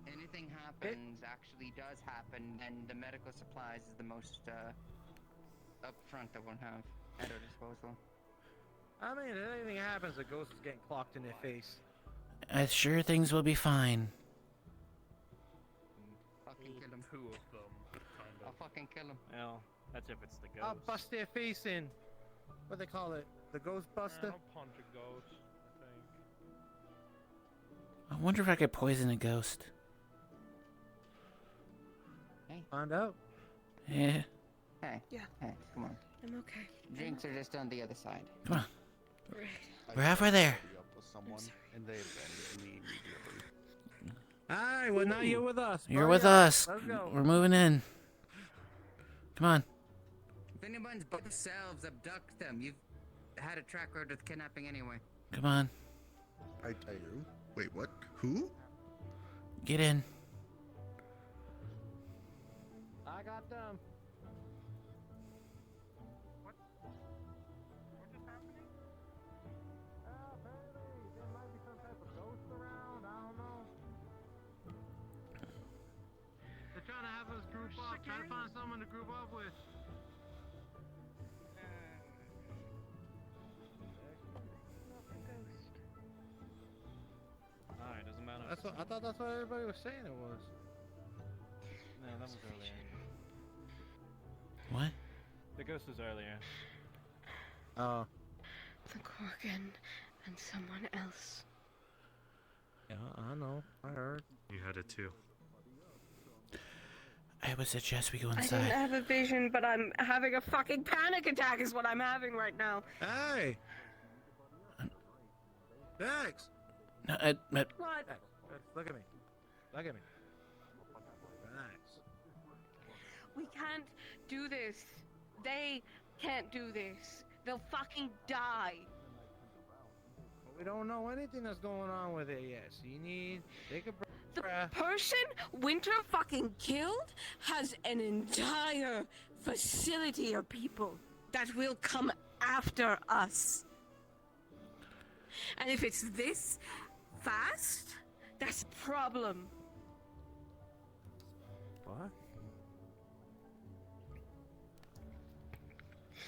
Anything happens, actually does happen, then the medical supplies is the most upfront that we'll have at our disposal. I mean, if anything happens, the ghost is getting clocked in their face. I'm sure things will be fine. Fucking kill him. 2 of them, kind of. I'll fucking kill him. Well, that's if it's the ghost. I'll bust their face in. What they call it? The ghost buster? I'll punch a ghost, I think. I wonder if I could poison a ghost. Hey. Find out. Yeah. Hey. Yeah. Hey, come on. I'm okay. Drinks are just on the other side. Come on. Right. We're halfway there. Be up with someone, and they abandoned me immediately. Alright, well now you're with us. You're Hurry with up. us. Let's go. We're moving in. Come on. If anyone's by themselves, abduct them. You've had a track record with kidnapping anyway. Come on. I do? Wait, what? Who? Get in. I got them. They're trying to have us group up, trying to find someone to group up with. I thought that's what everybody was saying it was. No, that was earlier. What? The ghost was earlier. Oh. The Gorgon and someone else. Yeah, I know. I heard. You had it too. I would suggest we go I inside. didn't have a vision, but I'm having a fucking panic attack is what I'm having right now. Hey! Vex! No, What? Look at me. Look at me. Relax. We can't do this. They can't do this. They'll fucking die. We don't know anything that's going on with it yet, so you need to take a breath. The person Winter fucking killed has an entire facility of people that will come after us. And if it's this fast, that's a problem.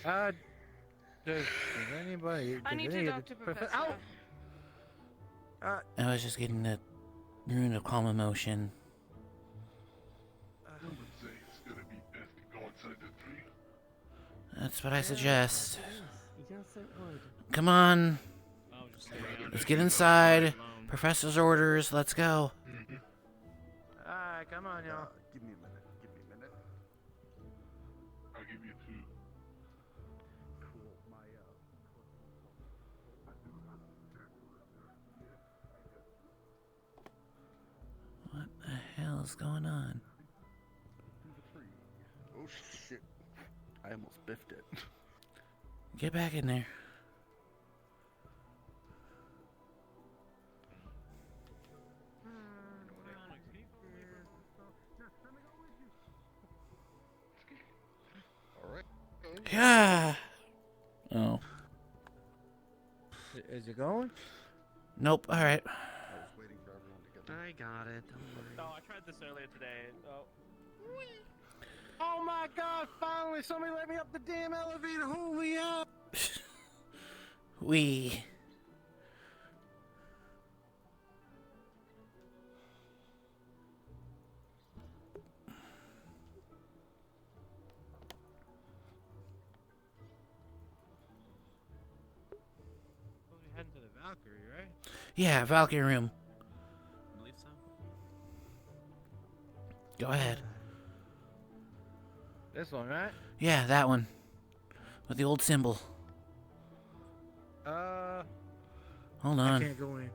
What? Does anybody... I need to talk to Professor. Ow! I was just getting the rune of calm emotion. I would say it's gonna be best to go inside the tree. That's what I suggest. Yes, it would. Come on. Let's get inside. Professor's orders. Let's go. Alright, come on, y'all. Give me a minute. Give me a minute. I'll give you 2. Cool. My What the hell is going on? Oh shit! I almost biffed it. Get back in there. All right. Yeah. Oh. Is it going? Nope. All right. I was waiting for everyone to get. I got it. Don't worry. No, I tried this earlier today. Oh. Oh my god, finally somebody let me up the damn elevator. Holy hell. We. We're heading to the Valkyrie, right? Yeah, Valkyrie room. I believe so. Go ahead. This one, right? Yeah, that one. With the old symbol. Hold I on. can't go in.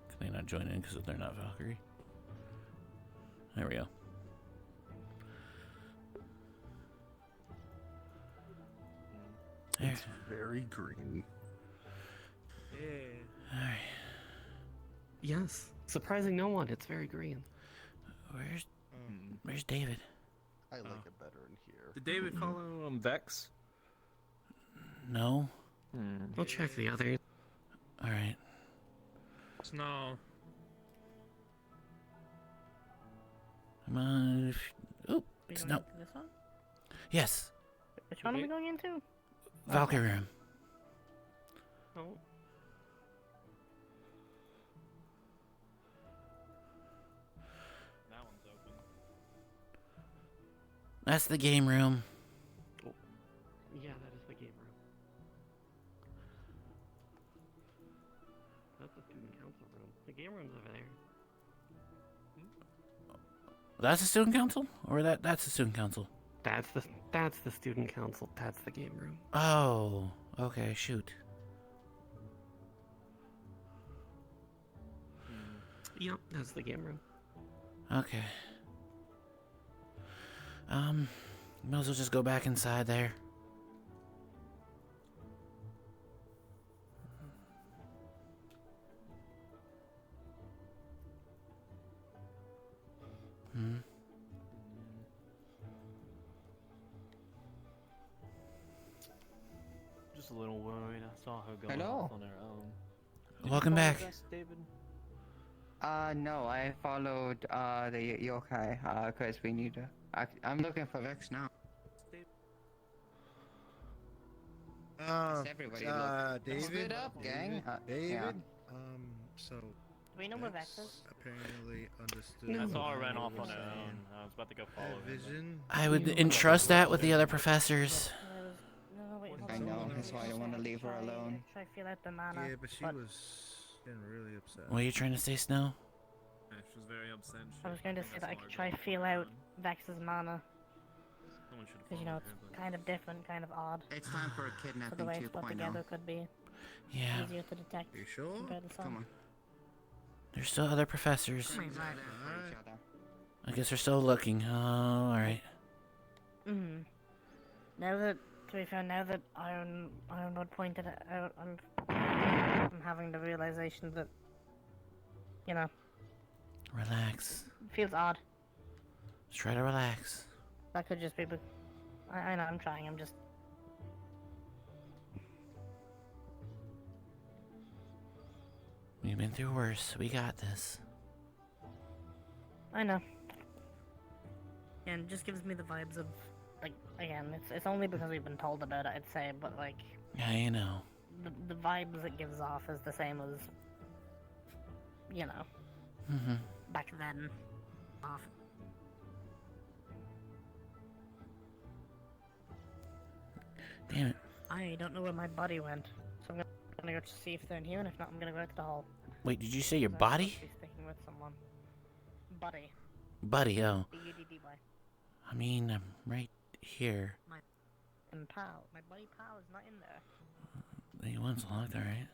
Can they not join in because they're not Valkyrie? There we go. There. It's very green. Yeah. Alright. Yes. Surprising no one. It's very green. Where's David? I like it better in here. Did David follow Vex? No. We'll check the others. Alright. No. Come on. Oop. We It's going no. into this one? Yes. Which one are we going into? Valkyrie room. Oh. That one's open. That's the game room. Yeah, that is the game room. That's the student council room. The game room's over there. That's the student council? Or that's the student council? That's the student council. That's the game room. Oh. Okay, shoot. Yep, that's the game room. Okay. Might as well just go back inside there. Hmm. Just a little worried. I saw her going Hello. off on her own. Did you Welcome follow back. Gus, David? No, I followed, the yokai, cause we need to... I'm looking for Vex now. everybody David. Split up, gang. David. Yeah. So. Do we know where Vex is? Apparently understood. I saw her ran off on her own. I was about to go follow her. Vision. I would entrust that with the other professors. No, wait, hold I on. know, that's why I don't want to leave her alone. Try to feel out the mana. Yeah, but she was getting really upset. What are you trying to say, Snow? Yeah, she was very upset. I was going to say that I could try to feel out Vex's mana. Because, you know, it's kind of different, kind of odd. It's time for a So the kidnapping way it's put 2.0. together could be Yeah. easier to detect. Are you sure? Compared to some. Come on. There's still other professors. We're there for each other. I guess they're still looking. Oh, alright. Now that, to be fair, now that Ironwood pointed it out, I'm having the realization that, you know, Relax. it feels odd. Just try to relax. That could just be. I know, I'm trying. I'm just. We've been through worse. We got this. I know. And it just gives me the vibes of, like, again, it's only because we've been told about it, I'd say, but like. Yeah, you know. The vibes it gives off is the same as, you know, back then. Off. Damn it. I don't know where my body went, so I'm gonna go see if they're in here, and if not, I'm gonna go out to the hall. Wait, did you say your So I'm body? supposed to be sticking with someone. Buddy. Buddy, oh. B-U-D-D-Y. I mean, I'm right here. And pal. My buddy pal is not in there. He once locked, alright.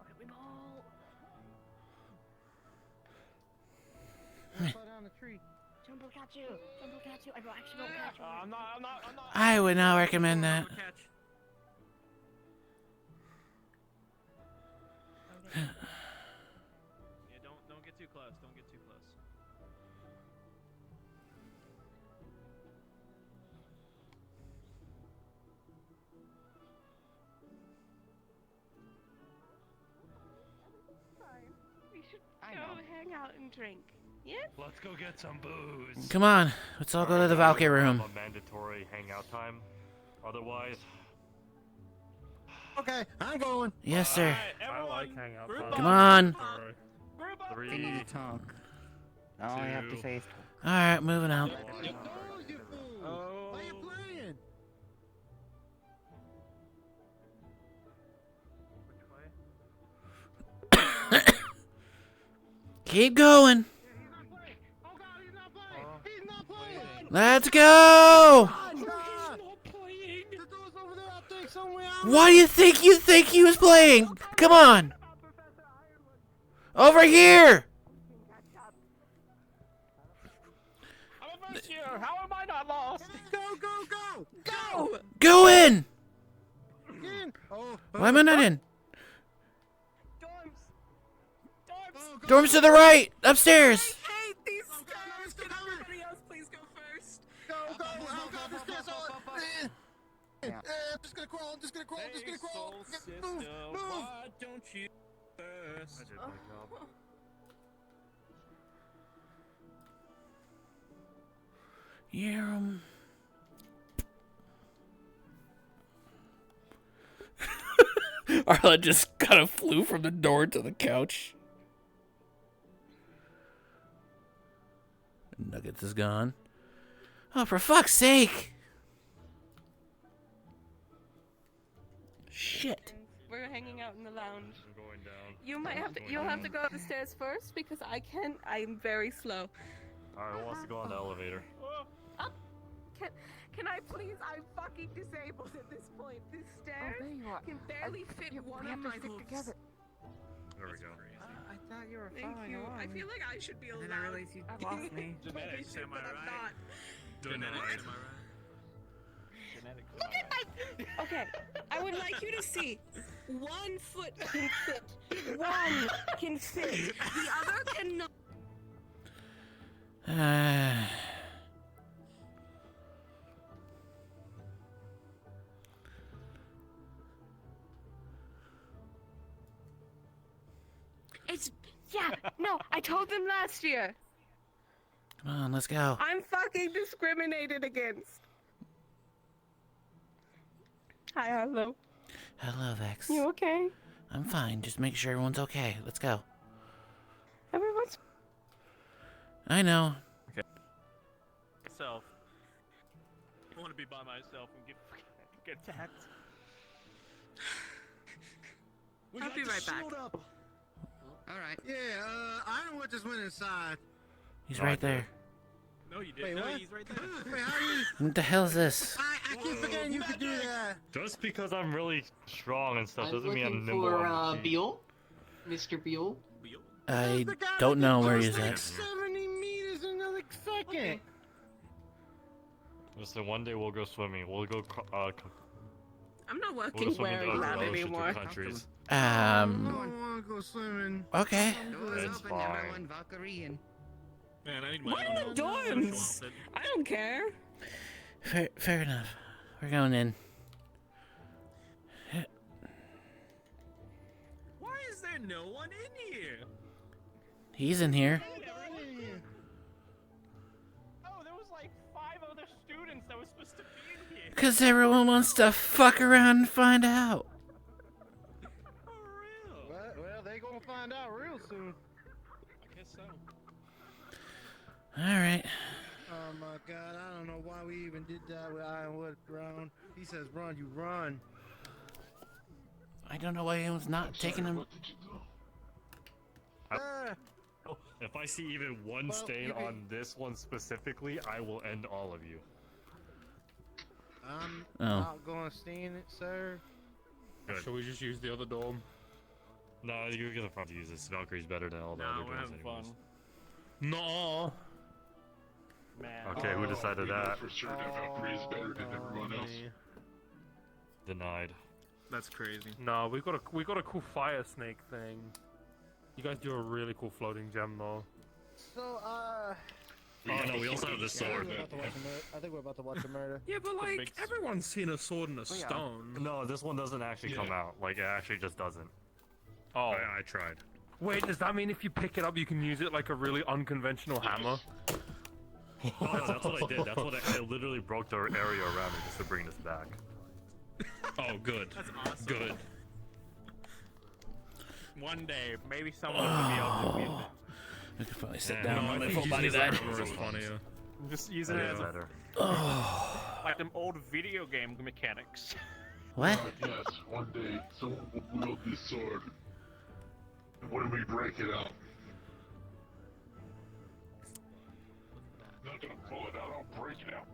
Okay, we ball. Fall down the tree. Jumbo catch you. Jumbo catch you. I actually won't catch you. I'm not. I would not recommend that. Yeah, don't get too close. Don't get too close. We should go hang out and drink. Yes? Let's go get some booze. Come on, let's all go to the Valkyrie room. A mandatory hangout time. Otherwise. Okay, I'm going. Yes, sir. I like hangout time. Come on. We need to talk. All I have to say is Alright, moving out. Oh. Why are you playing? Keep going. Let's go. Why do you think he was playing? Come on. Over here. I'm a first year. How am I not lost? Go, go, go! Go! Go in. In. Oh, Why am I not in? Dorms! Dorms to the right. Upstairs. I hate these stairs! Can everybody else please go first? Go, go! Oh God, this guy's on. I'm just gonna crawl. I'm just gonna crawl. I'm just gonna crawl. Move, move. Why don't you first? I did my job. Yeah. Arla just kind of flew from the door to the couch. Nuggets is gone. Oh, for fuck's sake! Shit. We're hanging out in the lounge. I'm going down. You might have to. You'll have to go up the stairs first because I can't. I'm very slow. Alright, who wants to go on the elevator? Can I please? I'm fucking disabled at this point. This stairs can barely fit one of my hooves. There we go. I thought you were Thank following you. along. I feel like I should be allowed. And then I realized you lost me. Genetics, am I but I'm right? not. Genetics, am I right? Look at my. Okay, I would like you to see. 1 foot can fit. One can fit. The other cannot. It's yeah. No, I told them last year. Come on, let's go. I'm fucking discriminated against. Hi, hello. Hello, Vex. You okay? I'm fine. Just make sure everyone's okay. Let's go. Everyone's. I know. Okay. Myself. I want to be by myself and get attacked. I'll be right back. Alright. Yeah, I know what just went inside. He's right there. No, you Wait, didn't. No, what? he's right there. Wait, how are you? What the hell is this? I keep forgetting you could do that. Just because I'm really strong and stuff I'm doesn't mean I'm looking nimble. for on the feet. Beal. Mr. Beal. I don't know where he's at. 70 meters in another second. Listen, one day we'll go swimming. We'll go. I'm not We'll go working swimming wearing to that other oceans anymore. or countries. I don't want to go swimming. Okay. It's fine. Man, I need What my are own the dorms? I don't care. Fair enough. We're going in. Why is there no one in here? He's in here. Oh, there was like 5 other students that were supposed to be in here. Because everyone wants to fuck around and find out. Well, they gonna find out real soon. I guess so. Alright. Oh my god, I don't know why we even did that with Ironwood Brown. He says run, you run. I don't know why anyone's not taking him. If I see even one stain on this one specifically, I will end all of you. I'm Oh. not gonna stand it, sir. Good. Shall we just use the other dorm? No, you're gonna have to use this. Valkyrie's better than all the Nah, other we're dorms having anyways. fun. No. Man. Okay, who decided we know that? for sure that Valkyrie is better than everyone else. Denied. That's crazy. No, we got a cool fire snake thing. You guys do a really cool floating gem though. So, Oh no, we also have the sword. I think we're about to watch a murder. Yeah, but like everyone's seen a sword and a stone. No, this one doesn't actually come out. Like, it actually just doesn't. Oh. I tried. Wait, does that mean if you pick it up, you can use it like a really unconventional hammer? Oh, no, that's what I did. That's what I literally broke the area around it just to bring this back. Oh, good. That's awesome. Good. One day, maybe someone will be able to beat it. I could probably sit Yeah, down no, when I my think full body using died. that is funnier. Just use it That as is a, better. like them old video game mechanics. What? Yes, one day someone will wield this sword. And when we break it out. Not gonna pull it out, I'll break it out.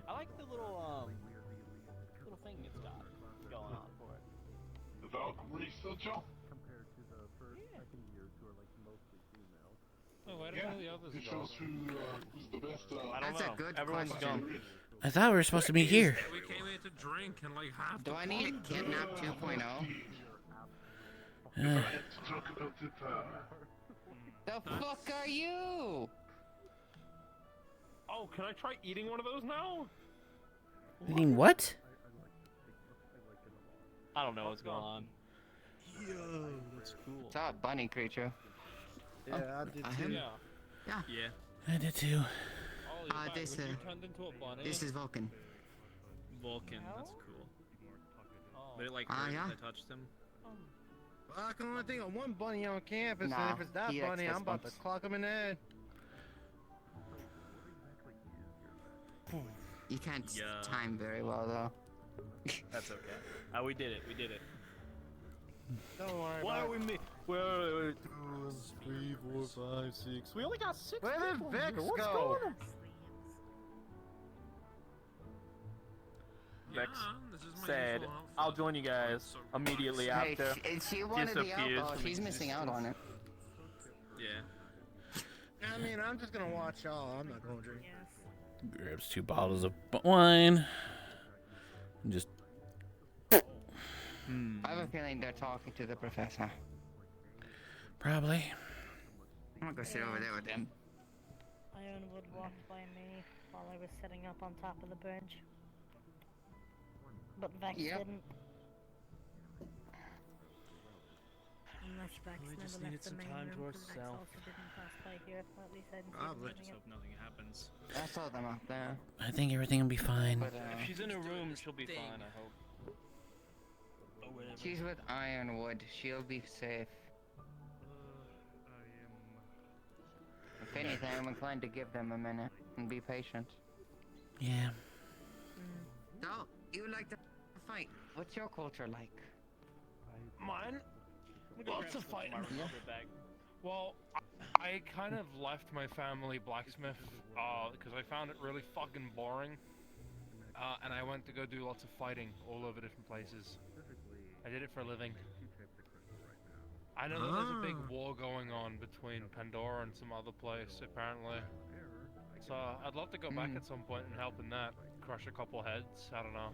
I like the little thing it's got going on for it. The Valkyrie Sigil? Oh, where do Yeah, the others it go? shows who's the best. I don't That's know. a good Everyone's question. gone. I thought we were supposed to be here. We came here to drink and like have. Do I need a kidnap 2.0? Let's talk about the The fuck are you? Oh, can I try eating one of those now? You mean what? I don't know what's going on. Yo, that's cool. Saw a bunny creature. Yeah, I did too. him? Yeah. Yeah. Yeah. I did too. Oh, you're back. this, Was you turned into a bunny? This is Vulcan. Vulcan, that's cool. Oh. But it like Ah, hurt yeah? when I touched him. I can only think of one bunny on campus, Nah, and if it's that he bunny, likes I'm about to fist clock him in the head. You can't Yeah. time very well though. That's okay. We did it. We did it. Don't worry Why about are we it. Wait, 2, 3, 4, 5, 6. We only got 6 Where did people Vex here. What's go? going on? Yeah, Vex this is my said, usual outfit. "I'll join you guys immediately Hey, after." she wanted the disappears alcohol. from She's missing out on it. Yeah. I mean, I'm just gonna watch y'all. I'm not gonna drink. Grabs 2 bottles of wine. And just. I have a feeling they're talking to the professor. Probably. I'm gonna go sit over there with them. Ironwood walked by me while I was sitting up on top of the bridge. But Vex Yep. didn't. And flashbacks We just never needed left the some main time to room because Vex ourselves. also didn't pass by here. Or at least I didn't see I them just doing hope it. nothing happens. I saw them up there. I think everything will be fine. But, If she's in a room, she'll be fine, I hope. Or whatever. she's with Ironwood. She'll be safe. If anything, I'm inclined to give them a minute and be patient. Yeah. So, you like to fight. What's your culture like? Mine? Lots of fighting. Yeah. Well, I kind of left my family blacksmith because I found it really fucking boring. And I went to go do lots of fighting all over different places. I did it for a living. I know that there's a big war going on between Pandora and some other place, apparently. So I'd love to go back at some point and help in that. Crush a couple heads, I don't know.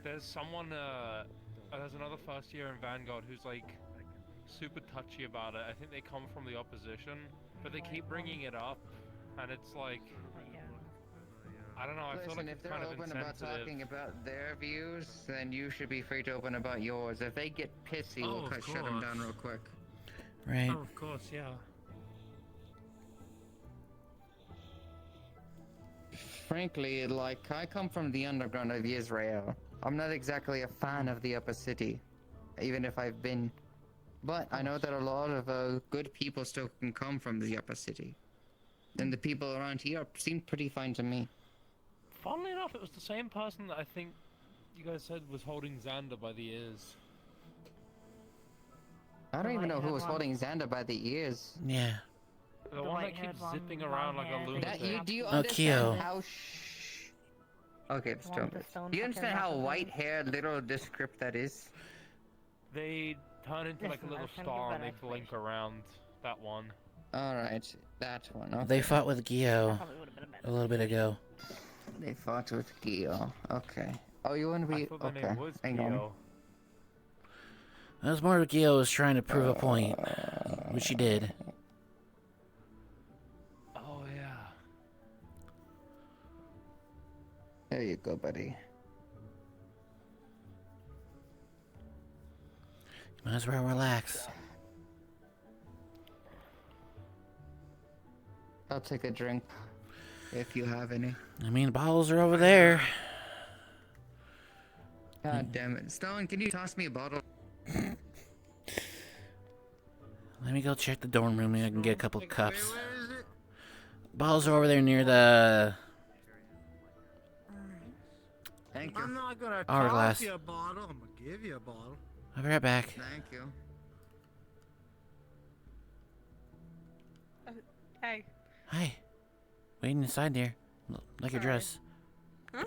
There's someone, there's another first year in Vanguard who's like super touchy about it. I think they come from the opposition, but they keep bringing it up, and it's like, I don't know, I feel like if it's they're kind of open about insensitive. talking about their views, then you should be free to open about yours. If they get pissy, we'll shut them down real quick. Right. Oh, of course, yeah. Frankly, like, I come from the underground of Israel. I'm not exactly a fan of the upper city, even if I've been. But I know that a lot of good people still can come from the upper city. And the people around here seem pretty fine to me. Funnily enough, it was the same person that I think you guys said was holding Xander by the ears. I don't even know who was holding Xander by the ears. Yeah. The one that keeps zipping around like a lunatic. Do you Oh, understand Kyo. how Okay, Stonebridge. Do you understand how white-haired little descript that is? They turn into like a little star and they blink around. That one. Alright, that one. Okay. They fought with Gio a little bit ago. They fought with Gio. Okay. Oh, you want to be... I thought the Okay, name was hang on. Gio. That was more Gio was trying to prove a point, which she did. Oh, yeah. There you go, buddy. Might as well relax. I'll take a drink, if you have any. I mean, bottles are over there. God damn it. Stone, can you toss me a bottle? Let me go check the dorm room and I can get a couple cups. Bottles are over there near the Thank you. I'm not gonna Hourglass. toss you a bottle. I'm gonna give you a bottle. I'll be right back. Thank you. Hey. Hi. Waiting inside there. Like your dress. Huh?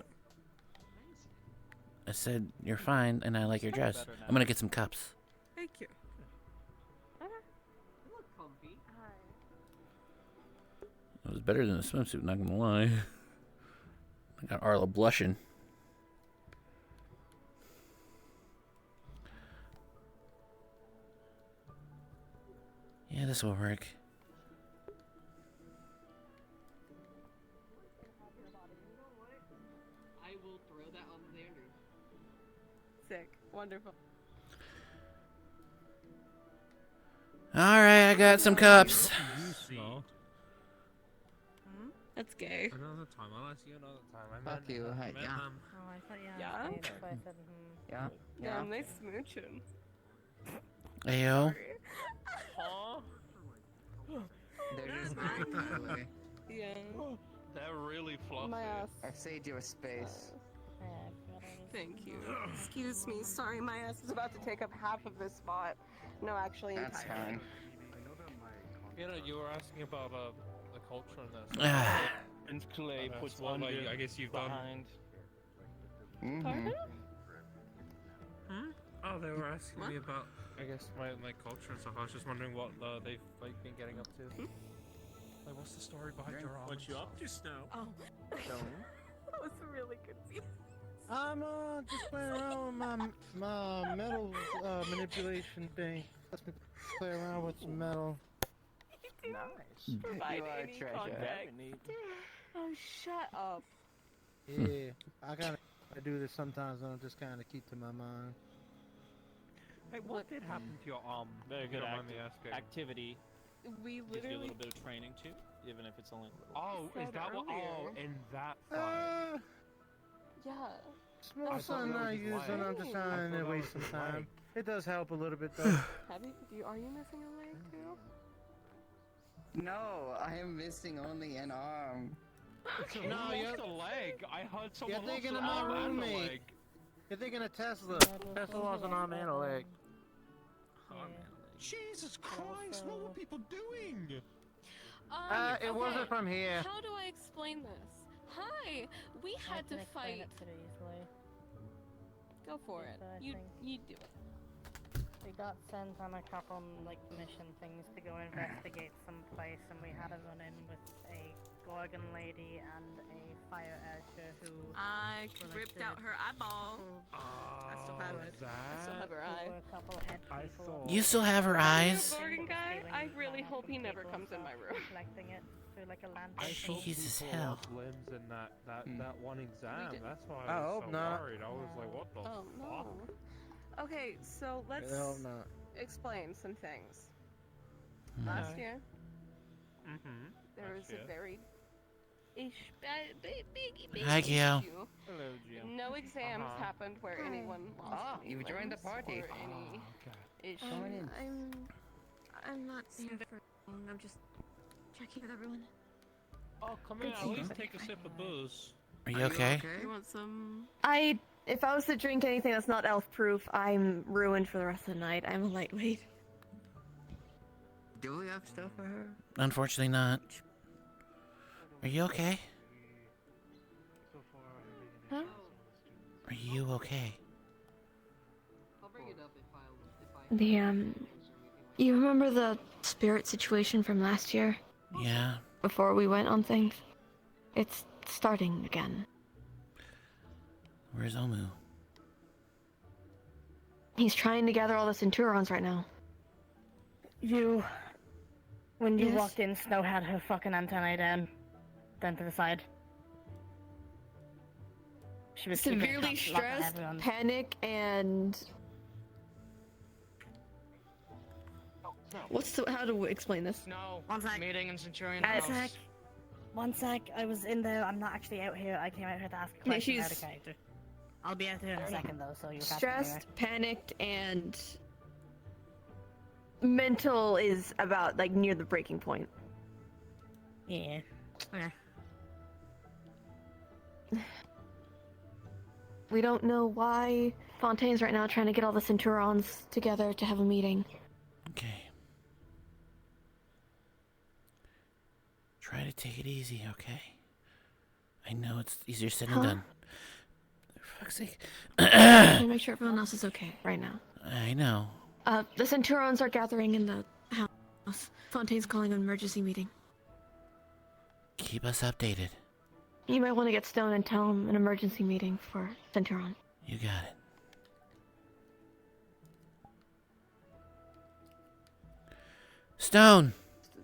I said you're fine and I like your dress. I'm gonna get some cups. Thank you. You look comfy. It was better than the swimsuit, not gonna lie. I got Arla blushing. Yeah, this will work. I will throw that on Xander. Sick. Wonderful. Alright, I got some cups. That's gay. Another time. I'll ask you another time. Fuck you. Hey, yeah. Oh, I thought Yeah? that's why I said, Yeah. Yeah, nice smooching. Ayo. Aw. They're just very friendly. Yeah. They're really fluffy. My ass. I saved you a space. Thank you. Excuse me. Sorry, my ass is about to take up half of this spot. No, actually, That's entirely. fine. You know, you were asking about the culture and Ah. And Clay That's puts one one I guess you've done. behind. Mm-hmm. Oh, they were asking me about, I guess, my culture and stuff. I was just wondering what they've like been getting up to. Like, what's the story behind your arm? What you up to, Snow? Oh. That was really confusing. I'm just playing around with my metal manipulation thing. Let's me play around with some metal. Nice. Provide You are a any treasure. context. Oh, shut up. Yeah, I do this sometimes and I just kind of keep to my mind. Hey, what did happen to your arm? Very if you good don't mind me asking. activity. We Gives you a literally little bit of training too, even if it's only a little. Oh, is said that what? Oh, earlier. in that fight. Yeah. Small I thought sun that was I his use when leg. I'm just I trying thought to that waste was some his time. leg. It does help a little bit though. Are you missing a leg too? No, I am missing only an arm. Who No, lost a leg? I heard someone You're thinking lost of an my arm and a roommate. leg. You're thinking of Tesla. Tesla lost an arm and a leg. Jesus Christ, what were people doing? It wasn't from here. How do I explain this? Hi, we had to fight. Go for it. You do it. We got sent on a couple like mission things to go investigate some place, and we had a run in with a Gorgon lady and a fire archer who. I were, like, ripped the out her eyeball. I still have it. I still have her eye. a couple head people. You still have her eyes? Gorgon guy, I really hope he never comes in my room. Collecting it through like a lantern. I saw Jesus people hell. lost limbs in that one exam. didn't. That's why I I was hope so not. worried. I was like, what the Oh fuck? no. Okay, so let's I hope not. explain some things. Hmm. Last year, Mm-hmm. there was a very big Hi, Gio. issue. Hello, Jim. No exams Uh-huh. happened where anyone lost Ah, any you joined the limbs party. or any issue. Come on in. I'm not here for long. I'm just checking with everyone. Oh, come here. At least take a sip of booze. Are you okay? You want some? If I was to drink anything that's not elf-proof, I'm ruined for the rest of the night. I'm a lightweight. Do we have stuff for her? Unfortunately not. Are you okay? Huh? Are you okay? I'll bring it up if You remember the spirit situation from last year? Yeah. Before we went on things? It's starting again. Where's Omu? He's trying to gather all the Centurions right now. When you Yes? walked in, Snow had her fucking antennae down to the side. She was keeping Severely a lock on stressed, everyone. panic, and... How do we explain this? No. One sec. Meeting in Centurion One House. sec. One sec. I was in there. I'm not actually out here. I came out here to ask a question out of she's- character. I'll be out here in a second, though, so you have to Stressed, panicked, and... Mental is about, like, near the breaking point. Yeah. Okay. We don't know why Fontaine's right now trying to get all the Centurions together to have a meeting. Okay. Try to take it easy, okay? I know it's easier said than Huh? done. For fuck's sake. Trying to make sure everyone else is okay right now. I know. The Centurions are gathering in the house. Fontaine's calling an emergency meeting. Keep us updated. You might want to get Stone and tell him an emergency meeting for Centurion. You got it. Stone!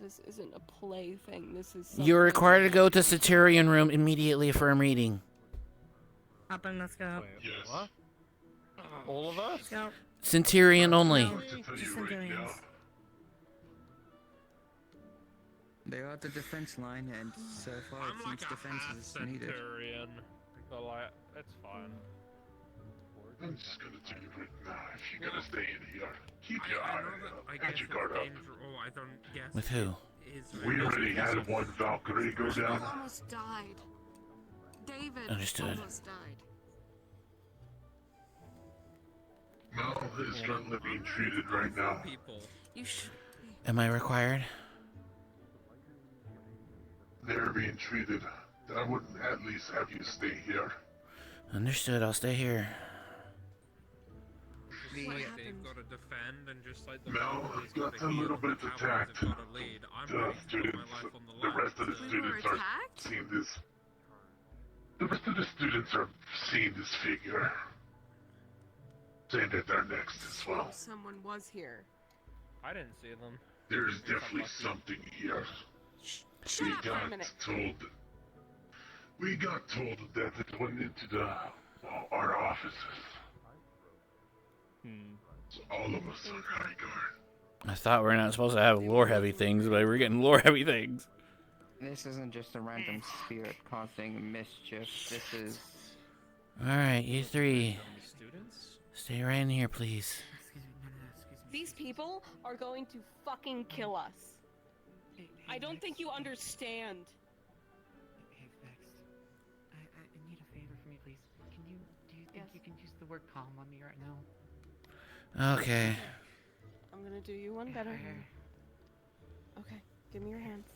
This isn't a play thing. This is. You're something- required to go to Centurion room immediately for a meeting. Up and let's go. Yes. What? All of us? Let's go. Centurion only. Just Centurions. They're at the defense line, and so far it I'm like seems a defense half is needed. centurion. But like, it's fine. I'm just gonna tell you right now, if you're gonna stay in here, keep your I eye know that I and guess your it's guard up. dangerous. Oh, I don't guess. With who? We already had one Valkyrie go He down. almost died. David Understood. almost died. Mel is currently being treated right now. You should. Am I required? They're being treated. I wouldn't at least have you stay here. Understood, I'll stay here. Just like they've got to defend and just like the Mel Valkyries got gotta a little heal and bit the Towers attacked. have gotta lead. I'm The ready to put students, my life on the line. rest of the students are seeing this. The rest of the students are seeing this figure. Saying that they're next as well. Someone was here. I didn't see them. There's definitely something here. Shut We up for a got minute. told. We got told that it went into our offices. All of us on high guard. I thought we're not supposed to have lore-heavy things, but we're getting lore-heavy things. This isn't just a random spirit causing mischief. This is. Alright, you three. Stay right in here, please. These people are going to fucking kill us. I don't think you understand. Hey, Vex. I need a favor from you, please. Do you think you can use the word calm on me right now? Okay. I'm gonna do you one better. Okay, give me your hands.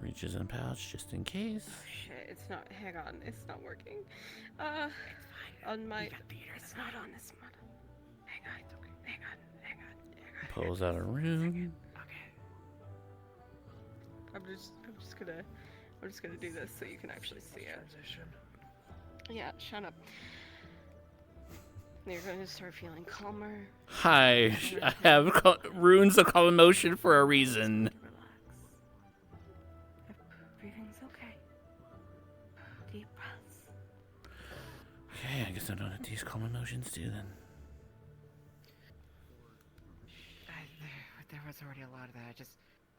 Reaches in pouch just in case. Oh shit, it's not, hang on, it's not working. On my, it's not on this one. Hang on. Pulls out a rune. I'm just gonna do this so you can actually see it. Yeah, shut up. You're gonna start feeling calmer. Hi, I have runes of calm emotion for a reason. Breathing's okay. Deep breaths. Okay, I guess I don't have to use calm emotions too then. There was already a lot of that.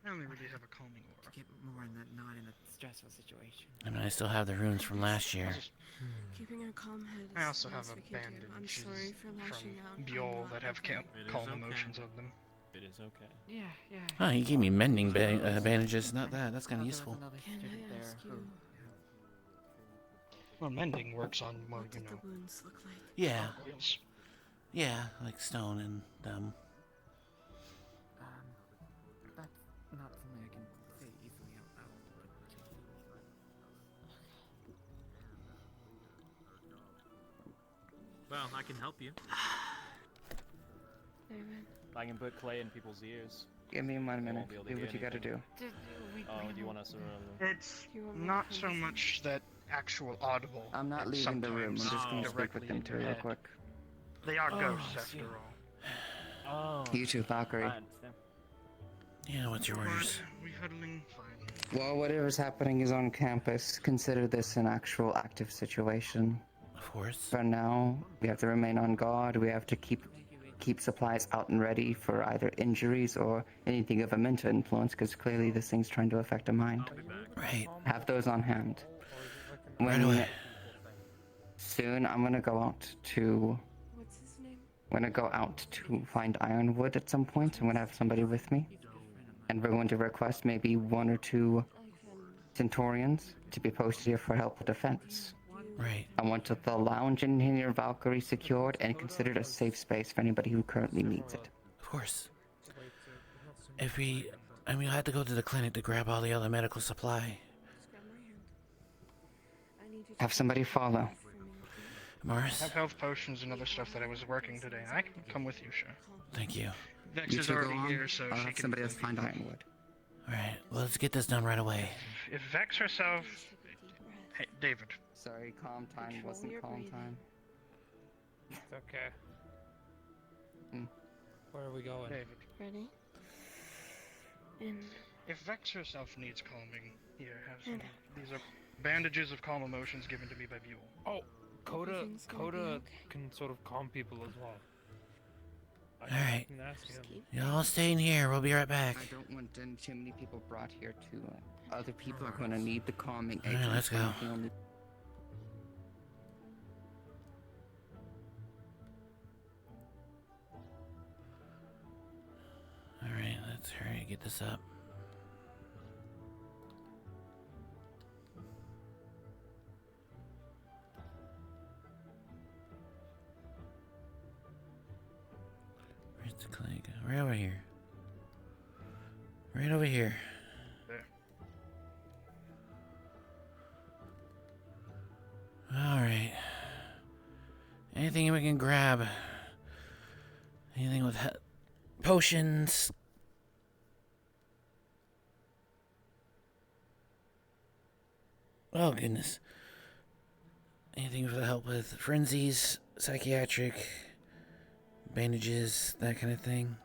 I only really have a calming aura. To get more in that, not in a stressful situation. I mean, I still have the runes from last year. Keeping a calm head. I also have a bandages I'm sorry for lashing out. from Buell that have calm emotions of them. It is okay. Yeah. Oh, he gave me mending bandages. Not that. That's kind of useful. Can I ask you Well, mending works on more, what did the wounds look like? Yeah. Yeah, like stone and That's not something I can say easily out loud. Well, I can help you. David. I can put clay in people's ears. Give me 1 minute. won't be able to Do hear what you gotta do. anything. Oh, do you want us to? It's not so much that actual audible. I'm not it's leaving the room. I'm just gonna sometimes speak with them directly two in real your head. quick. They are Oh, ghosts I after see. all. Oh. You too, Valkyrie. I understand. Yeah, what's your orders? We huddling fine. Well, whatever's happening is on campus. Consider this an actual active situation. Of course. For now, we have to remain on guard. We have to keep supplies out and ready for either injuries or anything of a mental influence, because clearly this thing's trying to affect a mind. Right. Have those on hand. Right away. Soon, I'm gonna go out to. What's his name? I'm gonna go out to find ironwood at some point. I'm gonna have somebody with me, and we're going to request maybe 1 or 2 Centaurians to be posted here for help with defense. Right. I want the lounge in here, Valkyrie, secured and considered a safe space for anybody who currently needs it. Of course. We'll have to go to the clinic to grab all the other medical supply. Have somebody follow. Morris? I have health potions and other stuff that I was working today. I can come with you, sure. Thank you. Vex You is two go already on. here, so I'll she have can somebody else find ironwood. Alright, well, let's get this done right away. If Vex herself... Hey, David. Sorry, calm time wasn't calm time. It's okay. Where are we going? David. Ready? In. If Vex herself needs calming, here, have some. These are bandages of calm emotions given to me by Buell. Oh, Coda Everything's gonna be okay. can sort of calm people as well. Alright. can ask him. Y'all stay in here. We'll be right back. I don't want too many people brought here to. Other people are going to need the calming Alright, agent. let's go. Alright, let's hurry and get this up. Where's the clinic? Right over here. Right over here. There. Alright. Anything we can grab. Anything with potions. Oh, goodness. Anything to help with frenzies, psychiatric, bandages, that kind of thing.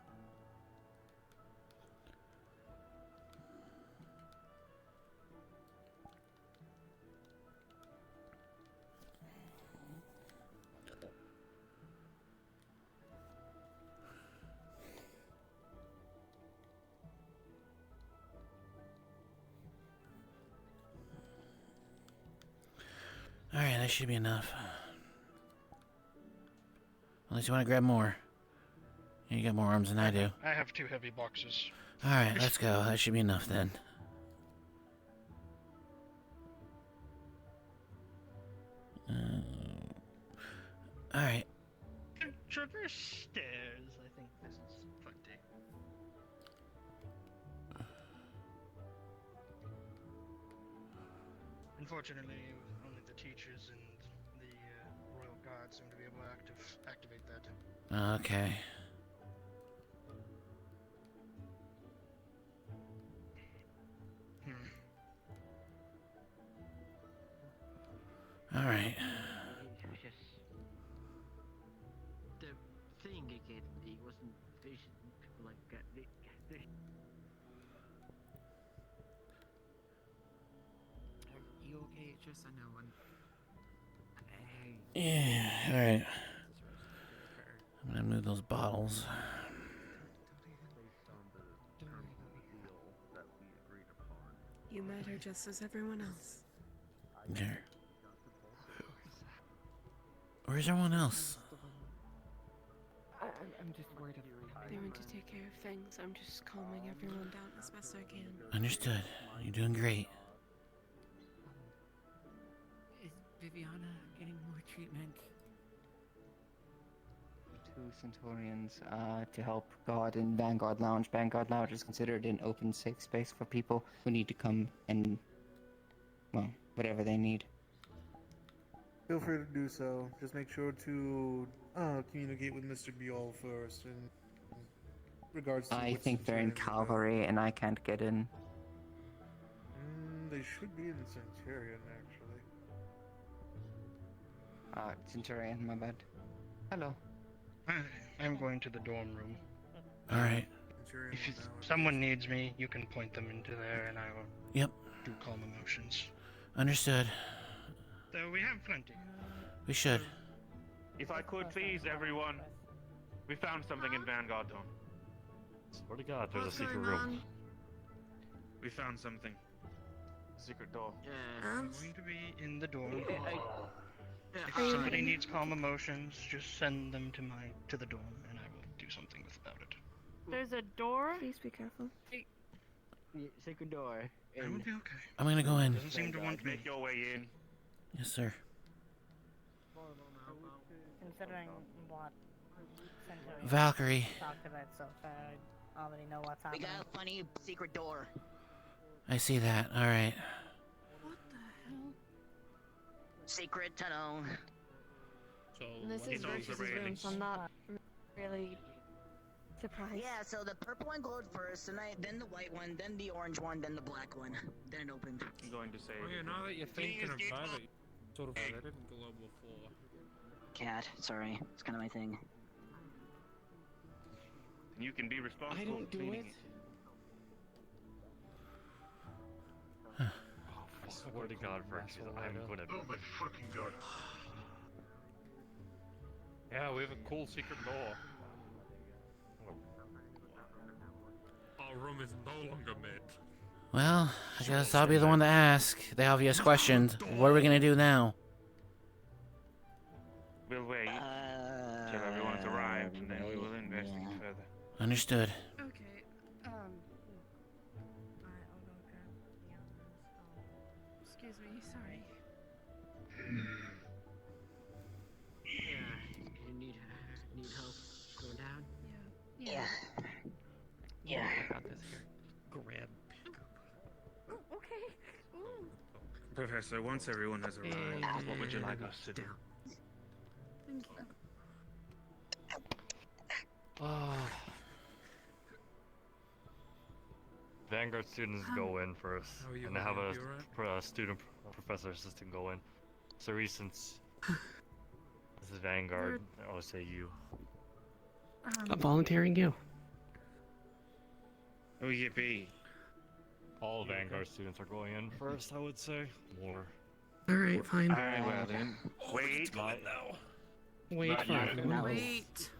that should be enough. Unless you want to grab more. You got more arms than I do. I have 2 heavy boxes. Alright, let's go. That should be enough then. Alright. Traverse stairs. I think this is plenty. Unfortunately, only the teachers and the royal guard seem to be able to activate that. Okay. Alright. The thing again, it wasn't vision. People like You okay? Just I know. Yeah, alright. I'm gonna move those bottles. You met her just as everyone else. There. Where's everyone else? I'm just worried They went to take care of things. I'm just calming everyone down as best I can. Understood. You're doing great. Is Viviana getting more treatment? 2 Centaurians to help guard in Vanguard Lounge. Vanguard Lounge is considered an open, safe space for people who need to come and, well, whatever they need. Feel free to do so. Just make sure to communicate with Mr. Biol first in regards to I which think they're in Centurion cavalry and I can't get in. they should be in Centurion, actually. Centurion, my bad. Hello. I'm going to the dorm room. Alright. If someone needs me, you can point them into there and I will do calm emotions. Understood. So we have plenty. We should. If I could please, everyone. We found something in Vanguard Dome. Swear to God, there's a secret room. We found something. Secret door. I'm going to be in the dorm. If somebody needs calm emotions, just send them to the dorm, and I will do something about it. There's a door. Please be careful. Secret door. I will be okay. I'm gonna go in. Doesn't seem to want me. Make your way in. Yes, sir. Considering what Centurion Valkyrie. talked about so far, I already know what's happening. We got a funny secret door. I see that. Alright. Secret tunnel. So this is Versus's room, so I'm not really surprised. Yeah, so the purple one glowed first, and then the white one, then the orange one, then the black one. Then it opened. I'm going to say. Oh yeah, now that you're thinking about it, sort of they didn't glow before. Cat, sorry, it's kind of my thing. And you can be responsible I don't for do cleaning it. I swear to God, Versus, I'm gonna. Oh my fucking God. Yeah, we have a cool secret door. Our room is no longer mid. Well, I guess I'll be the one to ask the obvious questions. What are we gonna do now? We'll wait till everyone's arrived, and then we will investigate further. Understood. Okay. Excuse me. Sorry. You need help going down? Yeah. Yeah. I got this here. Grab. Oh, okay. Ooh. Professor, once everyone has arrived, what would you like us to do? Thank you. Vanguard students go in first, How are you, and they have man? a You alright? student professor assistant go in. So since this is Vanguard, I'll say you. I'm volunteering you. Oh, yippee. All Vanguard students are going in first, I would say. More. Alright, fine. Alright, well then. Wait. Wait for it. Wait.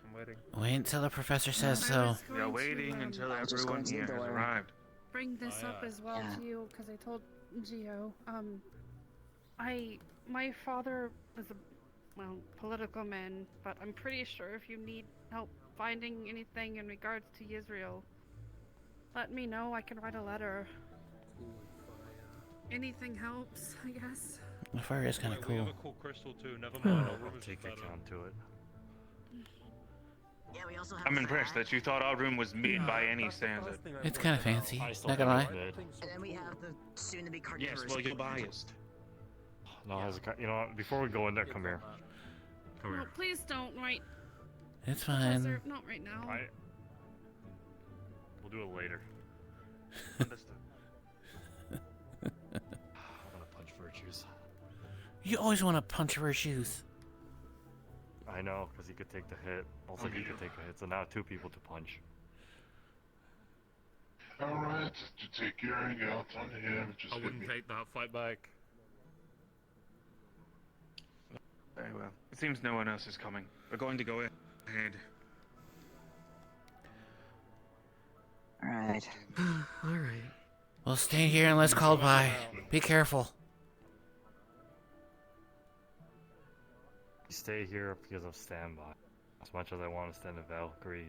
I'm waiting. Wait until the professor says so. We are waiting until everyone here has arrived. Bring this up as well to you because I told Gio. I my father is a, well, political man, but I'm pretty sure if you need help finding anything in regards to Israel, let me know. I can write a letter. Anything helps, I guess. The fire is kind of We cool. have a cool crystal too. Never mind. Our room I'll is take better. account to it. Yeah, we also have I'm a impressed flag. that you thought our room was mid by any standard. It's kind of fancy. I still Not gonna lie. think it's mid. And then we have the soon-to-be Yes, carnivorous. well, you're biased. No, Hezekiah, you know what? Before we go in there, come here. Come No, here. please don't right. It's Professor, fine. not right now. We'll do it later. Understood. I'm gonna punch Virtues. You always want to punch Virtues. I know, because he could take the hit. Also, he could take a hit, so now 2 people to punch. Alright, to take carrying out on him, just I hit wouldn't me. take that fight back. Very well. It seems no one else is coming. We're going to go ahead. Alright. Alright. Well, stay here and let's call by. Be careful. You stay here because of standby. As much as I want to stand a Valkyrie,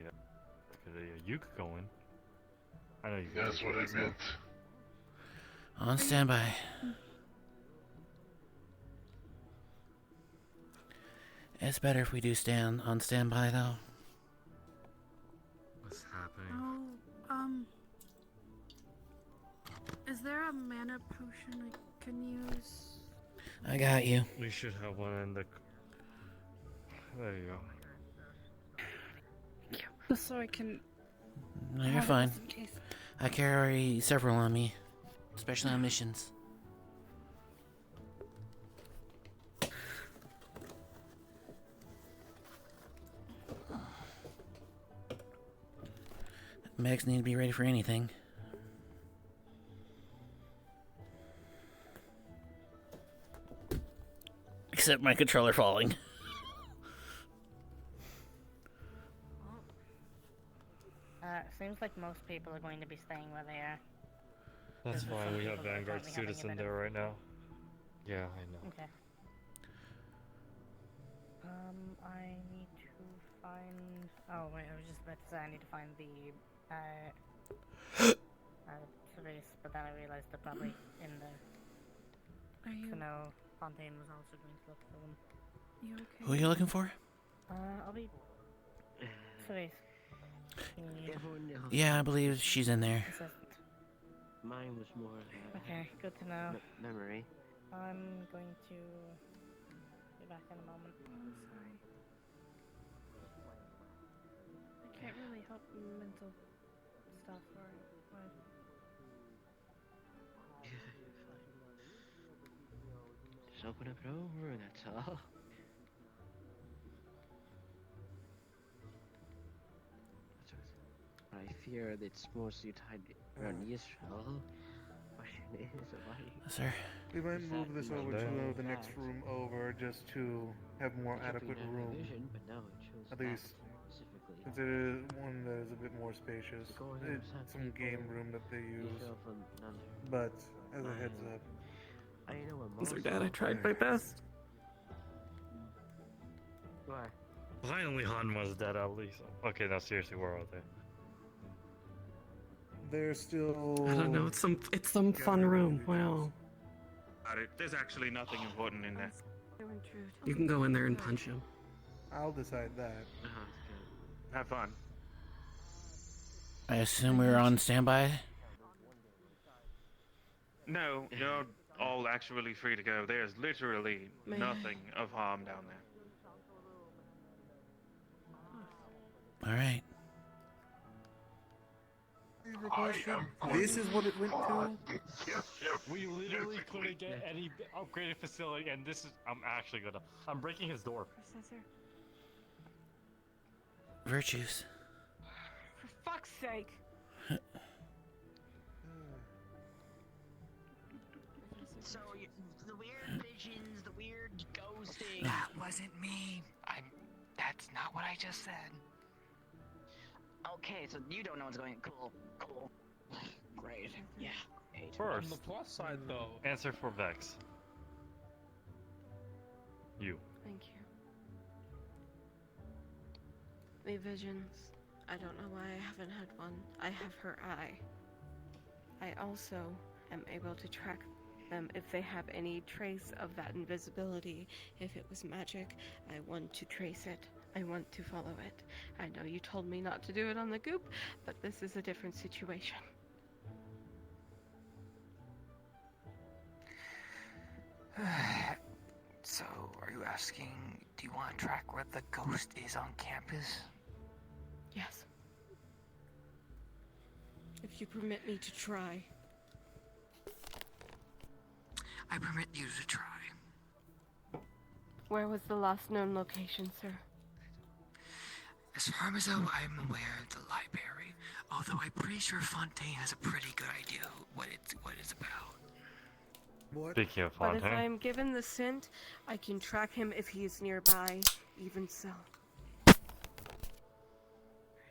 you could go in. I know you can. That's what I meant. On standby. It's better if we do stand on standby, though. What's happening? Oh, is there a mana potion I can use? I got you. We should have one in the. There you go. Just so I can. No, you're have it fine. just in case. I carry several on me, especially on missions. Megs need to be ready for anything. Except my controller falling. Seems like most people are going to be staying where they are. That's There's fine, some we have people that are Vanguard currently having students a in bit there of- right now. Yeah, I know. Okay. I need to find. Oh wait, I was just about to say I need to find the Cerise, but then I realized they're probably in there. Are you? So no, Fontaine was also going to look for them. You okay? Who are you looking for? I'll be Cerise. Yeah, I believe she's in there. Assistant. Mine was more Okay, good to know. memory. I'm going to be back in a moment. I'm sorry. I can't really help mental stuff or what. Just open up and over, that's all. I fear that it's mostly tied around Israel. Question is, why? Sir. We might Is move that this the over most to the facts? next room over just to have more It should be adequate night room. vision, but no, it shows At facts least, specifically. since it is one that is a bit more spacious. Go ahead, It's have some game people room that they use. yourself another But, as a heads up. I know what I'm sorry, most Dad. I tried my best. Why? Finally, Han was dead at least. Okay, now seriously, where are they? They're still. I don't know. It's some fun room. Wow. There's actually nothing important in there. You can go in there and punch him. I'll decide that. Have fun. I assume we're on standby. No, you're all actually free to go. There's literally Man. nothing of harm down there. All right. This is what it went to? We literally couldn't get any upgraded facility, and this is. I'm breaking his door. Professor. Virtues. For fuck's sake. So the weird visions, the weird ghosting. That wasn't me. That's not what I just said. Okay, so you don't know what's going. Cool. Great. Yeah. Great. First, On the plus side, though, answer for Vex. You. Thank you. The visions. I don't know why I haven't had one. I have her eye. I also am able to track them if they have any trace of that invisibility. If it was magic, I want to trace it. I want to follow it. I know you told me not to do it on the goop, but this is a different situation. So, are you asking, do you want to track where the ghost is on campus? Yes. If you permit me to try. I permit you to try. Where was the last known location, sir? As far as I'm aware, the library. Although I'm pretty sure Fontaine has a pretty good idea what it's about. Speaking of But if Fontaine. I'm given the scent, I can track him if he is nearby, even so.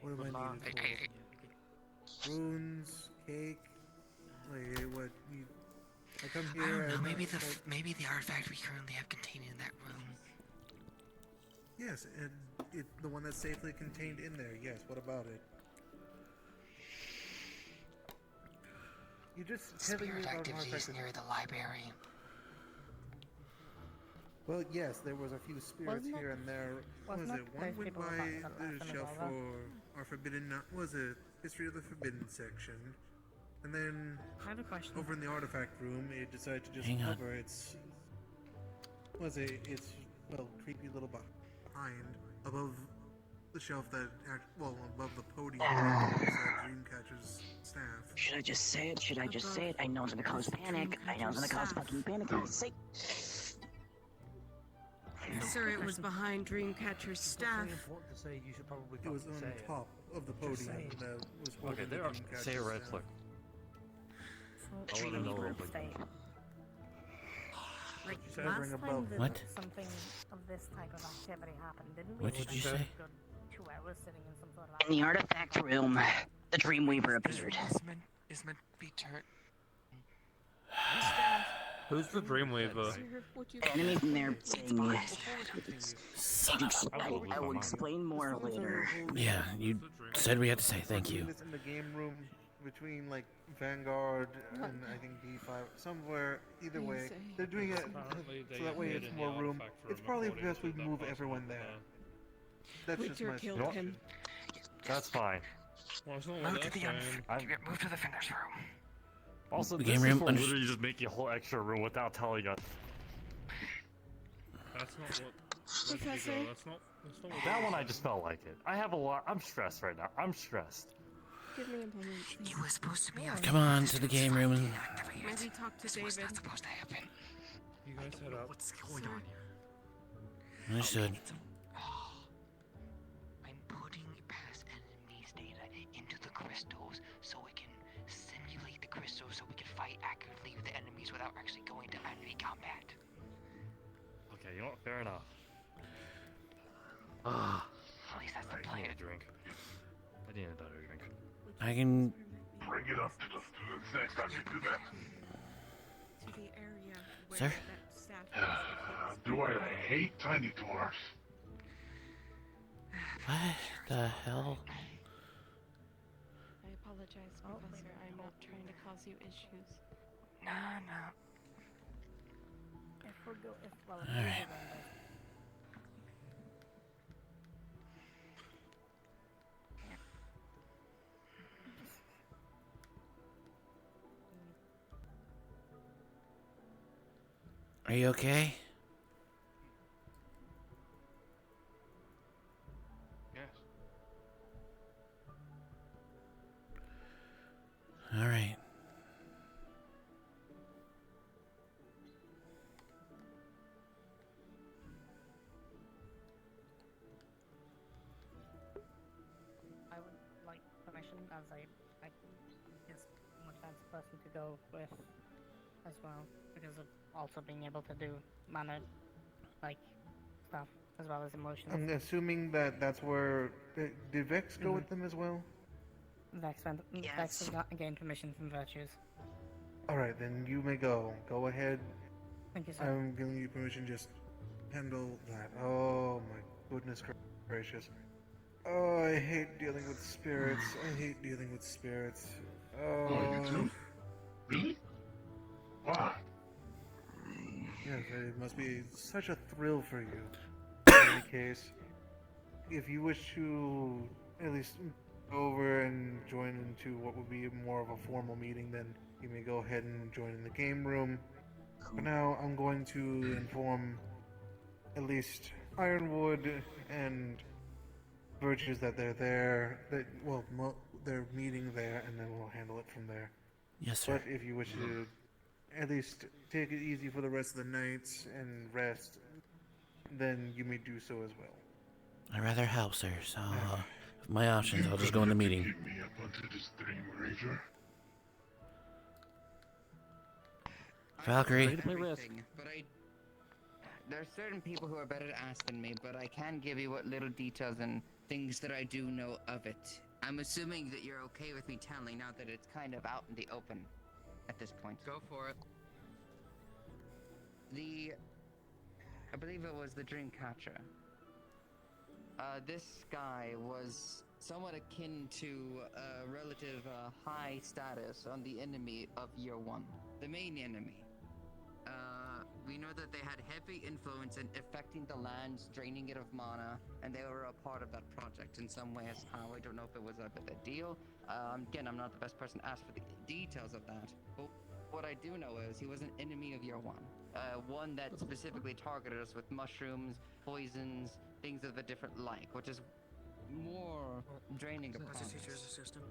What do I need it for? Runes, cake, like what? I come here. I don't know. and Maybe the artifact we currently have contained in that room. Yes, and the one that's safely contained in there. Yes. What about it? You just telling me Spirit about activities artifacts. near the library. Well, yes, there was a few spirits Wasn't here and there. What was wasn't it? it One those went people by about that the last time shelf as well, for our forbidden. Was it history of the forbidden section? And then I have a question. over in the artifact room, it decided to just Hang on. cover its. It's well creepy little behind above the shelf that above the podium that Dreamcatcher's staff. Should I just say it? Should I just say it? I know it's gonna cause panic. I know it's gonna cause fucking panic. I say. Sir, it was behind Dreamcatcher's staff. important to say. You should probably It was on say it. top of the podium that was holding Okay, the there are. Dreamcatcher's Say a red staff. click. So, I'll let him know real group quick. state. Like Said last ring a time bell. that What? something of this type of activity happened, didn't we? What did you spend say? a good 2 hours sitting in some sort of In the artifact room, the Dreamweaver appeared. Is meant to be turned. Who's the Dreamweaver? The enemies in there saying I will explain more later. Yeah, you said we had to say thank you. It's in the game room between like Vanguard and I think D5 somewhere. Either way, they're doing it so that way it's more room. It's probably best we move everyone there. That's just my killed suggestion. him. That's fine. Well, it's not Move what to they're the saying. move to the fingers room. Also, The this game is room for under- literally just making a whole extra room without telling us. That's not what. Professor? That's not what That they're one I saying. just felt like it. I have a lot. I'm stressed right now. I'm stressed. Give me a moment, please. He was supposed to be out. Come on to the game room. and- Maybe talk to David. That's supposed to happen. You guys head up. What's going on here? Understood. I'm putting past enemies data into the crystals so we can simulate the crystals so we can fight accurately with the enemies without actually going to enemy combat. Okay, you know what? Fair enough. At least that's the I plan. need a drink. I need a better drink. I can. Bring it up to the students next time you do that. To the area where Sir? that staff Do I hate tiny dwarfs? What the hell? I apologize, Professor. I'm not trying to cause you issues. No. If we're go, if well, if All we're right. going there. Are you okay? Yes. All right. I would like permission as I is much chance person to go with as well because of also being able to do mana like stuff as well as emotions. I'm assuming that that's where did Vex go with them as well. Vex has gained permission from Virtues. All right, then you may go. Go ahead. Thank you, sir. I'm giving you permission. Just handle that. Oh my goodness gracious. Oh, I hate dealing with spirits. I hate dealing with spirits. Oh, you too? Really? Why? Yes, it must be such a thrill for you. In any case, if you wish to at least go over and join into what would be more of a formal meeting, then you may go ahead and join in the game room. For now, I'm going to inform at least Ironwood and Virtues that they're there. That well, they're meeting there, and then we'll handle it from there. Yes, sir. But if you wish to at least take it easy for the rest of the nights and rest, then you may do so as well. I'd rather help, sir, so my options, I'll just go in the meeting. Keep me up onto this Dream Rager. Valkyrie. But there are certain people who are better to ask than me, but I can give you what little details and things that I do know of it. I'm assuming that you're okay with me telling now that it's kind of out in the open at this point. Go for it. I believe it was the Dreamcatcher. This guy was somewhat akin to a relative high status on the enemy of Year 1. The main enemy. We know that they had heavy influence in affecting the lands, draining it of mana, and they were a part of that project in some way as how. I don't know if it was a deal. Again, I'm not the best person to ask for the details of that. But what I do know is he was an enemy of Year 1. One that specifically targeted us with mushrooms, poisons, things of a different like, which is more draining upon us. Teacher's assistant.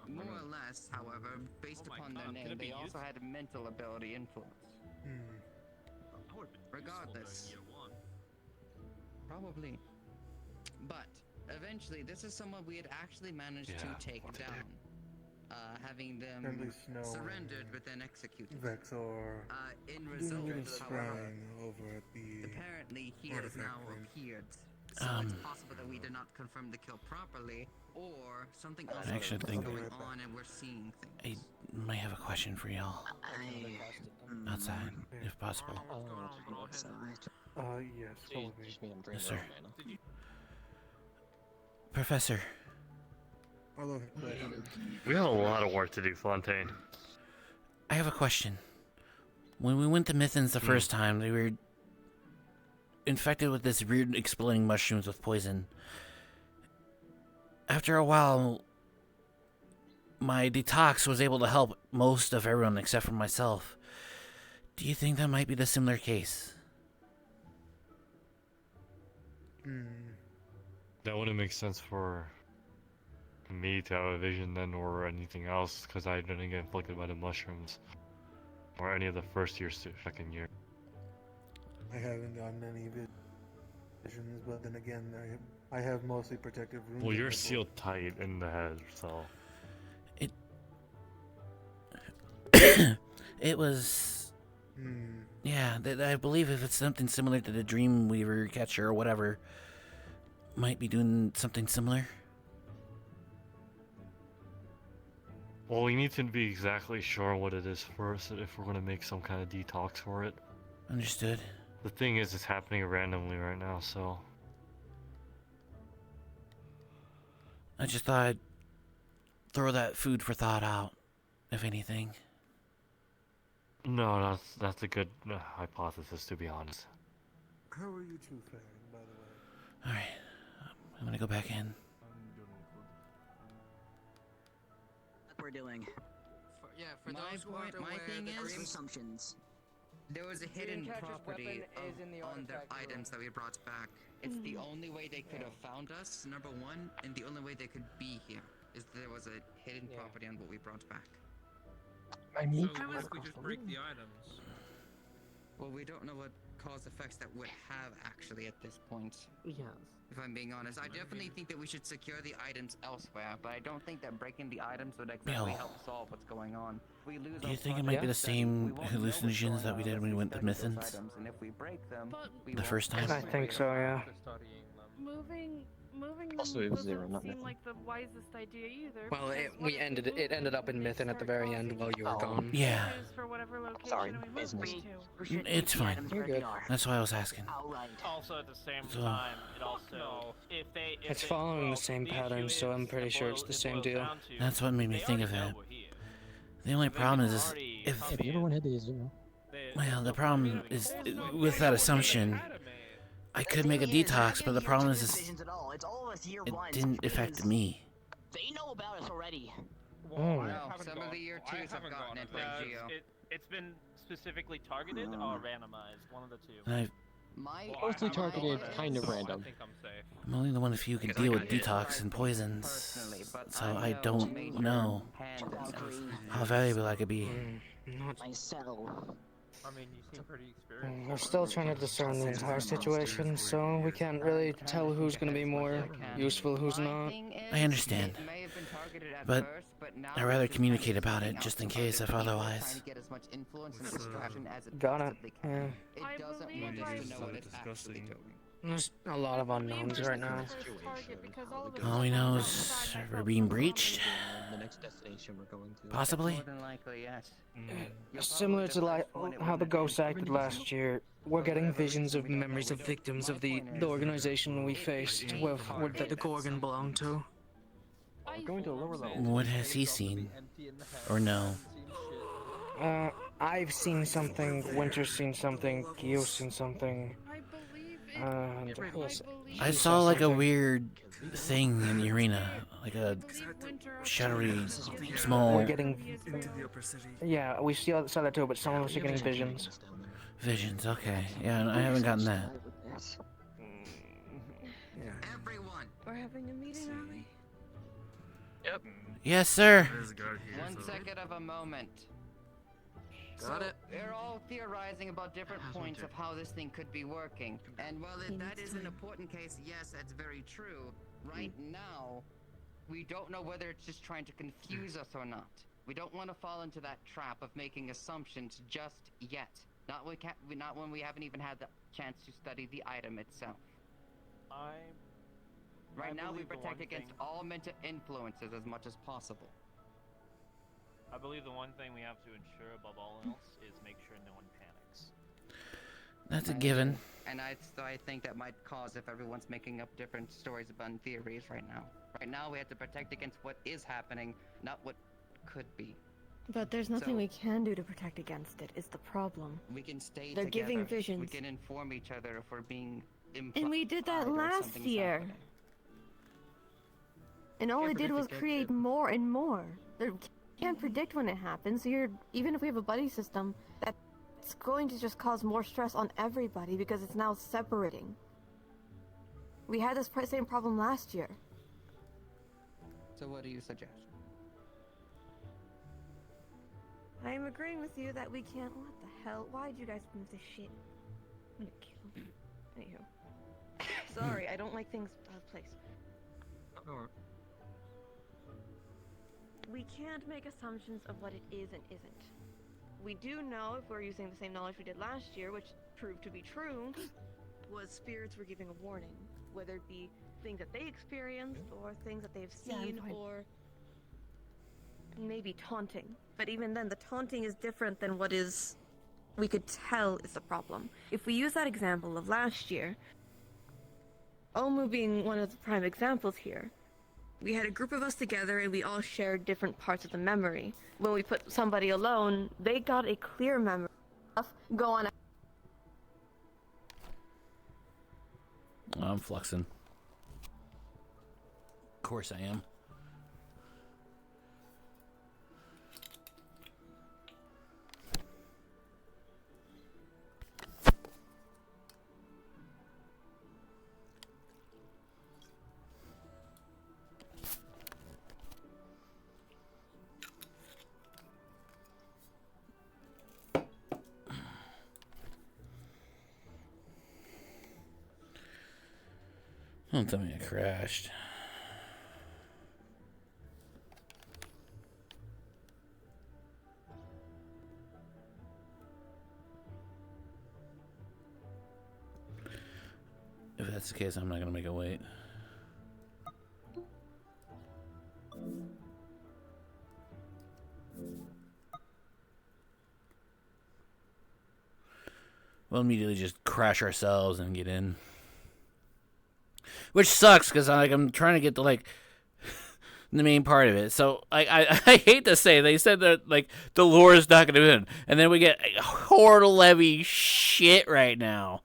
More or less, however, based upon their name, they also had mental ability influence. Regardless. Probably. But, eventually, this is someone we had actually managed to take down. Having them surrendered but then executed. Vexor In result, however, over at the apparently he has now appeared. So it's possible that we did not confirm the kill properly, or something else I actually is think going on and we're seeing things. I might have a question for y'all. Outside, if possible. Yes, follow me. Yes, sir. Professor. We have a lot of work to do, Fontaine. I have a question. When we went to Mithens the first time, they were infected with this weird exploding mushrooms with poison. After a while, my detox was able to help most of everyone except for myself. Do you think that might be the similar case? That wouldn't make sense for me to have a vision then or anything else, because I didn't get inflicted by the mushrooms or any of the first year, second year. I haven't gotten any visions, but then again, I have mostly protective rooms. Well, you're sealed tight in the head, so. It was. Yeah, I believe if it's something similar to the Dreamweaver catcher or whatever, might be doing something similar. Well, we need to be exactly sure what it is first if we're going to make some kind of detox for it. Understood. The thing is, it's happening randomly right now, so. I just thought I'd throw that food for thought out, if anything. No, that's a good hypothesis, to be honest. How are you two faring, by the way? Alright, I'm gonna go back in. We're doing. For those who aren't aware, thing the is, assumptions. There was a hidden property on the items that we brought back. It's the only way they could have found us, number one, and the only way they could be here is there was a hidden property on what we brought back. So what if we just break the items? Well, we don't know what cause effects that would have actually at this point. Yes. If I'm being honest, I definitely think that we should secure the items elsewhere, but I don't think that breaking the items would exactly help solve what's going on. We lose Do you think it might be the same hallucinogens that we did when we went to Mithens? And if we break them, The first time? I think so, yeah. moving them Also, it was doesn't zero, not seem myth. like the wisest idea either. Well, because what we if ended move it them ended up in and they Mythin at the start very end causing while you were gone. Yeah. issues for whatever location Sorry, we move business. them to? It's fine. You're good. That's why I was asking. Also, at the same So- time, it also if they if It's they, following well, the same issue pattern, so I'm is, pretty it sure it's boils- the it same boils deal. down to, That's what made me they think of already it. know we're here. The only They problem can is already if come Yeah, everyone had the zero. well, the problem is with that assumption, I could make a detox, but the problem is it didn't affect me. They know about us already. Oh. No, some of the year twos have gotten it, like Geo. It's been specifically targeted or randomized, one of the two. And Mostly targeted, kind of random. I think I'm safe. I'm only the one of you who can deal with detox and poisons, so I don't know how valuable I could be. Myself. I mean, you seem pretty experienced. We're still trying to discern the entire situation, so we can't really tell who's going to be more useful, who's not. I understand, but I'd rather communicate about it just in case if otherwise. Got it. Yeah. I believe There's a lot of unknowns right now. All we know is we're being breached. The next destination we're going to. Possibly. More than likely, yes. Similar to how the ghosts acted last year, we're getting visions of memories of victims of the organization we faced, that the Gorgon belonged to. We're going to a lower level. What has he seen? Or no? I've seen something, Winter's seen something, Gio's seen something. And I saw like a weird thing in the arena, like a shadowy, small. We're getting. Yeah, we saw that too, but some of us are getting visions. Visions, okay. Yeah, I haven't gotten that. Yeah. Everyone. We're having a meeting, are we? Yep. Yes, sir. 1 second of a moment. Got it. We're all theorizing about different points of how this thing could be working. And while that is an important case, yes, that's very true. Right now, we don't know whether it's just trying to confuse us or not. We don't want to fall into that trap of making assumptions just yet. Not when we haven't even had the chance to study the item itself. Right now, we protect against all mental influences as much as possible. I believe the one thing we have to ensure above all else is make sure no one panics. That's a given. And I think that might cause if everyone's making up different stories about theories right now. Right now, we have to protect against what is happening, not what could be. But there's nothing So- we can do to protect against it, is the problem. We can stay They're together. giving visions. We can inform each other if we're being And we did that implied or last something's year. happening. And all it did was create more and more. There can't predict when it happens, so even if we have a buddy system, that's going to just cause more stress on everybody because it's now separating. We had this same problem last year. So what do you suggest? I am agreeing with you that we can't. What the hell? Why'd you guys move this shit? I'm gonna kill. Anywho. Sorry, I don't like things out of place. We can't make assumptions of what it is and isn't. We do know, if we're using the same knowledge we did last year, which proved to be true, was spirits were giving a warning. Whether it be things that they experienced, or things that they've seen, or maybe taunting. But even then, the taunting is different than what is we could tell is the problem. If we use that example of last year, Omu being one of the prime examples here, we had a group of us together and we all shared different parts of the memory. When we put somebody alone, they got a clear memory. Go on. I'm fluxing. Of course I am. Don't tell me I crashed. If that's the case, I'm not gonna make it wait. we'll immediately just crash ourselves and get in. Which sucks, because I'm trying to get to, like, the main part of it. So, I hate to say, they said that, like, the lore is not going to win. And then we get horde levy shit right now.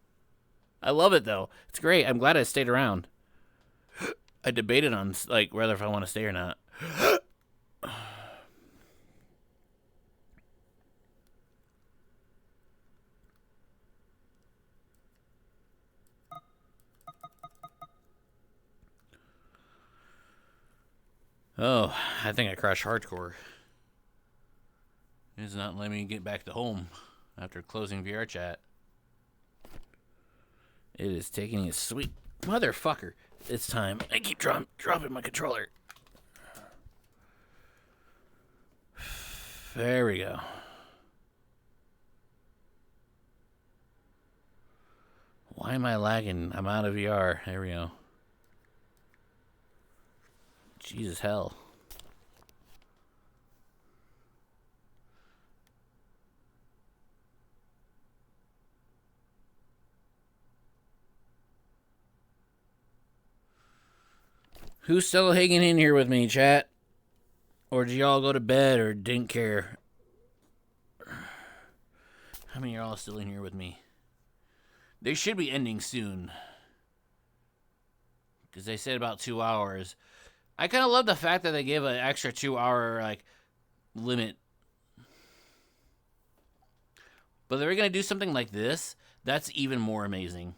I love it, though. It's great. I'm glad I stayed around. I debated on, like, whether if I want to stay or not. Oh, I think I crashed hardcore. It's not letting me get back to home after closing VR chat. It is taking a sweet motherfucker. It's time. I keep dropping my controller. There we go. Why am I lagging? I'm out of VR. There we go. Jesus hell. Who's still hanging in here with me, chat? Or did y'all go to bed or didn't care? How many are all still in here with me? They should be ending soon. Because they said about 2 hours. I kind of love the fact that they gave an extra 2-hour, like, limit. But they're going to do something like this. That's even more amazing.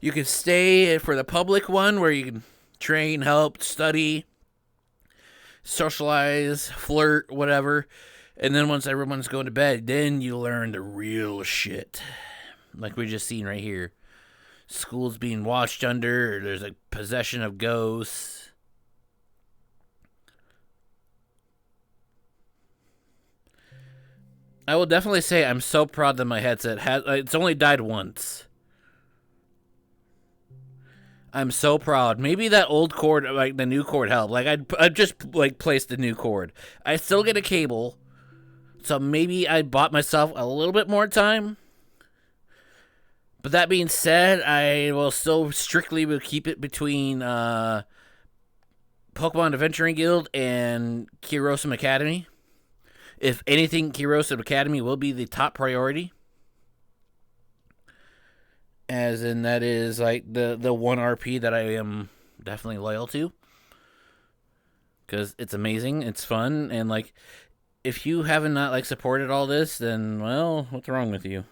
You can stay for the public one where you can train, help, study, socialize, flirt, whatever. And then once everyone's going to bed, then you learn the real shit. Like we just seen right here. School's being watched under, or there's a possession of ghosts. I will definitely say I'm so proud that my headset it's only died once. I'm so proud. Maybe that old cord, like the new cord, helped. Like I just like placed the new cord. I still get a cable, so maybe I bought myself a little bit more time. But that being said, I will still strictly will keep it between Pokemon Adventuring Guild and Curiosum Academy. If anything, Curiosum Academy will be the top priority. As in, that is like the one RP that I am definitely loyal to. Because it's amazing, it's fun, and like, if you haven't not like supported all this, then, well, what's wrong with you?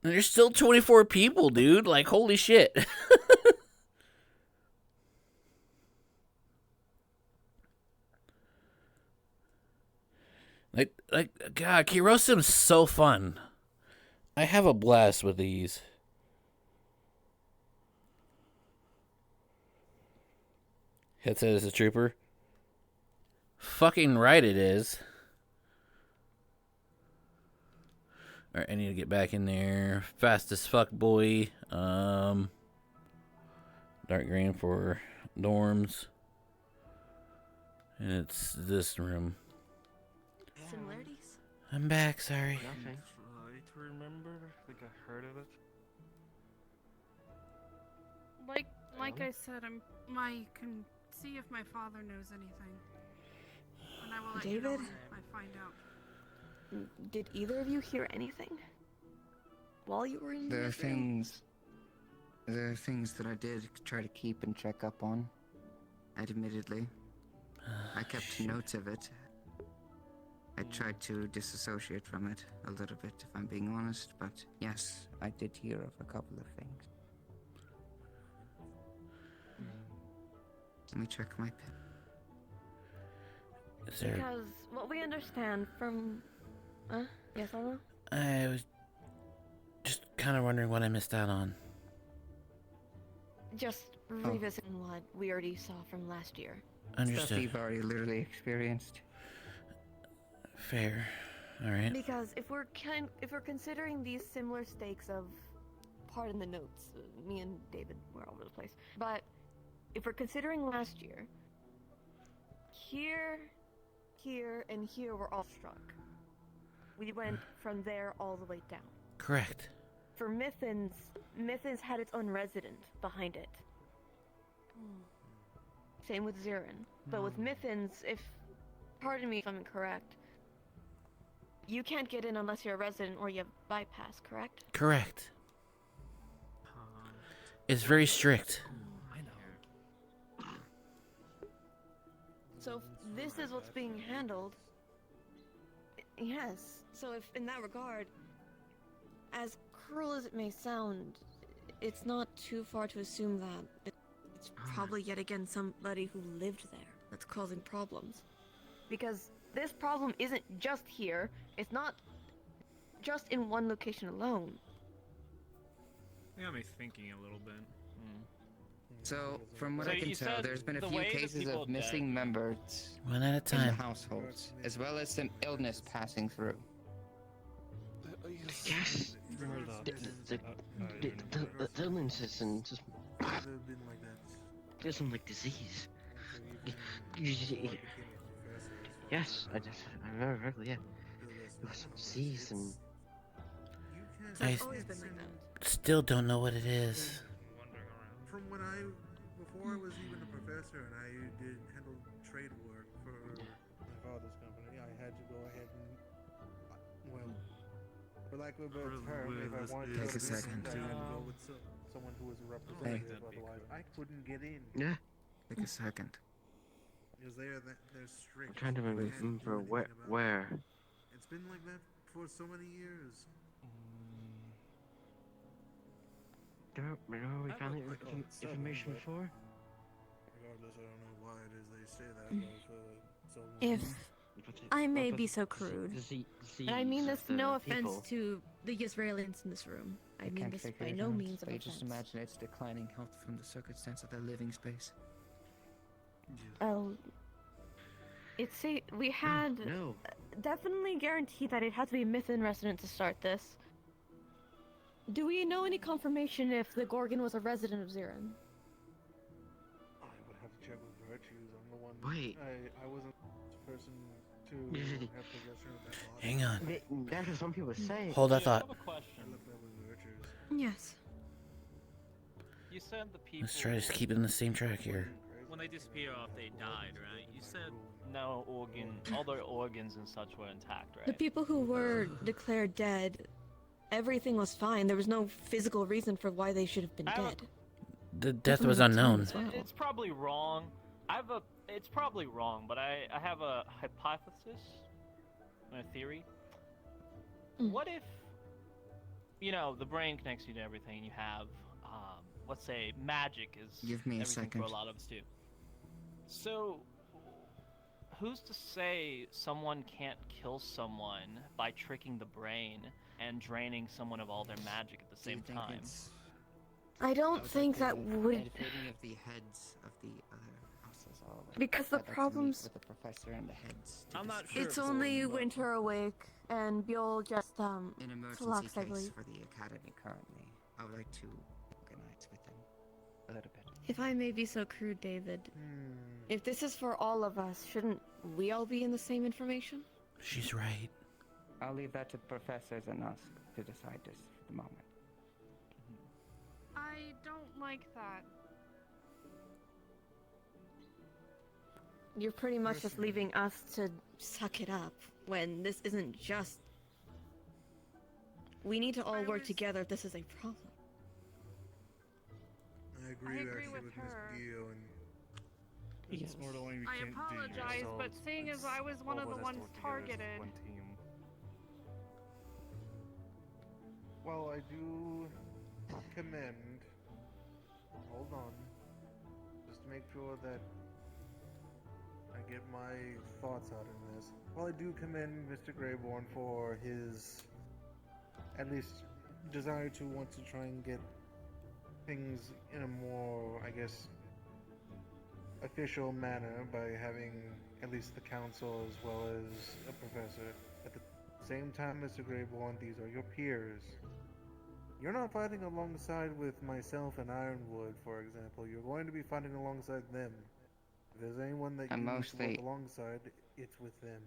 And there's still 24 people, dude. Like, holy shit. Like, God, Curiosum's so fun. I have a blast with these. Headset is a trooper. Fucking right it is. Alright, I need to get back in there. Fast as fuck, boy. Dark green for dorms. And it's this room. Similarities? I'm back, sorry. Nothing. Try to remember. I think I heard of it. Like I said, I can see if my father knows anything, and I will let you know David? when I find out. Did either of you hear anything while you were in There are this room? things that I did try to keep and check up on. Admittedly, I kept notes of it. I tried to disassociate from it a little bit, if I'm being honest, but yes, I did hear of a couple of things. Let me check my pen. Because what we understand from... yes, Arlo? I was just kind of wondering what I missed out on. Just revisiting what we already saw from last year. Stuff you've already literally experienced. Fair. All right. Because if we're considering these similar stakes of, pardon the notes, me and David were all over the place. But if we're considering last year, here, and here were all struck. We went from there all the way down. Correct. For Mithins had its own resident behind it. Same with Zirin. But with Mithins, pardon me if I'm incorrect, you can't get in unless you're a resident or you have bypass, correct? Correct. It's very strict. I know. So if this is what's being handled, yes. So if in that regard, as cruel as it may sound, it's not too far to assume that it's probably yet again somebody who lived there that's causing problems. Because this problem isn't just here, it's not just in one location alone. Got me thinking a little bit. So, from what So I can you tell, said there's been a the few way the cases people of missing died. members One at a in time. the households, as well as some illness passing through. Yes. The illnesses and just there's some like disease. Yes, I remember correctly. Yeah, it was some disease and. I still don't know what it is. From when before I was even a professor and I did handle trade work for my father's company, I had to go ahead and, well, for lack of a better term, if I wanted to go to business, I had to go with someone who was a representative, otherwise I couldn't get in. Yeah. Take a second. Because they're strict. I'm trying to remember where. It's been like that for so many years. Remember we found the information before? Regardless, I don't know why it is they say that. But so If I may be so crude, and I mean this no offense to the Israelis in this room. I mean this by no means of But you offense. just imagine its declining health from the circumstance of their living space. Oh, we had definitely guaranteed that it had to be a Mythin resident to start this. Do we know any confirmation if the Gorgon was a resident of Zirin? I would have to check with Virtues. I'm the one. Wait. I wasn't the person to have possession of that body. Hang on. That's what some people say. Hold that thought. I have a question. I looked up with Virtues. Yes. You said the people. Let's try to keep it in the same track here. When they disappear off, they died, right? You said no all their organs and such were intact, right? The people who were declared dead, everything was fine. There was no physical reason for why they should have been dead. The death was unknown. It's probably wrong. It's probably wrong, but I have a hypothesis, a theory. What if, the brain connects you to everything, and you have, let's say, magic is Give me a everything second. for a lot of us too. So, who's to say someone can't kill someone by tricking the brain and draining someone of all their magic at the same time? I don't think that would. Editing of the heads of the other houses all the way. Because the I'd like to meet problems. with the professor and the heads. I'm not sure. It's only Winter Awake, and Bjol just An emergency Phlox, I case believe. for the academy currently. I would like to organize with them a little bit. If I may be so crude, David, if this is for all of us, shouldn't we all be in the same information? She's right. I'll leave that to professors and us to decide this for the moment. I don't like that. You're pretty much just leaving us to suck it up when this isn't just. We need to all work together if this is a problem. I agree agree actually with with her. Miss Gio and. It's more like we I can't apologize, do but seeing as I was one of the ones targeted. Well, I do commend. Hold on. Just to make sure that I get my thoughts out in this. Well, I do commend Mr. Greyborn for his, at least, desire to want to try and get things in a more, I guess, official manner by having at least the council as well as a professor. At the same time, Mr. Greyborn, these are your peers. You're not fighting alongside with myself and Ironwood, for example. You're going to be fighting alongside them. If there's anyone that you need to work alongside, it's with them.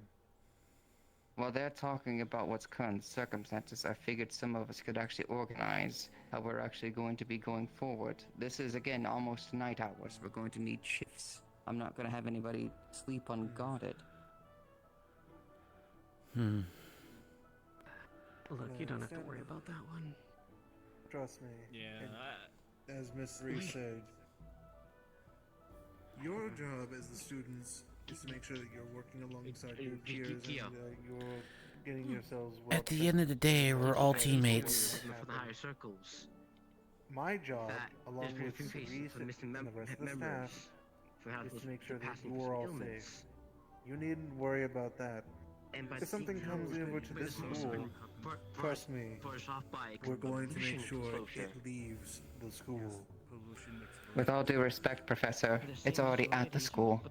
While they're talking about what's current circumstances, I figured some of us could actually organize how we're actually going to be going forward. This is, again, almost night hours. We're going to need shifts. I'm not going to have anybody sleep unguarded. Look, you don't have to worry about that one. Trust me. Yeah. As Miss Reese said, your job as the students is to make sure that you're working alongside your peers and you're getting yourselves well. At the end of the day, we're all teammates. For the higher circles. My job, along with Reese and the rest of the staff, is to make sure that you're all safe. You needn't worry about that. If something comes over to this school, trust me, we're going to make sure it leaves the school. With all due respect, Professor, it's already at the school,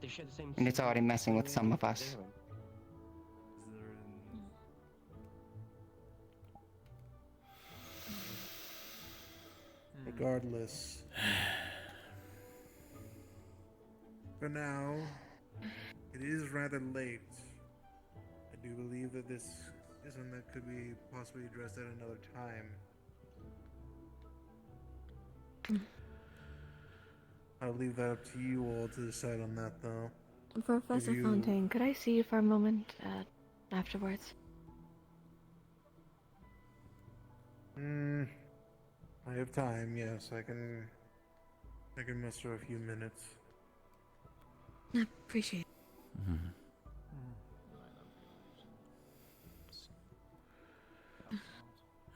and it's already messing with some of us. Regardless, for now, it is rather late. I do believe that this is something that could be possibly addressed at another time. I'll leave that up to you all to decide on that, though. Professor Fontaine, could I see you for a moment afterwards? I have time, yes. I can muster a few minutes. I appreciate it.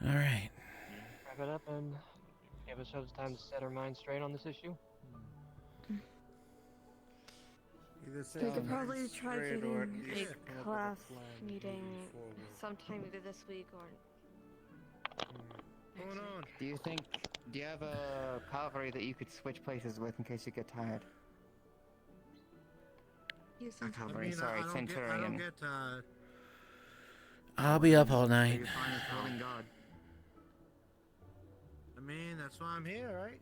All right. Wrap it up and give ourselves time to set our minds straight on this issue. We could probably try getting a class meeting sometime either this week or next week. Do you have a cavalry that you could switch places with in case you get tired? Cavalry, sorry, Centurion. I'll be up all night. I mean, that's why I'm here, right?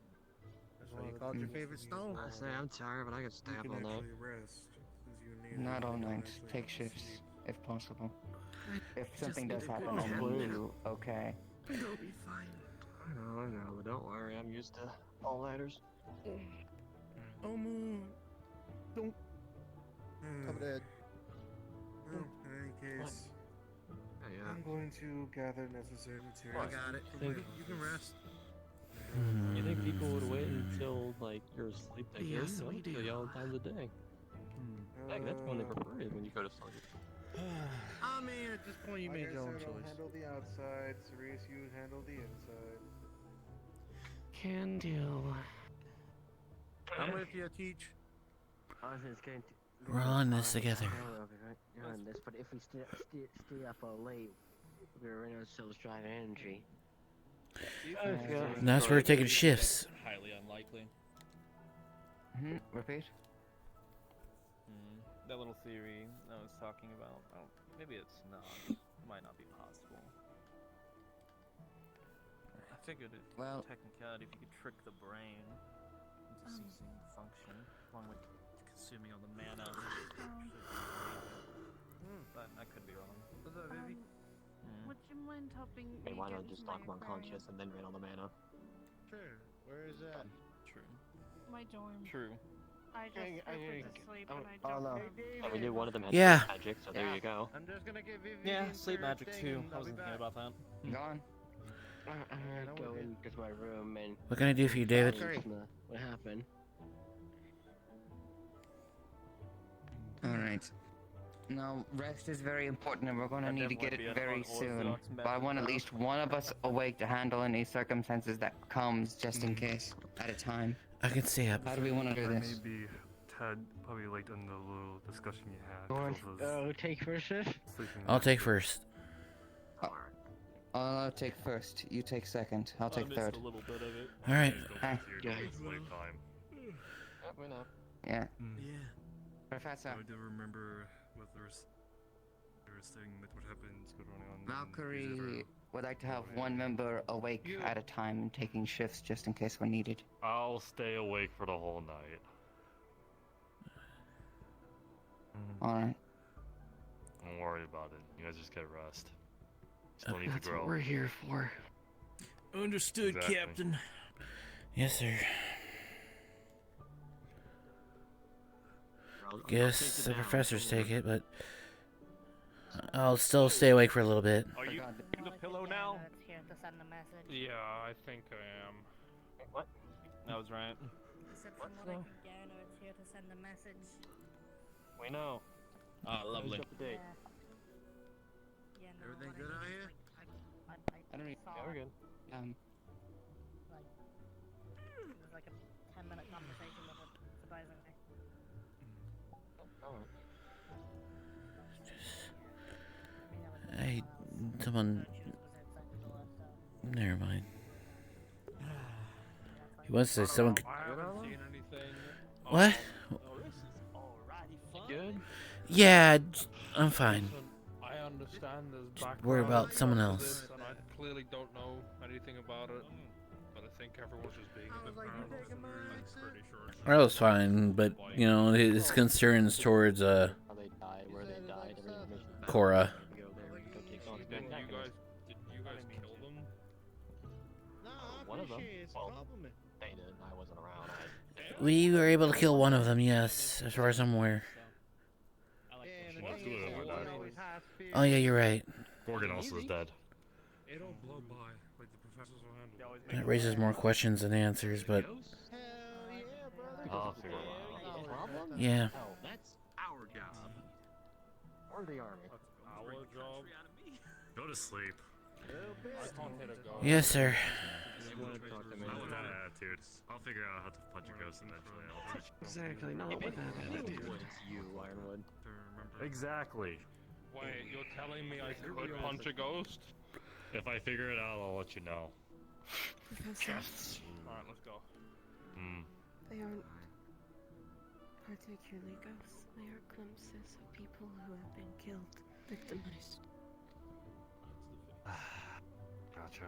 That's why you called your favorite stone. I say I'm tired, but I can stay up all night. Not all night. Take shifts, if possible. If something does happen, then blue, okay. It'll be fine. I know, but don't worry, I'm used to all-nighters. Oh, moon. Don't. Top of the head. Well, in any case, I'm going to gather necessary materials. I got it. You can rest. You think people would wait until like you're asleep to hear you till y'all times a day? Heck, that's when they prefer it when you go to sleep. I mean, at this point, you Like made I your own said, I'll choice. handle the outside. Cerise, you handle the inside. Can do. I'm with you, Teach. I was just going to. We're all in this together. You're on this, but if we stay up all late, we're in ourselves dry energy. And that's where we're taking shifts. Highly unlikely. Repeat? That little theory I was talking about, maybe it's not. It might not be possible. I figured it, technicality, if you could trick the brain into ceasing to function, along with consuming all the mana. But I could be wrong. Would you mind helping Hey, me why get not just my knock him unconscious and then rain on the mana? Sure. Where is that? True. my dorm? True. I just put to sleep and I don't know. We knew one of them had Yeah. sleep magic, so there you go. I'm just gonna give Vivian Yeah, sleep magic too. I was thinking about that. Gone. I'm gonna go into my room and. What can I do for you, David? What happened? Alright. Now, rest is very important and we're going to need to get it very soon. But I want at least one of us awake to handle any circumstances that comes just in case at a time. I can stay up. How do we want to do this? Maybe Ted, probably late in the little discussion you had. Go on, take first shift? I'll take first. I'll take first. You take second. I'll take third. Alright. Sleep time. We know. Yeah. Yeah. Professor. I do remember what there's thing that what happens going on. Valkyrie would like to have one member awake at a time and taking shifts just in case we're needed. I'll stay awake for the whole night. Alright. Don't worry about it. You guys just get rest. Still need to That's grow. what we're here for. Understood, Exactly. Captain. Yes, sir. Guess the professors take it, but I'll still stay awake for a little bit. Are you in the pillow now? It's here to send a message. Yeah, I think I am. What? That was right. I said from what I can gather, it's here to send a message. We know. Ah, lovely. Up to date. Yeah, no, Everything what good out here? I don't even. saw Yeah, we're good. Like, it was like a 10-minute conversation with it, surprisingly. Hey, someone. Never mind. He wants to say someone. I haven't seen anything. What? Good? Yeah, I'm fine. I understand there's Just background worry about someone to else. this, and I clearly don't know anything about it, but I think everyone's just being a bit paranoid. I'm pretty sure. Earl's fine, but you know his concerns towards How they died, where they died, every information. Cora. Go there and go take on Did you guys kill them? One of them. Well, they did. I wasn't around. We were able to kill one of them, yes, as far as I'm aware. Well, two of them were dead. Oh yeah, you're right. Gorgon also is dead. It'll blow by, like the professors will handle. That raises more questions than answers, but I'll figure it out. yeah. Oh, that's our job. Or the army. Our job. Go to sleep. I can't hit a ghost. Yes, sir. Not with that attitude. I'll figure out how to punch a ghost eventually. Exactly, not with that attitude. It's you, Ironwood. Exactly. Wait, you're telling me I could punch a ghost? If I figure it out, I'll let you know. Professor, Alright, let's go. they aren't particularly ghosts. They are glimpses of people who have been killed, victimized. Gotcha.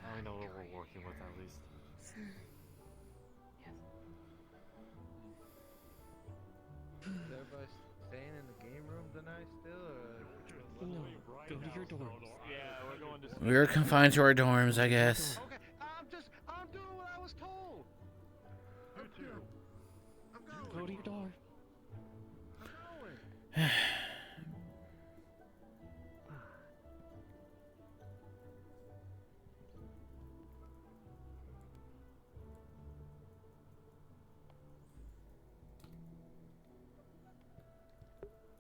Now we know what we're working with at least. Sir. Yes. Is everybody staying in the game room tonight still, or? No, go to your dorms. Yeah, we're going to. We were confined to our dorms, I guess. Okay, I'm doing what I was told. I'm going. Go to your door. I'm going.